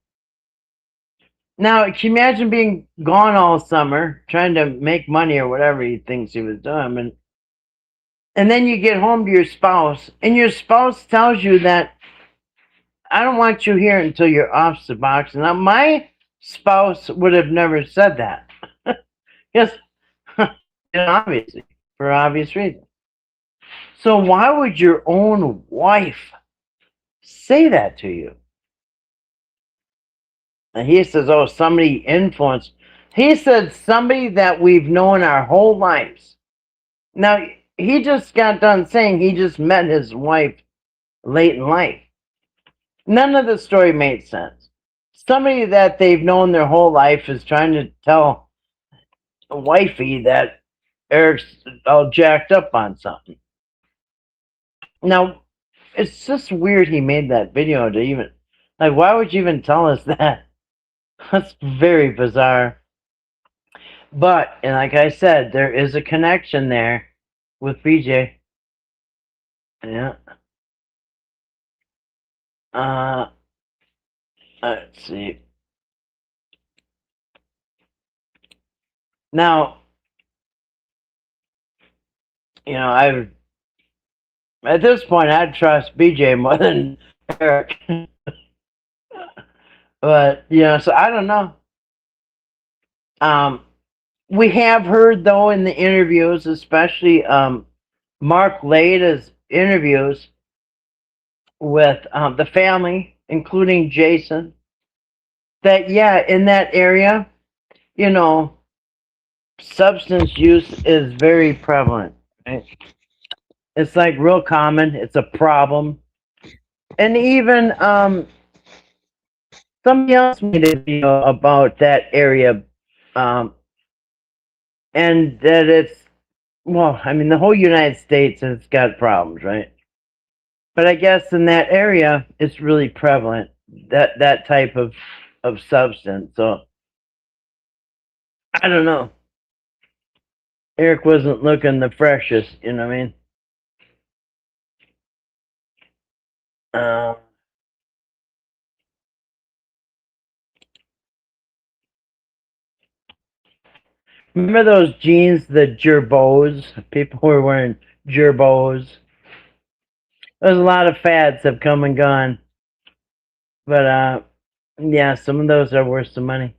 Now, can you imagine being gone all summer, trying to make money or whatever he thinks he was doing, and then you get home to your spouse, and your spouse tells you that, I don't want you here until you're off Suboxone. Now, my spouse would have never said that. Yes, obviously, for obvious reasons. So why would your own wife say that to you? And he says, oh, somebody influenced. He said somebody that we've known our whole lives. Now, he just got done saying he just met his wife late in life. None of the story made sense. Somebody that they've known their whole life is trying to tell a wifey that Eric's all jacked up on something. Now, it's just weird he made that video to even, like, why would you even tell us that? That's very bizarre. But, and like I said, there is a connection there with BJ. Yeah. Let's see. Now, at this point, I'd trust BJ more than Eric. But, so I don't know. We have heard though in the interviews, especially Mark Lada's interviews with the family, including Jason, that yeah, in that area, you know, substance use is very prevalent. Right? It's like real common. It's a problem, and even somebody else made a video about that area, um, and that it's well, I mean, the whole United States has got problems, right? But I guess in that area, it's really prevalent that type of substance. So I don't know. Eric wasn't looking the freshest, you know what I mean? Uh, Remember those jeans, the gerbos? People were wearing gerbos. There's a lot of fads have come and gone. But yeah, some of those are worth some money.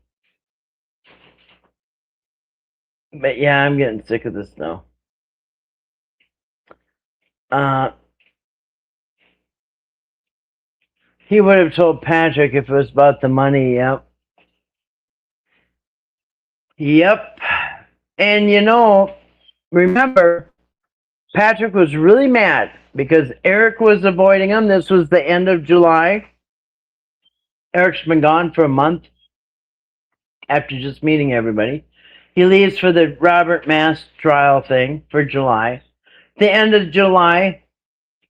But yeah, I'm getting sick of this now. He would have told Patrick if it was about the money, yep. Yep. And you know, remember, Patrick was really mad because Eric was avoiding him. This was the end of July. Eric's been gone for a month after just meeting everybody. He leaves for the Robert Mass trial thing for July. The end of July,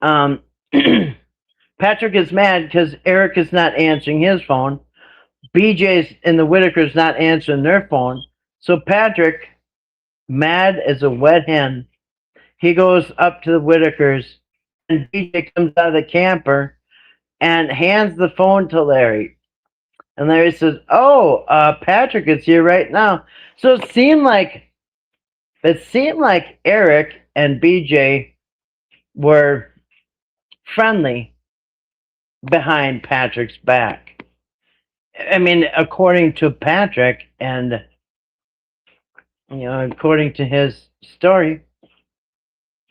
Patrick is mad because Eric is not answering his phone. BJ's and the Whittakers not answering their phone. So Patrick, mad as a wet hen, he goes up to the Whittakers, and BJ comes out of the camper and hands the phone to Larry. And Larry says, "Oh, Patrick is here right now." So it seemed like Eric and BJ were friendly behind Patrick's back. I mean, according to Patrick, and you know, according to his story,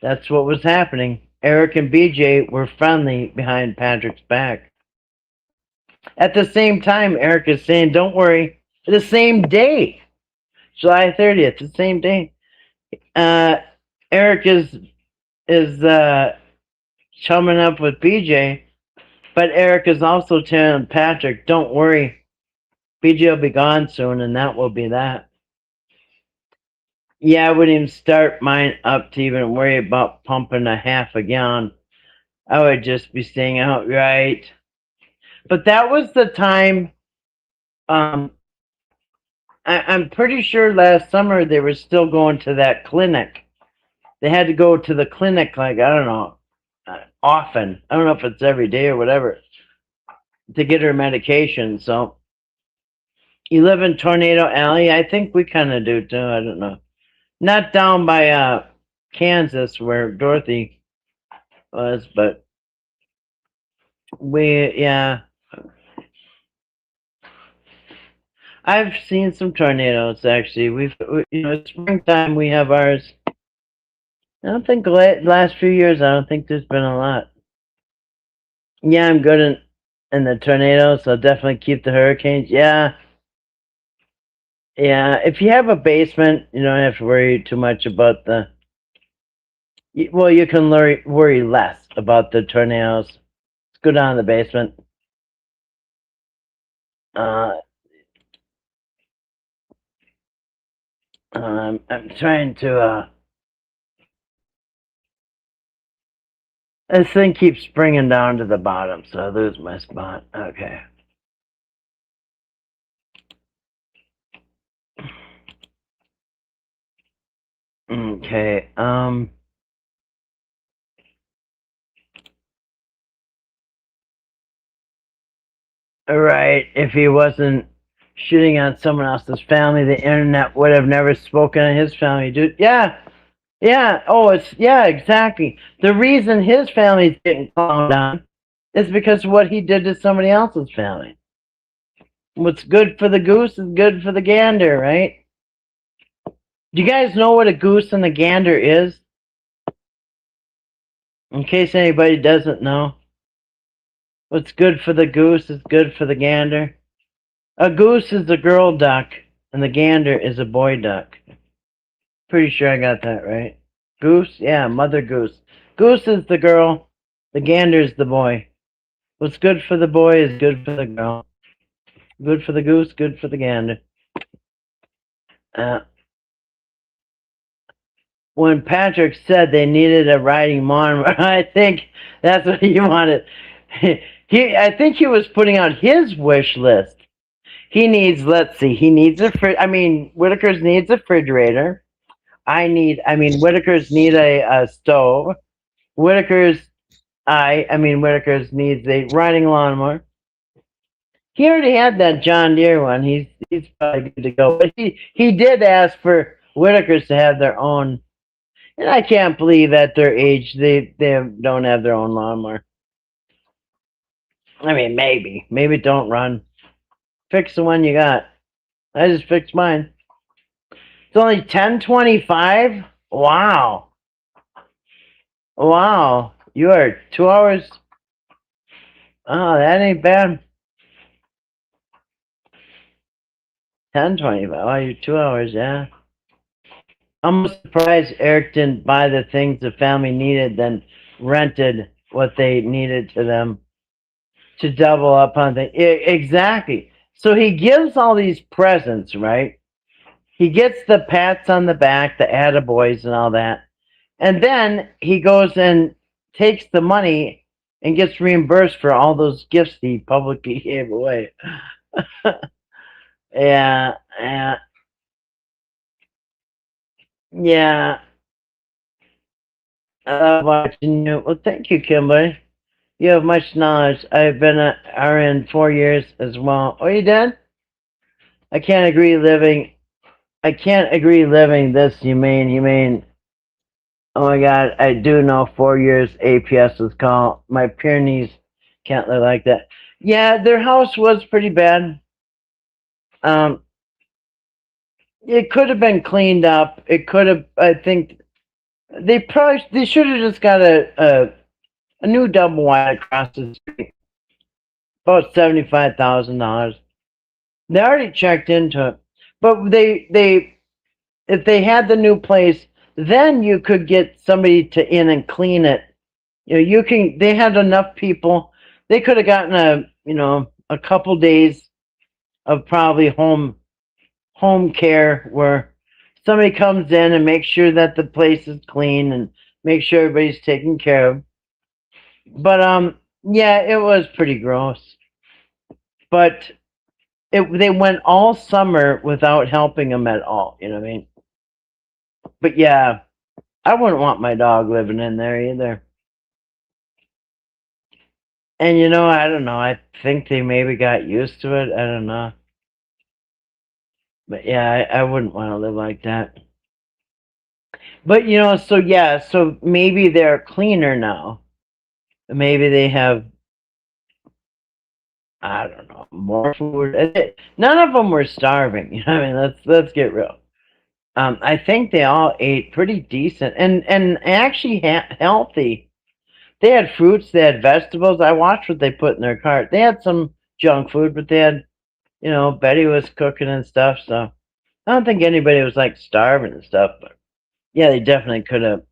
that's what was happening. Eric and BJ were friendly behind Patrick's back. At the same time, Eric is saying, "Don't worry." The same day, July 30th, the same day, Eric is chumming up with BJ, but Eric is also telling Patrick, "Don't worry, BJ will be gone soon, and that will be that." Yeah, I wouldn't even start mine up to even worry about pumping a half a gallon. I would just be staying outright. But that was the time. I'm pretty sure last summer they were still going to that clinic. They had to go to the clinic, like, I don't know, often. I don't know if it's every day or whatever, to get her medication. So you live in Tornado Alley? I think we kind of do too. I don't know. Not down by Kansas where Dorothy was, but yeah. I've seen some tornadoes actually. You know, springtime we have ours. I don't think last few years. I don't think there's been a lot. Yeah, I'm good in the tornadoes. I'll definitely keep the hurricanes. Yeah, yeah. If you have a basement, you don't have to worry too much about the. Well, you can worry less about the tornadoes. Let's go down to the basement. I'm trying to. This thing keeps bringing down to the bottom, so I lose my spot. Okay. Okay. All right. If he wasn't shooting on someone else's family, the internet would have never spoken of his family, dude. Yeah. Yeah. Oh, yeah, exactly. The reason his family's getting clowned on is because of what he did to somebody else's family. What's good for the goose is good for the gander, right? Do you guys know what a goose and a gander is? In case anybody doesn't know. What's good for the goose is good for the gander. A goose is a girl duck, and the gander is a boy duck. Pretty sure I got that right. Goose? Yeah, mother goose. Goose is the girl, the gander is the boy. What's good for the boy is good for the girl. Good for the goose, good for the gander. When Patrick said they needed a riding lawnmower, I think that's what he wanted. I think he was putting out his wish list. He needs, let's see, he needs Whittaker's needs a refrigerator. Whittaker's need a stove. Whittaker's needs a riding lawnmower. He already had that John Deere one. He's probably good to go. But he did ask for Whittaker's to have their own. And I can't believe at their age they don't have their own lawnmower. I mean, maybe it don't run. Fix the one you got. I just fixed mine. It's only 10:25. Wow. You are 2 hours. Oh, that ain't bad. 10:25. Oh, you're 2 hours, yeah. I'm surprised Eric didn't buy the things the family needed, then rented what they needed to them to double up on the exactly. So he gives all these presents, right? He gets the pats on the back, the attaboys and all that. And then he goes and takes the money and gets reimbursed for all those gifts he publicly gave away. Yeah. I love watching you. Well, thank you, Kimberly. You have much knowledge. I've been at RN 4 years as well. Oh, you did? I can't agree living this humane. Oh my God, I do know 4 years APS was called. My Pyrenees can't live like that. Yeah, their house was pretty bad. It could have been cleaned up. It could have, I think, they should have just got a new double wide across the street. About $75,000. They already checked into it, but if they had the new place, then you could get somebody to in and clean it. They had enough people. They could have gotten a couple days of probably home care where somebody comes in and makes sure that the place is clean and make sure everybody's taken care of. But yeah, it was pretty gross. But they went all summer without helping them at all. You know what I mean? But yeah, I wouldn't want my dog living in there either. And I don't know. I think they maybe got used to it. I don't know. But yeah, I wouldn't want to live like that. But so maybe they're cleaner now. Maybe they have, I don't know, more food. None of them were starving. You know what I mean? Let's get real. I think they all ate pretty decent and actually healthy. They had fruits, they had vegetables. I watched what they put in their cart. They had some junk food, but they had, Betty was cooking and stuff. So I don't think anybody was like starving and stuff. But yeah, they definitely could have.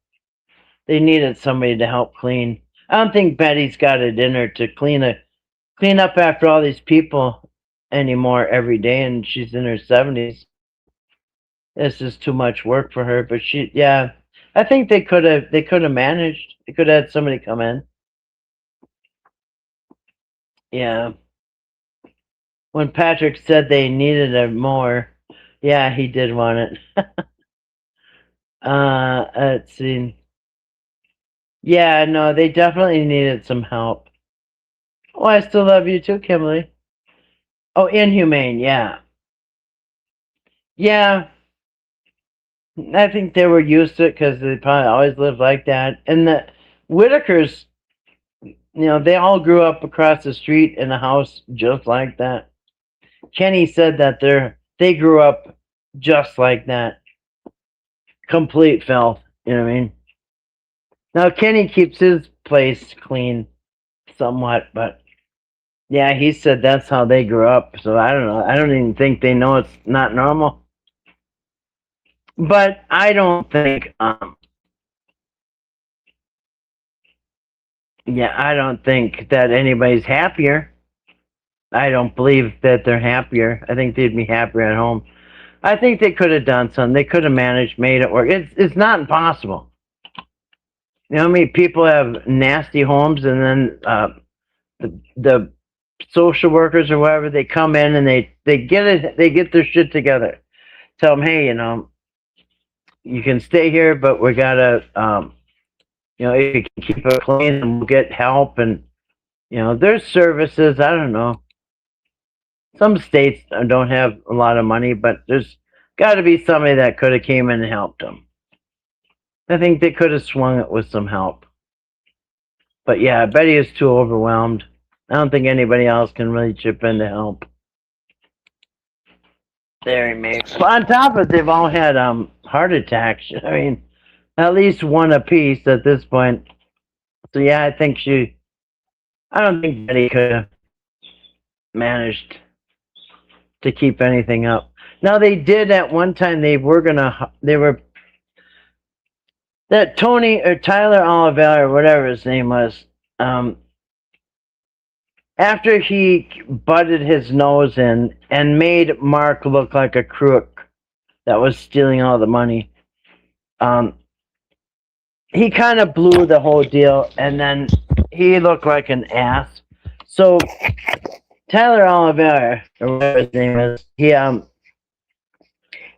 They needed somebody to help clean. I don't think Betty's got it in her to clean up after all these people anymore every day, and she's in her 70s. This is too much work for her. But I think they could have managed. They could have had somebody come in. Yeah. When Patrick said they needed a mower, yeah, he did want it. Let's see. Yeah, no, they definitely needed some help. Oh, I still love you too, Kimberly. Oh, inhumane, yeah. Yeah, I think they were used to it because they probably always lived like that. And the Whittakers, they all grew up across the street in a house just like that. Kenny said that they grew up just like that. complete filth. You know what I mean? Now Kenny keeps his place clean somewhat, but yeah, he said that's how they grew up. So I don't know. I don't even think they know it's not normal. But I don't think, yeah, I don't think that anybody's happier. I don't believe that they're happier. I think they'd be happier at home. I think they could have done something. They could have managed, made it work. It's not impossible. You know how many people have nasty homes, and then the social workers or whatever, they come in and they get their shit together. Tell them, hey, you can stay here, but we gotta, if you can keep it clean, and we'll get help. And there's services. I don't know. Some states don't have a lot of money, but there's got to be somebody that could have came in and helped them. I think they could have swung it with some help. But yeah, I bet he is too overwhelmed. I don't think anybody else can really chip in to help. There he makes. Well, on top of it, they've all had heart attacks. I mean, at least one apiece at this point. So yeah, I don't think Betty could have managed to keep anything up. Now they did at one time. That Tony or Tyler Oliver or whatever his name was. After he butted his nose in and made Mark look like a crook that was stealing all the money, he kind of blew the whole deal, and then he looked like an ass. So Tyler Oliver, or whatever his name is,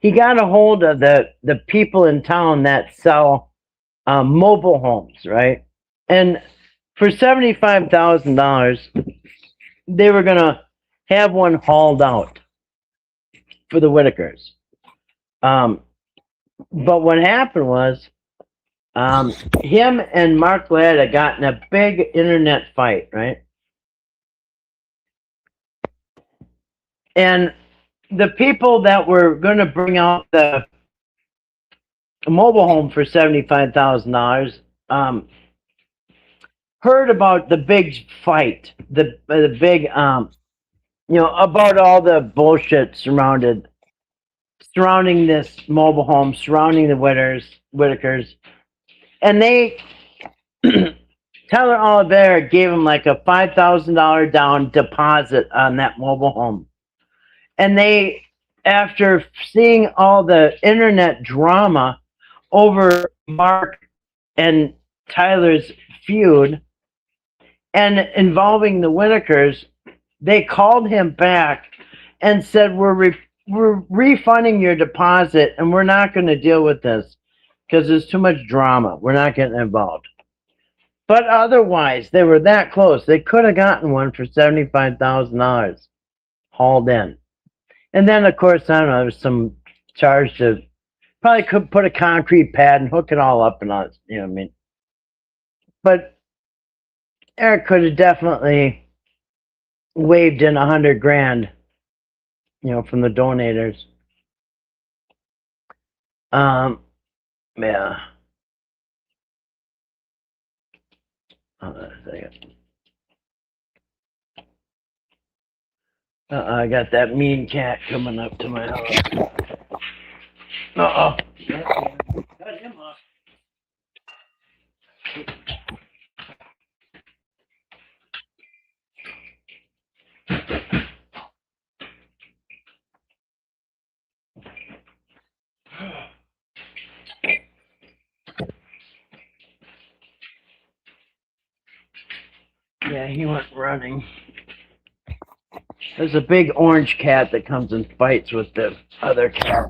he got a hold of the people in town that sell mobile homes, right? And for $75,000, they were gonna have one hauled out for the Whittakers. But what happened was, him and Mark Ladd had gotten a big internet fight, right? And the people that were going to bring out the mobile home for $75,000 heard about the big fight, the big about all the bullshit surrounding this mobile home, surrounding the Whittakers, and they Tyler Oliver gave him like a $5,000 down deposit on that mobile home. And they, after seeing all the internet drama over Mark and Tyler's feud and involving the Whittakers, they called him back and said, we're refunding your deposit, and we're not going to deal with this because there's too much drama. We're not getting involved. But otherwise, they were that close. They could have gotten one for $75,000 hauled in. And then, of course, I don't know, there was some charge to probably could put a concrete pad and hook it all up and all, you know what I mean? But Eric could have definitely waved in $100,000, from the donators. Yeah. Hold on a second. I got that mean cat coming up to my house. Uh-oh. Cut him off. Yeah, he went running. There's a big orange cat that comes and fights with the other cat.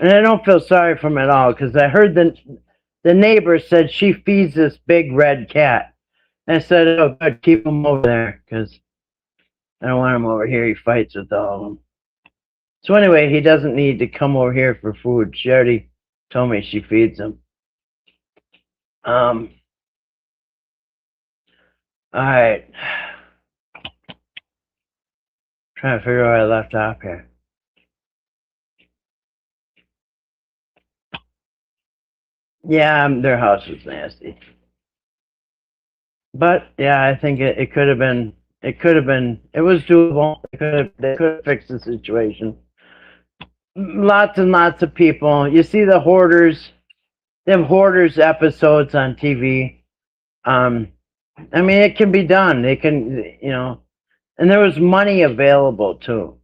And I don't feel sorry for him at all, because I heard the neighbor said she feeds this big red cat. And I said, oh, good, keep him over there, because I don't want him over here. He fights with all of them. So anyway, he doesn't need to come over here for food. She already told me she feeds him. All right. Trying to figure out where I left off here. Yeah, their house was nasty. But yeah, I think it could have been. It could have been. It was doable. They could have fixed the situation. Lots and lots of people. You see the hoarders. They have hoarders episodes on TV. Um, I mean, it can be done. They can, and there was money available too.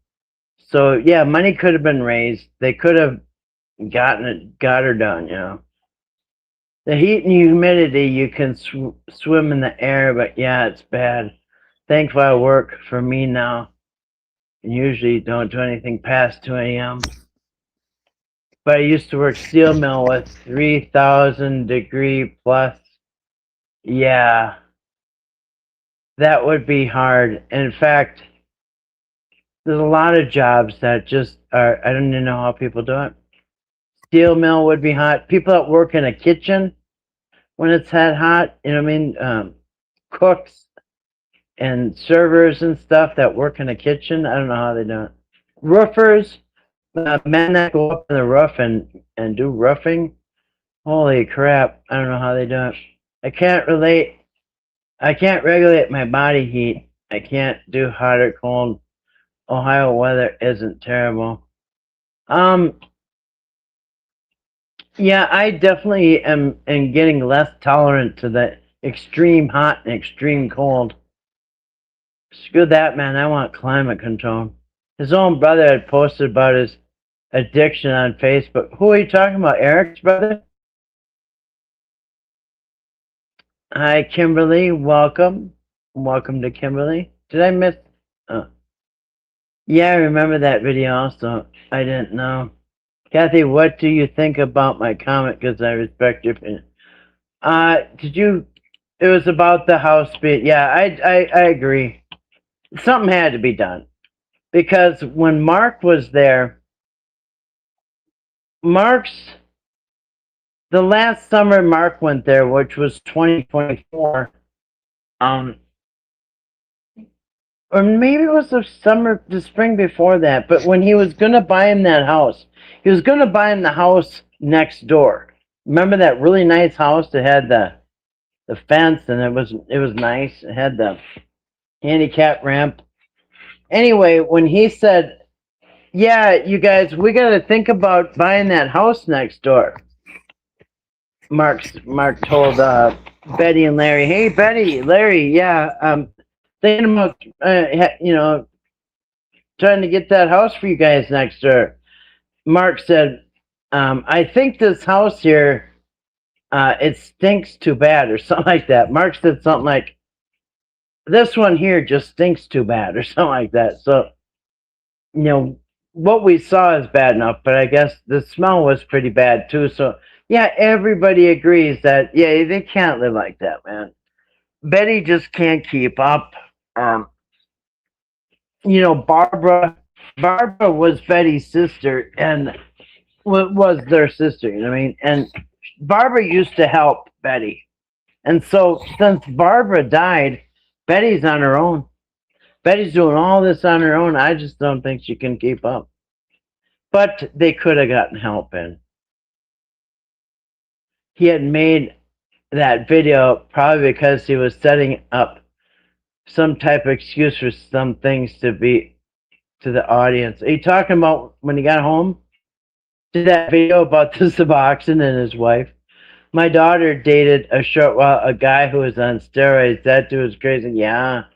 So yeah, money could have been raised. They could have got her done. The heat and humidity, you can swim in the air, but yeah, it's bad. Thankfully, I work for me now. And usually don't do anything past 2 a.m. But I used to work steel mill with 3,000 degree plus. Yeah, that would be hard. In fact, there's a lot of jobs that just are, I don't even know how people do it. Steel mill would be hot. People that work in a kitchen when it's that hot, you know what I mean? Cooks and servers and stuff that work in a kitchen, I don't know how they do it. Roofers, men that go up in the roof and do roofing, holy crap, I don't know how they do it. I can't relate. I can't regulate my body heat. I can't do hot or cold. Ohio weather isn't terrible. Yeah, I definitely am getting less tolerant to the extreme hot and extreme cold. Screw that, man. I want climate control. His own brother had posted about his addiction on Facebook. Who are you talking about? Eric's brother? Hi, Kimberly. Welcome. Welcome to Kimberly. Did I miss? Oh. Yeah, I remember that video also. I didn't know. Kathy, what do you think about my comment? Because I respect your opinion. Did you? It was about the house beat. Yeah, I agree. Something had to be done because when Mark was there, the last summer Mark went there, which was 2024. Or maybe it was the spring before that. But when he was gonna buy him that house, he was gonna buy him the house next door. Remember that really nice house that had the fence and it was nice. It had the handicap ramp. Anyway, when he said, "Yeah, you guys, we got to think about buying that house next door," Mark told Betty and Larry, "Hey, Betty, Larry, yeah, thinking about trying to get that house for you guys next door." Mark said, "I think this house here, it stinks too bad," or something like that. Mark said something like, "This one here just stinks too bad," or something like that. So, what we saw is bad enough, but I guess the smell was pretty bad too. So, yeah, everybody agrees that, yeah, they can't live like that, man. Betty just can't keep up. Um, Barbara was Betty's sister and was their sister, you know what I mean? And Barbara used to help Betty. And so since Barbara died, Betty's on her own. Betty's doing all this on her own. I just don't think she can keep up. But they could have gotten help in. He had made that video probably because he was setting up some type of excuse for some things to be to the audience. Are you talking about when he got home? Did that video about the Suboxone and his wife? My daughter dated a guy who was on steroids. That dude was crazy. Yeah.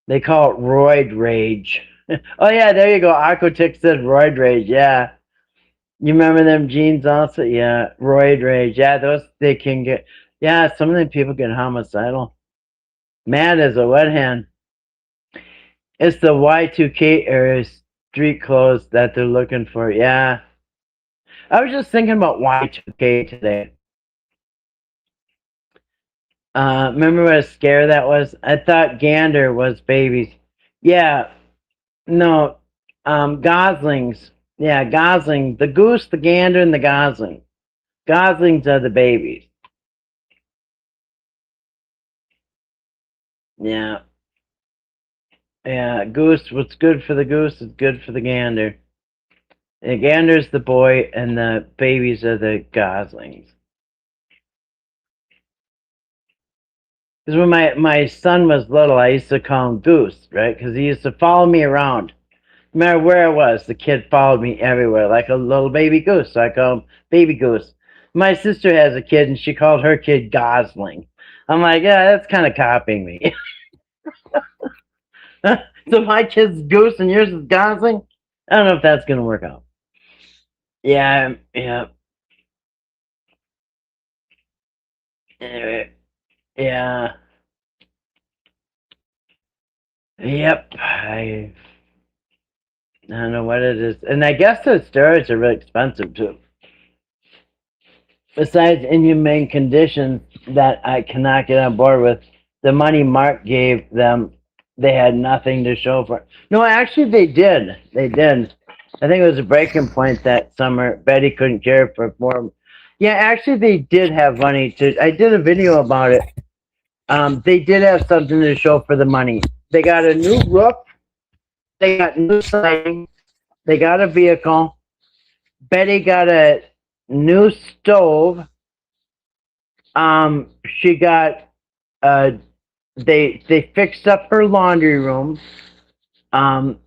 They call it roid rage. Oh yeah, there you go. Aquatic said roid rage. Yeah. You remember them jeans also? Yeah. Roid rage. Yeah, those they can get, yeah, some of them people get homicidal. Mad as a wet hand. It's the Y2K era street clothes that they're looking for. Yeah. I was just thinking about Y2K today. Remember what a scare that was? I thought gander was babies. Yeah, no, goslings. Yeah, gosling. The goose, the gander, and the gosling. Goslings are the babies. Yeah, yeah. Goose. What's good for the goose is good for the gander. The gander's the boy, and the babies are the goslings. Because when my son was little, I used to call him Goose, right? Because he used to follow me around. No matter where I was, the kid followed me everywhere, like a little baby goose. So I call him Baby Goose. My sister has a kid, and she called her kid Gosling. I'm like, yeah, that's kind of copying me. So my kid's Goose and yours is Gosling? I don't know if that's going to work out. Yeah, yeah. Anyway, yeah. Yep. I don't know what it is. And I guess the steroids are really expensive too. Besides inhumane conditions that I cannot get on board with, the money Mark gave them, they had nothing to show for it. No, actually they did. They did. I think it was a breaking point that summer. Betty couldn't care for more. Yeah, actually they did have money to. I did a video about it. They did have something to show for the money. They got a new roof. They got new siding. They got a vehicle. Betty got a new stove. She got they fixed up her laundry room. Um,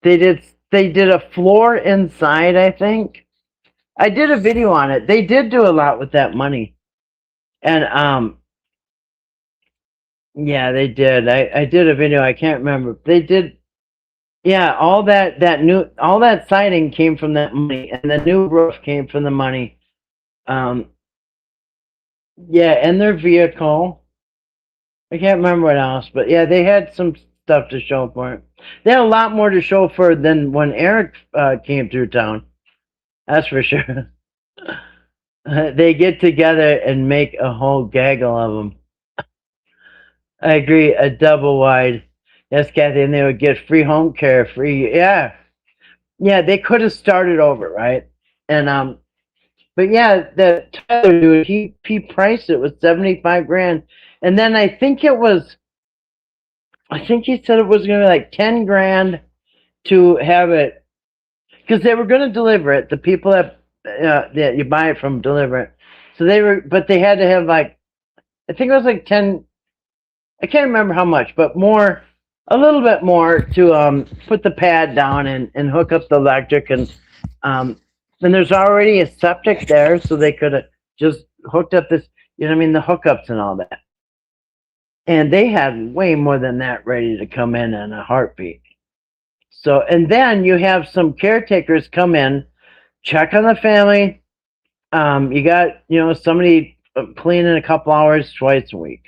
they did a floor inside, I think. I did a video on it. They did do a lot with that money. And yeah, they did. I did a video, I can't remember. They did, yeah, all that siding came from that money, and the new roof came from the money. Yeah, and their vehicle. I can't remember what else, but yeah, they had some stuff to show for it. They had a lot more to show for it than when Eric came through town. That's for sure. They get together and make a whole gaggle of them. I agree, a double wide. Yes, Kathy, and they would get free home care, free. Yeah, yeah, they could have started over, right? And but yeah, the Tyler dude, he priced it with 75 grand, and then I think he said it was gonna be like 10 grand to have it, because they were gonna deliver it. The people that you buy it from deliver it, so but they had to have like, I think it was like 10. I can't remember how much, but more, a little bit more to put the pad down and hook up the electric, and then there's already a septic there, so they could have just hooked up this, you know what I mean, the hookups and all that. And they had way more than that ready to come in a heartbeat. So, and then you have some caretakers come in, check on the family. You got, somebody cleaning a couple hours twice a week.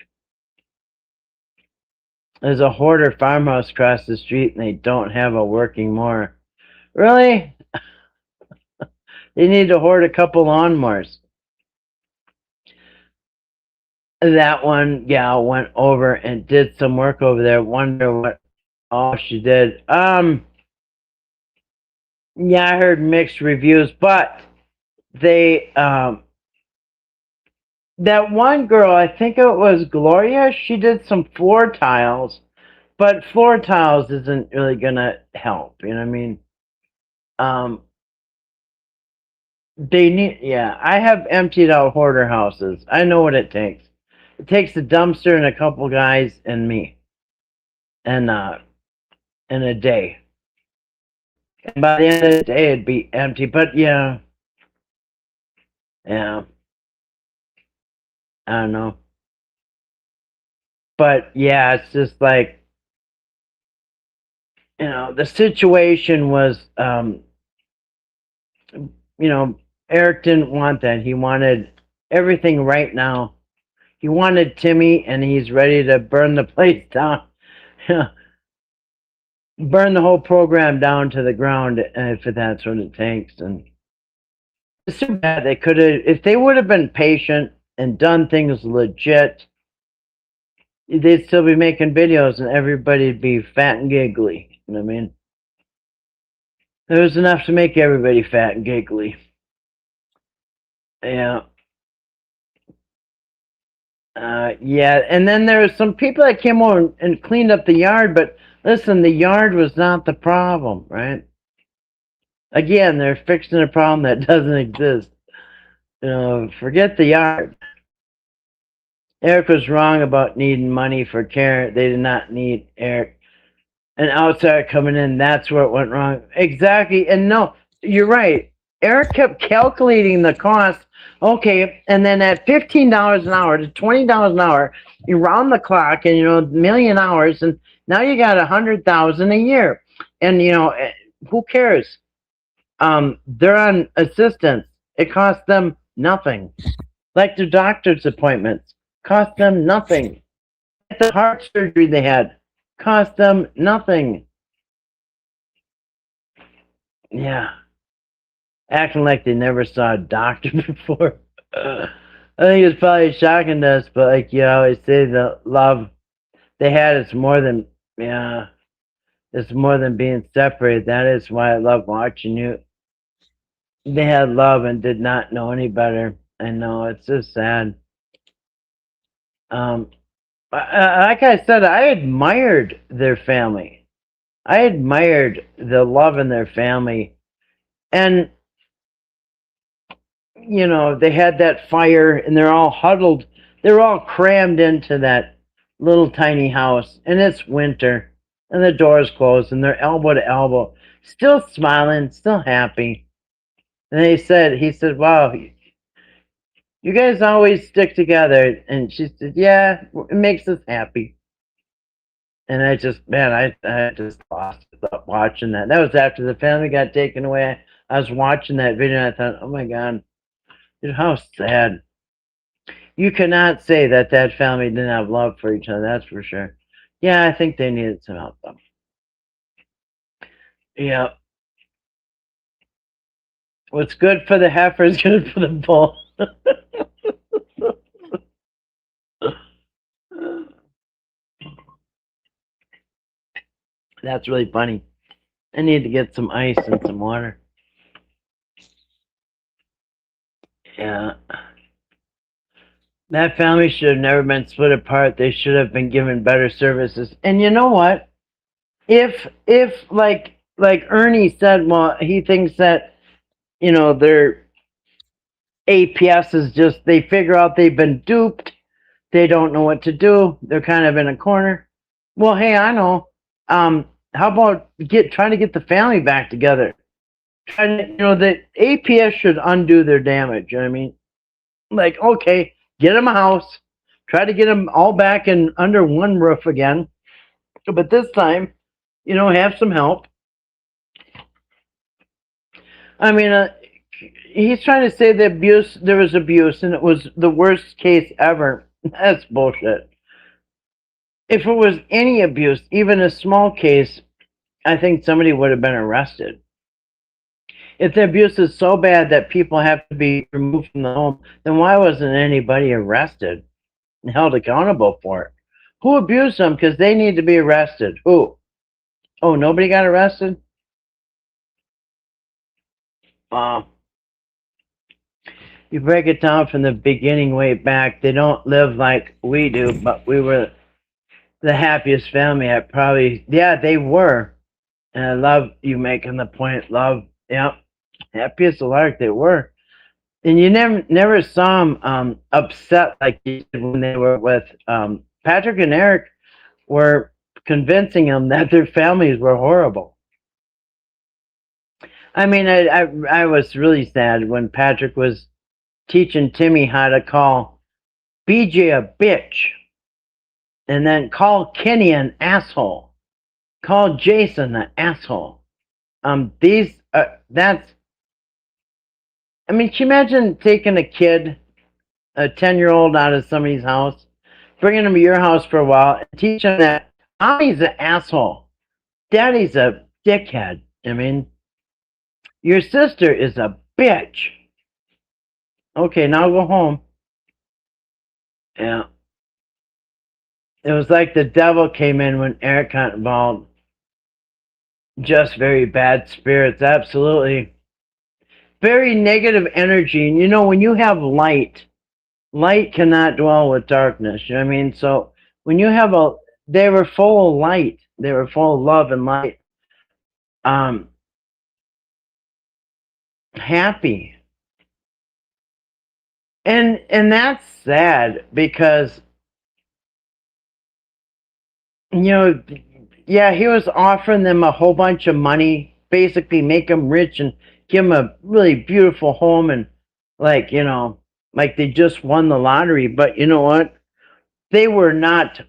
There's a hoarder farmhouse across the street, and they don't have a working mower. Really? They need to hoard a couple lawnmowers. That one gal went over and did some work over there. Wonder what all she did. Yeah, I heard mixed reviews, but they that one girl, I think it was Gloria, she did some floor tiles, but floor tiles isn't really gonna help, you know what I mean? They need, yeah, I have emptied out hoarder houses. I know what it takes. It takes a dumpster and a couple guys and me. And in a day. And by the end of the day it'd be empty. But yeah. Yeah. I don't know. But yeah, it's just like, the situation was Eric didn't want that. He wanted everything right now. He wanted Timmy, and he's ready to burn the place down. Burn the whole program down to the ground if that's what it takes. And it's too bad. They could have, if they would have been patient and done things legit, they'd still be making videos and everybody'd be fat and giggly. You know what I mean? There was enough to make everybody fat and giggly. Yeah. Yeah, and then there was some people that came over and cleaned up the yard, but listen, the yard was not the problem, right? Again, they're fixing a problem that doesn't exist. Forget the yard. Eric was wrong about needing money for care. They did not need Eric. An outsider coming in, that's where it went wrong. Exactly. And no, you're right. Eric kept calculating the cost. Okay, and then at $15 an hour to $20 an hour, you round the clock, and a million hours, and now you got 100,000 a year. And who cares? They're on assistance. It costs them nothing. Like their doctor's appointments, cost them nothing. Like the heart surgery they had, cost them nothing. Yeah. Acting like they never saw a doctor before. I think it's probably shocking to us, but like you always say, the love they had is more than, yeah, it's more than being separated. That is why I love watching you. They had love and did not know any better. I know, it's just sad. Like I said, I admired their family. I admired the love in their family. And they had that fire, and they're all huddled. They're all crammed into that little tiny house, and it's winter, and the door's closed, and they're elbow to elbow, still smiling, still happy. And he said, wow, you guys always stick together. And she said, yeah, it makes us happy. And I just lost it up watching that. That was after the family got taken away. I was watching that video, and I thought, oh my God, dude, how sad. You cannot say that family didn't have love for each other, that's for sure. Yeah, I think they needed some help, though. Yeah. What's good for the heifer is good for the bull. That's really funny. I need to get some ice and some water. Yeah. That family should have never been split apart. They should have been given better services. And you know what? If like Ernie said, well, he thinks that their APS is just, they figure out they've been duped. They don't know what to do. They're kind of in a corner. Well, hey, I know. How about trying to get the family back together? The APS should undo their damage. You know what I mean? Like, okay, get them a house. Try to get them all back in under one roof again. But this time, have some help. I mean, he's trying to say that there was abuse, and it was the worst case ever. That's bullshit. If it was any abuse, even a small case, I think somebody would have been arrested. If the abuse is so bad that people have to be removed from the home, then why wasn't anybody arrested and held accountable for it? Who abused them? Because they need to be arrested. Who? Oh, nobody got arrested? You break it down from the beginning way back. They don't live like we do, but we were the happiest family. They were. And I love you making the point, love, yeah, happiest of lark, they were. And you never saw them upset like you did when they were with Patrick and Eric were convincing them that their families were horrible. I mean, I was really sad when Patrick was teaching Timmy how to call BJ a bitch, and then call Kenny an asshole, call Jason an asshole. That's. I mean, can you imagine taking a kid, a 10-year-old, out of somebody's house, bringing him to your house for a while, and teaching him that Mommy's an asshole, Daddy's a dickhead. I mean, your sister is a bitch. Okay, now go home. Yeah. It was like the devil came in when Eric got involved. Just very bad spirits, absolutely. Very negative energy. And when you have light cannot dwell with darkness. You know what I mean? So when you have they were full of light. They were full of love and light. happy. And that's sad because, you know, yeah, he was offering them a whole bunch of money, basically make them rich and give them a really beautiful home and like, you know, like they just won the lottery. But you know what? They were not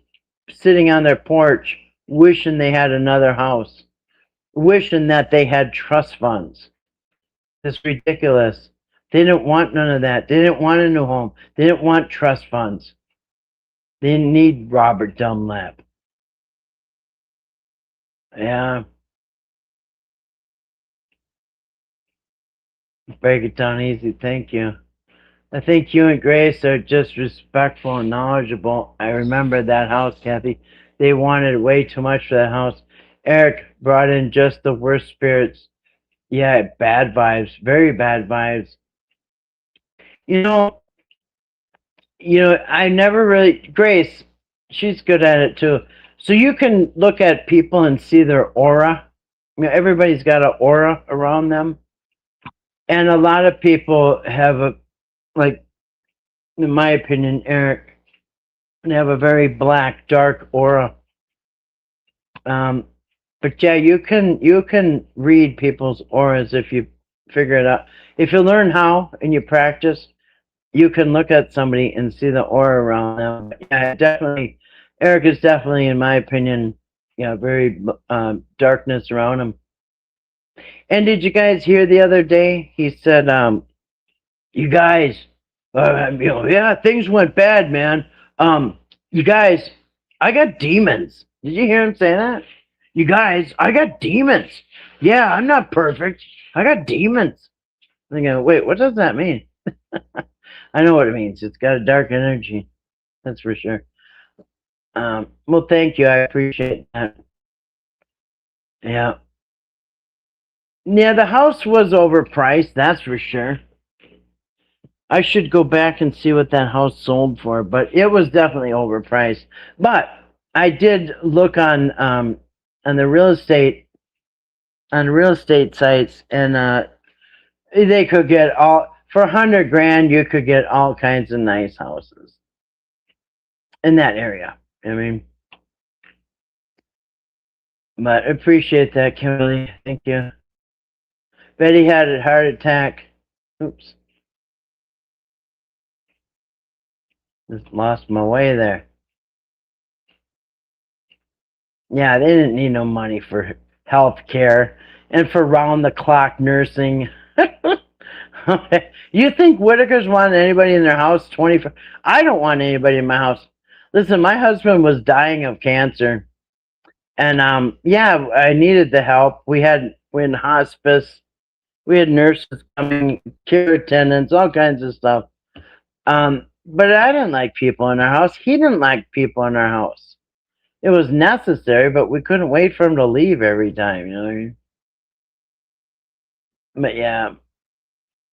sitting on their porch wishing they had another house, wishing that they had trust funds. It's ridiculous. They didn't want none of that. They didn't want a new home. They didn't want trust funds. They didn't need Robert Dunlap. Yeah, break it down easy. Thank you. I think you and Grace are just respectful and knowledgeable. I remember that house, Kathy. They wanted way too much for that house. Eric brought in just the worst spirits. Yeah, bad vibes, very bad vibes. You know, I never really Grace, she's good at it too. So you can look at people and see their aura. Everybody's got an aura around them. And a lot of people have a like in my opinion, Eric, they have a very black, dark aura. But yeah, you can read people's auras if you figure it out. If you learn how and you practice, you can look at somebody and see the aura around them. But yeah, definitely, Eric is definitely, in my opinion, very darkness around him. And did you guys hear the other day? He said, "You guys, yeah, things went bad, man. You guys, I got demons." Did you hear him say that? You guys, I got demons. Yeah, I'm not perfect. I got demons. I'm thinking, wait, what does that mean? I know what it means. It's got a dark energy. That's for sure. Well, thank you. I appreciate that. Yeah. Yeah, the house was overpriced, that's for sure. I should go back and see what that house sold for, but it was definitely overpriced. But I did look on the real estate sites, and they could get all for 100 grand. You could get all kinds of nice houses in that area. I mean, but appreciate that, Kimberly. Thank you. Betty had a heart attack. Oops, just lost my way there. Yeah, they didn't need no money for health care and for round the clock nursing. You think Whittakers want anybody in their house 24? I don't want anybody in my house. Listen, my husband was dying of cancer, and yeah, I needed the help. We had hospice, we had nurses coming, care attendants, all kinds of stuff. But I didn't like people in our house. He didn't like people in our house. It was necessary, but we couldn't wait for him to leave every time. You know what I mean? But yeah,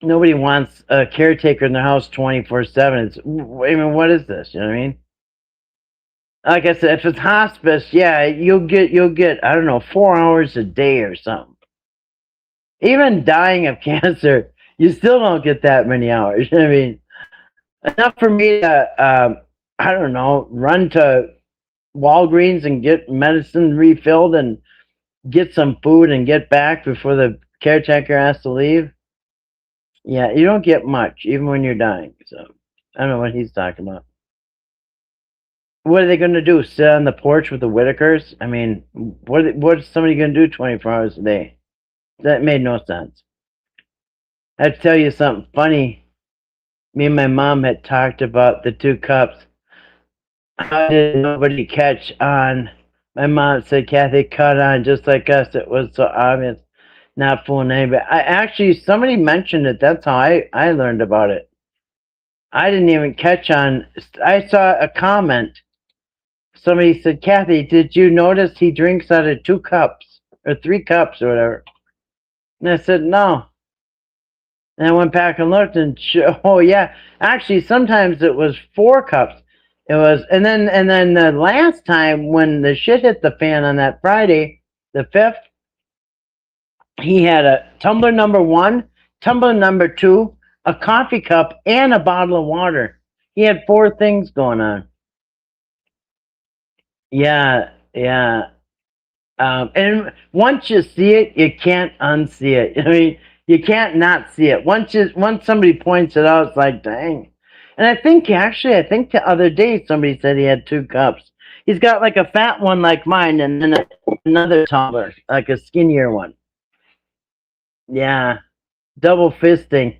nobody wants a caretaker in their house 24/7. It's, I mean, what is this? You know what I mean? Like I said, if it's hospice, yeah, you'll get I don't know 4 hours a day or something. Even dying of cancer, you still don't get that many hours. I mean, enough for me to I don't know, run to Walgreens and get medicine refilled and get some food and get back before the caretaker has to leave. Yeah, you don't get much even when you're dying. So I don't know what he's talking about. What are they going to do? Sit on the porch with the Whittakers? I mean, what's somebody going to do 24 hours a day? That made no sense. I'd tell you something funny. Me and my mom had talked about the 2 cups. How did nobody catch on? My mom said, Kathy caught on just like us. It was so obvious. Not fooling anybody. Somebody mentioned it. That's how I learned about it. I didn't even catch on. I saw a comment. Somebody said, Kathy, did you notice he drinks out of 2 cups or 3 cups or whatever? And I said, no. And I went back and looked and oh yeah, actually sometimes it was 4 cups. It was, and then the last time when the shit hit the fan on that Friday, the 5th, he had a tumbler number 1 tumbler number 2, a coffee cup, and a bottle of water. He had 4 things going on. Yeah, yeah. And once you see it, you can't unsee it. I mean, you can't not see it. Once somebody points it out, it's like, dang. And I think the other day somebody said he had 2 cups. He's got like a fat one like mine, and then another tumbler, like a skinnier one. Yeah, double fisting.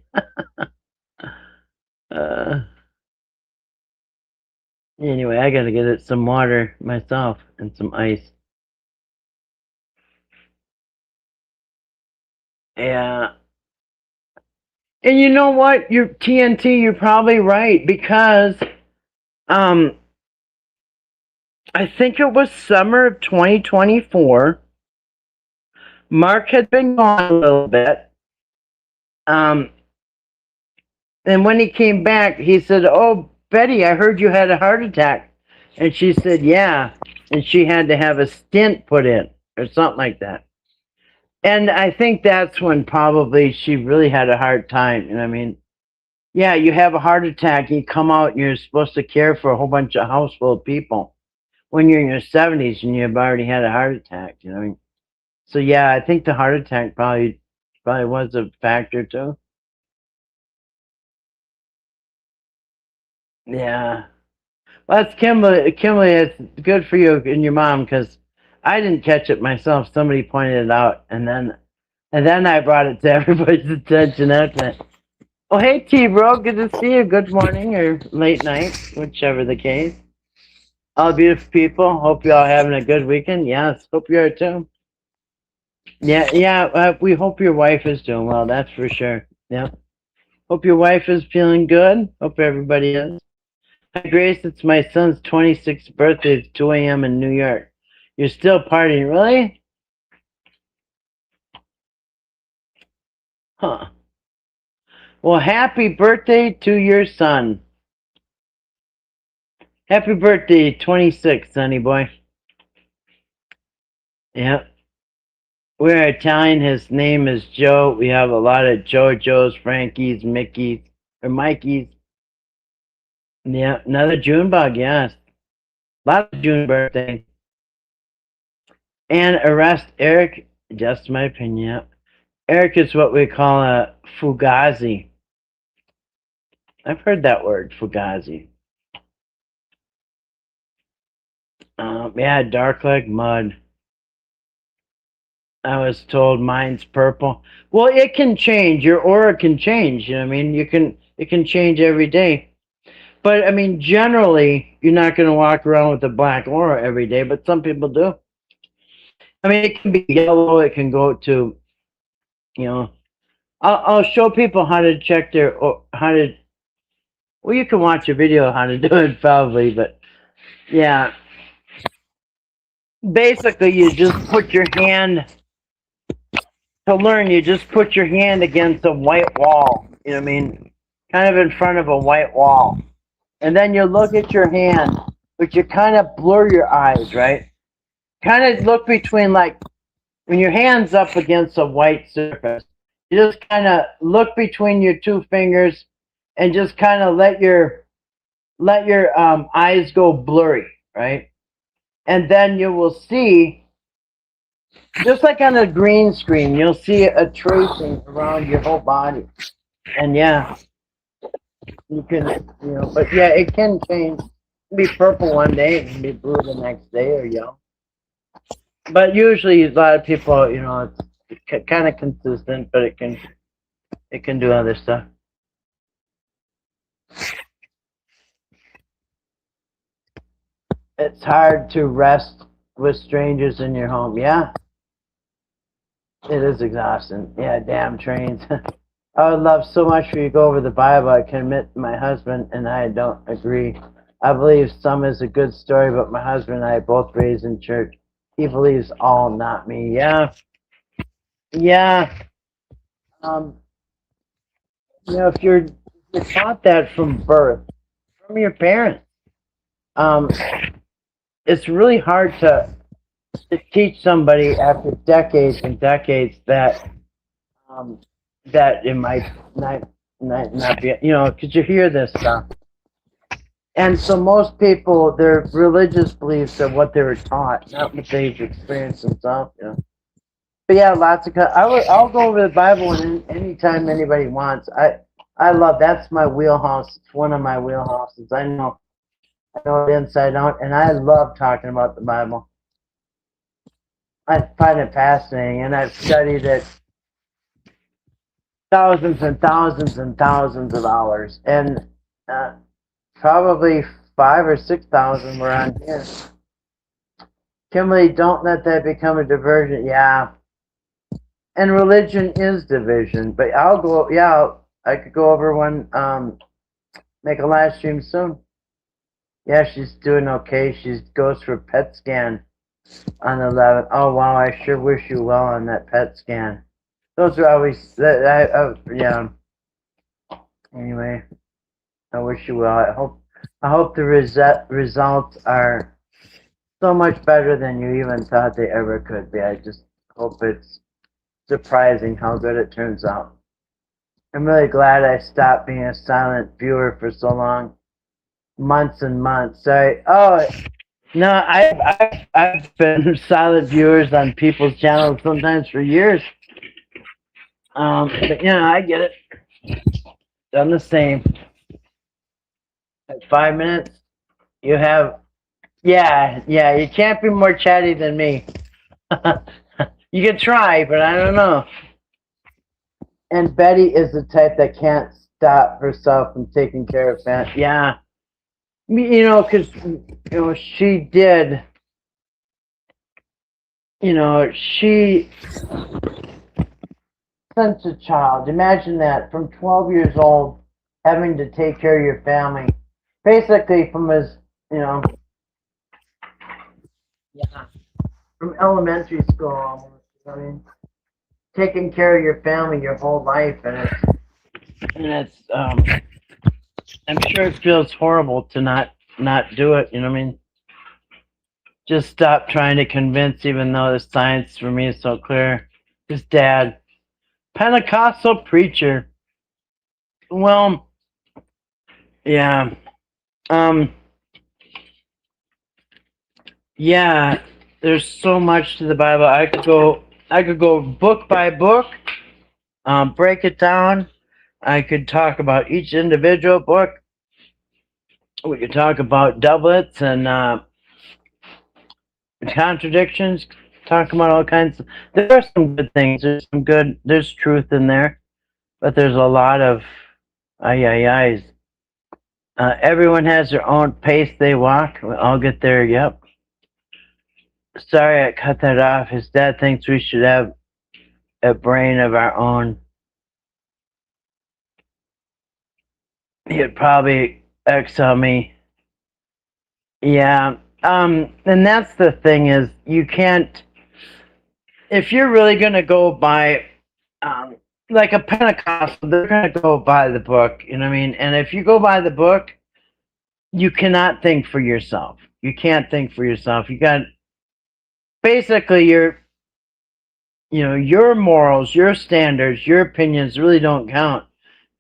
Uh, anyway, I gotta get it some water myself and some ice. Yeah. And you know what? You're TNT, you're probably right, because um I think it was summer of 2024. Mark had been gone a little bit. Um and when he came back, he said, "Oh, Betty, I heard you had a heart attack." And she said, "Yeah." And she had to have a stent put in or something like that. And I think that's when probably she really had a hard time. And I mean, yeah, you have a heart attack, you come out and you're supposed to care for a whole bunch of house full of people when you're in your 70s and you've already had a heart attack, you know. So yeah, I think the heart attack probably was a factor too. Yeah. Well, that's Kimberly. Kimberly, it's good for you and your mom, because I didn't catch it myself. Somebody pointed it out, and then I brought it to everybody's attention after that. Oh, hey, T-Bro, good to see you. Good morning or late night, whichever the case. All beautiful people. Hope you all having a good weekend. Yes, hope you are too. Yeah, yeah. We hope your wife is doing well. That's for sure. Yeah. Hope your wife is feeling good. Hope everybody is. Hi, Grace. It's my son's 26th birthday. It's 2 a.m. in New York. You're still partying, really? Huh. Well, happy birthday to your son. Happy birthday, 26, sonny boy. Yeah. We're Italian. His name is Joe. We have a lot of JoJo's, Frankie's, Mickey's, or Mikey's. Yeah, another June bug, yes. A lot of June birthday. And arrest Eric, just my opinion. Yeah. Eric is what we call a fugazi. I've heard that word, fugazi. Yeah, dark like mud. I was told mine's purple. Well, it can change. Your aura can change. You know what I mean? It can change every day. But I mean, generally, you're not going to walk around with a black aura every day, but some people do. I mean, it can be yellow. It can go to, you know, I'll show people how to check their, how to, well, you can watch a video how to do it probably, but yeah. Basically, you just put your hand, to learn, you just put your hand against a white wall, you know what I mean? Kind of in front of a white wall. And then you look at your hand, but you kind of blur your eyes, right? Kind of look between, like, when your hand's up against a white surface, you just kind of look between your 2 fingers and just kind of let your eyes go blurry, right? And then you will see, just like on a green screen, you'll see a tracing around your whole body. And yeah, you can, you know, but yeah, it can change. It can be purple one day, it can be blue the next day, or yellow. But usually, a lot of people, you know, it's kind of consistent, but it can do other stuff. It's hard to rest with strangers in your home. Yeah, it is exhausting. Yeah, damn trains. I would love so much for you to go over the Bible. I can admit my husband and I don't agree. I believe some is a good story, but my husband and I are both raised in church. He believes all, not me. Yeah. Yeah. You know, if you're taught that from birth, from your parents, it's really hard to teach somebody after decades and decades that that it might not be, because you hear this stuff. And so most people, their religious beliefs are what they were taught, not what they've experienced themselves. But yeah, lots of. I'll go over the Bible anytime anybody wants. I love that's my wheelhouse. It's one of my wheelhouses. I know it inside out, and I love talking about the Bible. I find it fascinating, and I've studied it thousands and thousands and thousands of hours, and probably 5,000 or 6,000 were on here. Kimberly, don't let that become a diversion. Yeah, and religion is division. But I'll go. Yeah, I could go over one. Make a live stream soon. Yeah, she's doing okay. She goes for a PET scan on the 11th. Oh wow, I sure wish you well on that PET scan. Those are always yeah. Anyway, I wish you well. I hope the results are so much better than you even thought they ever could be. I just hope it's surprising how good it turns out. I'm really glad I stopped being a silent viewer for so long, months and months. Sorry. Oh no, I've been silent viewers on people's channels sometimes for years. But I get it. Done the same. At 5 minutes, you have. Yeah, you can't be more chatty than me. You can try, but I don't know. And Betty is the type that can't stop herself from taking care of family. Yeah. Because, she did, she, since a child, imagine that, from 12 years old, having to take care of your family. Basically, from from elementary school almost, taking care of your family your whole life, and it's I'm sure it feels horrible to not do it. Just stop trying to convince, even though the science for me is so clear. His dad, Pentecostal preacher. Well, yeah, yeah. There's so much to the Bible. I could go book by book, break it down. I could talk about each individual book. We could talk about doublets and contradictions. Talk about all kinds. There are some good things. There's truth in there, but there's a lot of ayes. Everyone has their own pace they walk. I'll get there. Yep. Sorry, I cut that off. His dad thinks we should have a brain of our own. He'd probably excel me. Yeah. And that's the thing is you can't, if you're really going to go by, like a Pentecostal, they're going to go by the book, you know what I mean? And if you go by the book, you cannot think for yourself. You can't think for yourself. You got, basically your morals, your standards, your opinions really don't count.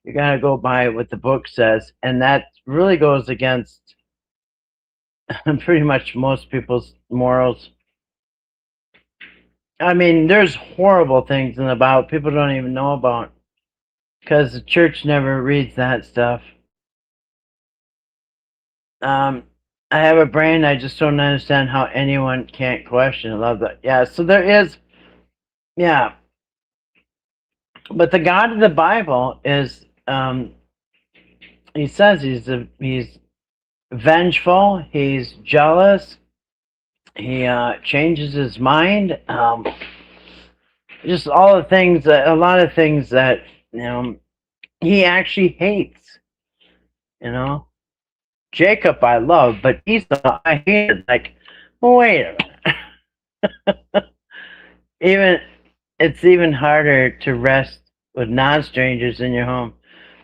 You got to go by what the book says. And that really goes against pretty much most people's morals. I mean, there's horrible things in the Bible people don't even know about because the church never reads that stuff. I have a brain. I just don't understand how anyone can't question. I love that. Yeah, so there is, yeah. But the God of the Bible is, he says he's vengeful, he's jealous, he changes his mind. Just all the things, a lot of things that he actually hates. Jacob I love, but Esau I hated. Like, wait a minute. It's even harder to rest with non-strangers in your home.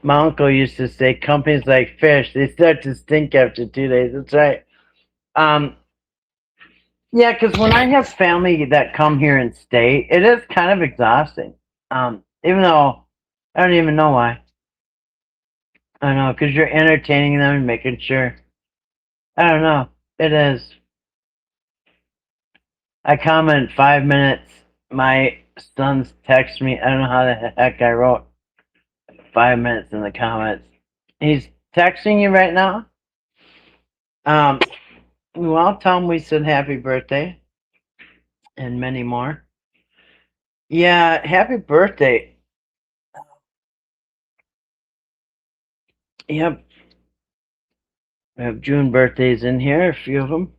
My uncle used to say, company's like fish; they start to stink after 2 days. That's right. Yeah, because when I have family that come here and stay, it is kind of exhausting. Even though I don't even know why. I don't know, because you're entertaining them and making sure. I don't know. It is. I comment 5 minutes. My son's text me. I don't know how the heck I wrote 5 minutes in the comments. He's texting you right now. Well, tell him we said happy birthday and many more. Yeah, happy birthday. Yep. We have June birthdays in here, a few of them.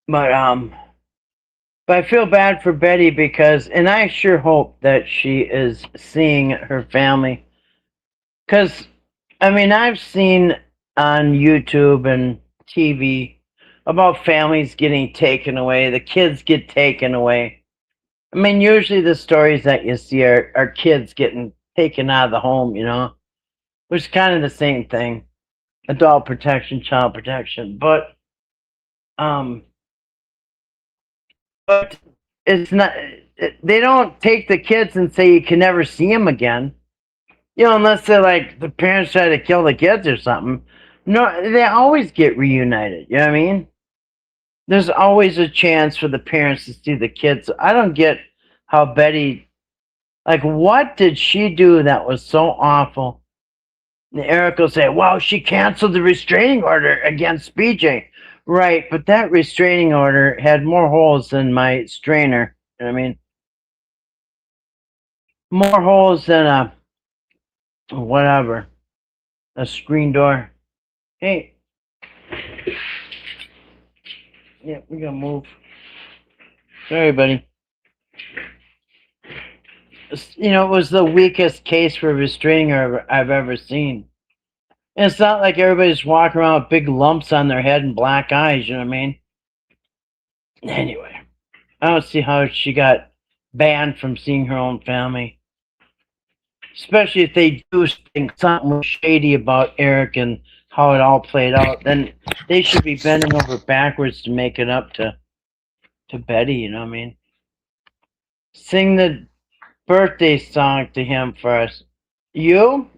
But I feel bad for Betty because, and I sure hope that she is seeing her family. Because, I mean, I've seen on YouTube and TV about families getting taken away, the kids get taken away. I mean, usually the stories that you see are kids getting taken out of the home, you know, which is kind of the same thing. Adult protection, child protection. But it's not, they don't take the kids and say you can never see them again. You know, unless they're like the parents try to kill the kids or something. No, they always get reunited. You know what I mean? There's always a chance for the parents to see the kids. I don't get how Betty, like, what did she do that was so awful? And Eric will say, well, she canceled the restraining order against BJ. Right, but that restraining order had more holes than my strainer. You know what I mean? More holes than a whatever. A screen door. Hey. Yeah, we gotta move. Sorry, buddy. You know, it was the weakest case for restraining order I've ever seen. And it's not like everybody's walking around with big lumps on their head and black eyes, you know what I mean? Anyway, I don't see how she got banned from seeing her own family. Especially if they do think something was shady about Eric and how it all played out, then they should be bending over backwards to make it up to Betty, you know what I mean? Sing the birthday song to him for us. You?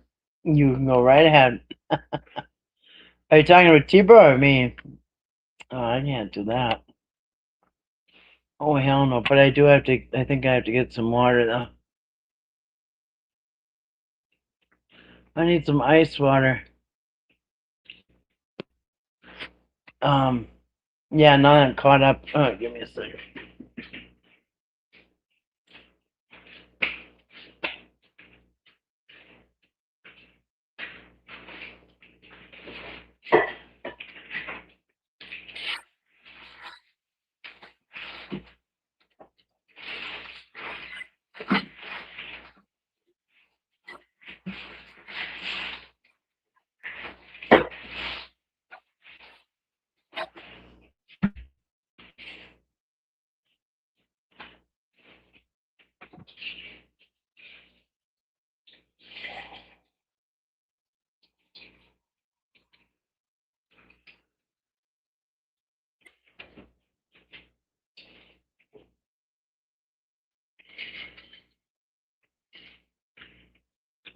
You can go right ahead. Are you talking about T-Bro or me? Oh, I can't do that. Oh, hell no. But I do have to, I think I have to get some water, though. I need some ice water. Yeah, now that I'm caught up. Oh, give me a second.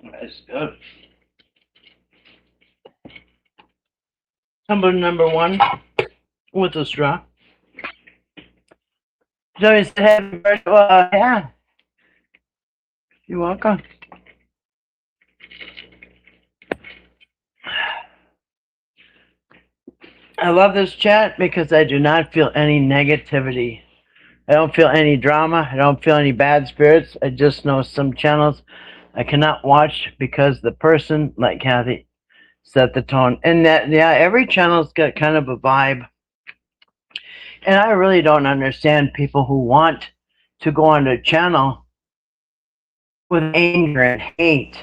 That's good. Number one with a straw. So he said, happy birthday. Well, yeah. You're welcome. I love this chat because I do not feel any negativity. I don't feel any drama. I don't feel any bad spirits. I just know some channels I cannot watch because the person, like Kathy, set the tone. And that, yeah, every channel's got kind of a vibe. And I really don't understand people who want to go on a channel with anger and hate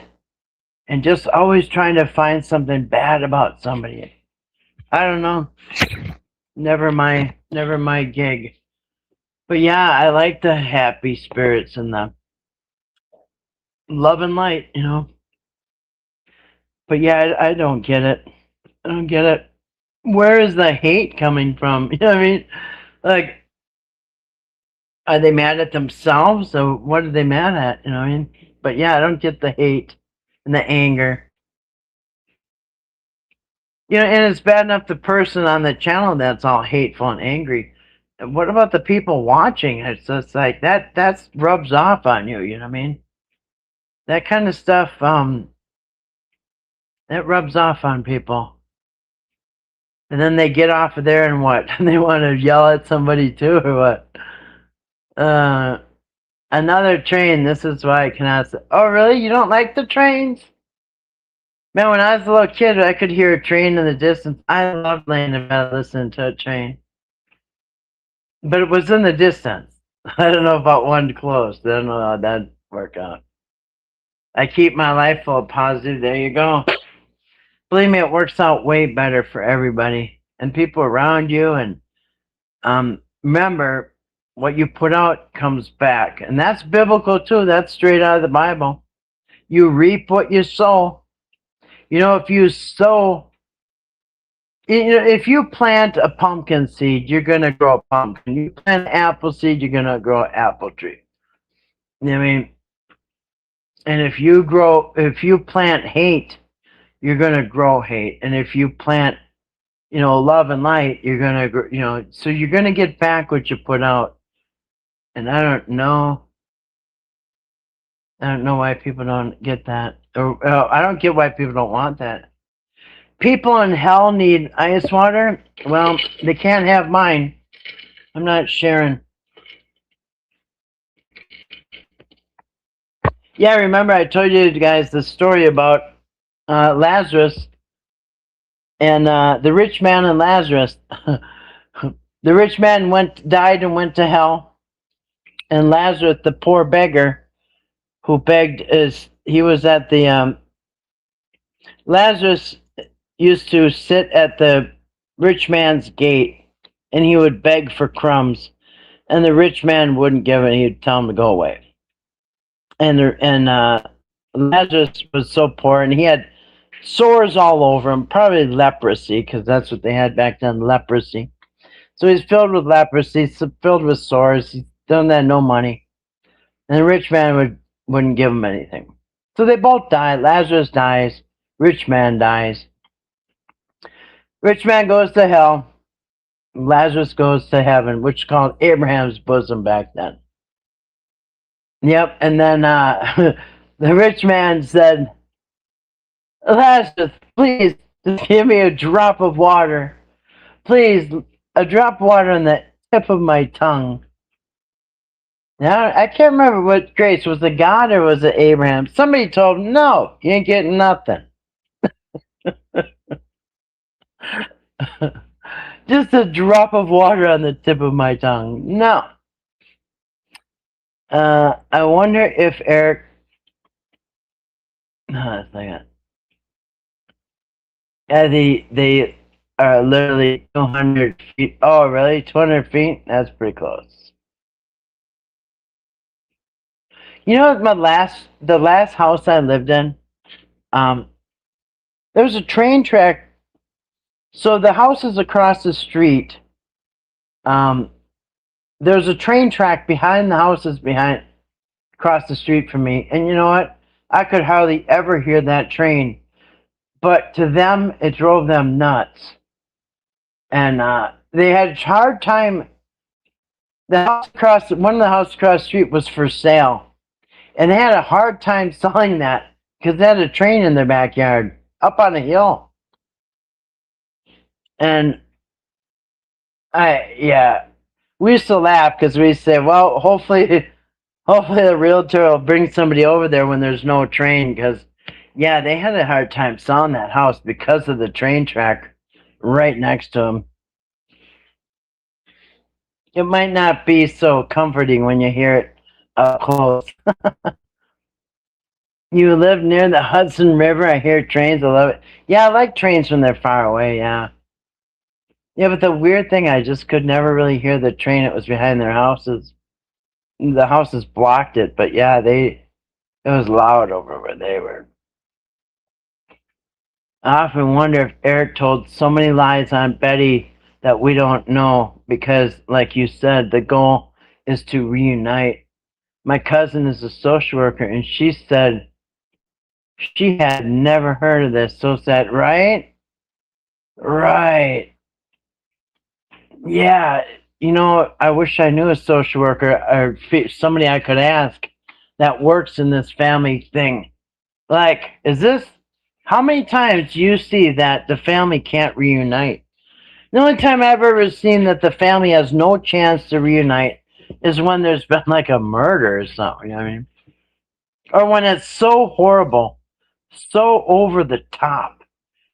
and just always trying to find something bad about somebody. I don't know. Never my gig. But yeah, I like the happy spirits and the love and light, you know. But yeah, I don't get it. I don't get it. Where is the hate coming from? You know what I mean? Like, Are they mad at themselves, or what are they mad at? You know what I mean? But yeah, I don't get the hate and the anger. You know, and it's bad enough the person on the channel that's all hateful and angry. What about the people watching? It's just like that rubs off on you, you know what I mean? That kind of stuff, that rubs off on people. And then they get off of there and what? They want to yell at somebody too, or what? Another train, this is why I cannot say, oh really? You don't like the trains? Man, when I was a little kid, I could hear a train in the distance. I loved laying in bed listening to a train. But it was in the distance. I don't know about one close. I don't know how that'd work out. I keep my life full of positive. There you go. Believe me, it works out way better for everybody and people around you. And remember, what you put out comes back. And that's biblical too. That's straight out of the Bible. You reap what you sow. You know, if you sow, you know, if you plant a pumpkin seed, you're going to grow a pumpkin. You plant an apple seed, you're going to grow an apple tree. You know what I mean? And if you plant hate, you're going to grow hate. And if you plant, you know, love and light, you're going to, you know, so you're going to get back what you put out. And I don't know why people don't get that. Or I don't get why people don't want that. People in hell need ice water. Well, they can't have mine. I'm not sharing. Yeah, remember I told you guys the story about Lazarus and the rich man and Lazarus. The rich man died and went to hell, and Lazarus, the poor beggar who begged, he was at the Lazarus used to sit at the rich man's gate, and he would beg for crumbs, and the rich man wouldn't give it. He'd tell him to go away. And Lazarus was so poor, and he had sores all over him, probably leprosy, because that's what they had back then, leprosy. So he's filled with leprosy, filled with sores. He doesn't have no money, and the rich man wouldn't give him anything. So they both die. Lazarus dies. Rich man dies. Rich man goes to hell. Lazarus goes to heaven, which is called Abraham's bosom back then. Yep, and then the rich man said, Lazarus, please, just give me a drop of water. Please, a drop of water on the tip of my tongue. Now, I can't remember what grace, was it God or was it Abraham? Somebody told him, no, you ain't getting nothing. Just a drop of water on the tip of my tongue. No. I wonder if Eric. A second. Yeah, they are literally 200 feet. Oh, really? 200 feet? That's pretty close. You know, the last house I lived in, there was a train track. So the houses across the street, there's a train track behind the houses across the street from me. And you know what? I could hardly ever hear that train. But to them, it drove them nuts. And they had a hard time. One of the houses across the street was for sale. And they had a hard time selling that because they had a train in their backyard up on a hill. And we used to laugh because we say, well, hopefully the realtor will bring somebody over there when there's no train, because yeah, they had a hard time selling that house because of the train track right next to them. It might not be so comforting when you hear it up close. You live near the Hudson River. I hear trains. I love it. Yeah, I like trains when they're far away. Yeah. Yeah, but the weird thing, I just could never really hear the train. It was behind their houses. The houses blocked it, but yeah, it was loud over where they were. I often wonder if Eric told so many lies on Betty that we don't know, because, like you said, the goal is to reunite. My cousin is a social worker, and she said she had never heard of this. So sad, right? Right. Yeah. You know, I wish I knew a social worker or somebody I could ask that works in this family thing. Like, is this, how many times do you see that the family can't reunite? The only time I've ever seen that the family has no chance to reunite is when there's been like a murder or something, you know what I mean? Or when it's so horrible, so over the top,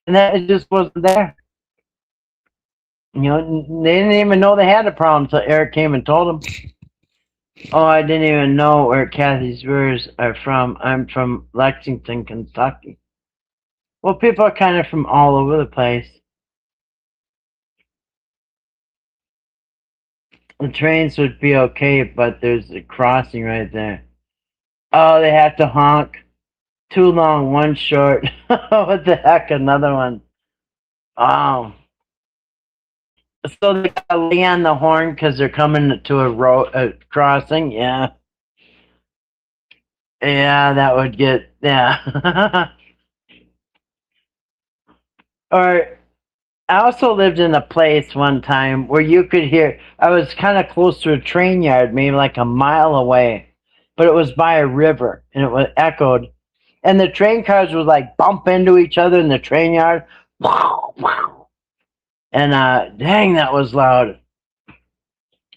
and that it just wasn't there. You know, they didn't even know they had a problem until Eric came and told them. Oh, I didn't even know where Kathy's viewers are from. I'm from Lexington, Kentucky. Well, people are kind of from all over the place. The trains would be okay, but there's a crossing right there. Oh, they have to honk. Too long, one short. What the heck, another one. Oh. So they gotta lay on the horn because they're coming to a crossing? Yeah. Yeah, that would get, yeah. Or, I also lived in a place one time where you could hear, I was kind of close to a train yard, maybe like a mile away, but it was by a river and it was echoed. And the train cars would like bump into each other in the train yard. And dang, that was loud.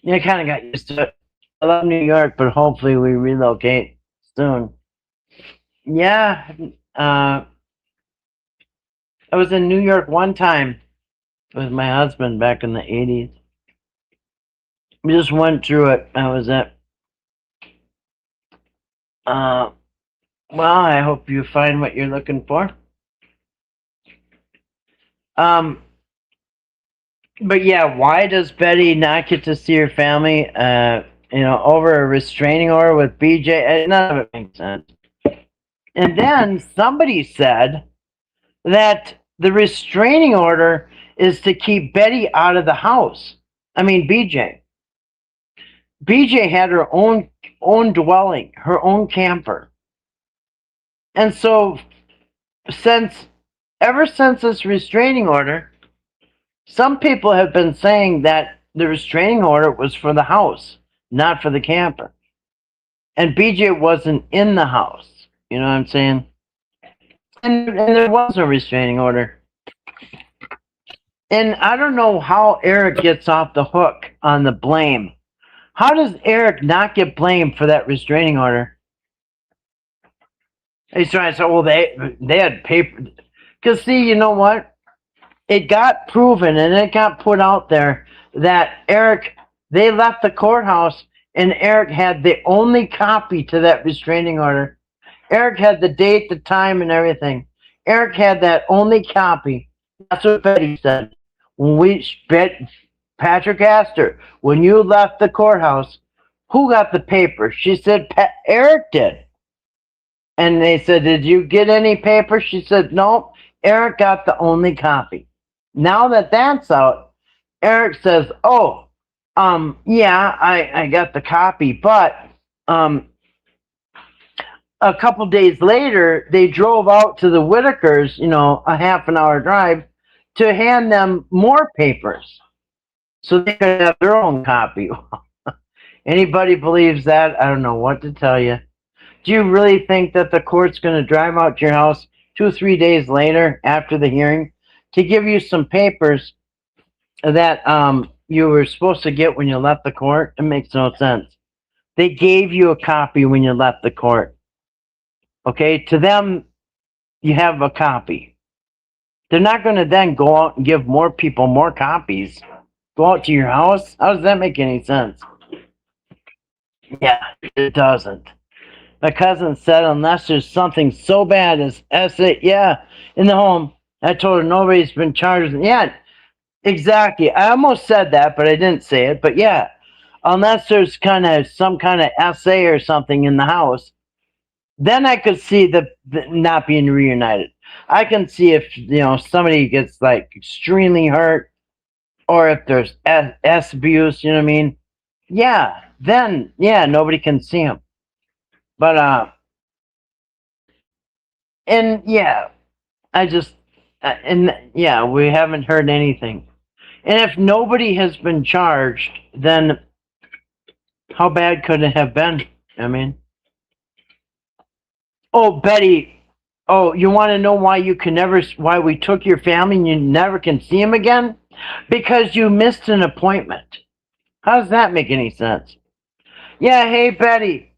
I kind of got used to it. I love New York, but hopefully we relocate soon. Yeah, I was in New York one time with my husband back in the 80s. We just went through it. That was it. Well, I hope you find what you're looking for. But yeah, why does Betty not get to see her family, over a restraining order with BJ? None of it makes sense. And then somebody said that the restraining order is to keep Betty out of the house. I mean, BJ. BJ had her own dwelling, her own camper. And so ever since this restraining order, some people have been saying that the restraining order was for the house, not for the camper. And BJ wasn't in the house. You know what I'm saying? And there was a restraining order. And I don't know how Eric gets off the hook on the blame. How does Eric not get blamed for that restraining order? He's trying to say, well, they had paper. Because see, you know what? It got proven and it got put out there that they left the courthouse and Eric had the only copy to that restraining order. Eric had the date, the time, and everything. Eric had that only copy. That's what Betty said. Patrick asked her, when you left the courthouse, who got the paper? She said, Eric did. And they said, did you get any paper? She said, no, Eric got the only copy. Now that that's out, Eric says, oh, yeah, I got the copy, but a couple days later, they drove out to the Whittakers, a half an hour drive, to hand them more papers so they could have their own copy. Anybody believes that? I don't know what to tell you. Do you really think that the court's going to drive out to your house 2 or 3 days later after the hearing to give you some papers that you were supposed to get when you left the court? It makes no sense. They gave you a copy when you left the court. Okay, to them, you have a copy. They're not going to then go out and give more people more copies. Go out to your house? How does that make any sense? Yeah, it doesn't. My cousin said unless there's something so bad as in the home. I told her nobody's been charged. Yeah, exactly. I almost said that, but I didn't say it. But yeah, unless there's some kind of essay or something in the house, then I could see the not being reunited. I can see if somebody gets like extremely hurt, or if there's abuse. You know what I mean? Yeah, then yeah, nobody can see him. But and yeah, I just and yeah, we haven't heard anything. And if nobody has been charged, then how bad could it have been? I mean, oh, Betty, oh, you want to know why you can never, why we took your family and you never can see him again? Because you missed an appointment. How does that make any sense? Yeah, hey, Betty.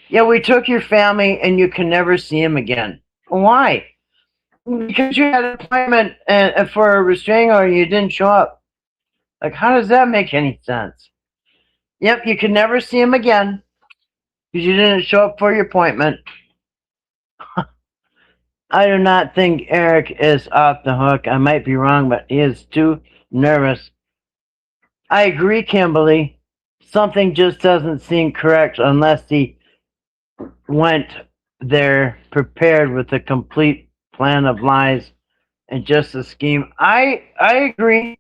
Yeah, we took your family and you can never see him again. Why? Because you had an appointment for a restraining order and you didn't show up. Like, how does that make any sense? Yep, you can never see him again because you didn't show up for your appointment. I do not think Eric is off the hook. I might be wrong, but he is too nervous. I agree, Kimberly. Something just doesn't seem correct unless he went there prepared with a complete plan of lies and just a scheme. I agree.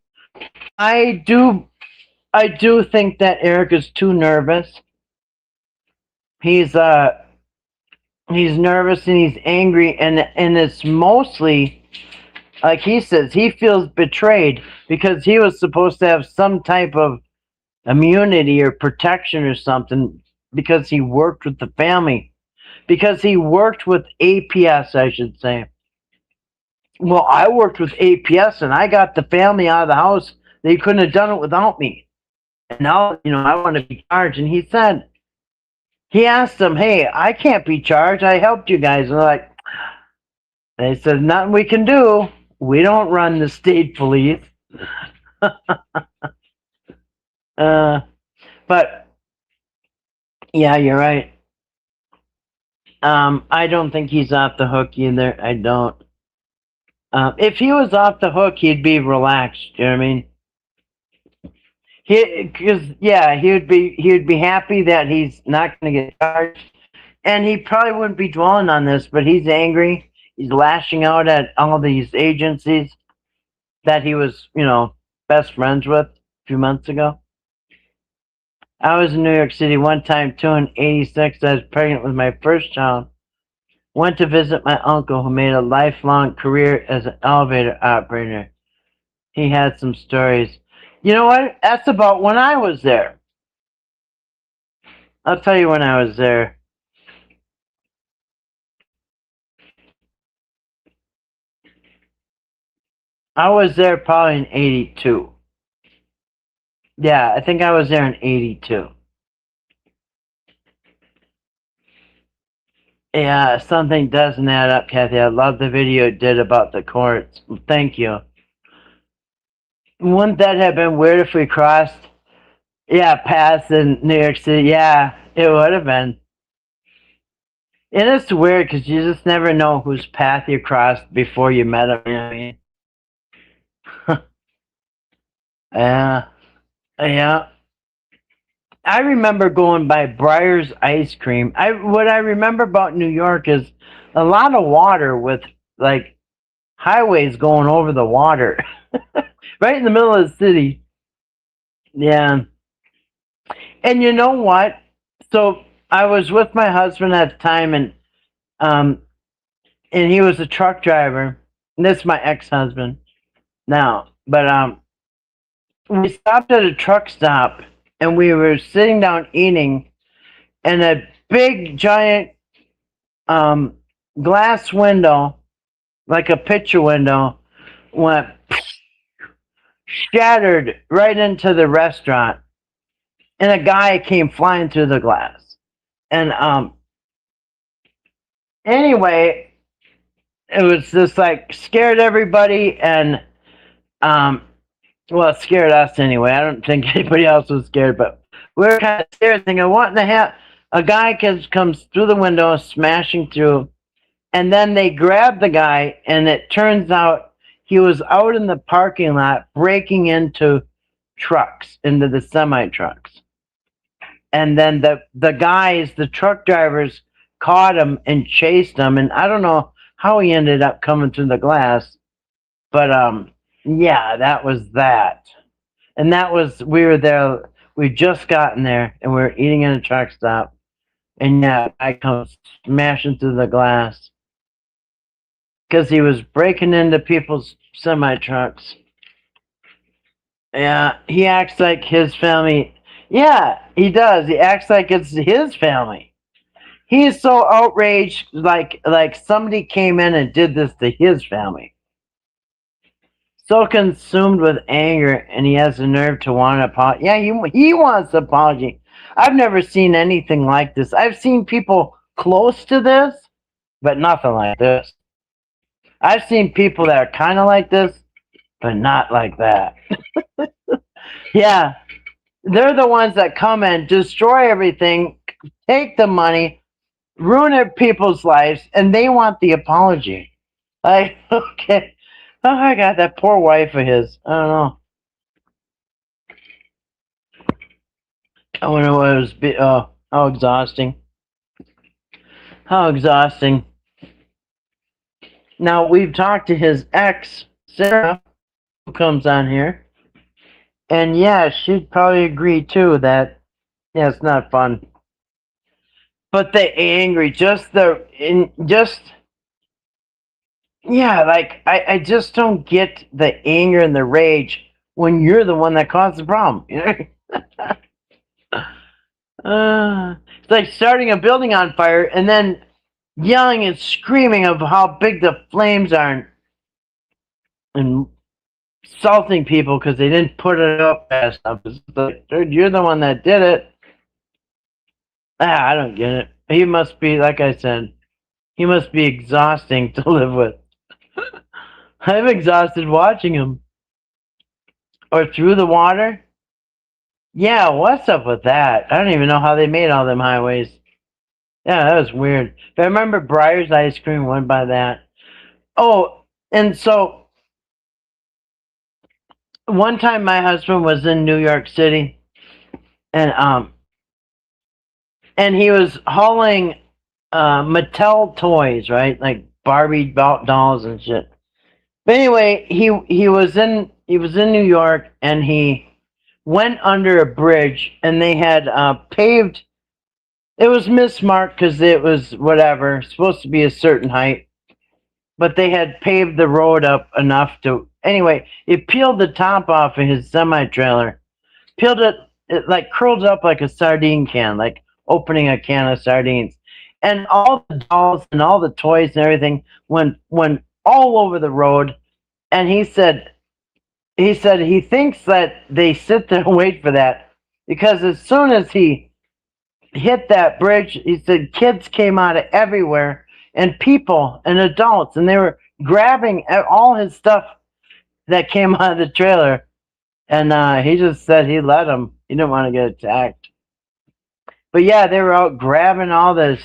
I do think that Eric is too nervous. He's nervous and he's angry, and it's mostly, like he says, he feels betrayed because he was supposed to have some type of immunity or protection or something because he worked with the family, because he worked with APS, I should say. Well, I worked with APS and I got the family out of the house. They couldn't have done it without me. And now, I want to be charged. And he asked them, hey, I can't be charged. I helped you guys. And they said, nothing we can do. We don't run the state police. But yeah, you're right. I don't think he's off the hook either. I don't. If he was off the hook, he'd be relaxed. You know what I mean? He'd be happy that he's not going to get charged, and he probably wouldn't be dwelling on this. But he's angry. He's lashing out at all these agencies that he was, best friends with a few months ago. I was in New York City one time too in '86. I was pregnant with my first child. Went to visit my uncle who made a lifelong career as an elevator operator. He had some stories. You know what? That's about when I was there. I'll tell you when I was there. I was there probably in '82. Yeah, I think I was there in '82. Yeah, something doesn't add up, Kathy. I love the video it did about the courts. Thank you. Wouldn't that have been weird if we crossed? Yeah, paths in New York City. Yeah, it would have been. And it's weird because you just never know whose path you crossed before you met them. You know what I mean? Yeah. I remember going by Breyer's Ice Cream. What I remember about New York is a lot of water with highways going over the water, right in the middle of the city. Yeah. And you know what? So I was with my husband at the time, and he was a truck driver. And this is my ex-husband now, but we stopped at a truck stop and we were sitting down eating, and a big giant glass window, like a picture window, went shattered right into the restaurant, and a guy came flying through the glass. And anyway, it was just scared everybody, and well, it scared us anyway. I don't think anybody else was scared, but we were kind of scared, thinking, what in the hell? A guy comes through the window, smashing through, and then they grab the guy, and it turns out he was out in the parking lot breaking into trucks, into the semi-trucks. And then the truck drivers caught him and chased him, and I don't know how he ended up coming through the glass, but yeah, that was that. And we were there We just gotten there, and we were eating in a truck stop, and yeah, I come smashing through the glass because he was breaking into people's semi trucks. Yeah, he acts like his family. Yeah, he does. He acts like it's his family. He is so outraged, like somebody came in and did this to his family. So consumed with anger, and he has the nerve to want to apologize. Yeah, he wants an apology. I've never seen anything like this. I've seen people close to this, but nothing like this. I've seen people that are kind of like this, but not like that. Yeah, they're the ones that come and destroy everything, take the money, ruin people's lives, and they want the apology. Like, okay. Oh my God, that poor wife of his. I don't know. I wonder what it was. Oh, how exhausting. How exhausting. Now, we've talked to his ex, Sarah, who comes on here. And yeah, she'd probably agree too that, yeah, it's not fun. But the angry, yeah, like, I just don't get the anger and the rage when you're the one that caused the problem. You know? It's like starting a building on fire and then yelling and screaming of how big the flames are and insulting people because they didn't put it up fast enough. It's like, dude, you're the one that did it. I don't get it. He must be, like I said, he must be exhausting to live with. I'm exhausted watching him. Or through the water? Yeah, what's up with that? I don't even know how they made all them highways. Yeah, that was weird. But I remember Breyer's ice cream went by that. Oh, and so one time my husband was in New York City, and he was hauling Mattel toys, right? Like Barbie dolls and shit. But anyway, he was in New York, and he went under a bridge, and they had paved. It was mismarked because it was whatever, supposed to be a certain height, but they had paved the road up enough to. Anyway, it peeled the top off of his semi trailer, peeled it like curled up like a sardine can, like opening a can of sardines, and all the dolls and all the toys and everything went all over the road. And he said he thinks that they sit there and wait for that because as soon as he hit that bridge, he said kids came out of everywhere and people and adults, and they were grabbing all his stuff that came out of the trailer. And he just said he let them. He didn't want to get attacked. But yeah, they were out grabbing all the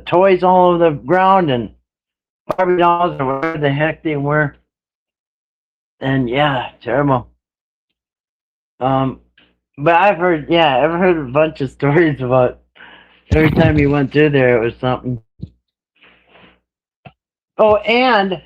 toys all over the ground and Barbie dolls or whatever the heck they were. And yeah, terrible. But I've heard a bunch of stories about every time he went through there, it was something. Oh, and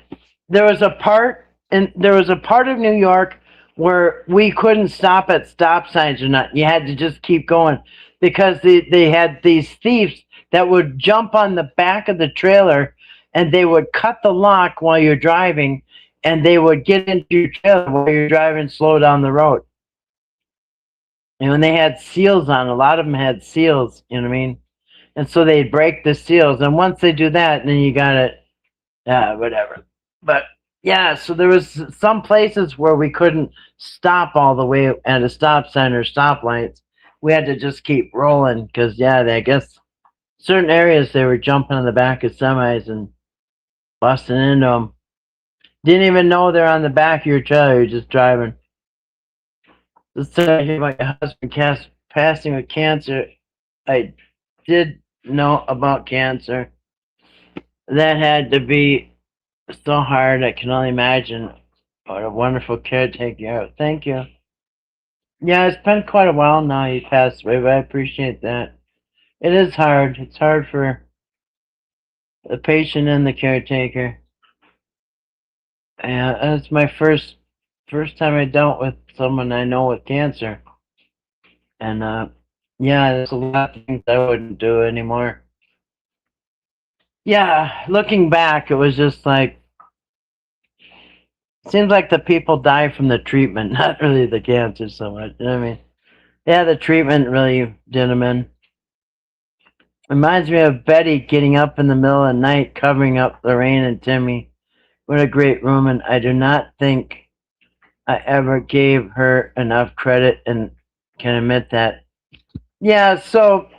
there was a part of New York where we couldn't stop at stop signs or not. You had to just keep going because they had these thieves that would jump on the back of the trailer and they would cut the lock while you're driving and they would get into your trailer while you're driving slow down the road. And when they had seals on, a lot of them had seals, you know what I mean? And so they'd break the seals. And once they do that, then you got it, whatever. But yeah, so there was some places where we couldn't stop all the way at a stop sign or stoplights. We had to just keep rolling because, yeah, I guess certain areas they were jumping on the back of semis and busting into them. Didn't even know they're on the back of your trailer. You're just driving. This time I hear about your husband passing with cancer. I did know about cancer. That had to be so hard. I can only imagine what a wonderful caretaker. Thank you. Yeah, it's been quite a while now he passed away, but I appreciate that. It is hard. It's hard for the patient and the caretaker. Yeah, that's my first time I dealt with someone I know with cancer. And yeah, there's a lot of things I wouldn't do anymore. Yeah, looking back, it was just like, seems like the people die from the treatment, not really the cancer so much. You know what I mean? Yeah, the treatment really did them in. Reminds me of Betty getting up in the middle of the night, covering up Lorraine and Timmy. What a great room, and I do not think I ever gave her enough credit and can admit that. Yeah, so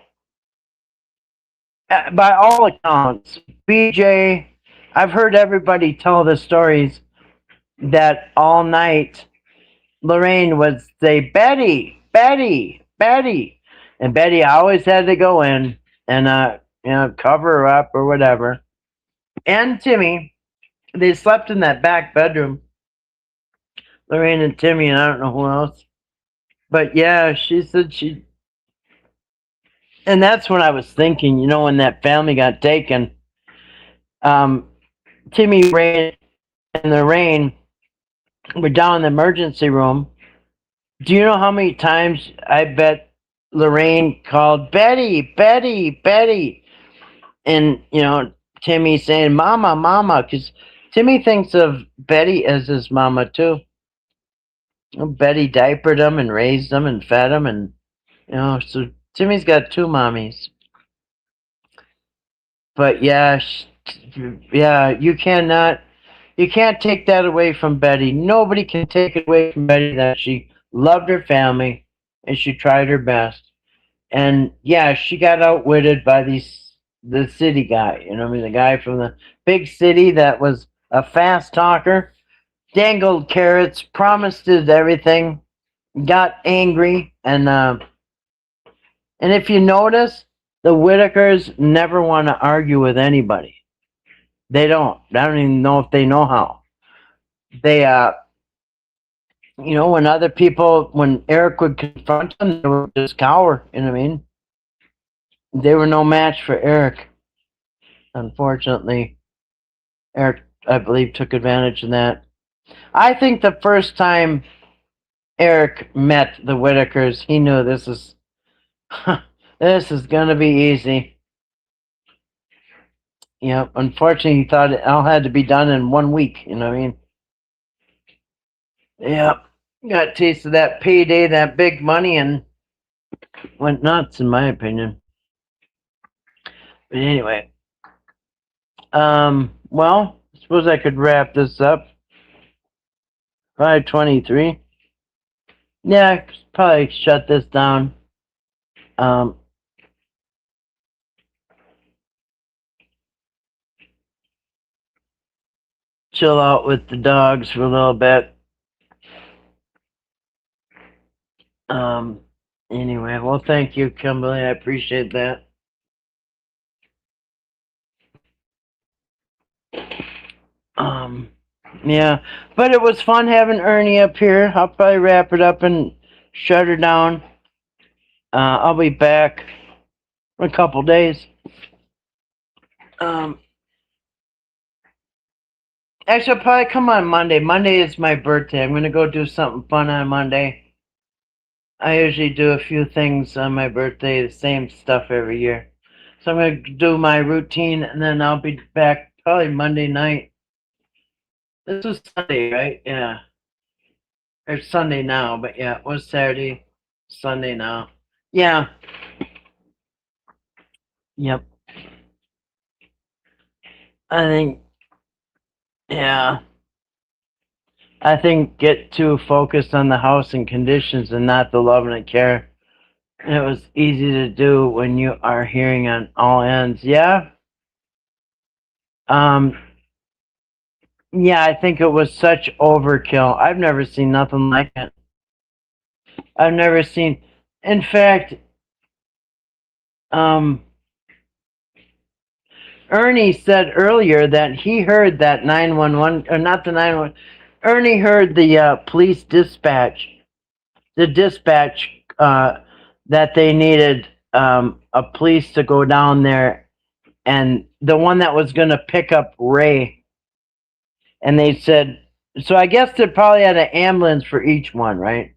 by all accounts, BJ, I've heard everybody tell the stories that all night Lorraine would say, Betty, Betty, Betty. And Betty always had to go in and, cover her up or whatever. And Timmy, they slept in that back bedroom. Lorraine and Timmy, and I don't know who else. But yeah, she said and that's when I was thinking, when that family got taken, Timmy, Ray, and Lorraine were down in the emergency room. Do you know how many times I bet Lorraine called Betty, Betty, Betty? And, Timmy saying, Mama, Mama, because Timmy thinks of Betty as his mama, too. Betty diapered him and raised him and fed him. And, so Timmy's got two mommies. But, yeah, you can't take that away from Betty. Nobody can take it away from Betty that she loved her family and she tried her best. And yeah, she got outwitted by the city guy, the guy from the big city that was a fast talker, dangled carrots, promised us everything, got angry, and if you notice, the Whittakers never want to argue with anybody. They don't. I don't even know if they know how. They when Eric would confront them, they would just cower, you know what I mean? They were no match for Eric. Unfortunately, Eric, I believe, took advantage of that. I think the first time Eric met the Whittakers, he knew this is going to be easy. Unfortunately, he thought it all had to be done in 1 week, you know what I mean? Yeah, got a taste of that payday, that big money, and went nuts, in my opinion. But anyway, well, I suppose I could wrap this up. 5:23. Yeah, I could probably shut this down. Chill out with the dogs for a little bit. Anyway, well, thank you, Kimberly. I appreciate that. Yeah, but it was fun having Ernie up here. I'll probably wrap it up and shut her down. I'll be back in a couple days. Actually, I'll probably come on Monday. Monday is my birthday. I'm going to go do something fun on Monday. I usually do a few things on my birthday, the same stuff every year. So I'm going to do my routine, and then I'll be back probably Monday night. This was Sunday, right? Yeah. It's Sunday now, but yeah, it was Saturday, Sunday now. Yeah. Yep. Yeah. I think get too focused on the house and conditions and not the love and the care. And it was easy to do when you are hearing on all ends. Yeah. Yeah, I think it was such overkill. I've never seen nothing like it. I've never seen, in fact, Ernie said earlier that he heard that 911, or not the 911, Ernie heard the police dispatch, the dispatch that they needed a police to go down there, and the one that was going to pick up Ray. And they said, so I guess they probably had an ambulance for each one, right?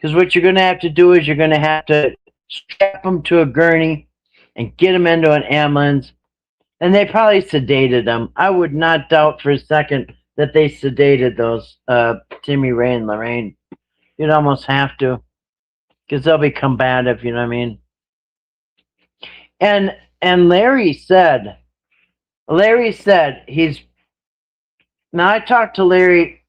Because what you're going to have to do is you're going to have to strap them to a gurney and get them into an ambulance. And they probably sedated them. I would not doubt for a second that they sedated those Timmy, Ray, and Lorraine. You'd almost have to, because they'll be combative. You know what I mean? And Larry said he's. Now I talked to Larry.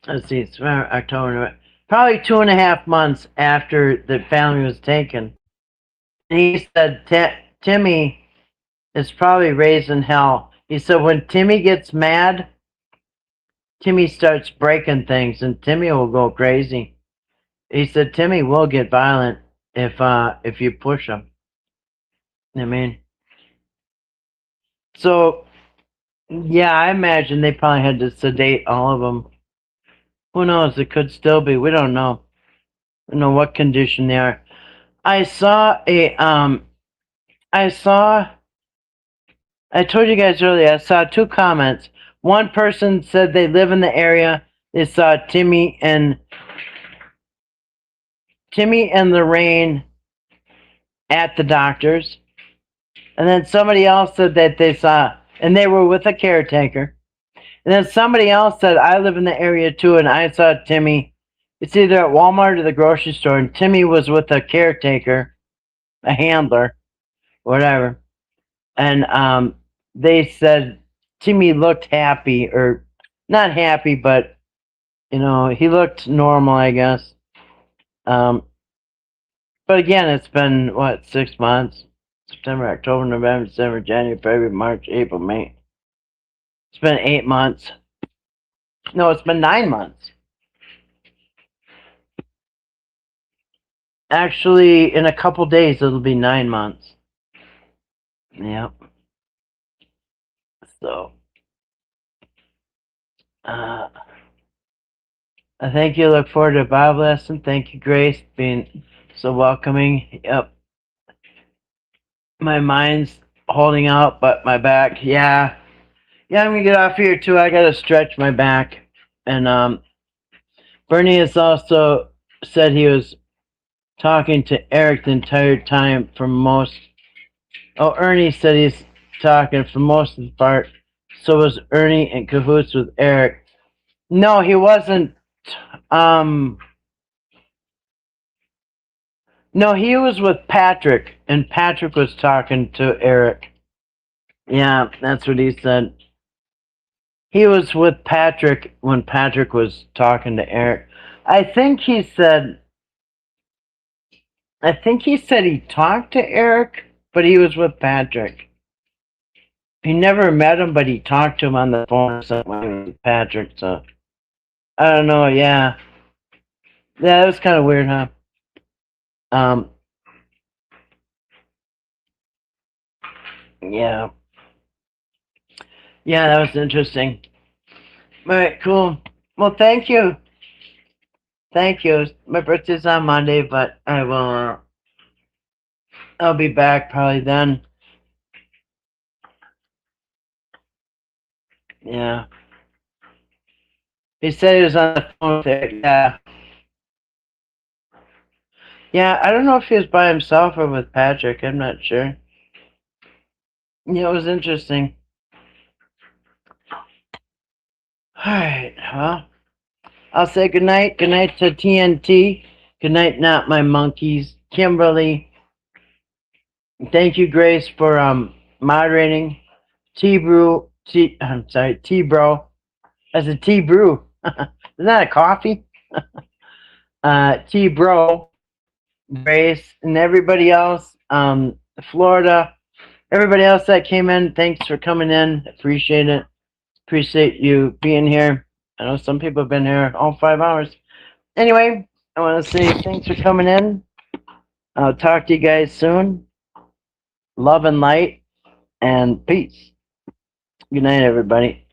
Let's see, it's October, probably 2.5 months after the family was taken. And he said Timmy is probably raised in hell. He said when Timmy gets mad, Timmy starts breaking things, and Timmy will go crazy. He said Timmy will get violent if you push him. I mean, so yeah, I imagine they probably had to sedate all of them. Who knows? It could still be. We don't know. We don't know what condition they are. I told you guys earlier, I saw 2 comments. One person said they live in the area. They saw Timmy and Lorraine at the doctor's. And then somebody else said that they saw, and they were with a caretaker. And then somebody else said, I live in the area too, and I saw Timmy. It's either at Walmart or the grocery store, and Timmy was with a caretaker, a handler, whatever. And they said Timmy looked happy, or not happy, but, you know, he looked normal, I guess. But again, it's been, 6 months? September, October, November, December, January, February, March, April, May. It's been 8 months. No, it's been 9 months. Actually, in a couple days, it'll be 9 months. Yep. So, I thank you. Look forward to a Bible lesson. Thank you, Grace, being so welcoming. Yep. My mind's holding out, but my back, yeah. Yeah, I'm gonna get off here too. I gotta stretch my back. And Bernie has also said he was talking to Eric the entire time for most. Oh, Ernie said he's talking for most of the part. So was Ernie in cahoots with Eric? No, he wasn't. No, he was with Patrick, and Patrick was talking to Eric. Yeah, that's what he said. He was with Patrick when Patrick was talking to Eric. I think he said he talked to Eric, but he was with Patrick. He never met him, but he talked to him on the phone or something with Patrick, so I don't know, yeah. Yeah, that was kind of weird, huh? Yeah. Yeah, that was interesting. All right, cool. Well, thank you. Thank you. My birthday's on Monday, but I'll be back probably then. Yeah. He said he was on the phone with it. Yeah. Yeah, I don't know if he was by himself or with Patrick. I'm not sure. Yeah, it was interesting. Alright, well, I'll say goodnight. Good night to TNT. Good night, Not My Monkeys. Kimberly. Thank you, Grace, for moderating. T-Bro. T-Bro. That's a T-Brew. Isn't that a coffee? T-Bro. Grace, and everybody else, Florida, everybody else that came in, thanks for coming in. Appreciate it. Appreciate you being here. I know some people have been here all 5 hours. Anyway, I want to say thanks for coming in. I'll talk to you guys soon. Love and light and peace. Good night, everybody.